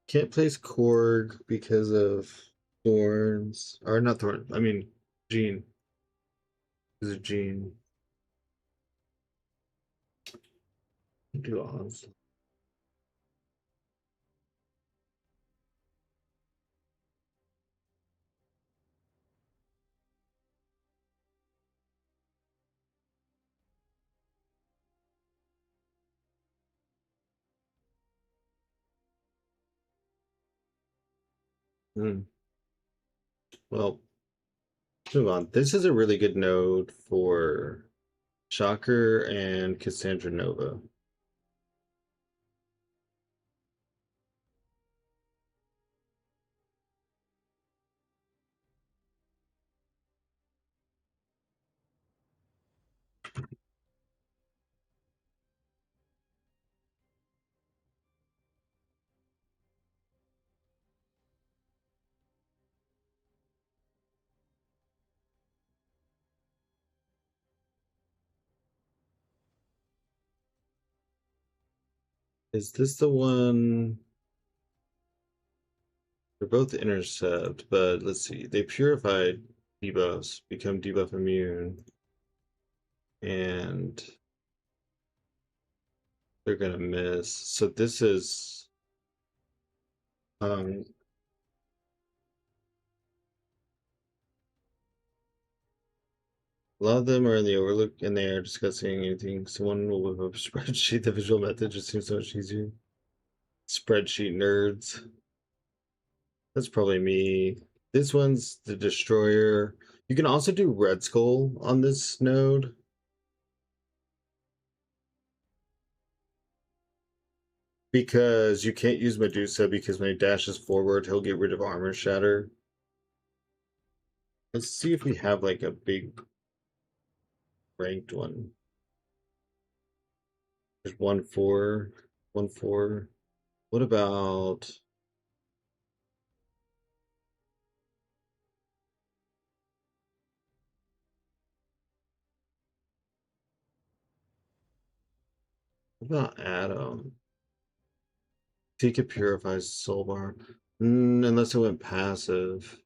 Can't place Korg because of Thorns. Or not Thorn. I mean, Gene. Because of Gene. Do Oz. Hmm. Well, move on. This is a really good node for Shocker and Cassandra Nova. Is this the one? They're both intercept, but let's see. They purified debuffs, become debuff immune, and they're gonna miss. So this is um a lot of them are in the overlook and they are discussing anything. Someone will whip up a spreadsheet. The visual method just seems so much easier. Spreadsheet nerds. That's probably me. This one's the destroyer. You can also do Red Skull on this node. Because you can't use Medusa because when he dashes forward, he'll get rid of armor shatter. Let's see if we have like a big ranked one. There's 1-4, 1-4. What about Adam? Tika purifies soul bar. Unless it went passive.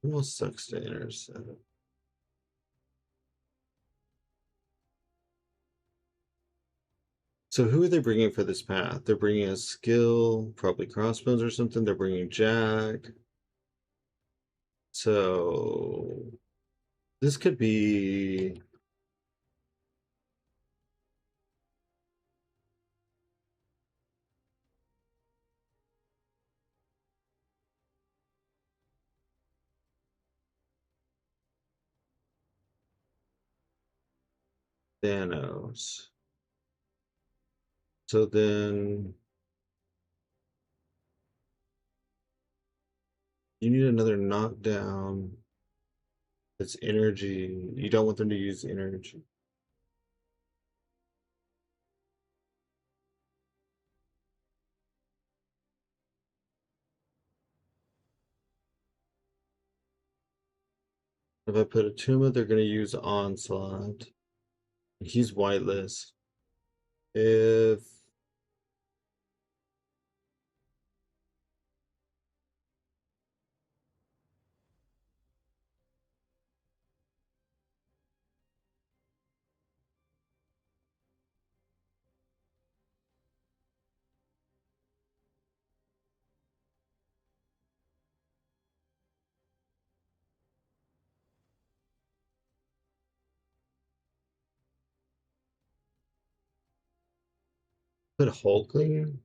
Almost sucks to intercept. So who are they bringing for this path? They're bringing a skill, probably crossbones or something. They're bringing Jack. So this could be Thanos. So then you need another knockdown. It's energy. You don't want them to use energy. If I put a Tuma, they're going to use Onslaught. He's whitelist. If put Hulkling,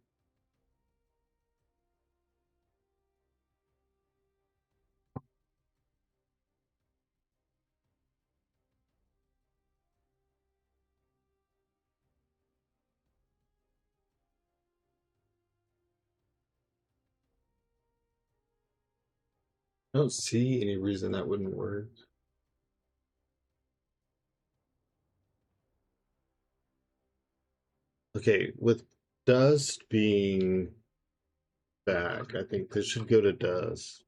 I don't see any reason that wouldn't work. Okay, with Dust being back, I think this should go to Dust.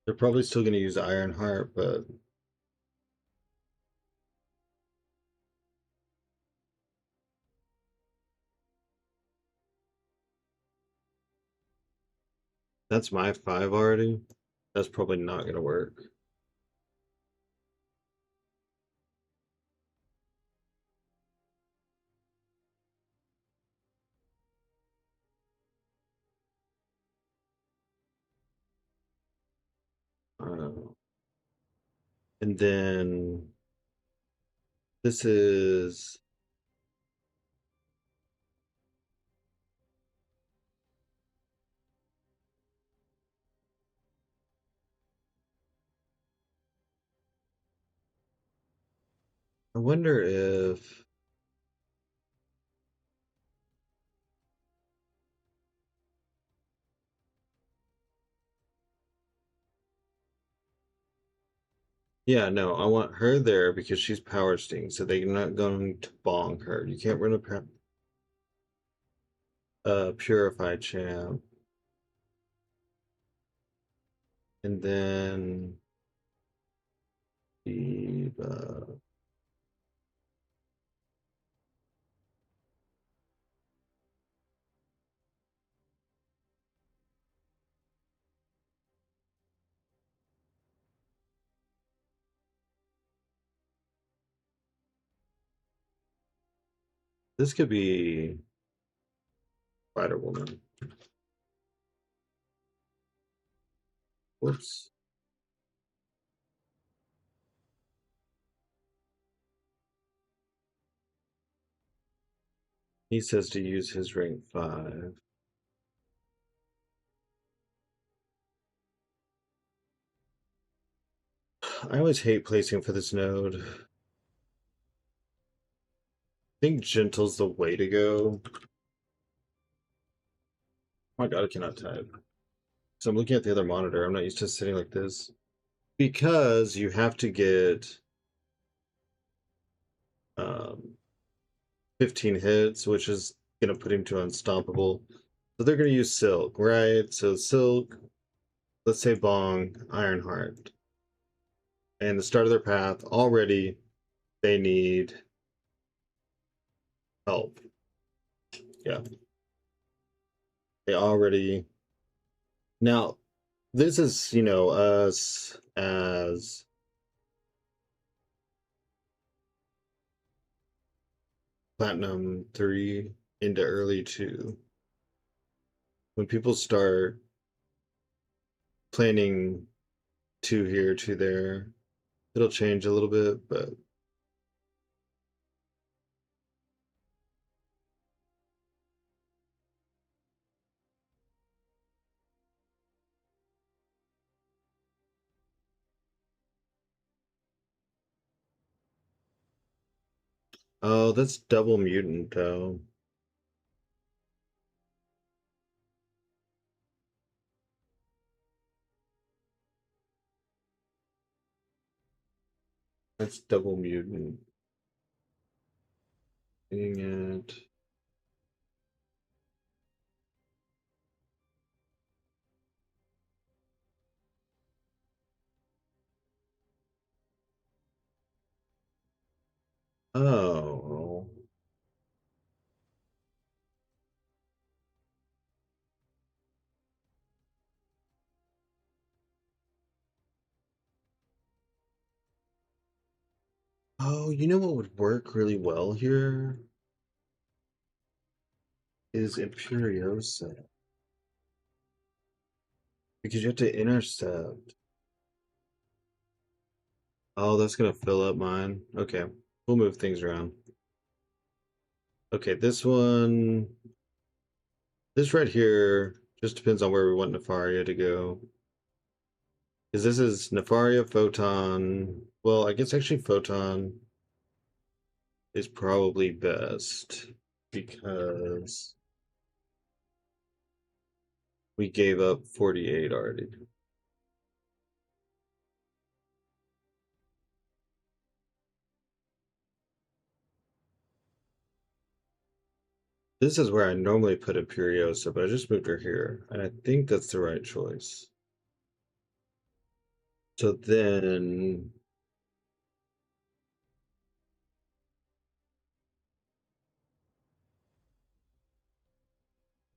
They're probably still going to use Ironheart, but that's my 5 already. That's probably not going to work. And then this is I wonder if yeah, no, I want her there because she's power sting, so they're not going to bonk her. You can't run a purified champ. And then This could be Spider-Woman. Whoops. He says to use his rank 5. I always hate placing for this node. I think Gentle's the way to go. Oh my god, I cannot type. So I'm looking at the other monitor. I'm not used to sitting like this. Because you have to get 15 hits, which is going to put him to unstoppable. So they're going to use Silk, right? So Silk, let's say Bong, Ironheart. And the start of their path, already they need help. Yeah. They already... Now, this is, you know, us as... Platinum 3 into early 2. When people start planning 2 here, 2 there, it'll change a little bit, but oh, that's double mutant though. That's double mutant. Dang it. Oh. Oh, you know what would work really well here? Is Imperiosa. Because you have to intercept. Oh, that's gonna fill up mine. Okay, we'll move things around. Okay, this one... This right here just depends on where we want Nefaria to go. Because this is Nefaria, Photon... Well, I guess actually Photon is probably best. Because... we gave up 48 already. This is where I normally put Imperiosa, but I just moved her here. And I think that's the right choice. So then...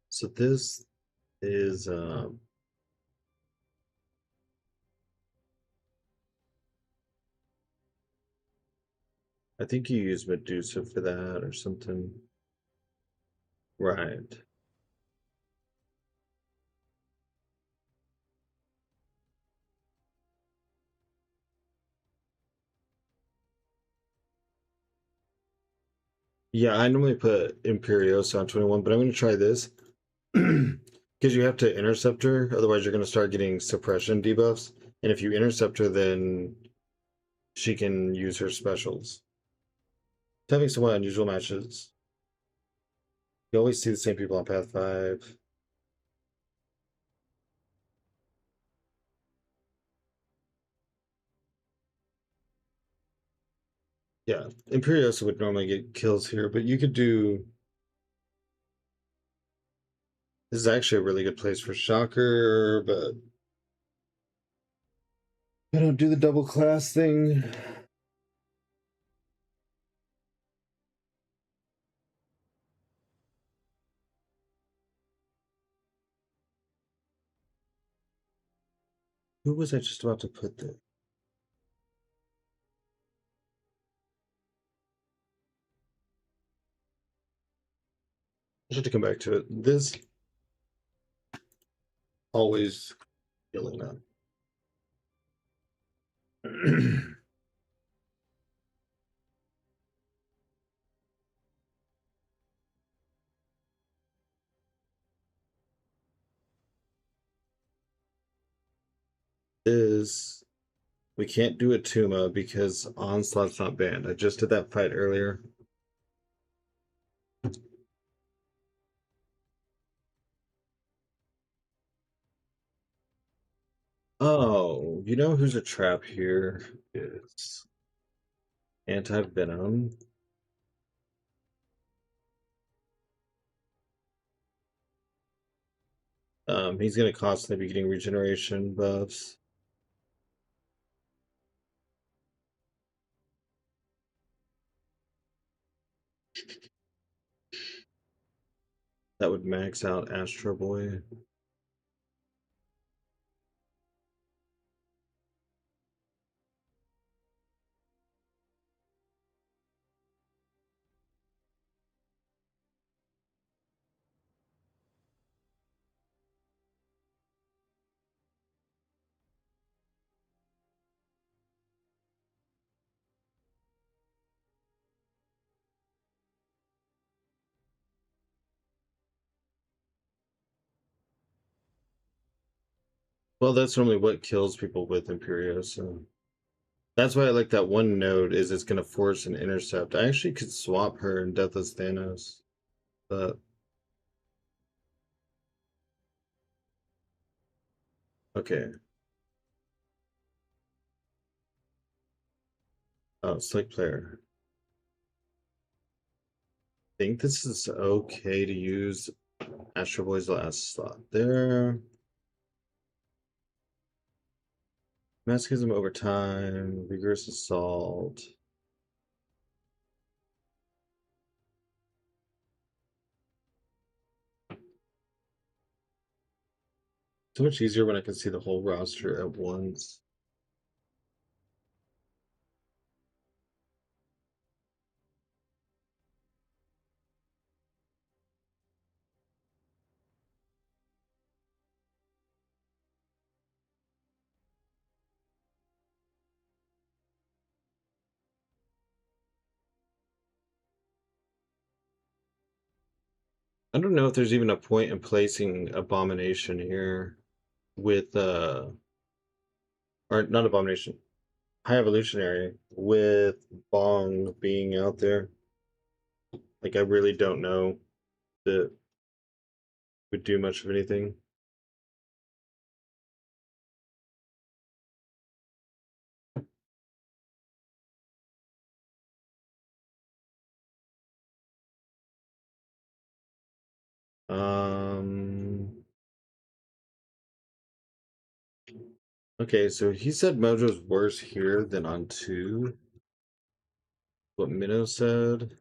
So this is... I think you use Medusa for that or something. Right. Yeah, I normally put Imperiosa on 21, but I'm going to try this. Because you have to intercept her, otherwise you're going to start getting suppression debuffs. And if you intercept her, then she can use her specials. Having somewhat unusual matches. You always see the same people on Path 5. Yeah, Imperiosa would normally get kills here, but you could do... This is actually a really good place for Shocker, but... I don't do the double class thing. Who was I just about to put there? I should have to come back to it. This always feeling up. Is we can't do a Tuma because Onslaught's not banned. I just did that fight earlier. Oh, you know who's a trap here? Is Anti-Venom. He's gonna constantly be getting regeneration buffs. That would max out Astro Boy. Well, that's normally what kills people with Imperio, so that's why I like that one node is it's gonna force an intercept. I actually could swap her in Deathless Thanos, but okay. Oh, Slick Player. I think this is okay to use Astro Boy's last slot there. Masochism over time, Vigorous Assault. So much easier when I can see the whole roster at once. I don't know if there's even a point in placing Abomination here with or not Abomination, High Evolutionary with Bong being out there. Like I really don't know that would do much of anything. Um okay, so he said Mojo's worse here than on 2. What Minnow said.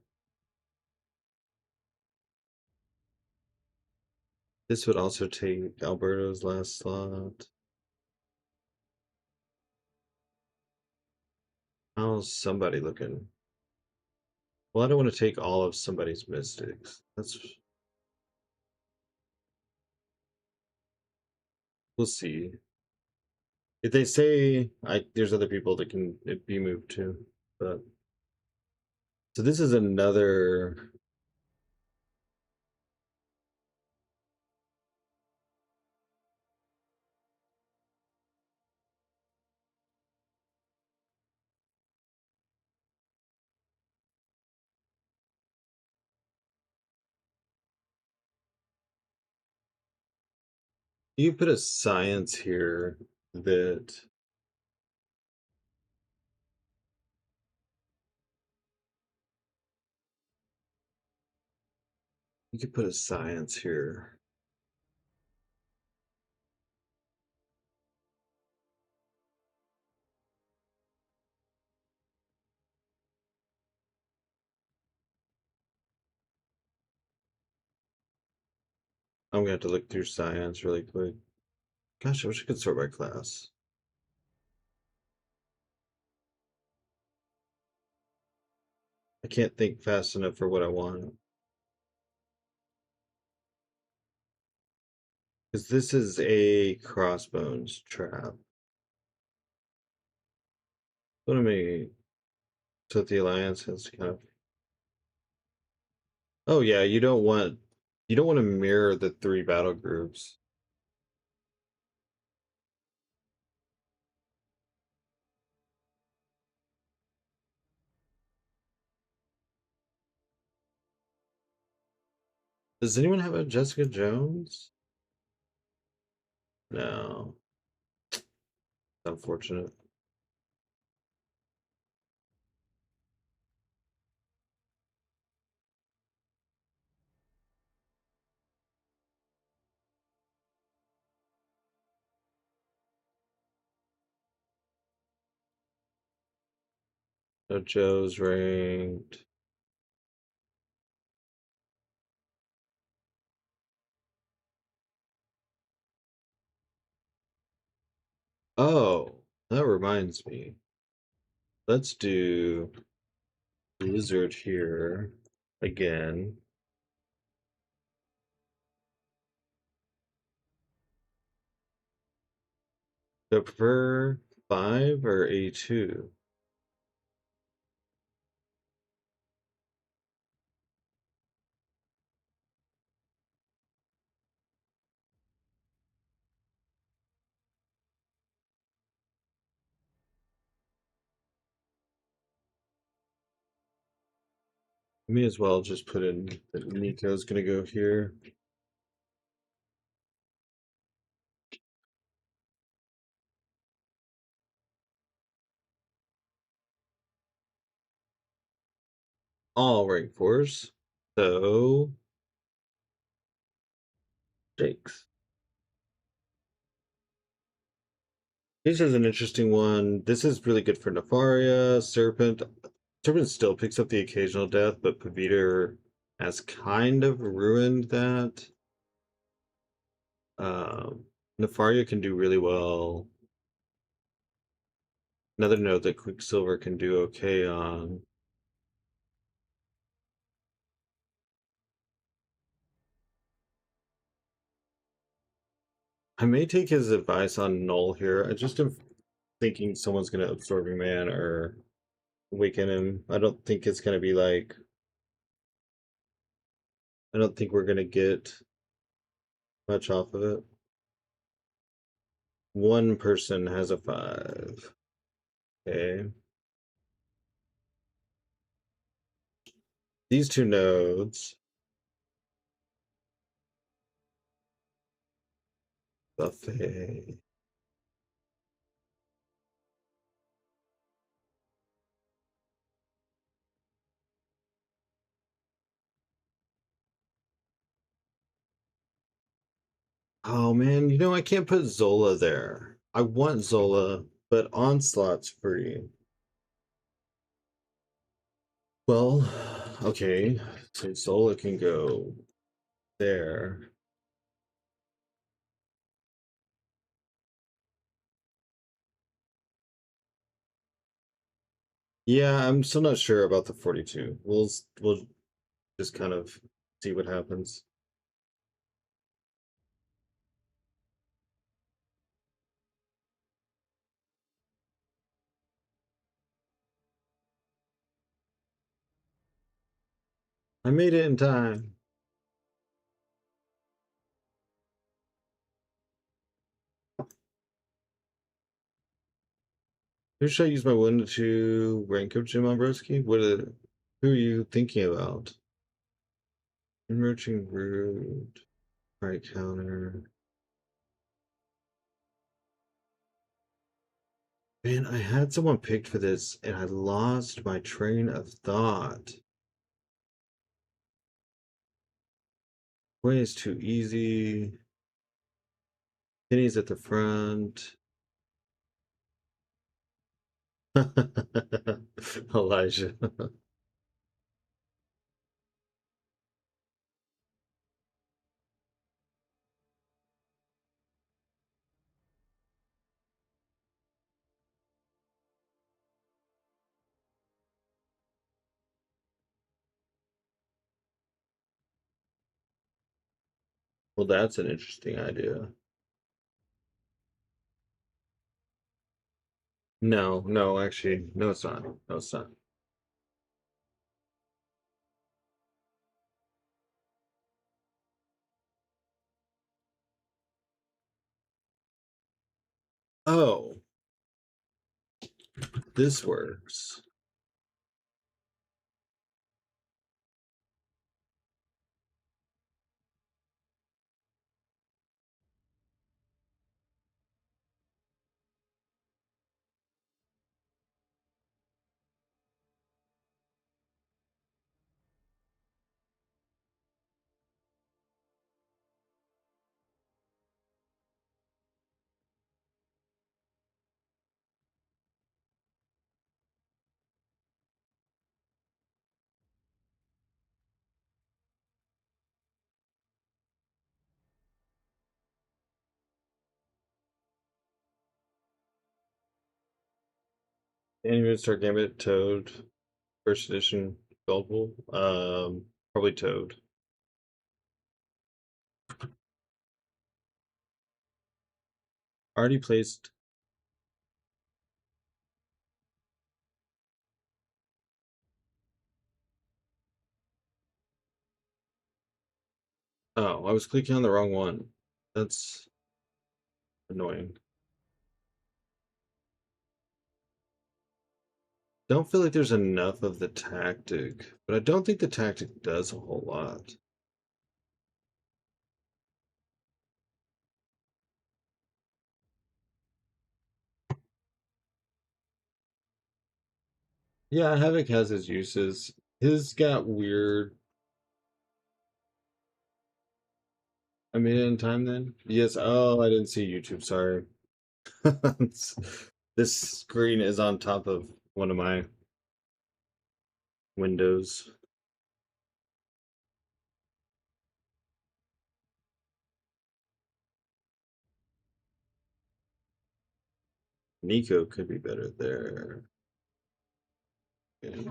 This would also take Alberto's last slot. How's somebody looking? Well, I don't want to take all of somebody's mystics. We'll see. If they say there's other people that can be moved to, but so this is another. You put a science here that you could put a science here. I'm gonna have to look through science really quick. Gosh, I wish I could sort by class. I can't think fast enough for what I want. Because this is a crossbones trap. What am I? So the alliance has kind of. Oh yeah, you don't want to mirror the 3 battle groups. Does anyone have a Jessica Jones? No. Unfortunate. No Joe's ranked. Oh, that reminds me. Let's do Blizzard here again. Do I prefer 5 or A2? May as well just put in that Nico's gonna go here. All rank 4s. So Jakes. This is an interesting one. This is really good for Nefaria, Serpent. Serpent still picks up the occasional death, but Paviter has kind of ruined that. Nefaria can do really well. Another note that Quicksilver can do okay on. I may take his advice on Null here. I just am thinking someone's gonna Absorbing Man or Awaken him. I don't think it's gonna be like. I don't think we're gonna get much off of it. One person has a 5. Okay. These 2 nodes. Buffet. Oh man, I can't put Zola there. I want Zola, but Onslaught's free. Well, okay, so Zola can go there. Yeah, I'm still not sure about the 42. We'll just kind of see what happens. I made it in time. Who should I use my 1 to 2 rank of Jim Obrowski? Who are you thinking about? Emerging Rude. Right counter. Man, I had someone picked for this and I lost my train of thought. Way is too easy. Penny's at the front. Elijah. Well, that's an interesting idea. No, no, actually, no, it's not. No, it's not. Oh, this works. Anyway, start Gambit, Toad, first edition, Goldbull. Probably Toad. Already placed. Oh, I was clicking on the wrong one. That's annoying. Don't feel like there's enough of the tactic, but I don't think the tactic does a whole lot. Yeah, Havoc has his uses. His got weird. I made it in time then? Yes. Oh, I didn't see YouTube. Sorry. This screen is on top of one of my windows. Nico could be better there. Okay.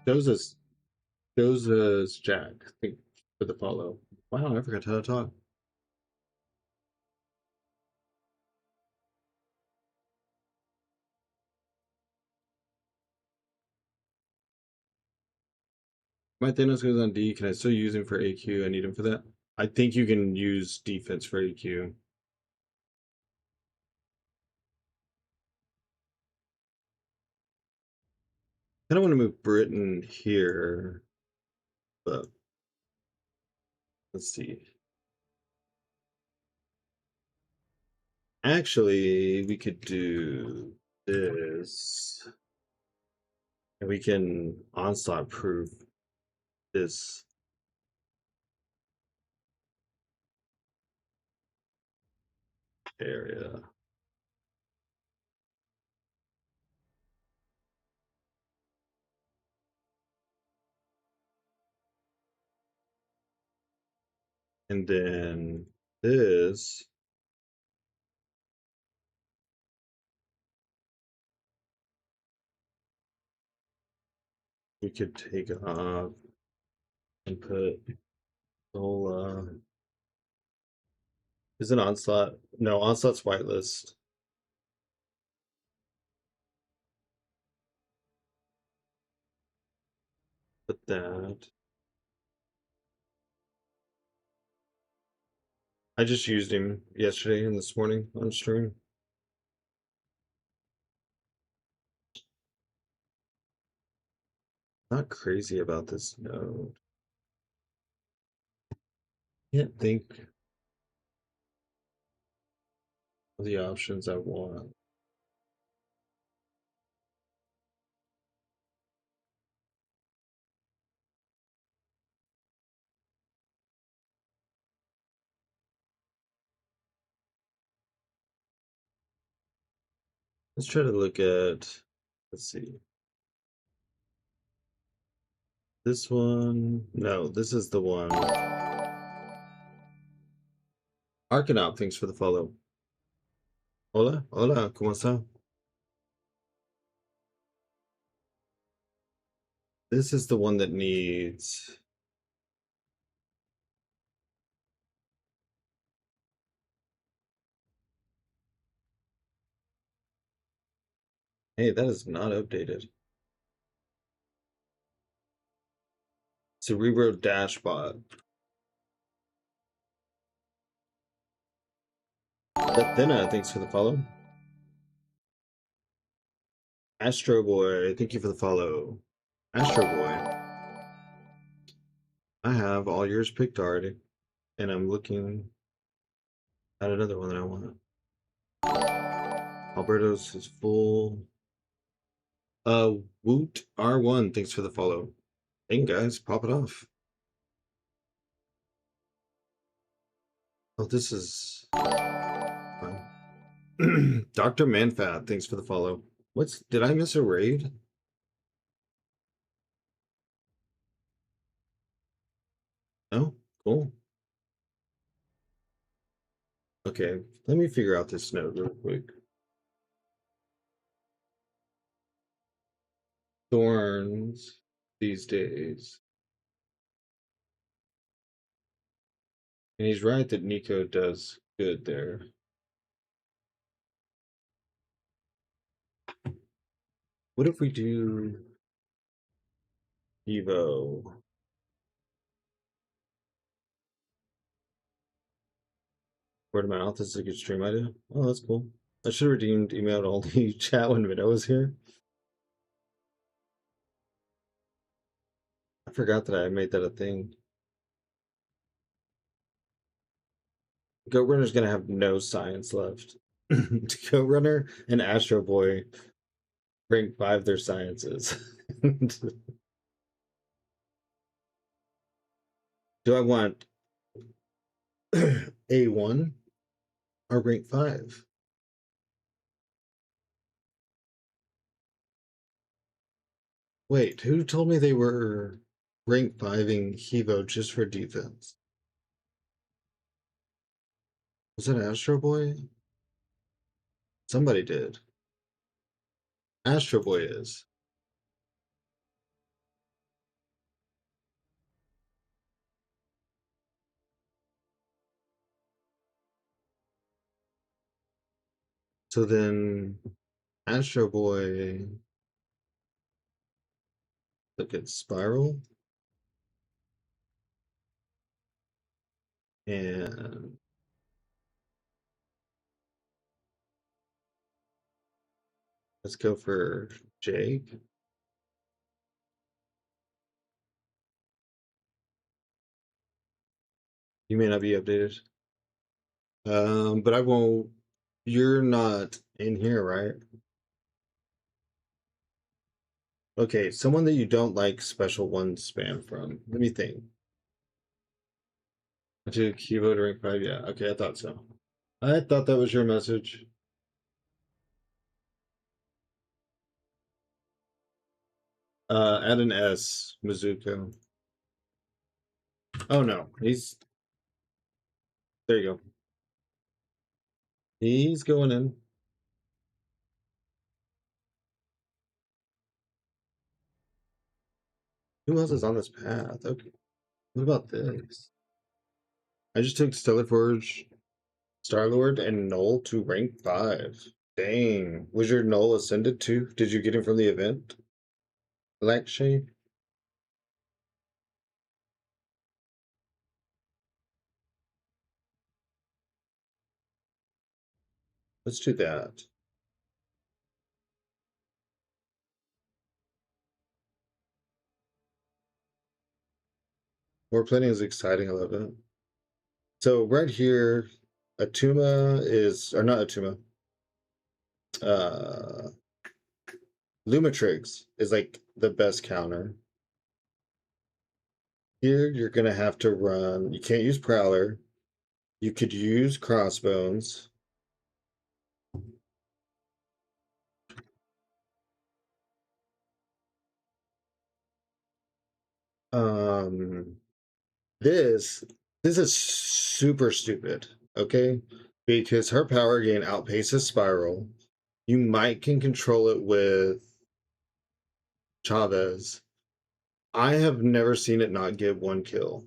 Doza's Doza's Jack. I think for the follow. Wow, I forgot how to talk. My Thanos goes on D. Can I still use him for AQ? I need him for that. I think you can use defense for AQ. I don't want to move Britain here, but let's see. Actually, we could do this, and we can onslaught proof this area. And then this, we could take off and put the whole, is it onslaught? No, onslaught's whitelist. Put that. I just used him yesterday and this morning on stream. Not crazy about this node. Can't think of the options I want. Let's try to look at, let's see. This one, no, this is the one. Arcanaut, thanks for the follow. Hola, hola, ¿cómo está? This is the one that needs. Hey, that is not updated. Cerebro Dashbot. Athena, thanks for the follow. Astro Boy, thank you for the follow. Astro Boy. I have all yours picked already. And I'm looking at another one that I want. Alberto's is full. Woot R1, thanks for the follow. Hey guys, pop it off. Oh, this is Dr. Manfat, thanks for the follow. Did I miss a raid? No? Cool. Okay, let me figure out this note real quick. Thorns these days. And he's right that Nico does good there. What if we do Evo? Word of mouth is a good stream idea. Oh, that's cool. I should have redeemed email only chat when Minnow was here. I forgot that I made that a thing. Go Runner's gonna have no science left. Go Runner and Astro Boy rank 5 their sciences. Do I want A1 or rank 5? Wait, who told me they were rank 5ing Hevo just for defense? Was that Astro Boy? Somebody did. Astro Boy is. So then Astro Boy, look at Spiral. And let's go for Jake. You may not be updated. But I won't. You're not in here, right? Okay, someone that you don't like special one spam from. Let me think. To keyboard rank 5, yeah. Okay, I thought so. I thought that was your message. Add an S, Mizuko. Oh no, there you go. He's going in. Who else is on this path? Okay. What about this? I just took Stellar Forge, Star-Lord, and Null to rank 5. Dang. Was your Null ascended too? Did you get him from the event? Black Shade? Let's do that. War planning is exciting. I love it. So right here, Atuma is, or not Atuma, uh, Lumitrix is like the best counter. Here, you're going to have to run, you can't use Prowler. You could use Crossbones. This is super stupid, okay? Because her power gain outpaces Spiral. You might can control it with Chavez. I have never seen it not give 1 kill.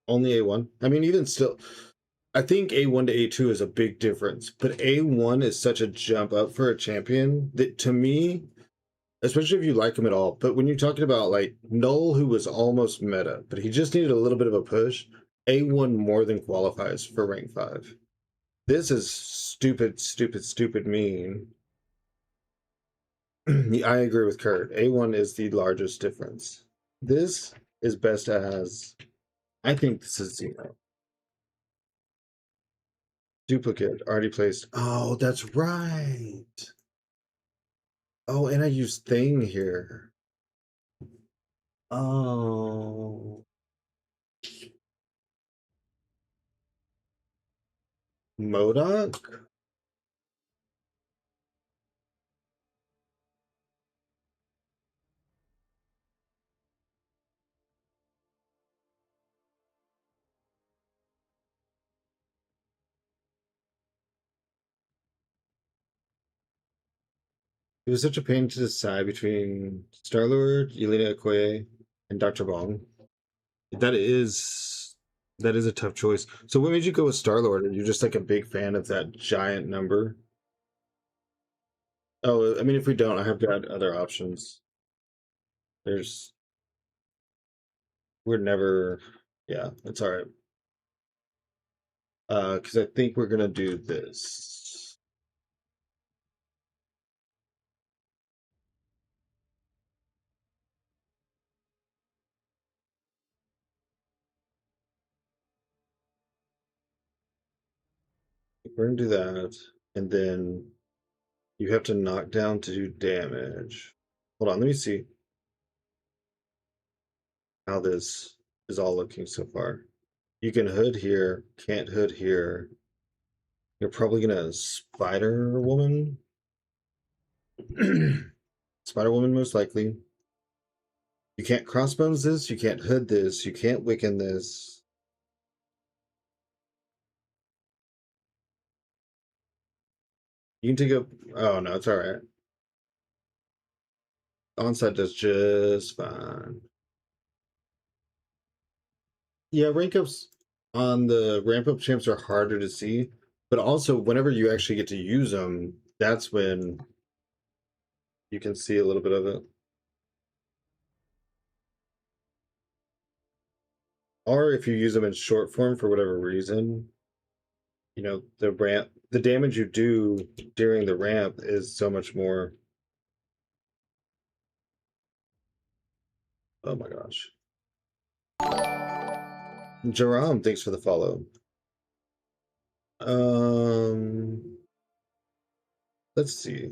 Only A1. I mean, even still, I think A1 to A2 is a big difference, but A1 is such a jump up for a champion that to me, especially if you like him at all, but when you're talking about like Null, who was almost meta, but he just needed a little bit of a push, A1 more than qualifies for rank 5. This is stupid, stupid, stupid mean. I agree with Kurt. A1 is the largest difference. This is best as, I think this is 0. Duplicate already placed. Oh, that's right. Oh, and I use thing here. Oh. MODOK? It was such a pain to decide between Star-Lord, Yelena Okoye, and Dr. Bong. That is a tough choice. So what made you go with Star-Lord? Are you just like a big fan of that giant number? Oh, I mean, if we don't, I have got other options. We're never, yeah, it's all right. Because I think we're gonna do this. We're gonna do that, and then you have to knock down to do damage. Hold on, let me see how this is all looking so far. You can hood here, can't hood here. You're probably gonna Spider Woman. Spider Woman most likely. You can't crossbones this, you can't hood this, you can't Wiccan this. You can take a, oh no, it's alright. Onside does just fine. Yeah, rank ups on the ramp up champs are harder to see, but also whenever you actually get to use them, that's when you can see a little bit of it. Or if you use them in short form for whatever reason, you know, the damage you do during the ramp is so much more. Oh my gosh. Jerome, thanks for the follow. Let's see.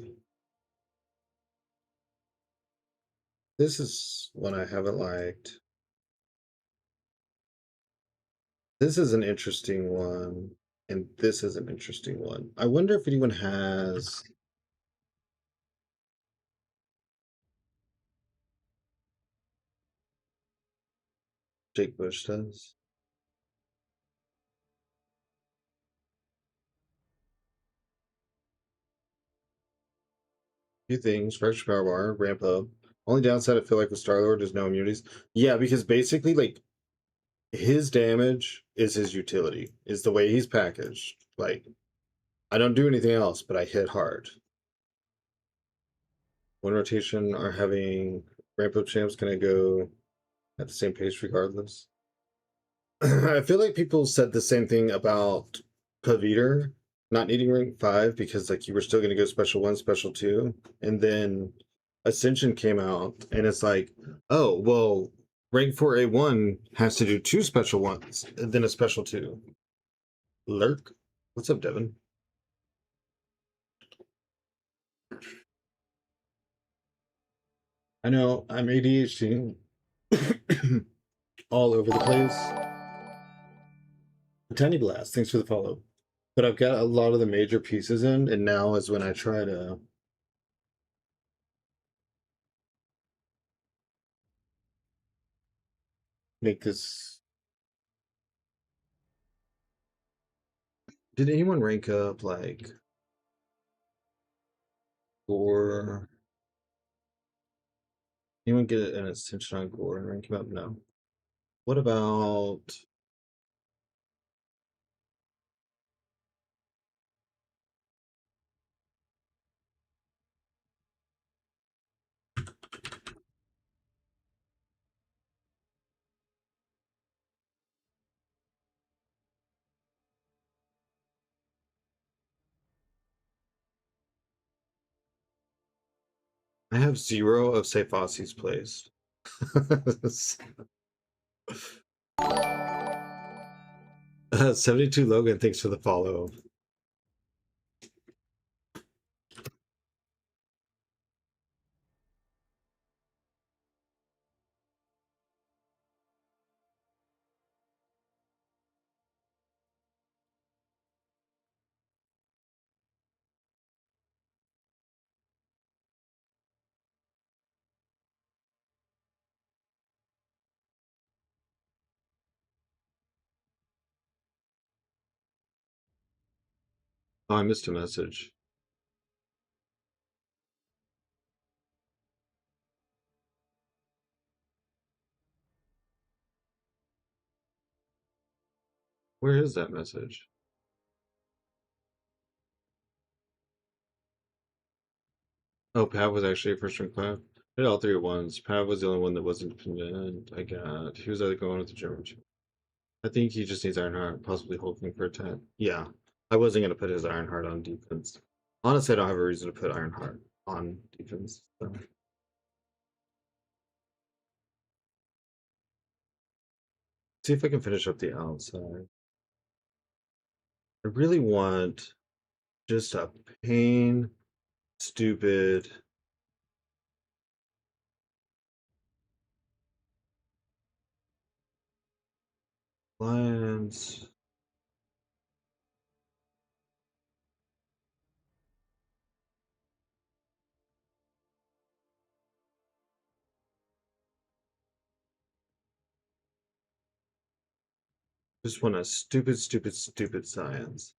This is one I haven't liked. This is an interesting one, and this is an interesting one. I wonder if anyone has. Jake Bush does. Few things, fresh power bar, ramp up. Only downside I feel like with Star-Lord is no immunities. Yeah, because basically like his damage is his utility, is the way he's packaged. Like I don't do anything else, but I hit hard. One rotation are having ramp up champs gonna go at the same pace regardless. I feel like people said the same thing about Paviter not needing rank 5 because like you were still gonna go special 1, special 2, and then Ascension came out and it's like, oh well, rank 4 A1 has to do 2 special 1s and then a special 2. Lurk, what's up, Devin? I know I'm ADHD all over the place. Tiny Blast, thanks for the follow. But I've got a lot of the major pieces in, and now is when I try to make this. Did anyone rank up like gore? Anyone get an Ascension on gore and rank him up? No. What about I have 0 of say Fosse's placed. 72 Logan, thanks for the follow. Oh, I missed a message. Where is that message? Oh, Pav was actually a first rank Pav. I did all 3 at once. Pav was the only one that wasn't convinced. I got. He was either going with the German. I think he just needs Ironheart, possibly hoping for a 10. Yeah, I wasn't gonna put his Ironheart on defense. Honestly, I don't have a reason to put Ironheart on defense. So. See if I can finish up the outside. I really want just a pain, stupid. Lions. Just want a stupid, stupid, stupid science.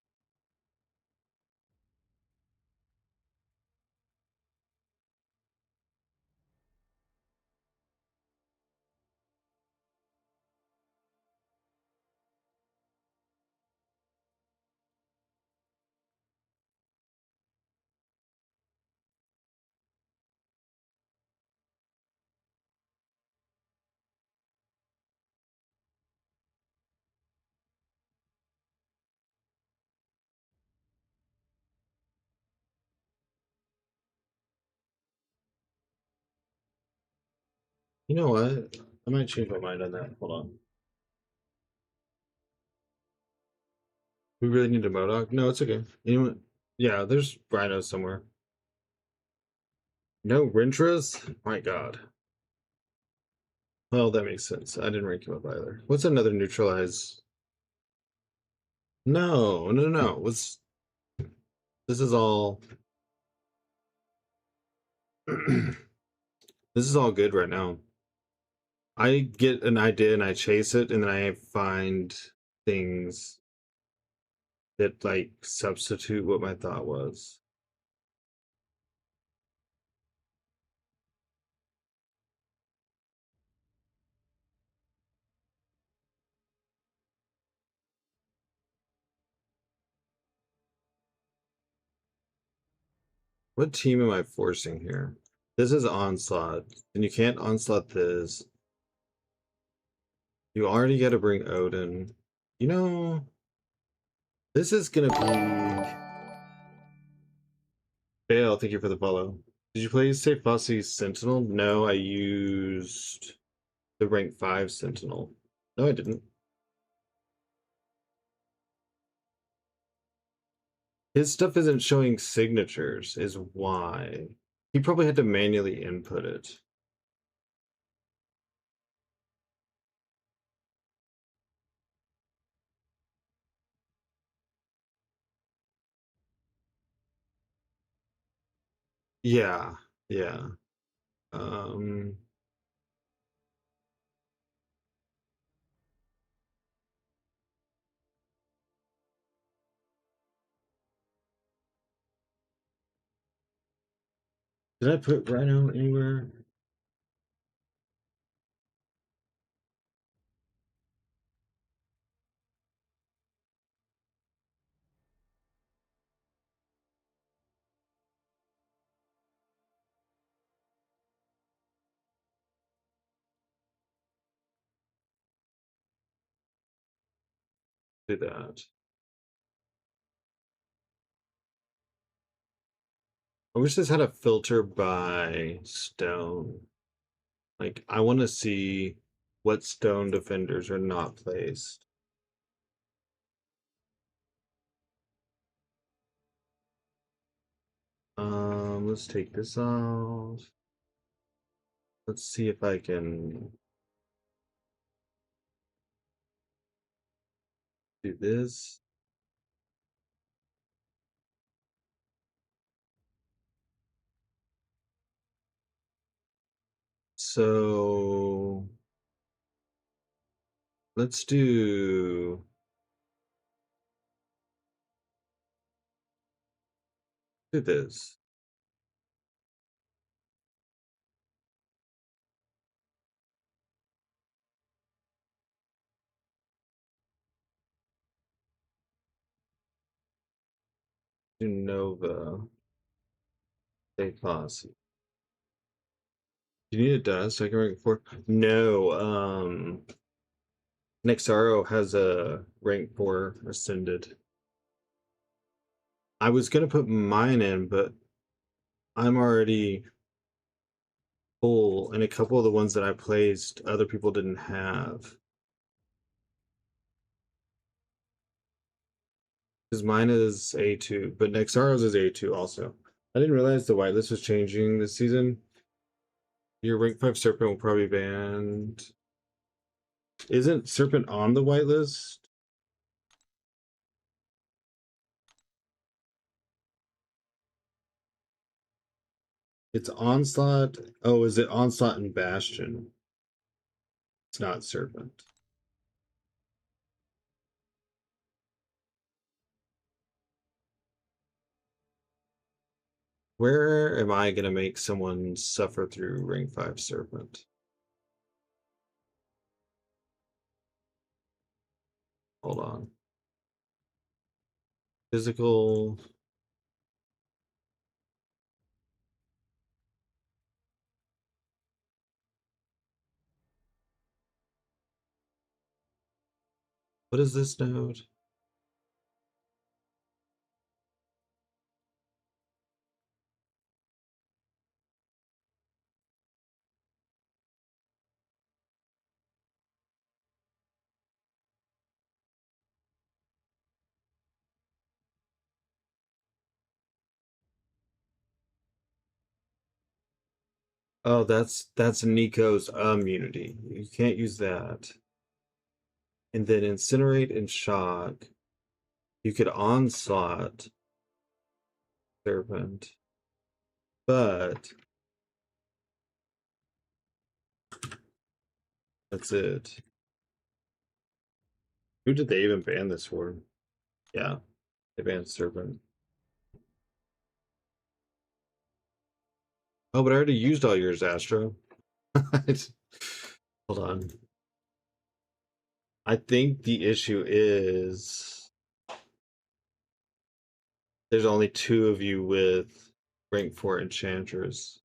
You know what? I might change my mind on that. Hold on. We really need a Modoc? No, it's okay. Anyone? Yeah, there's rhinos somewhere. No Rintras? My god. Well, that makes sense. I didn't rank him up either. What's another neutralize? No, no, no. What's this is all this is all good right now. I get an idea and I chase it, and then I find things that like substitute what my thought was. What team am I forcing here? This is onslaught, and you can't onslaught this. You already got to bring Odin. You know, this is gonna be. Bale, thank you for the follow. Did you play say Fosse Sentinel? No, I used the rank 5 Sentinel. No, I didn't. His stuff isn't showing signatures, is why. He probably had to manually input it. Yeah, yeah. Um, Did I put Rhino anywhere? Do that. I wish this had a filter by stone. Like, I want to see what stone defenders are not placed. Let's take this off. Let's see if I can do this. So let's do this. Do Nova. Stay Posse. Do you need a dust? I can rank 4. No, Nexaro has a rank 4 ascended. I was gonna put mine in, but I'm already full, and a couple of the ones that I placed, other people didn't have. Because mine is A2, but Nexaro's is A2 also. I didn't realize the whitelist was changing this season. Your rank 5 Serpent will probably be banned. Isn't Serpent on the whitelist? It's Onslaught. Oh, is it Onslaught and Bastion? It's not Serpent. Where am I going to make someone suffer through rank 5 Serpent? Hold on. Physical. What is this node? Oh, that's Nico's immunity. You can't use that. And then Incinerate and Shock. You could Onslaught Serpent. But that's it. Who did they even ban this for? Yeah, they banned Serpent. Oh, but I already used all yours, Astro. Hold on. I think the issue is there's only 2 of you with rank 4 Enchantress.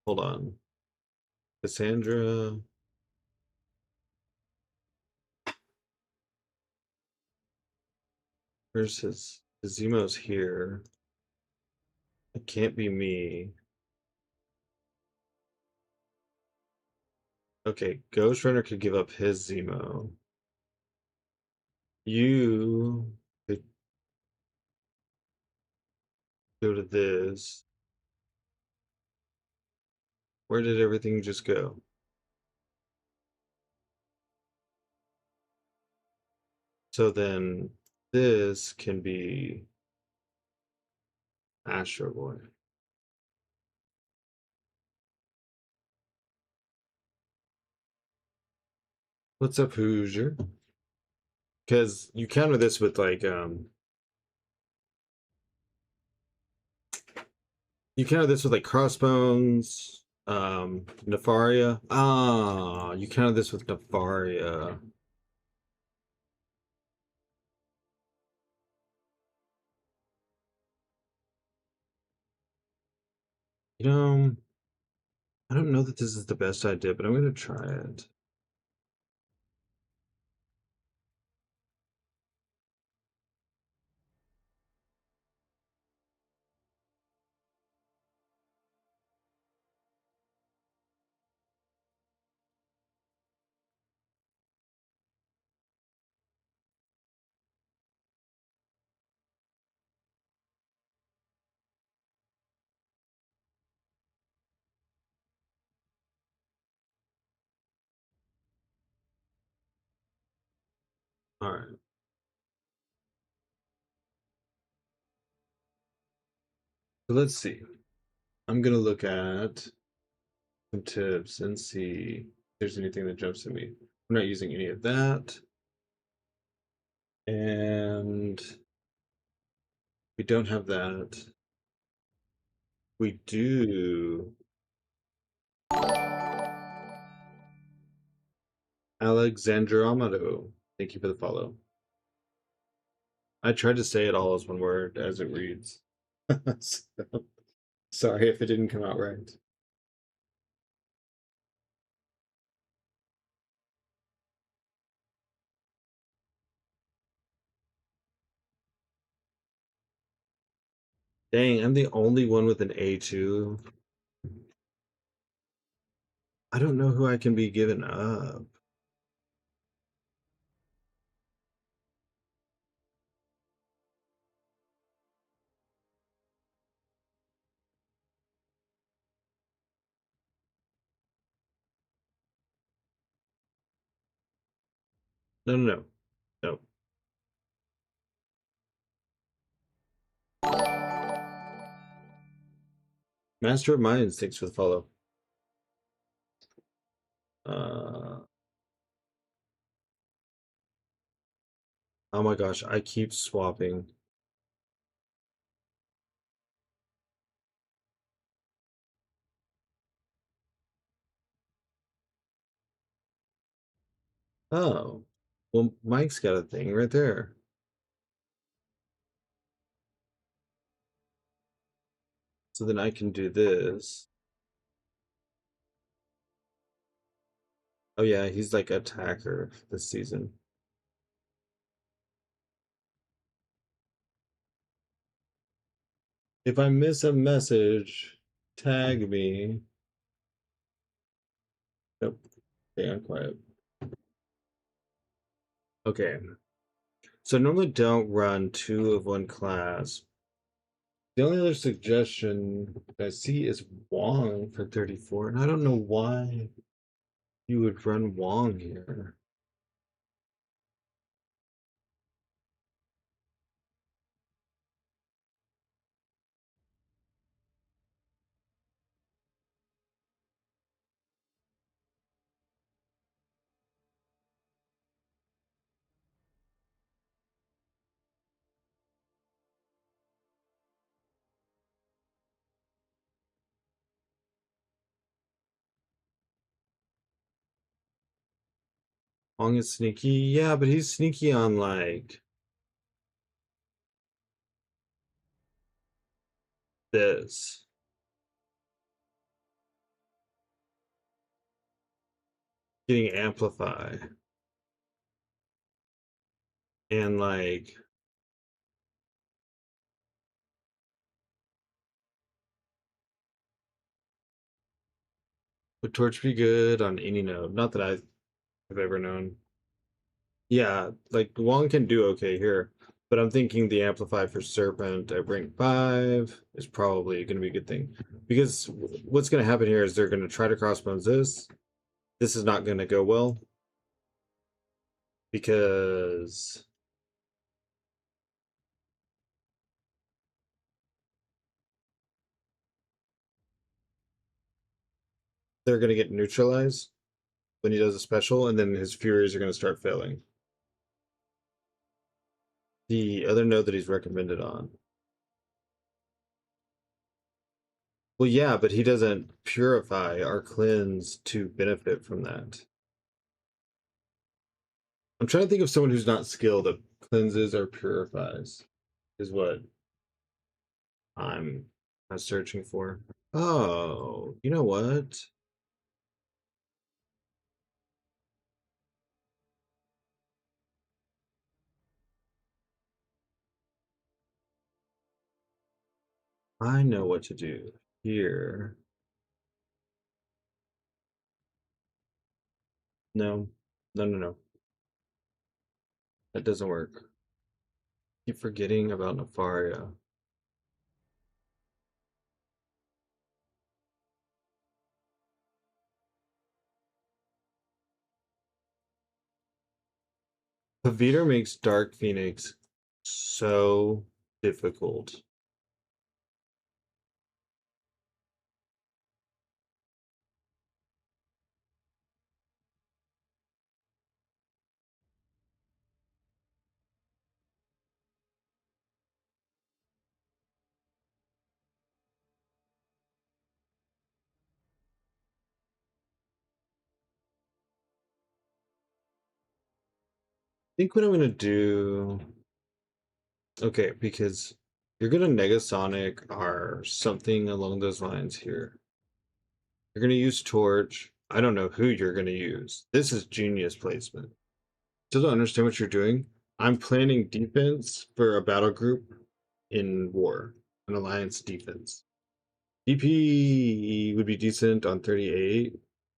Hold on. Cassandra. Where's his Zemo's here? It can't be me. Okay, Ghost Runner could give up his Zemo. You could go to this. Where did everything just go? So then this can be Astro Boy. What's up, Hoosier? Because you counter this with like You counter this with like crossbones, Nefaria. Ah, you counter this with Nefaria. You know, I don't know that this is the best idea, but I'm gonna try it. All right. So let's see. I'm gonna look at some tips and see if there's anything that jumps at me. I'm not using any of that. And we don't have that. We do. Alexandra Amado. Thank you for the follow. I tried to say it all as one word as it reads. So, sorry if it didn't come out right. Dang, I'm the only one with an A2. I don't know who I can be giving up. No, no, no. No. Master of Minds, thanks for the follow. Uh, oh my gosh, I keep swapping. Oh, well, Mike's got a thing right there. So then I can do this. Oh yeah, he's like attacker this season. If I miss a message, tag me. Nope. Okay, I'm quiet. Okay. So I normally don't run two of one class. The only other suggestion I see is Wong for 34, and I don't know why you would run Wong here. Wong is sneaky, yeah, but he's sneaky on like this. Getting amplify. And like would Torch be good on any node? Not that I've ever known. Yeah, like Wong can do okay here, but I'm thinking the amplify for Serpent at rank 5 is probably going to be a good thing. Because what's going to happen here is they're going to try to crossbones this. This is not going to go well. Because they're going to get neutralized when he does a special, and then his Furies are going to start failing. The other node that he's recommended on. Well, yeah, but he doesn't purify or cleanse to benefit from that. I'm trying to think of someone who's not skilled that cleanses or purifies, is what I'm searching for. Oh, you know what? I know what to do here. No, no, no, no. That doesn't work. Keep forgetting about Nefaria. Paviter makes Dark Phoenix so difficult. I think what I'm gonna do, okay, because you're gonna Negasonic or something along those lines here. You're gonna use Torch. I don't know who you're gonna use. This is genius placement. Still don't understand what you're doing. I'm planning defense for a battle group in war, an alliance defense. DP would be decent on 38.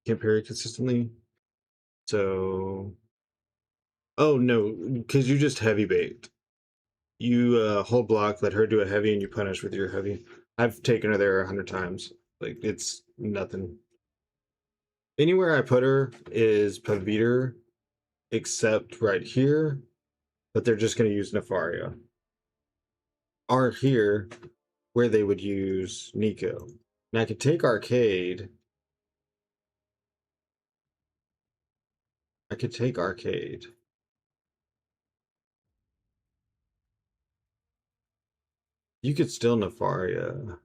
Can't parry consistently. So, oh no, because you just heavy bait. You hold block, let her do a heavy, and you punish with your heavy. I've taken her there 100 times. Like it's nothing. Anywhere I put her is Paviter, except right here, but they're just going to use Nefaria. Are here where they would use Nico. Now I could take Arcade. I could take Arcade. You could still Nefaria.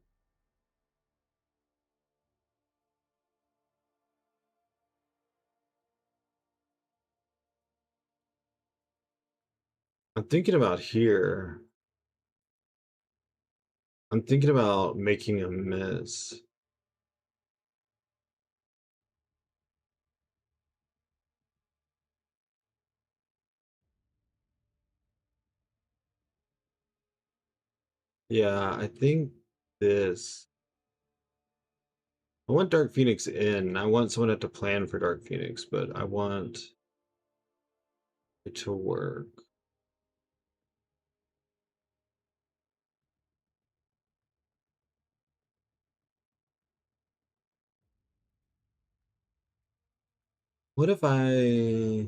I'm thinking about here. I'm thinking about making a miss. Yeah, I think this. I want Dark Phoenix in. I want someone to have to plan for Dark Phoenix, but I want it to work. What if I...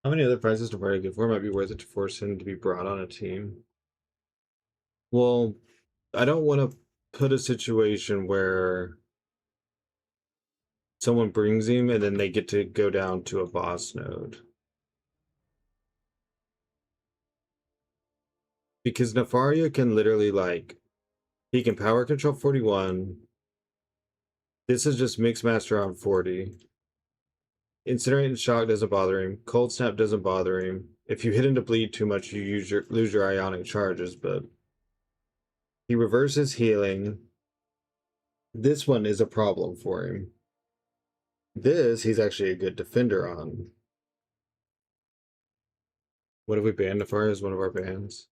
How many other prizes to Barty give for might be worth it to force him to be brought on a team? Well, I don't want to put a situation where someone brings him and then they get to go down to a boss node. Because Nefaria can literally, like, he can power control 41. This is just mix master on 40. Incinerate and shock doesn't bother him. Cold snap doesn't bother him. If you hit him to bleed too much, you lose your ionic charges, but he reverses healing. This one is a problem for him. This, he's actually a good defender on. What if we ban Nefar as one of our bans?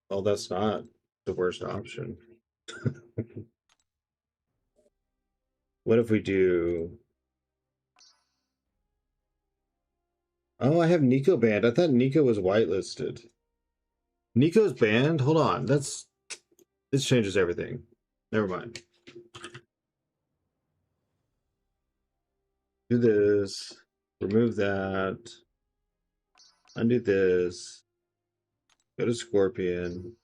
Oh, that's not the worst option. What if we do... Oh, I have Nico banned. I thought Nico was whitelisted. Nico's banned? Hold on. This changes everything. Never mind. Do this. Remove that. Undo this. Go to Scorpion.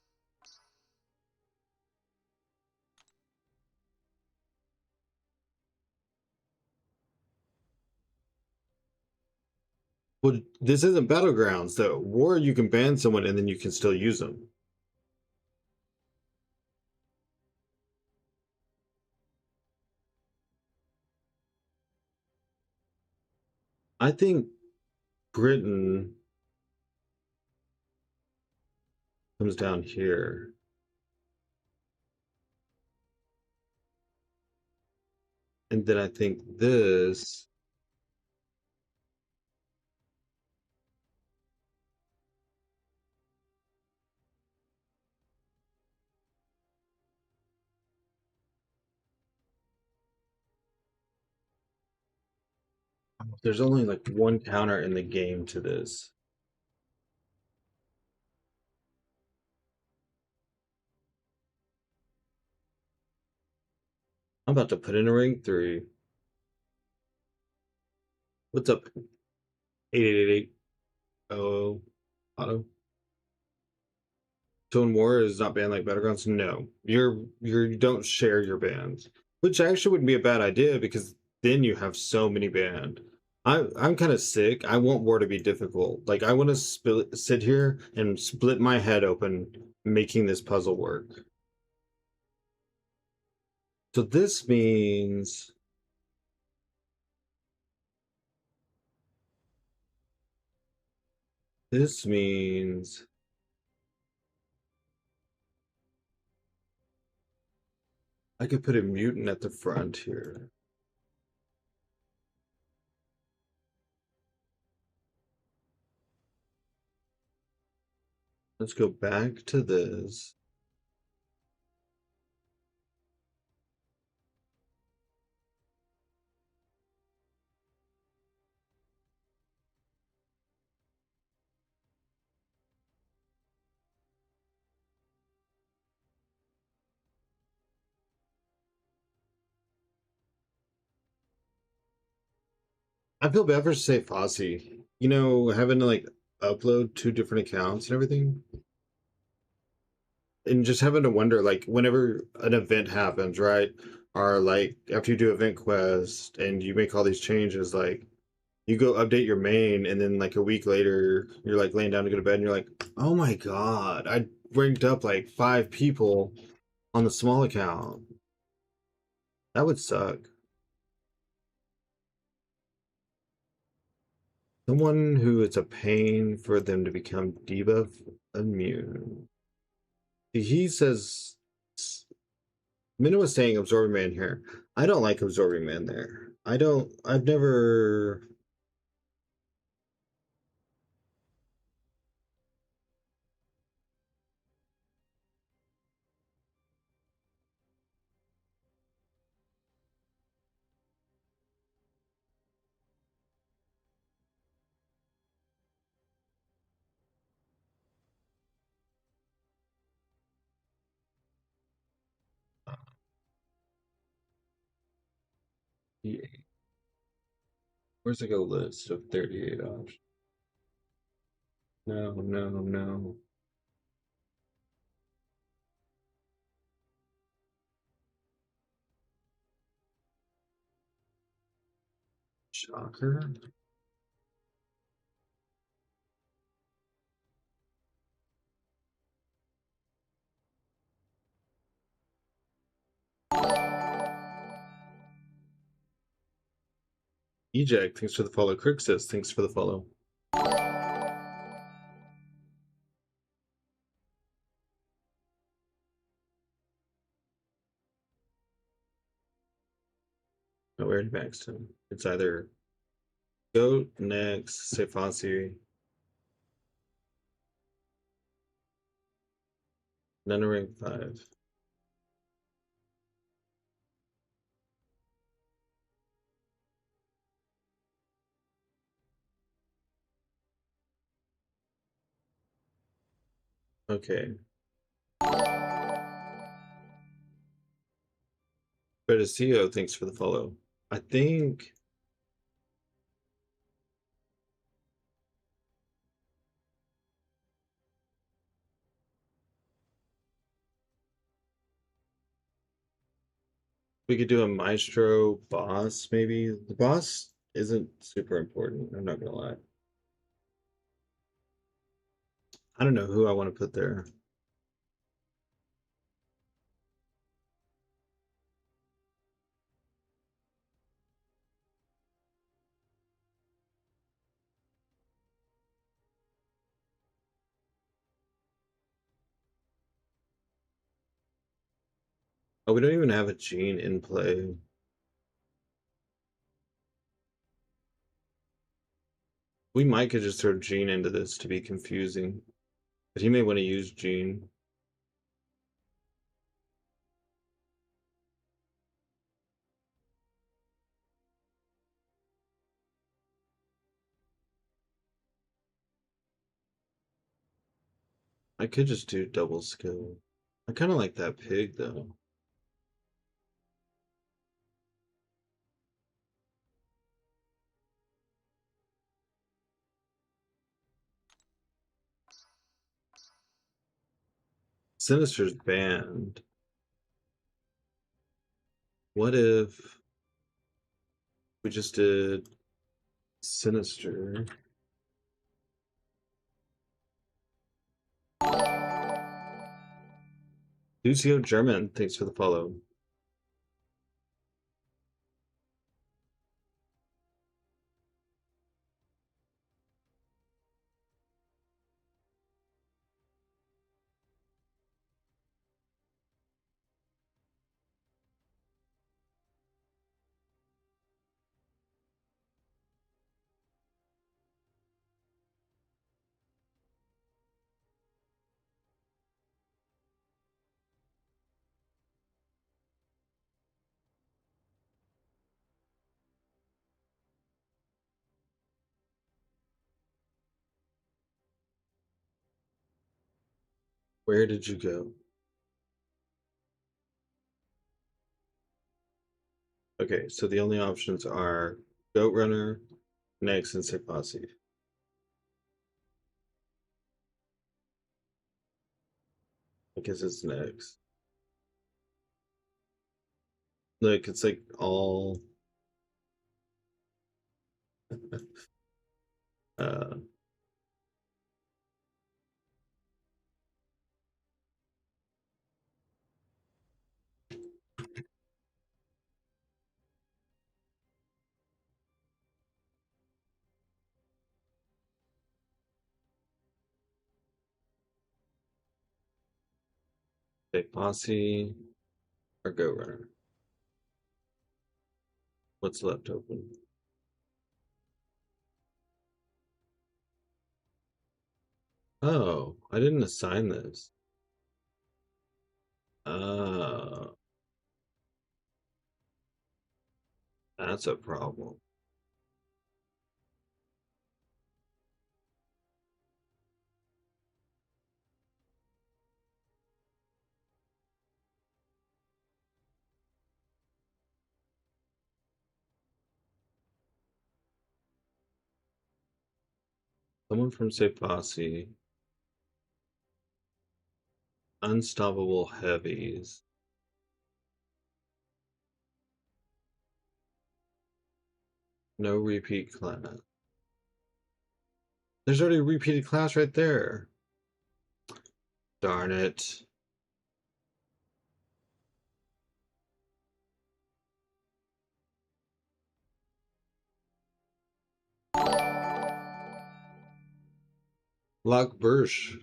Well, this isn't Battlegrounds, though. War, you can ban someone and then you can still use them. I think Britain comes down here. And then I think this. There's only like one counter in the game to this. I'm about to put in a ring 3. What's up? 8888. Oh, auto. Tone War is not banned like Battlegrounds. No, you don't share your bans, which actually wouldn't be a bad idea because then you have so many banned. I'm kind of sick. I want War to be difficult. Like I want to sit here and split my head open making this puzzle work. So this means I could put a mutant at the front here. Let's go back to this. I feel bad for say Fossey. You know, having to like upload 2 different accounts and everything. And just having to wonder, like, whenever an event happens, right? Or like after you do event quest and you make all these changes, like you go update your main, and then like a week later, you're like laying down to go to bed, and you're like, oh my god, I ranked up like 5 people on the small account. That would suck. Someone who it's a pain for them to become debuff immune. He says Minna was saying Absorbing Man here. I don't like Absorbing Man there. I've never. Yeah. Where's the go list of 38 options? No, no, no. Shocker. Eject, thanks for the follow. Crixus, thanks for the follow. No, we already maxed him. It's either Goat next, say Fossey. None rank 5. Okay. Bertesio, thanks for the follow. I think We could do a maestro boss, maybe. The boss isn't super important, I'm not gonna lie. I don't know who I want to put there. Oh, we don't even have a Gene in play. We might could just throw Gene into this to be confusing. But he may want to use Gene. I could just do double skill. I kind of like that pig though. Sinister's banned. What if we just did Sinister? Lucio German, thanks for the follow. Where did you go? Okay, so the only options are Goat Runner, Nex, and Sick Posse. I guess it's Nex. Look, it's like all uh Sick Posse or Goat Runner. What's left open? Oh, I didn't assign this. Oh, that's a problem. Someone from Sick Posse. Unstoppable Heavies. No repeat class. There's already a repeated class right there. Darn it. Lockbush.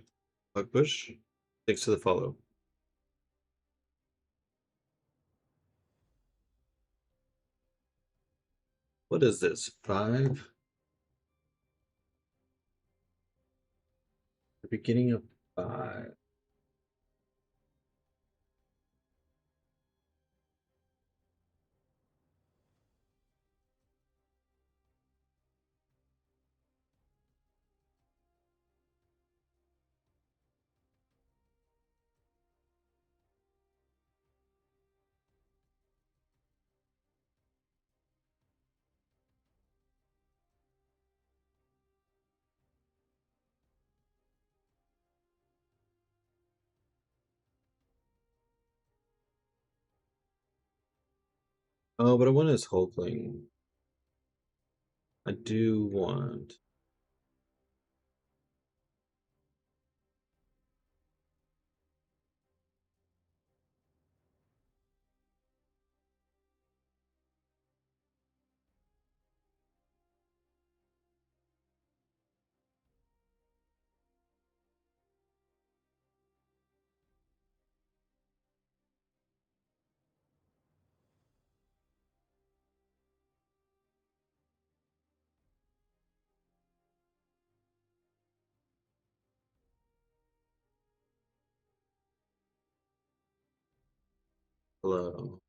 Lockbush? Thanks for the follow. What is this? 5? The beginning of 5. Oh, but I want his Hulkling. I do want. Hello.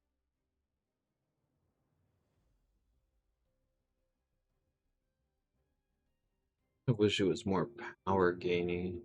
I wish it was more power gaining.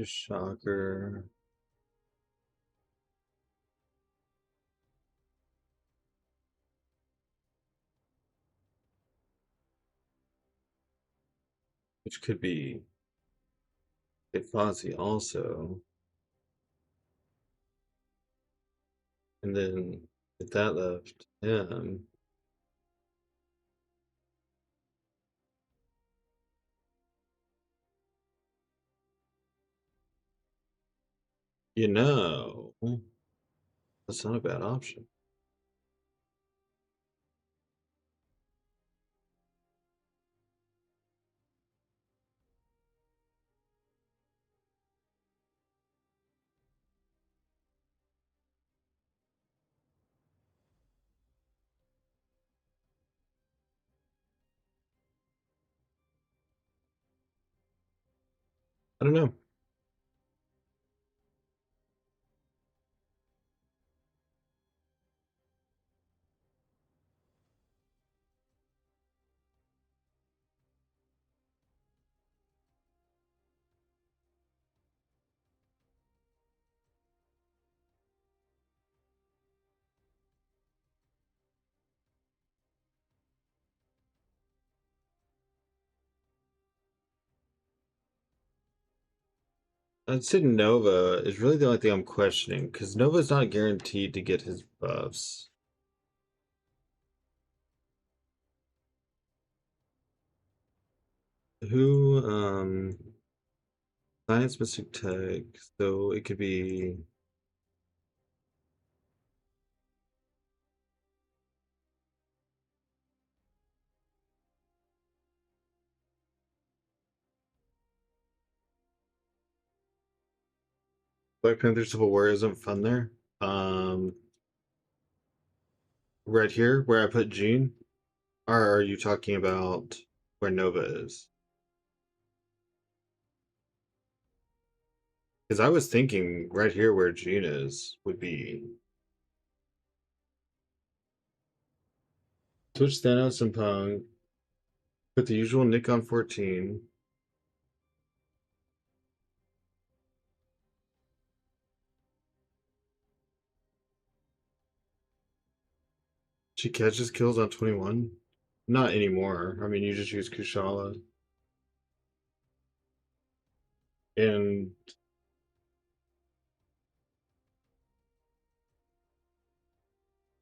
Shocker. Which could be a Fozzie also. And then if that left him. You know, that's not a bad option. I don't know. I'd say Nova is really the only thing I'm questioning because Nova's not guaranteed to get his buffs. Who, Science Mystic Tech, so it could be. Black Panther Civil War isn't fun there. Um, right here where I put Jean, or are you talking about where Nova is? Because I was thinking right here where Jean is would be Twitch Thanos and Punk. Put the usual Nick on 14. She catches kills on 21. Not anymore. I mean, you just use Kushala. And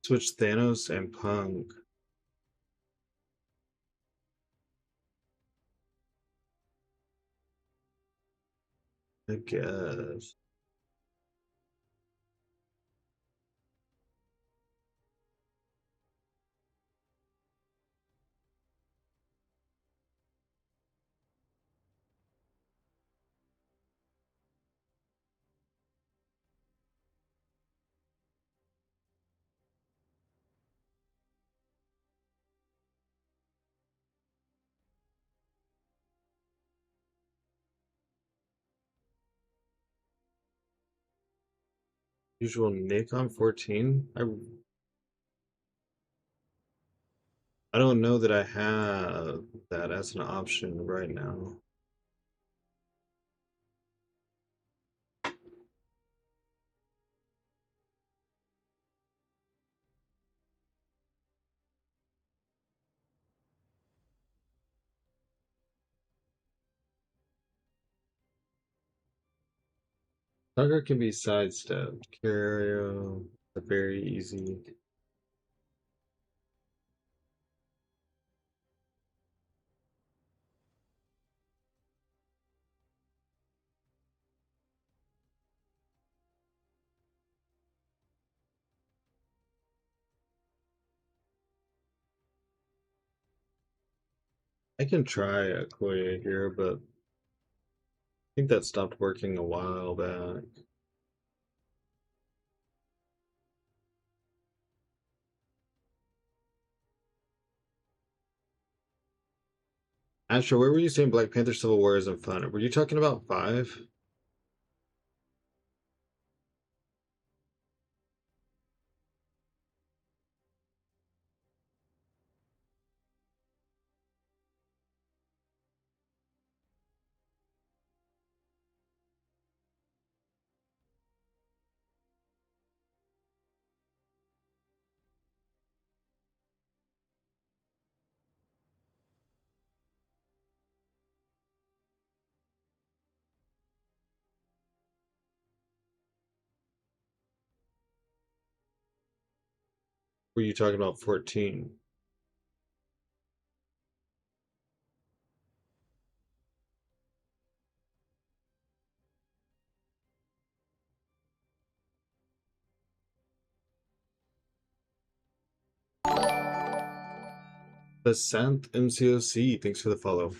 switch Thanos and Punk. I guess. Usual Nick on 14. I don't know that I have that as an option right now. Tucker can be sidestepped. Cario, very easy. I can try a Koya here, but I think that stopped working a while back. Asher, where were you saying Black Panther Civil War isn't fun? Were you talking about 5? Were you talking about 14? The 10th MCOC, thanks for the follow.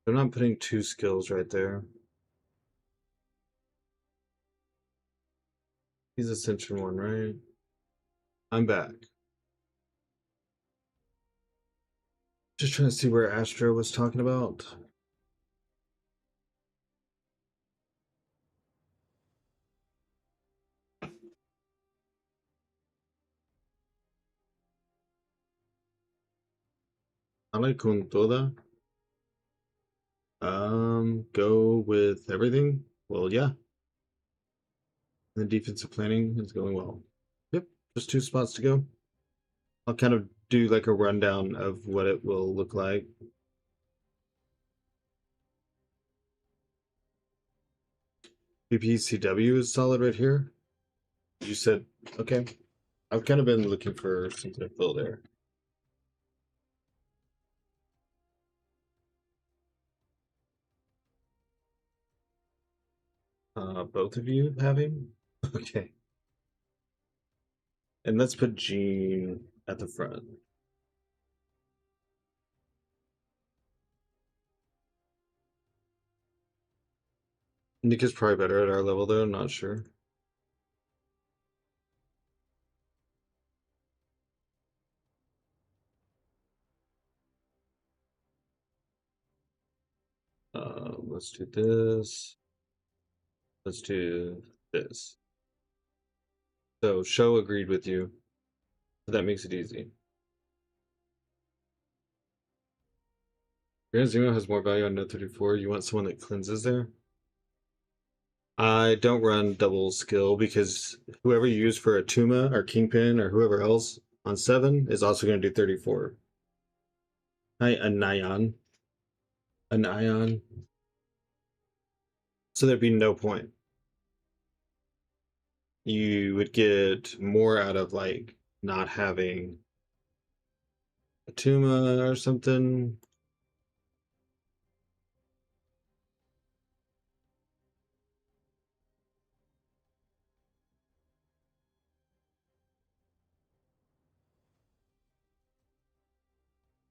I'm not putting 2 skills right there. He's Ascension 1, right? I'm back. Just trying to see where Astro was talking about. Dale con toda. Go with everything. Well, yeah. The defensive planning is going well. Yep, just 2 spots to go. I'll kind of do like a rundown of what it will look like. BPCW is solid right here. You said, okay. I've kind of been looking for something to fill there. Both of you having? Okay. And let's put Gene at the front. Nick is probably better at our level though, I'm not sure. Let's do this. Let's do this. So Show agreed with you. So that makes it easy. Grand Zero has more value on Node 34. You want someone that cleanses there? I don't run double skill because whoever you use for a Tuma or Kingpin or whoever else on 7 is also going to do 34. Hi, Anion. Anion. So there'd be no point. You would get more out of like not having Atuma or something.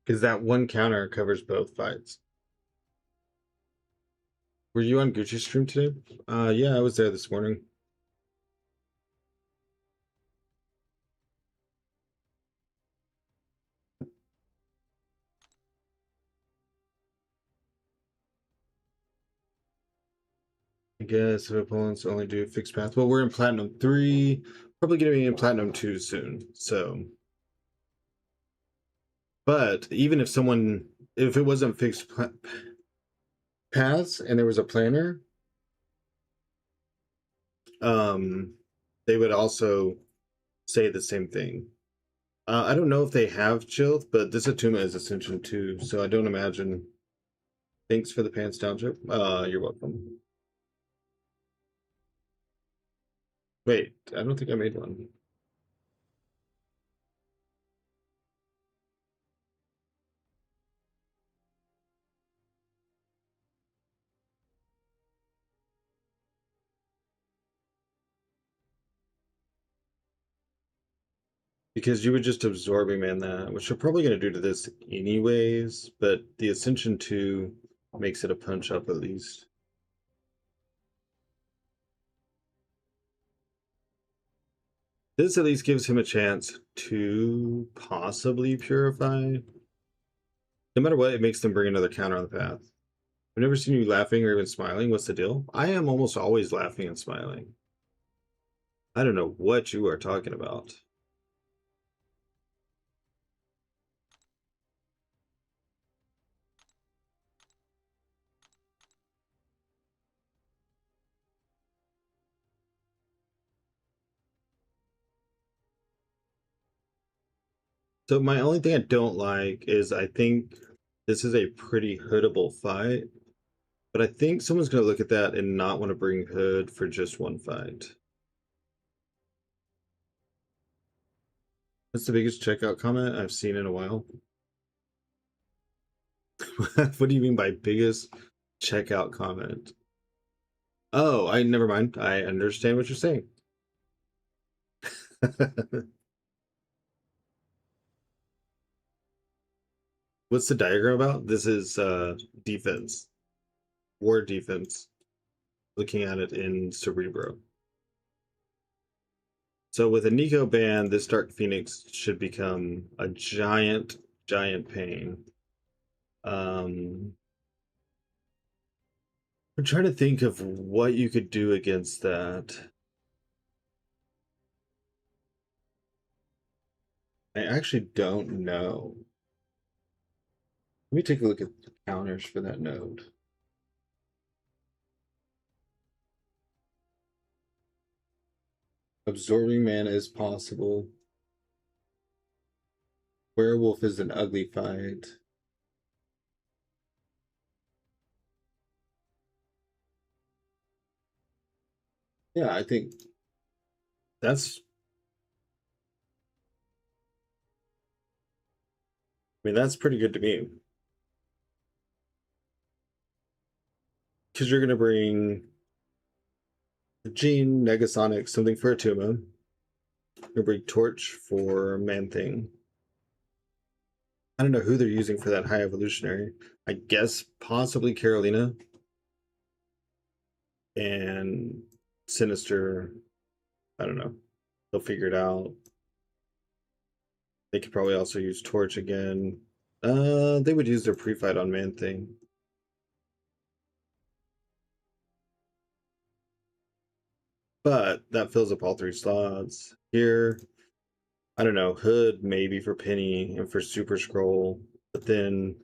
Because that one counter covers both fights. Were you on Gucci's stream today? Yeah, I was there this morning. I guess if opponents only do fixed path. Well, we're in Platinum 3. Probably going to be in Platinum 2 soon. So. But even if if it wasn't fixed paths and there was a planner, they would also say the same thing. I don't know if they have Chilled, but this Atuma is Ascension 2, so I don't imagine. Thanks for the pants down, Chip. You're welcome. Wait, I don't think I made one. Because you would just absorbing man that, which you're probably going to do to this anyways, but the Ascension 2 makes it a punch up at least. This at least gives him a chance to possibly purify. No matter what, it makes them bring another counter on the path. I've never seen you laughing or even smiling. What's the deal? I am almost always laughing and smiling. I don't know what you are talking about. So my only thing I don't like is I think this is a pretty hoodable fight, but I think someone's going to look at that and not want to bring hood for just one fight. That's the biggest checkout comment I've seen in a while. What do you mean by biggest checkout comment? Oh, I never mind. I understand what you're saying. What's the diagram about? This is defense. War defense. Looking at it in Cerebro. So with a Nico ban, this Dark Phoenix should become a giant, giant pain. I'm trying to think of what you could do against that. I actually don't know. Let me take a look at the counters for that node. Absorbing mana is possible. Werewolf is an ugly fight. Yeah, I think that's... I mean, that's pretty good to me. Because you're going to bring Gene, Negasonic, something for Atuma. You're going to bring Torch for Man-Thing. I don't know who they're using for that high evolutionary. I guess possibly Carolina. And Sinister. I don't know. They'll figure it out. They could probably also use Torch again. They would use their pre-fight on Man-Thing. But that fills up all 3 slots. Here, I don't know, Hood maybe for Penny and for Super Scroll. But then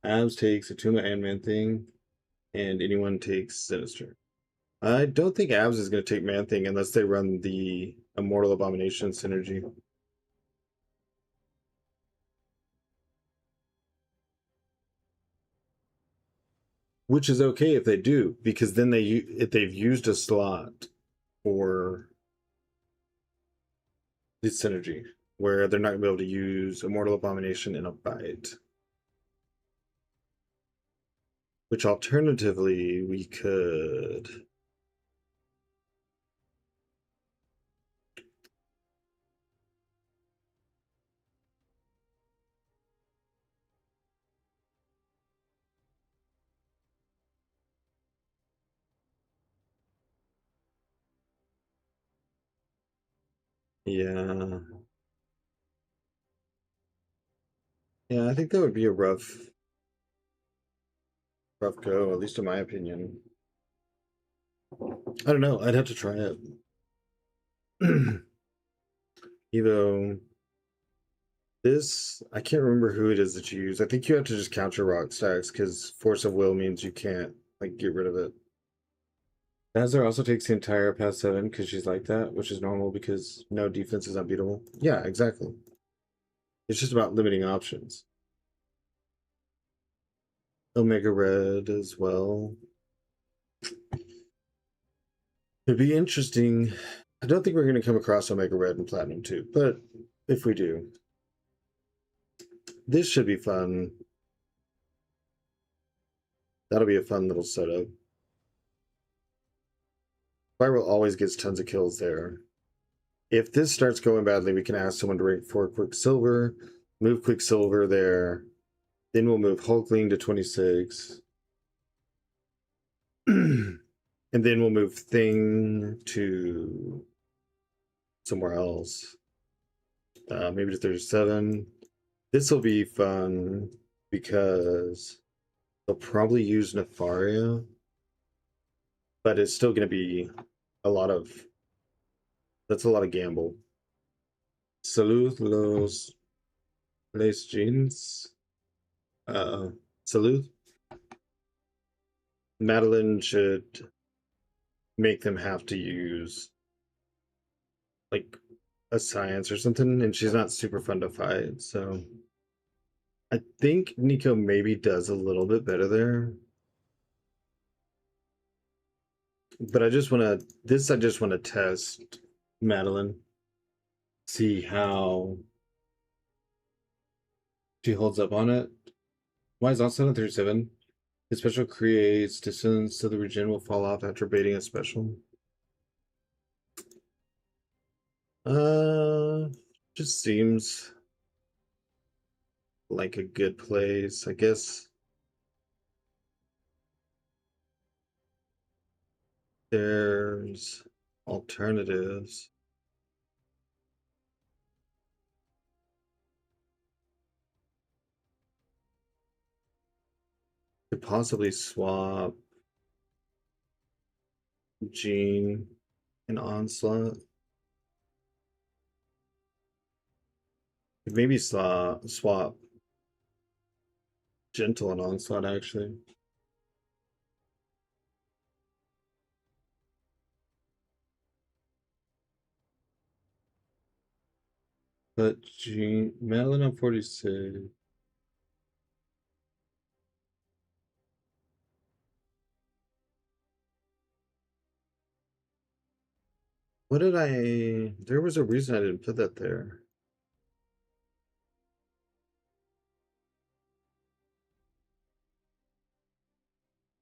Abs takes Atuma and Man-Thing, and anyone takes Sinister. I don't think Abs is going to take Man-Thing unless they run the Immortal Abomination synergy. Which is okay if they do, because then if they've used a slot for the synergy. where they're not gonna be able to use Immortal Abomination in a fight. Which alternatively we could. Yeah. Yeah, I think that would be a rough go, at least in my opinion. I don't know, I'd have to try it. Evo. This, I can't remember who it is that you use. I think you have to just count your rock stacks because Force of Will means you can't like get rid of it. Nazar also takes the entire past 7 because she's like that, which is normal because no defense is unbeatable. Yeah, exactly. It's just about limiting options. Omega Red as well. It'd be interesting. I don't think we're going to come across Omega Red and Platinum 2, but if we do, this should be fun. That'll be a fun little setup. Spiral always gets tons of kills there. If this starts going badly, we can ask someone to rank 4 Quicksilver, move Quicksilver there, then we'll move Hulkling to 26. And then we'll move Thing to somewhere else. Maybe to 37. This will be fun because they'll probably use Nefaria, but it's still going to be a lot of. That's a lot of gamble. Salud los jeans. Salud. Madeline should make them have to use like a science or something, and she's not super fun to fight, so I think Nico maybe does a little bit better there. But I just want to test Madeline, see how she holds up on it. Why is also 37? His special creates distance, so the regen will fall off after baiting a special. Just seems like a good place, I guess. There's alternatives. Could possibly swap Jean and Onslaught. Could maybe swap Gentle and Onslaught actually. But Jean, Madeline on 46. What did I? There was a reason I didn't put that there.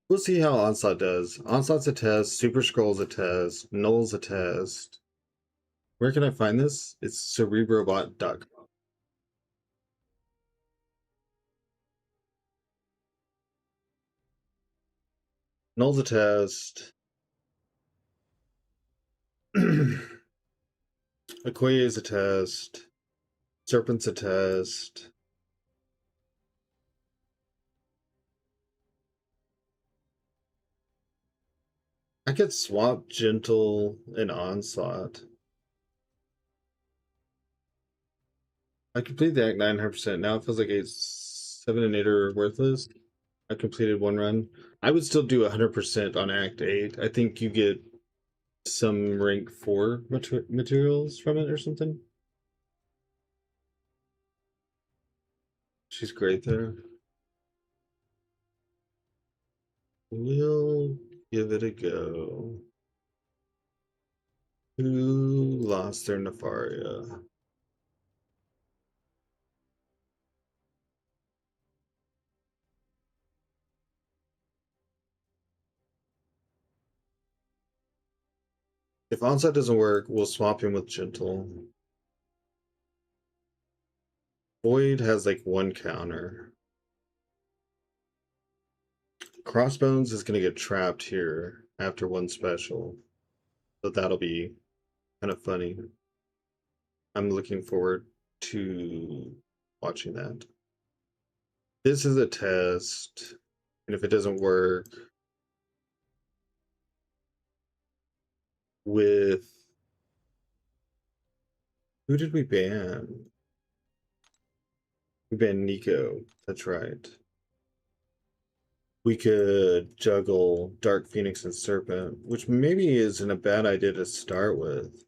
We'll see how Onslaught does. Onslaught's a test, Super Scroll's a test, Null's a test. Where can I find this? It's cerebrobot.com. Null's a test. Okoye is a test. Serpent's a test. I could swap Gentle and Onslaught. I completed the Act 9 100%. Now it feels like 7 and 8 are worthless. I completed one run. I would still do 100% on Act 8. I think you get some rank 4 materials from it or something. She's great there. We'll give it a go. Who lost their Nefaria? If onslaught doesn't work, we'll swap him with gentle. Void has like one counter. Crossbones is gonna get trapped here after one special. So that'll be kind of funny. I'm looking forward to watching that. This is a test, and if it doesn't work with who did we ban? We banned Nico. That's right. We could juggle Dark Phoenix and Serpent, which maybe isn't a bad idea to start with.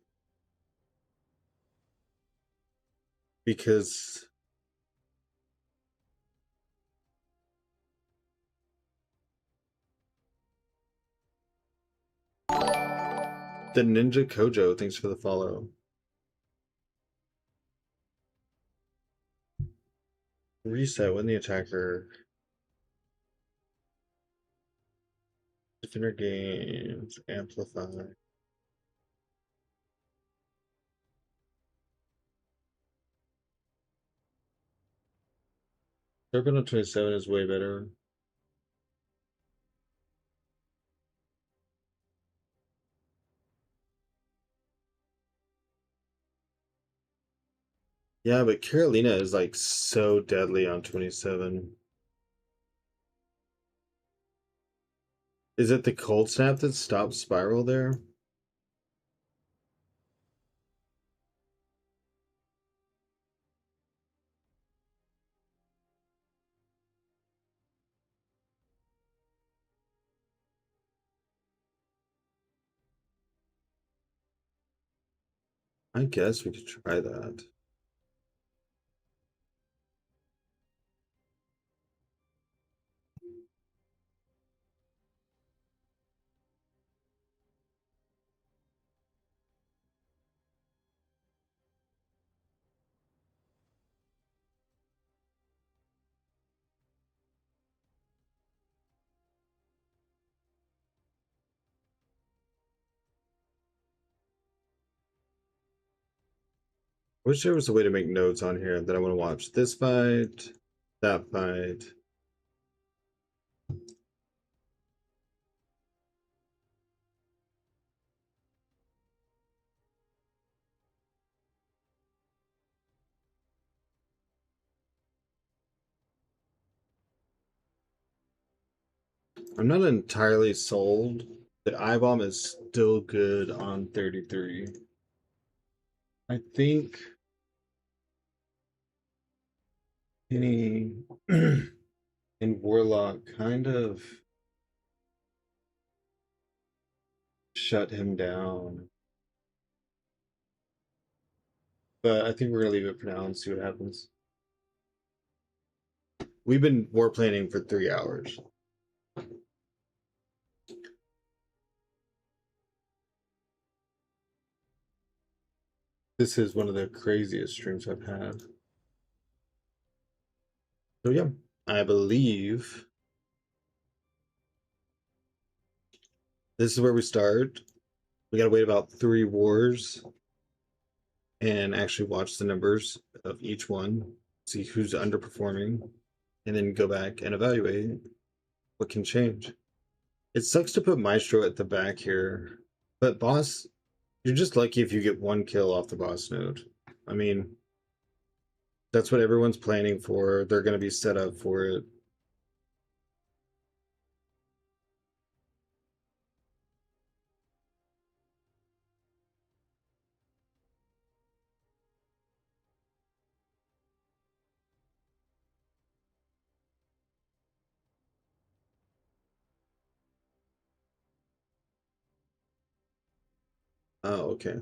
Because the Ninja Kojo, thanks for the follow. Reset when the attacker defender games amplify. Serpent on 27 is way better. Yeah, but Carolina is like so deadly on 27. Is it the cold snap that stops Spiral there? I guess we could try that. Wish there was a way to make notes on here that I want to watch. This fight, that fight. I'm not entirely sold that iBomb is still good on 33. I think Penny and Warlock kind of shut him down. But I think we're gonna leave it for now and see what happens. We've been war planning for 3 hours. This is one of the craziest streams I've had. So yeah, I believe this is where we start. We gotta wait about 3 wars and actually watch the numbers of each one, see who's underperforming, and then go back and evaluate what can change. It sucks to put Maestro at the back here, but boss, you're just lucky if you get 1 kill off the boss node. I mean, that's what everyone's planning for. They're going to be set up for it. Oh, okay.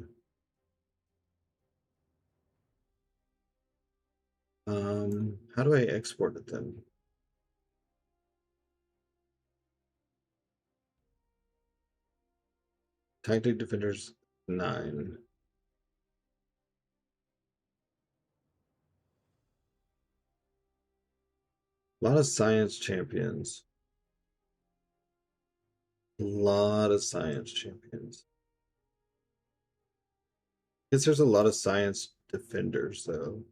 How do I export it then? Tactic Defenders 9. A lot of science champions. A lot of science champions. Guess there's a lot of science defenders though.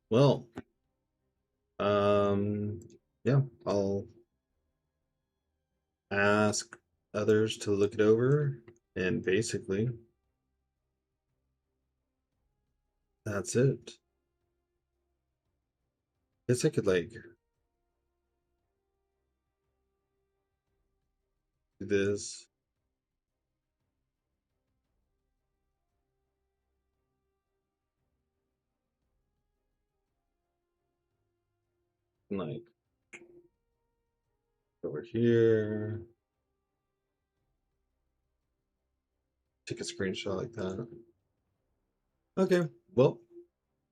Well, yeah, I'll ask others to look it over, and basically that's it. Guess I could like do this. And like over here. Take a screenshot like that. Okay, well,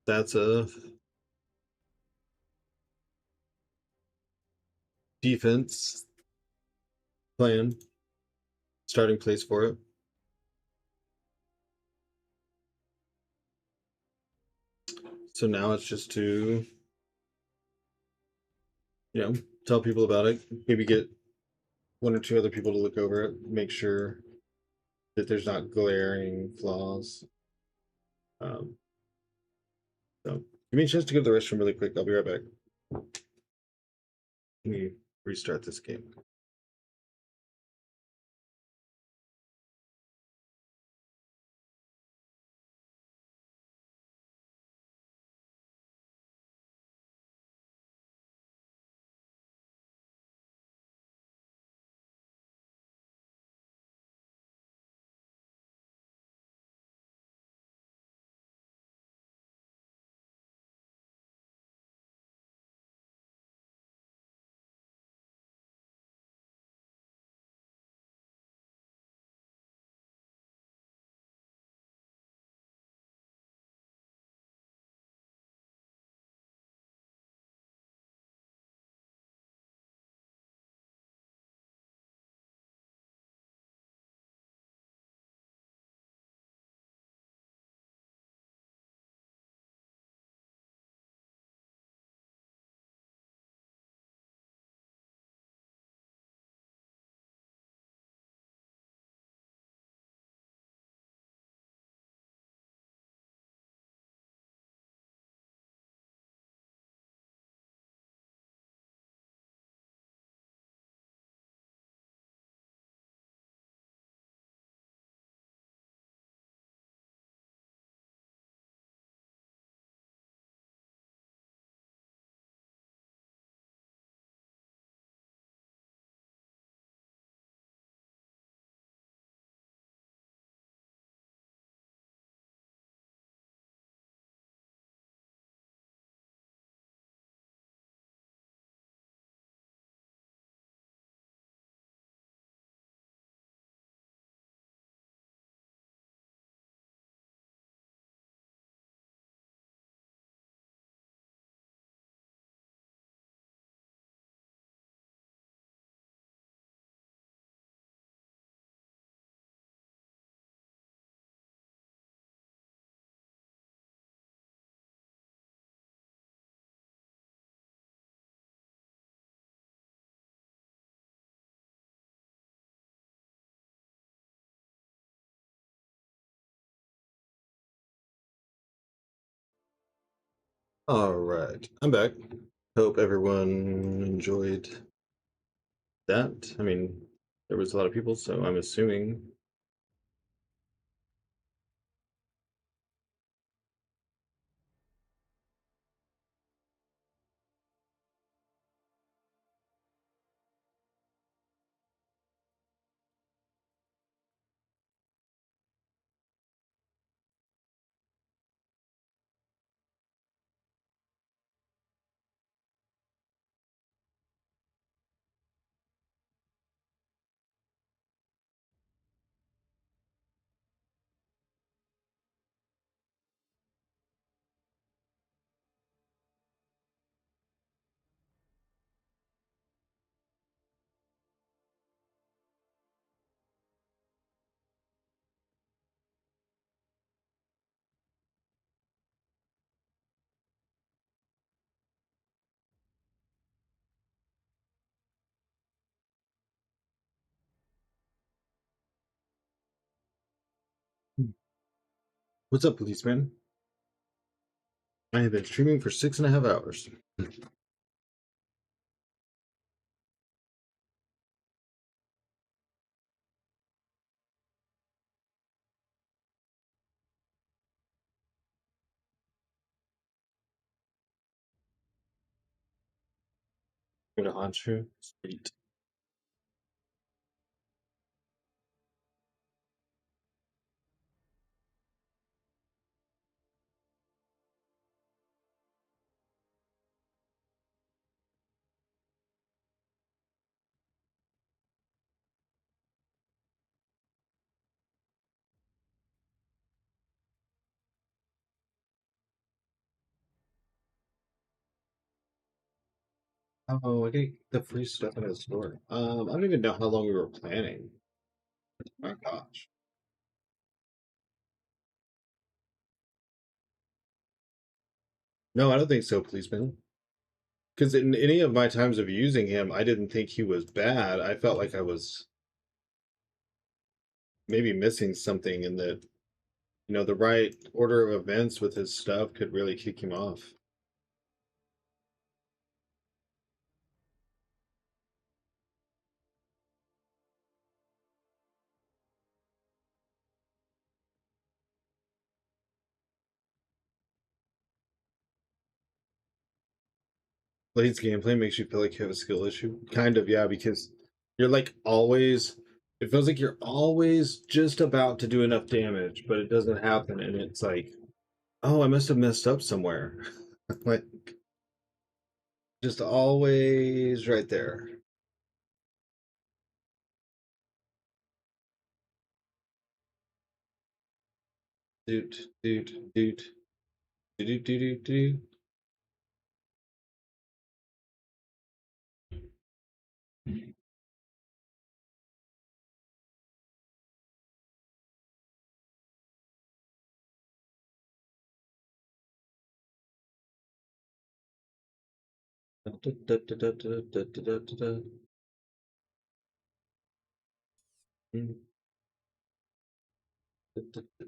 that's a defense plan, starting place for it. So now it's just to, tell people about it. Maybe get one or two other people to look over it, make sure that there's not glaring flaws. So give me a chance to go to the restroom really quick. I'll be right back. Let me restart this game. All right, I'm back. Hope everyone enjoyed that. I mean, there was a lot of people, so I'm assuming. What's up, policeman? I have been streaming for 6.5 hours. Go to Honshu. Sweet. Oh, I get the free stuff in the store. I don't even know how long we were planning. My gosh. No, I don't think so, policeman. Because in any of my times of using him, I didn't think he was bad. I felt like I was maybe missing something in that, the right order of events with his stuff could really kick him off. Blade's gameplay makes you feel like you have a skill issue. Kind of, yeah, because you're like always, it feels like you're always just about to do enough damage, but it doesn't happen. And it's like, oh, I must have messed up somewhere. Like, just always right there. Doot, doot, doot, doot, doot, doot, doot. Da, da, da, da, da, da, da, da, da, da. Mm. Da, da, da.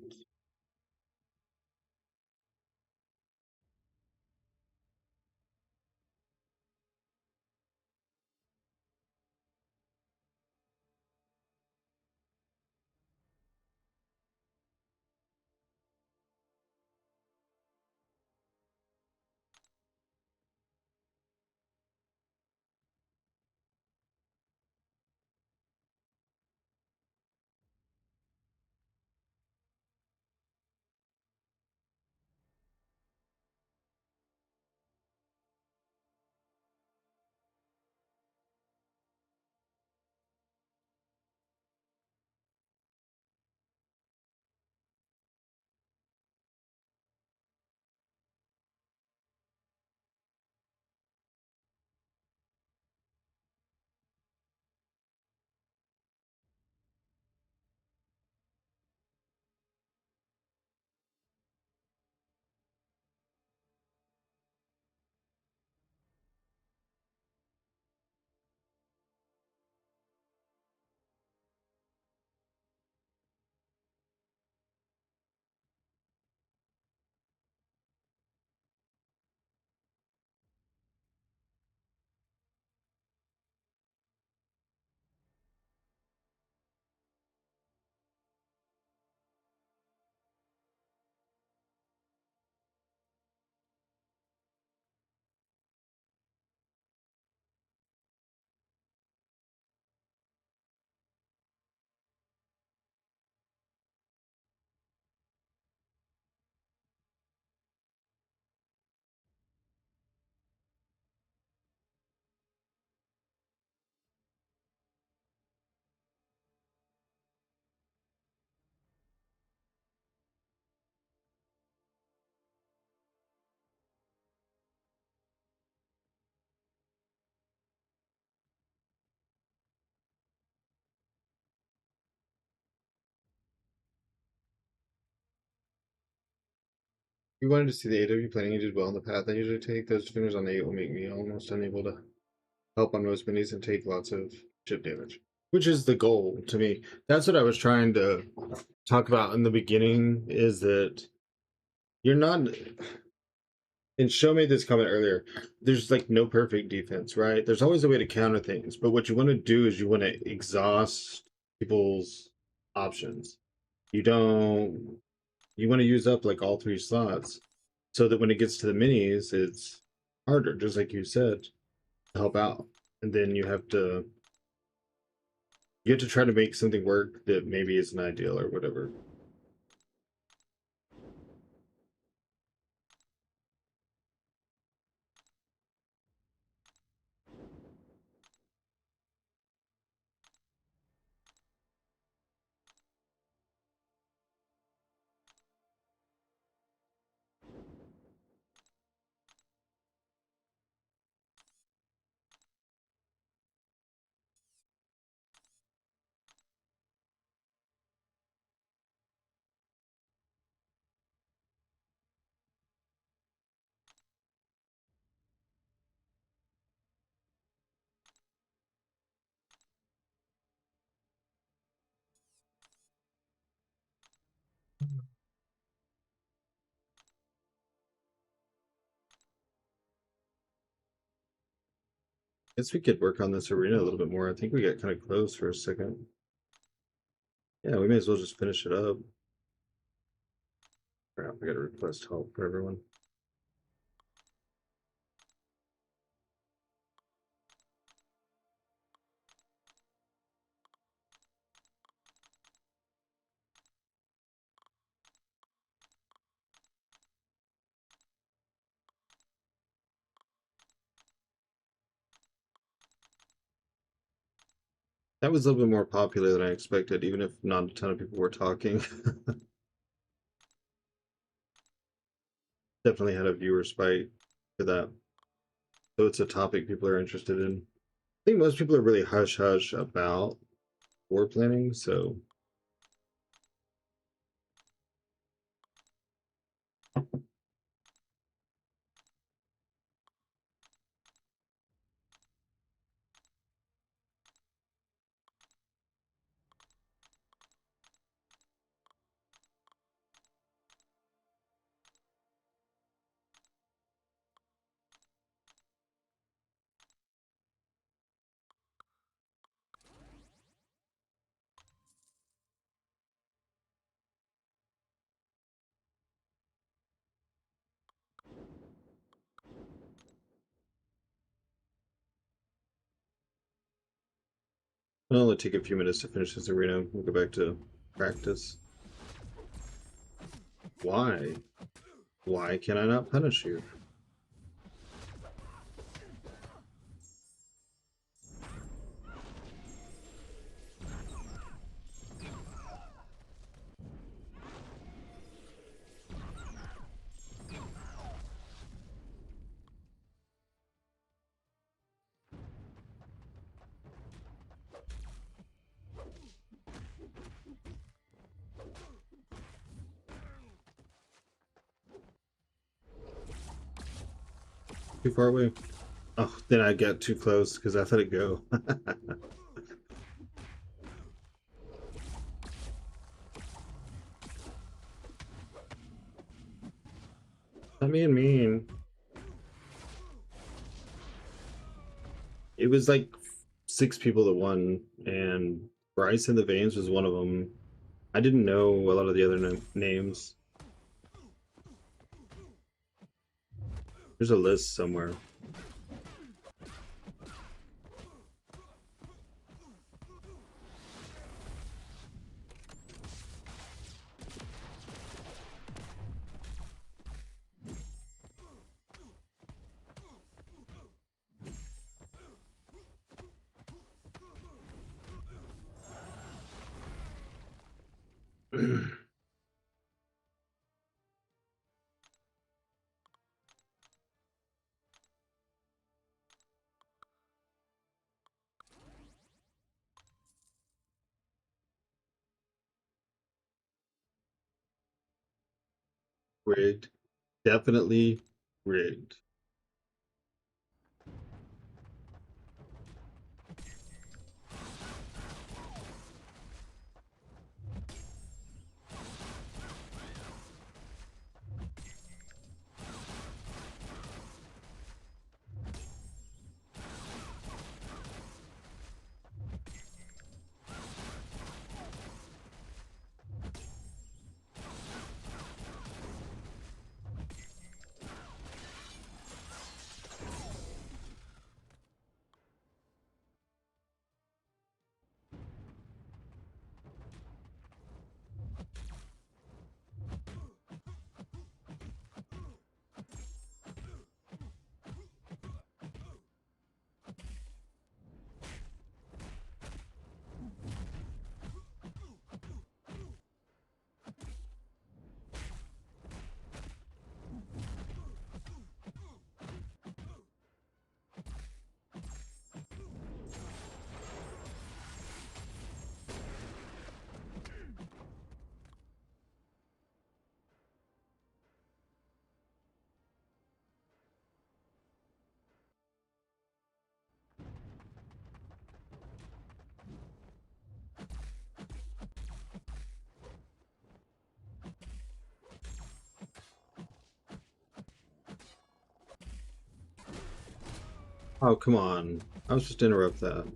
You wanted to see the AW planning you did well in the path I usually take. Those defenders on 8 will make me almost unable to help on most minis and take lots of chip damage. Which is the goal to me. That's what I was trying to talk about in the beginning, is that you're not. And Show made this comment earlier. There's like no perfect defense, right? There's always a way to counter things, but what you want to do is you want to exhaust people's options. You don't. You want to use up like all 3 slots, so that when it gets to the minis, it's harder, just like you said, to help out. And then you have to try to make something work that maybe isn't ideal or whatever. Guess we could work on this arena a little bit more. I think we got kind of close for a second. Yeah, we may as well just finish it up. Crap, I gotta request help for everyone. That was a little bit more popular than I expected, even if not a ton of people were talking. Definitely had a viewer spike for that. So it's a topic people are interested in. I think most people are really hush hush about war planning, so it'll only take a few minutes to finish this arena. We'll go back to practice. Why? Why can I not punish you? Too far away? Oh, then I got too close because I let it go. Not being mean. It was like 6 people that won, and Bryce in the Veins was one of them. I didn't know a lot of the other names. There's a list somewhere. Rigged. Definitely rigged. Oh, come on. I was just interrupt that.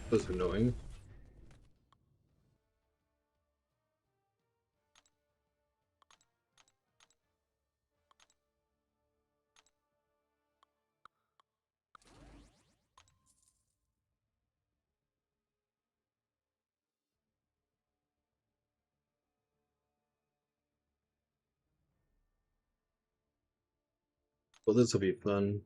That was annoying. Well, this will be fun.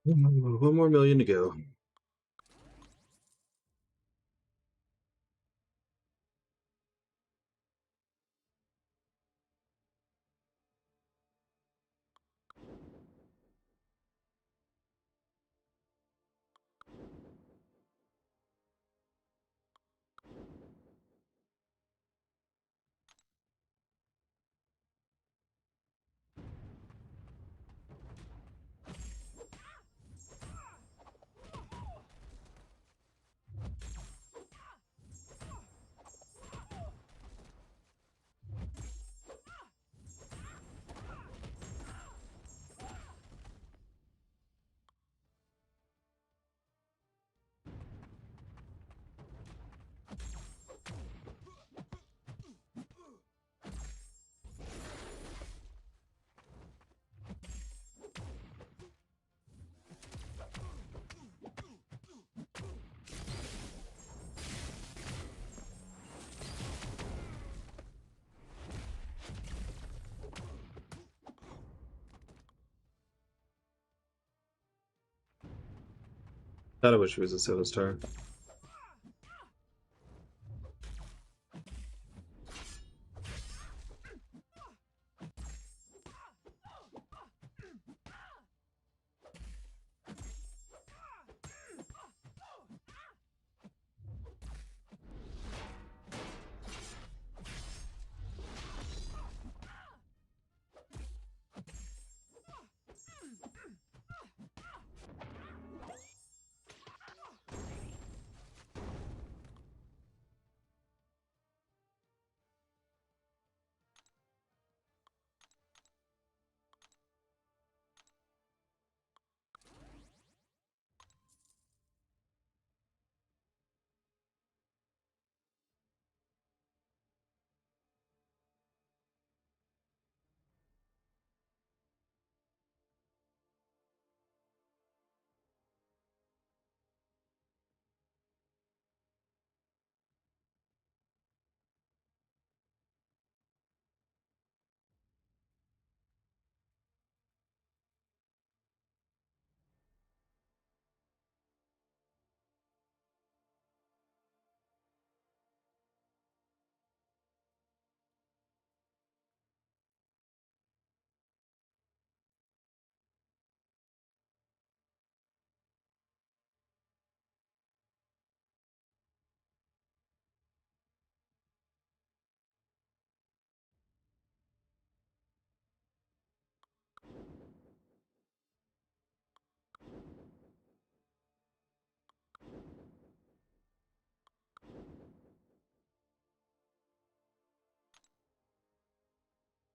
One more million to go. Thought I wish he was a 7-star.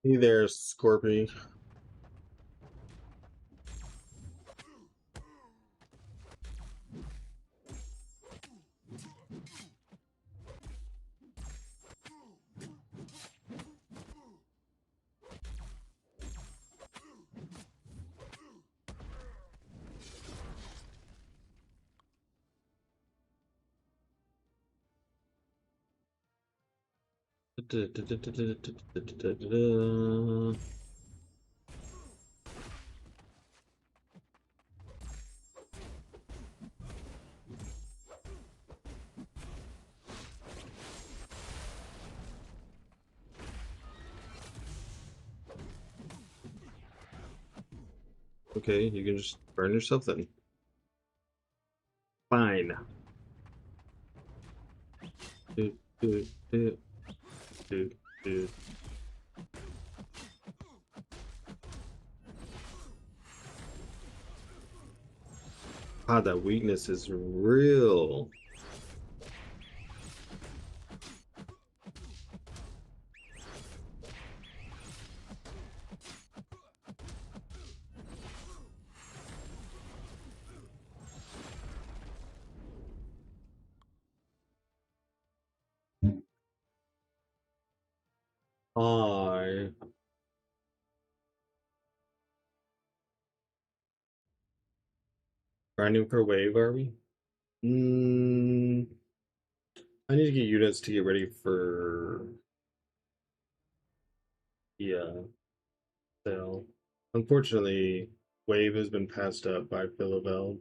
Hey there, Scorpy. Okay, you can just burn yourself then. Fine. Do, do, do, do, do. God, that weakness is real. I grinding for wave, are we? I need to get units to get ready for sale. Unfortunately, wave has been passed up by Philavel.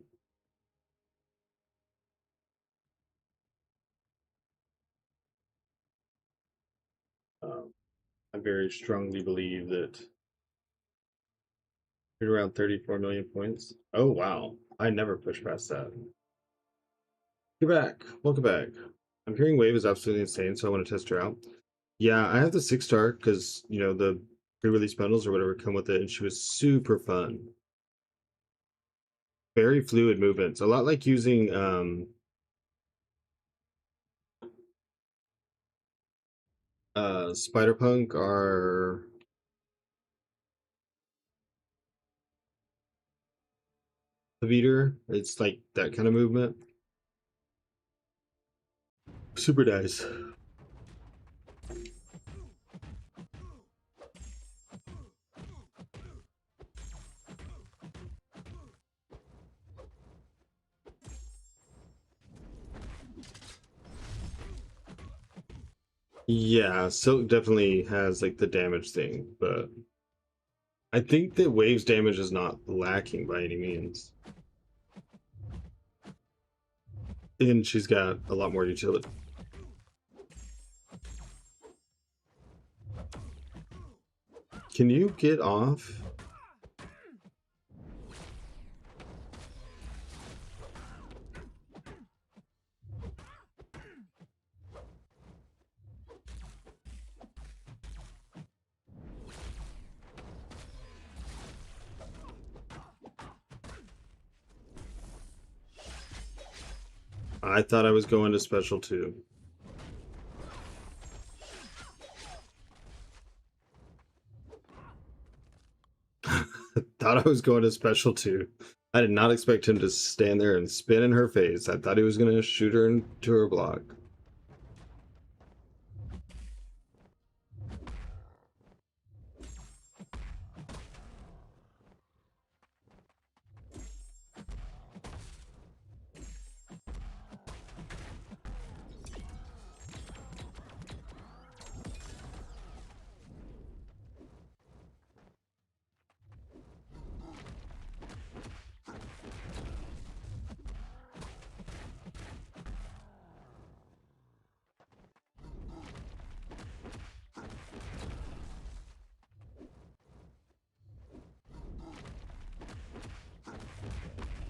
I very strongly believe that we're around 34 million points. Oh wow, I never push past that. You're back. Welcome back. I'm hearing Wave is absolutely insane, so I want to test her out. Yeah, I have the 6-star because you know the pre-release bundles or whatever come with it, and she was super fun. Very fluid movements, a lot like using Spider-Punk or Beater. It's like that kind of movement. Super nice. Yeah, Silk definitely has like the damage thing, but I think that Wave's damage is not lacking by any means. And she's got a lot more utility. Can you get off? I thought I was going to special too. Thought I was going to special too. I did not expect him to stand there and spin in her face. I thought he was going to shoot her into her block.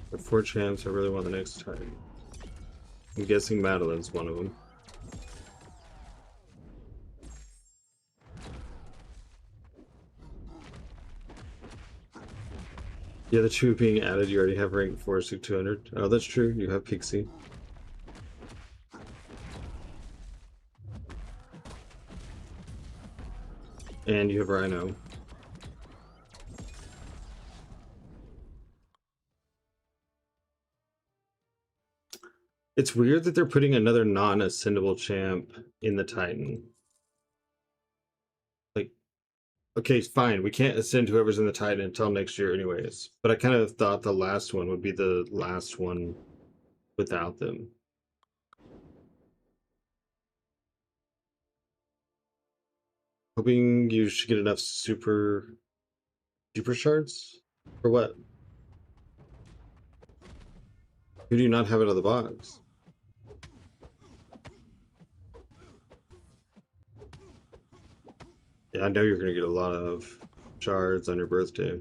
For 4 champs, I really want the next time. I'm guessing Madeline's one of them. Yeah, the 2 being added, you already have rank 4, so 200. Oh, that's true. You have Pixie. And you have Rhino. It's weird that they're putting another non-ascendable champ in the Titan. Like, okay, fine. We can't ascend whoever's in the Titan until next year anyways. But I kind of thought the last one would be the last one without them. Hoping you should get enough super shards? For what? Who do you not have out of the box? Yeah, I know you're gonna get a lot of shards on your birthday.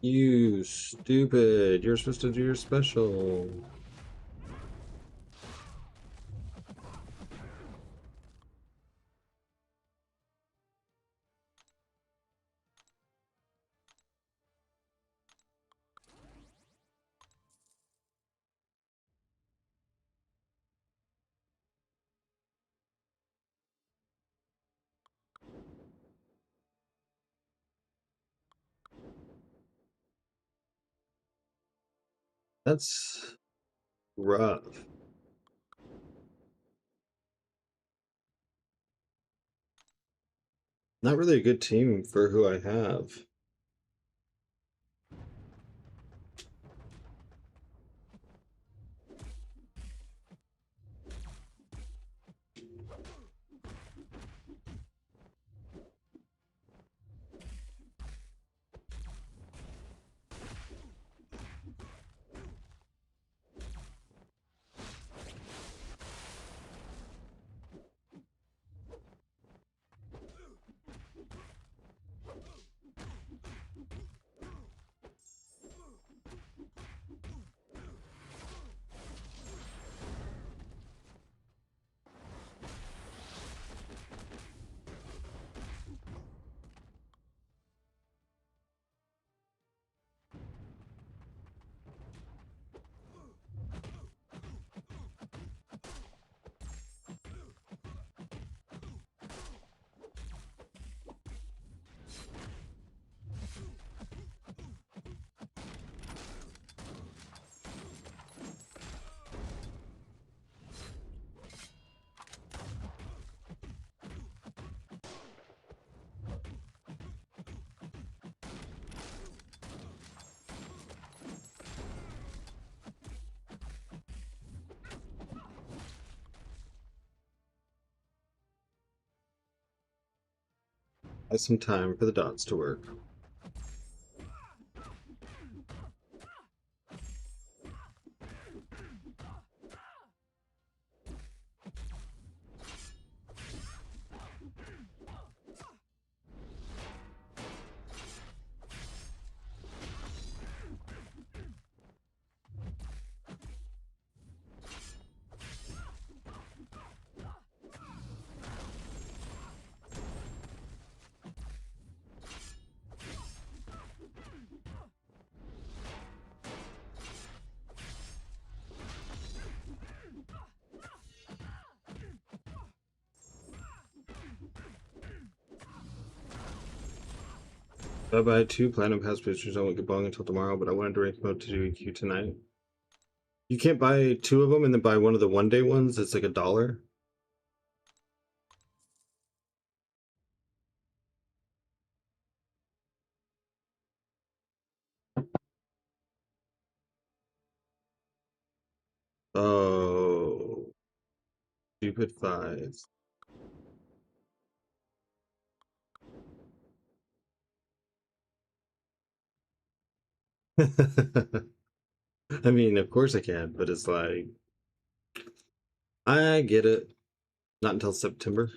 You stupid. You're supposed to do your special. That's rough. Not really a good team for who I have. Has some time for the dots to work. I buy 2 platinum pass boosters, I won't get bong until tomorrow, but I wanted to rank mode to do EQ tonight. You can't buy 2 of them and then buy one of the one-day ones. It's like $1. Oh, stupid 5s. I mean, of course I can, but it's like, I get it. Not until September.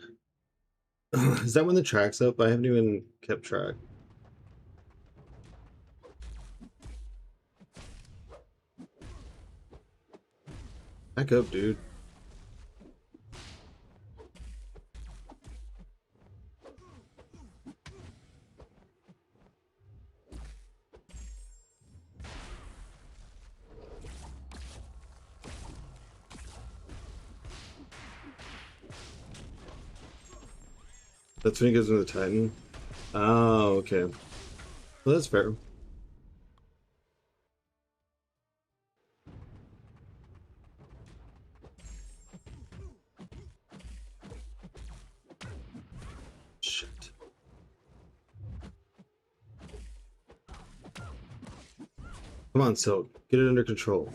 Is that when the track's up? I haven't even kept track. Back up, dude. That's when he goes into the Titan. Oh, okay. Well, that's fair. Shit. Come on, Silk. Get it under control.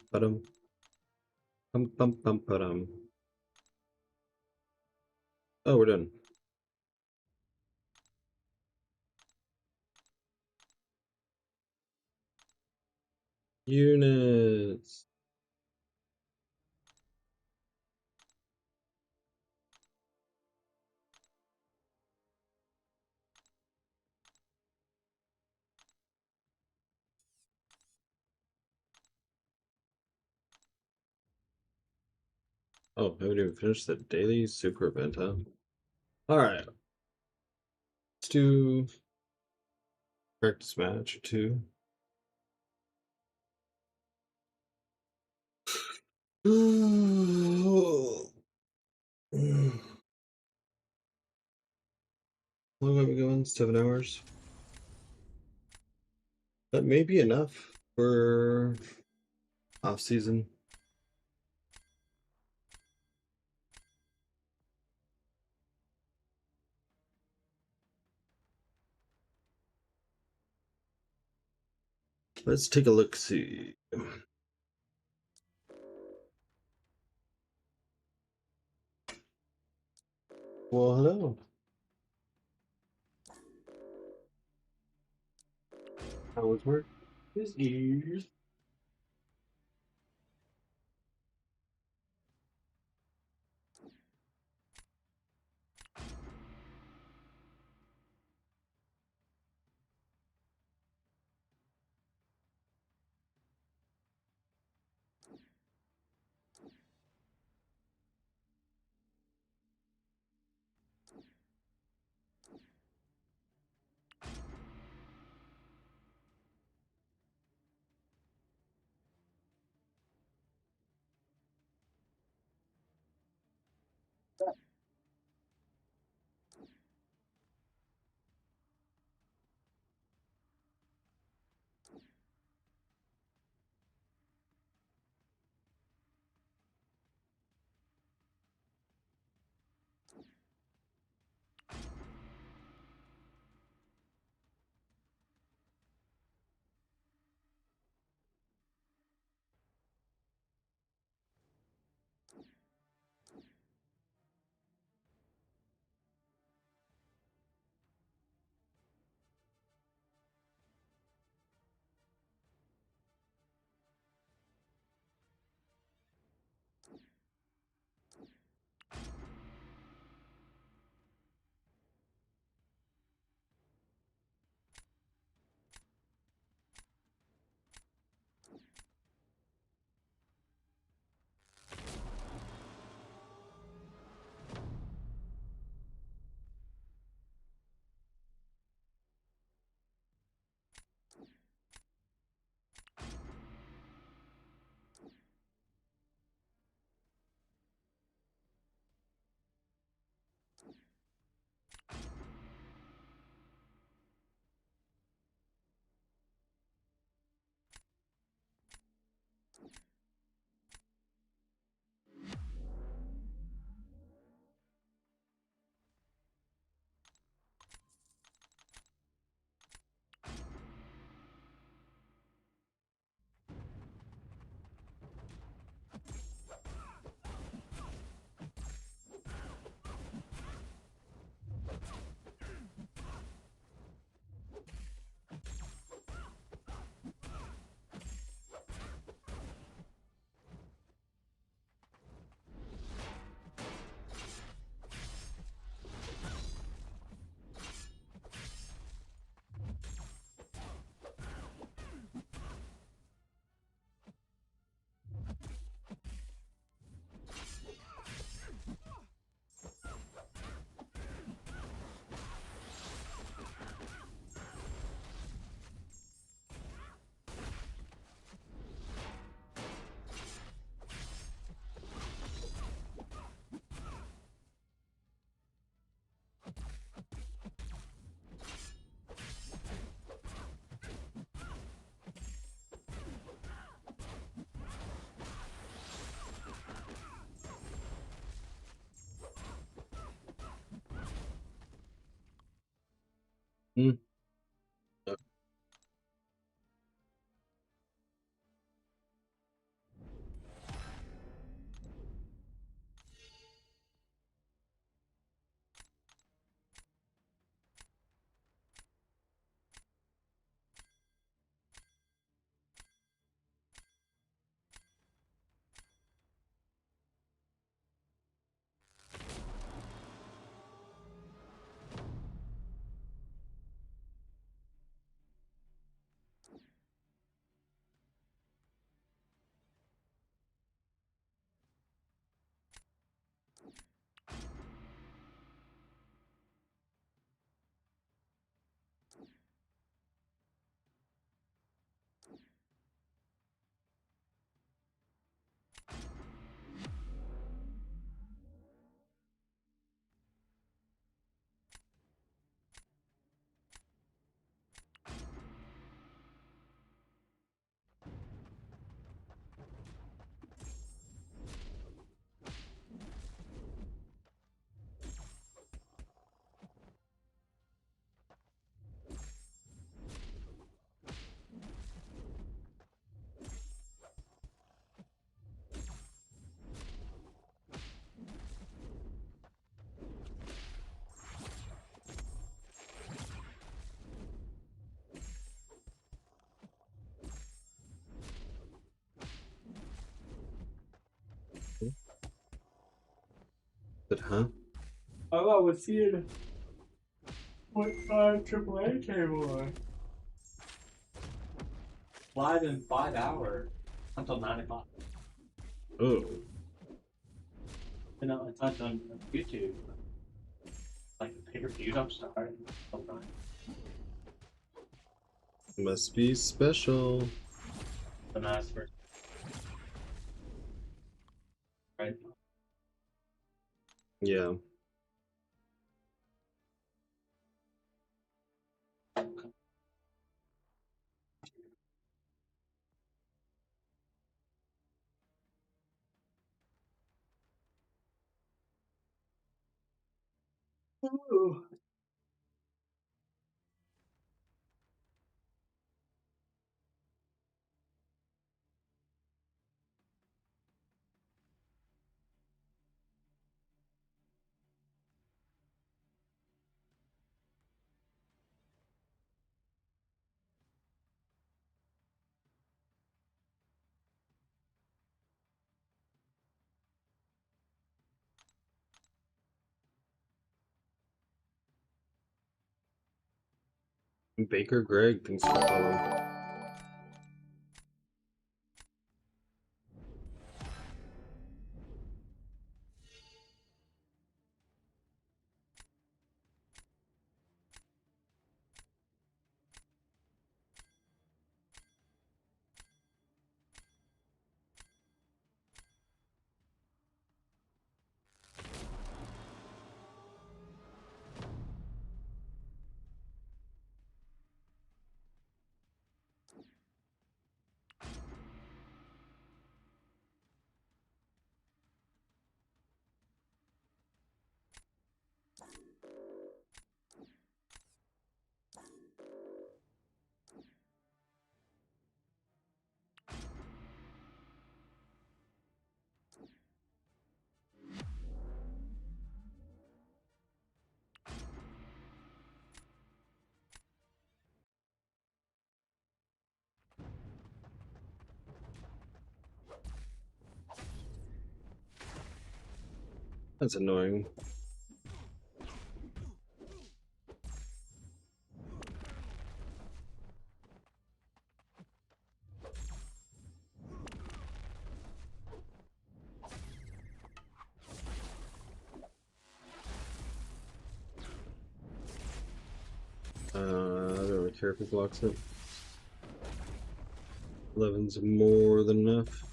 Ba-dum. Ba-dum. Oh, we're done. Units. Oh, haven't even finished the daily super event, huh? Alright. Let's do practice match or 2. How long have we going? 7 hours. That may be enough for off season. Let's take a look. See. Well, hello. How was work? His ears. But huh? Oh, I was seeing what AAA came on. Live in 5 hours until 9 o'clock. Oh, And it's not on YouTube. Like the pay-per-view don't start until 9. must be special. The master. Right. Yeah. Ooh. Baker Greg, thanks for following. That's annoying. I don't really care if he blocks it. 11's more than enough.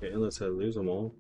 Okay, unless I lose them all.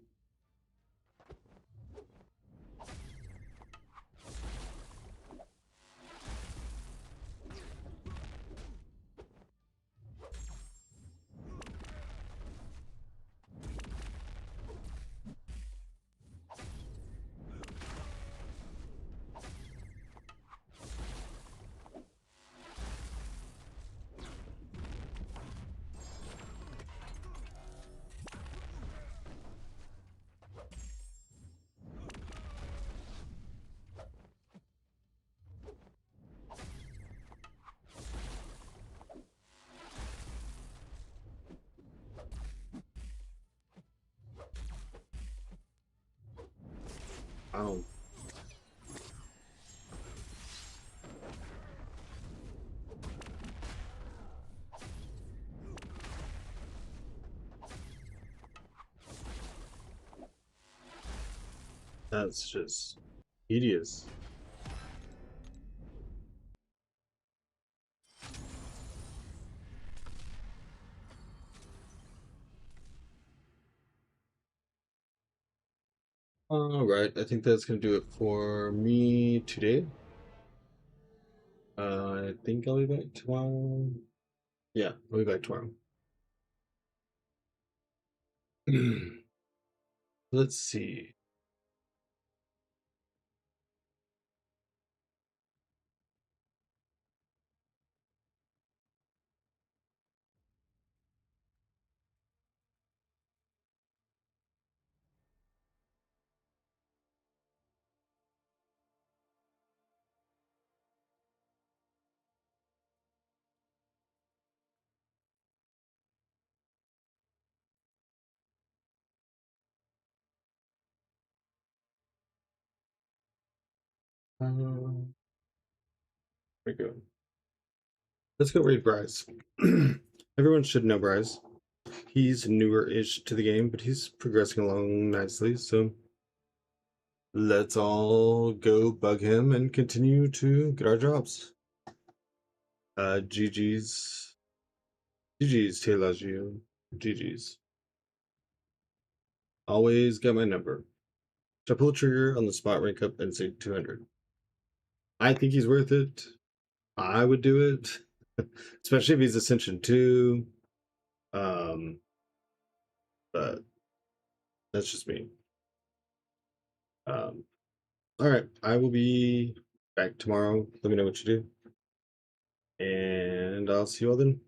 Wow. That's just hideous. All right, I think that's gonna do it for me today. I think I'll be back tomorrow. Yeah, I'll be back tomorrow. Let's see. There we go. Let's go raid Bryce. Everyone should know Bryce. He's newer-ish to the game, but he's progressing along nicely, so let's all go bug him and continue to get our jobs. GG's. GG's, Telagio. GG's. Always get my number. Should I pull the trigger on the spot rank up and say 200? I think he's worth it. I would do it. Especially if he's Ascension 2. But that's just me. All right, I will be back tomorrow. Let me know what you do. And I'll see you all then.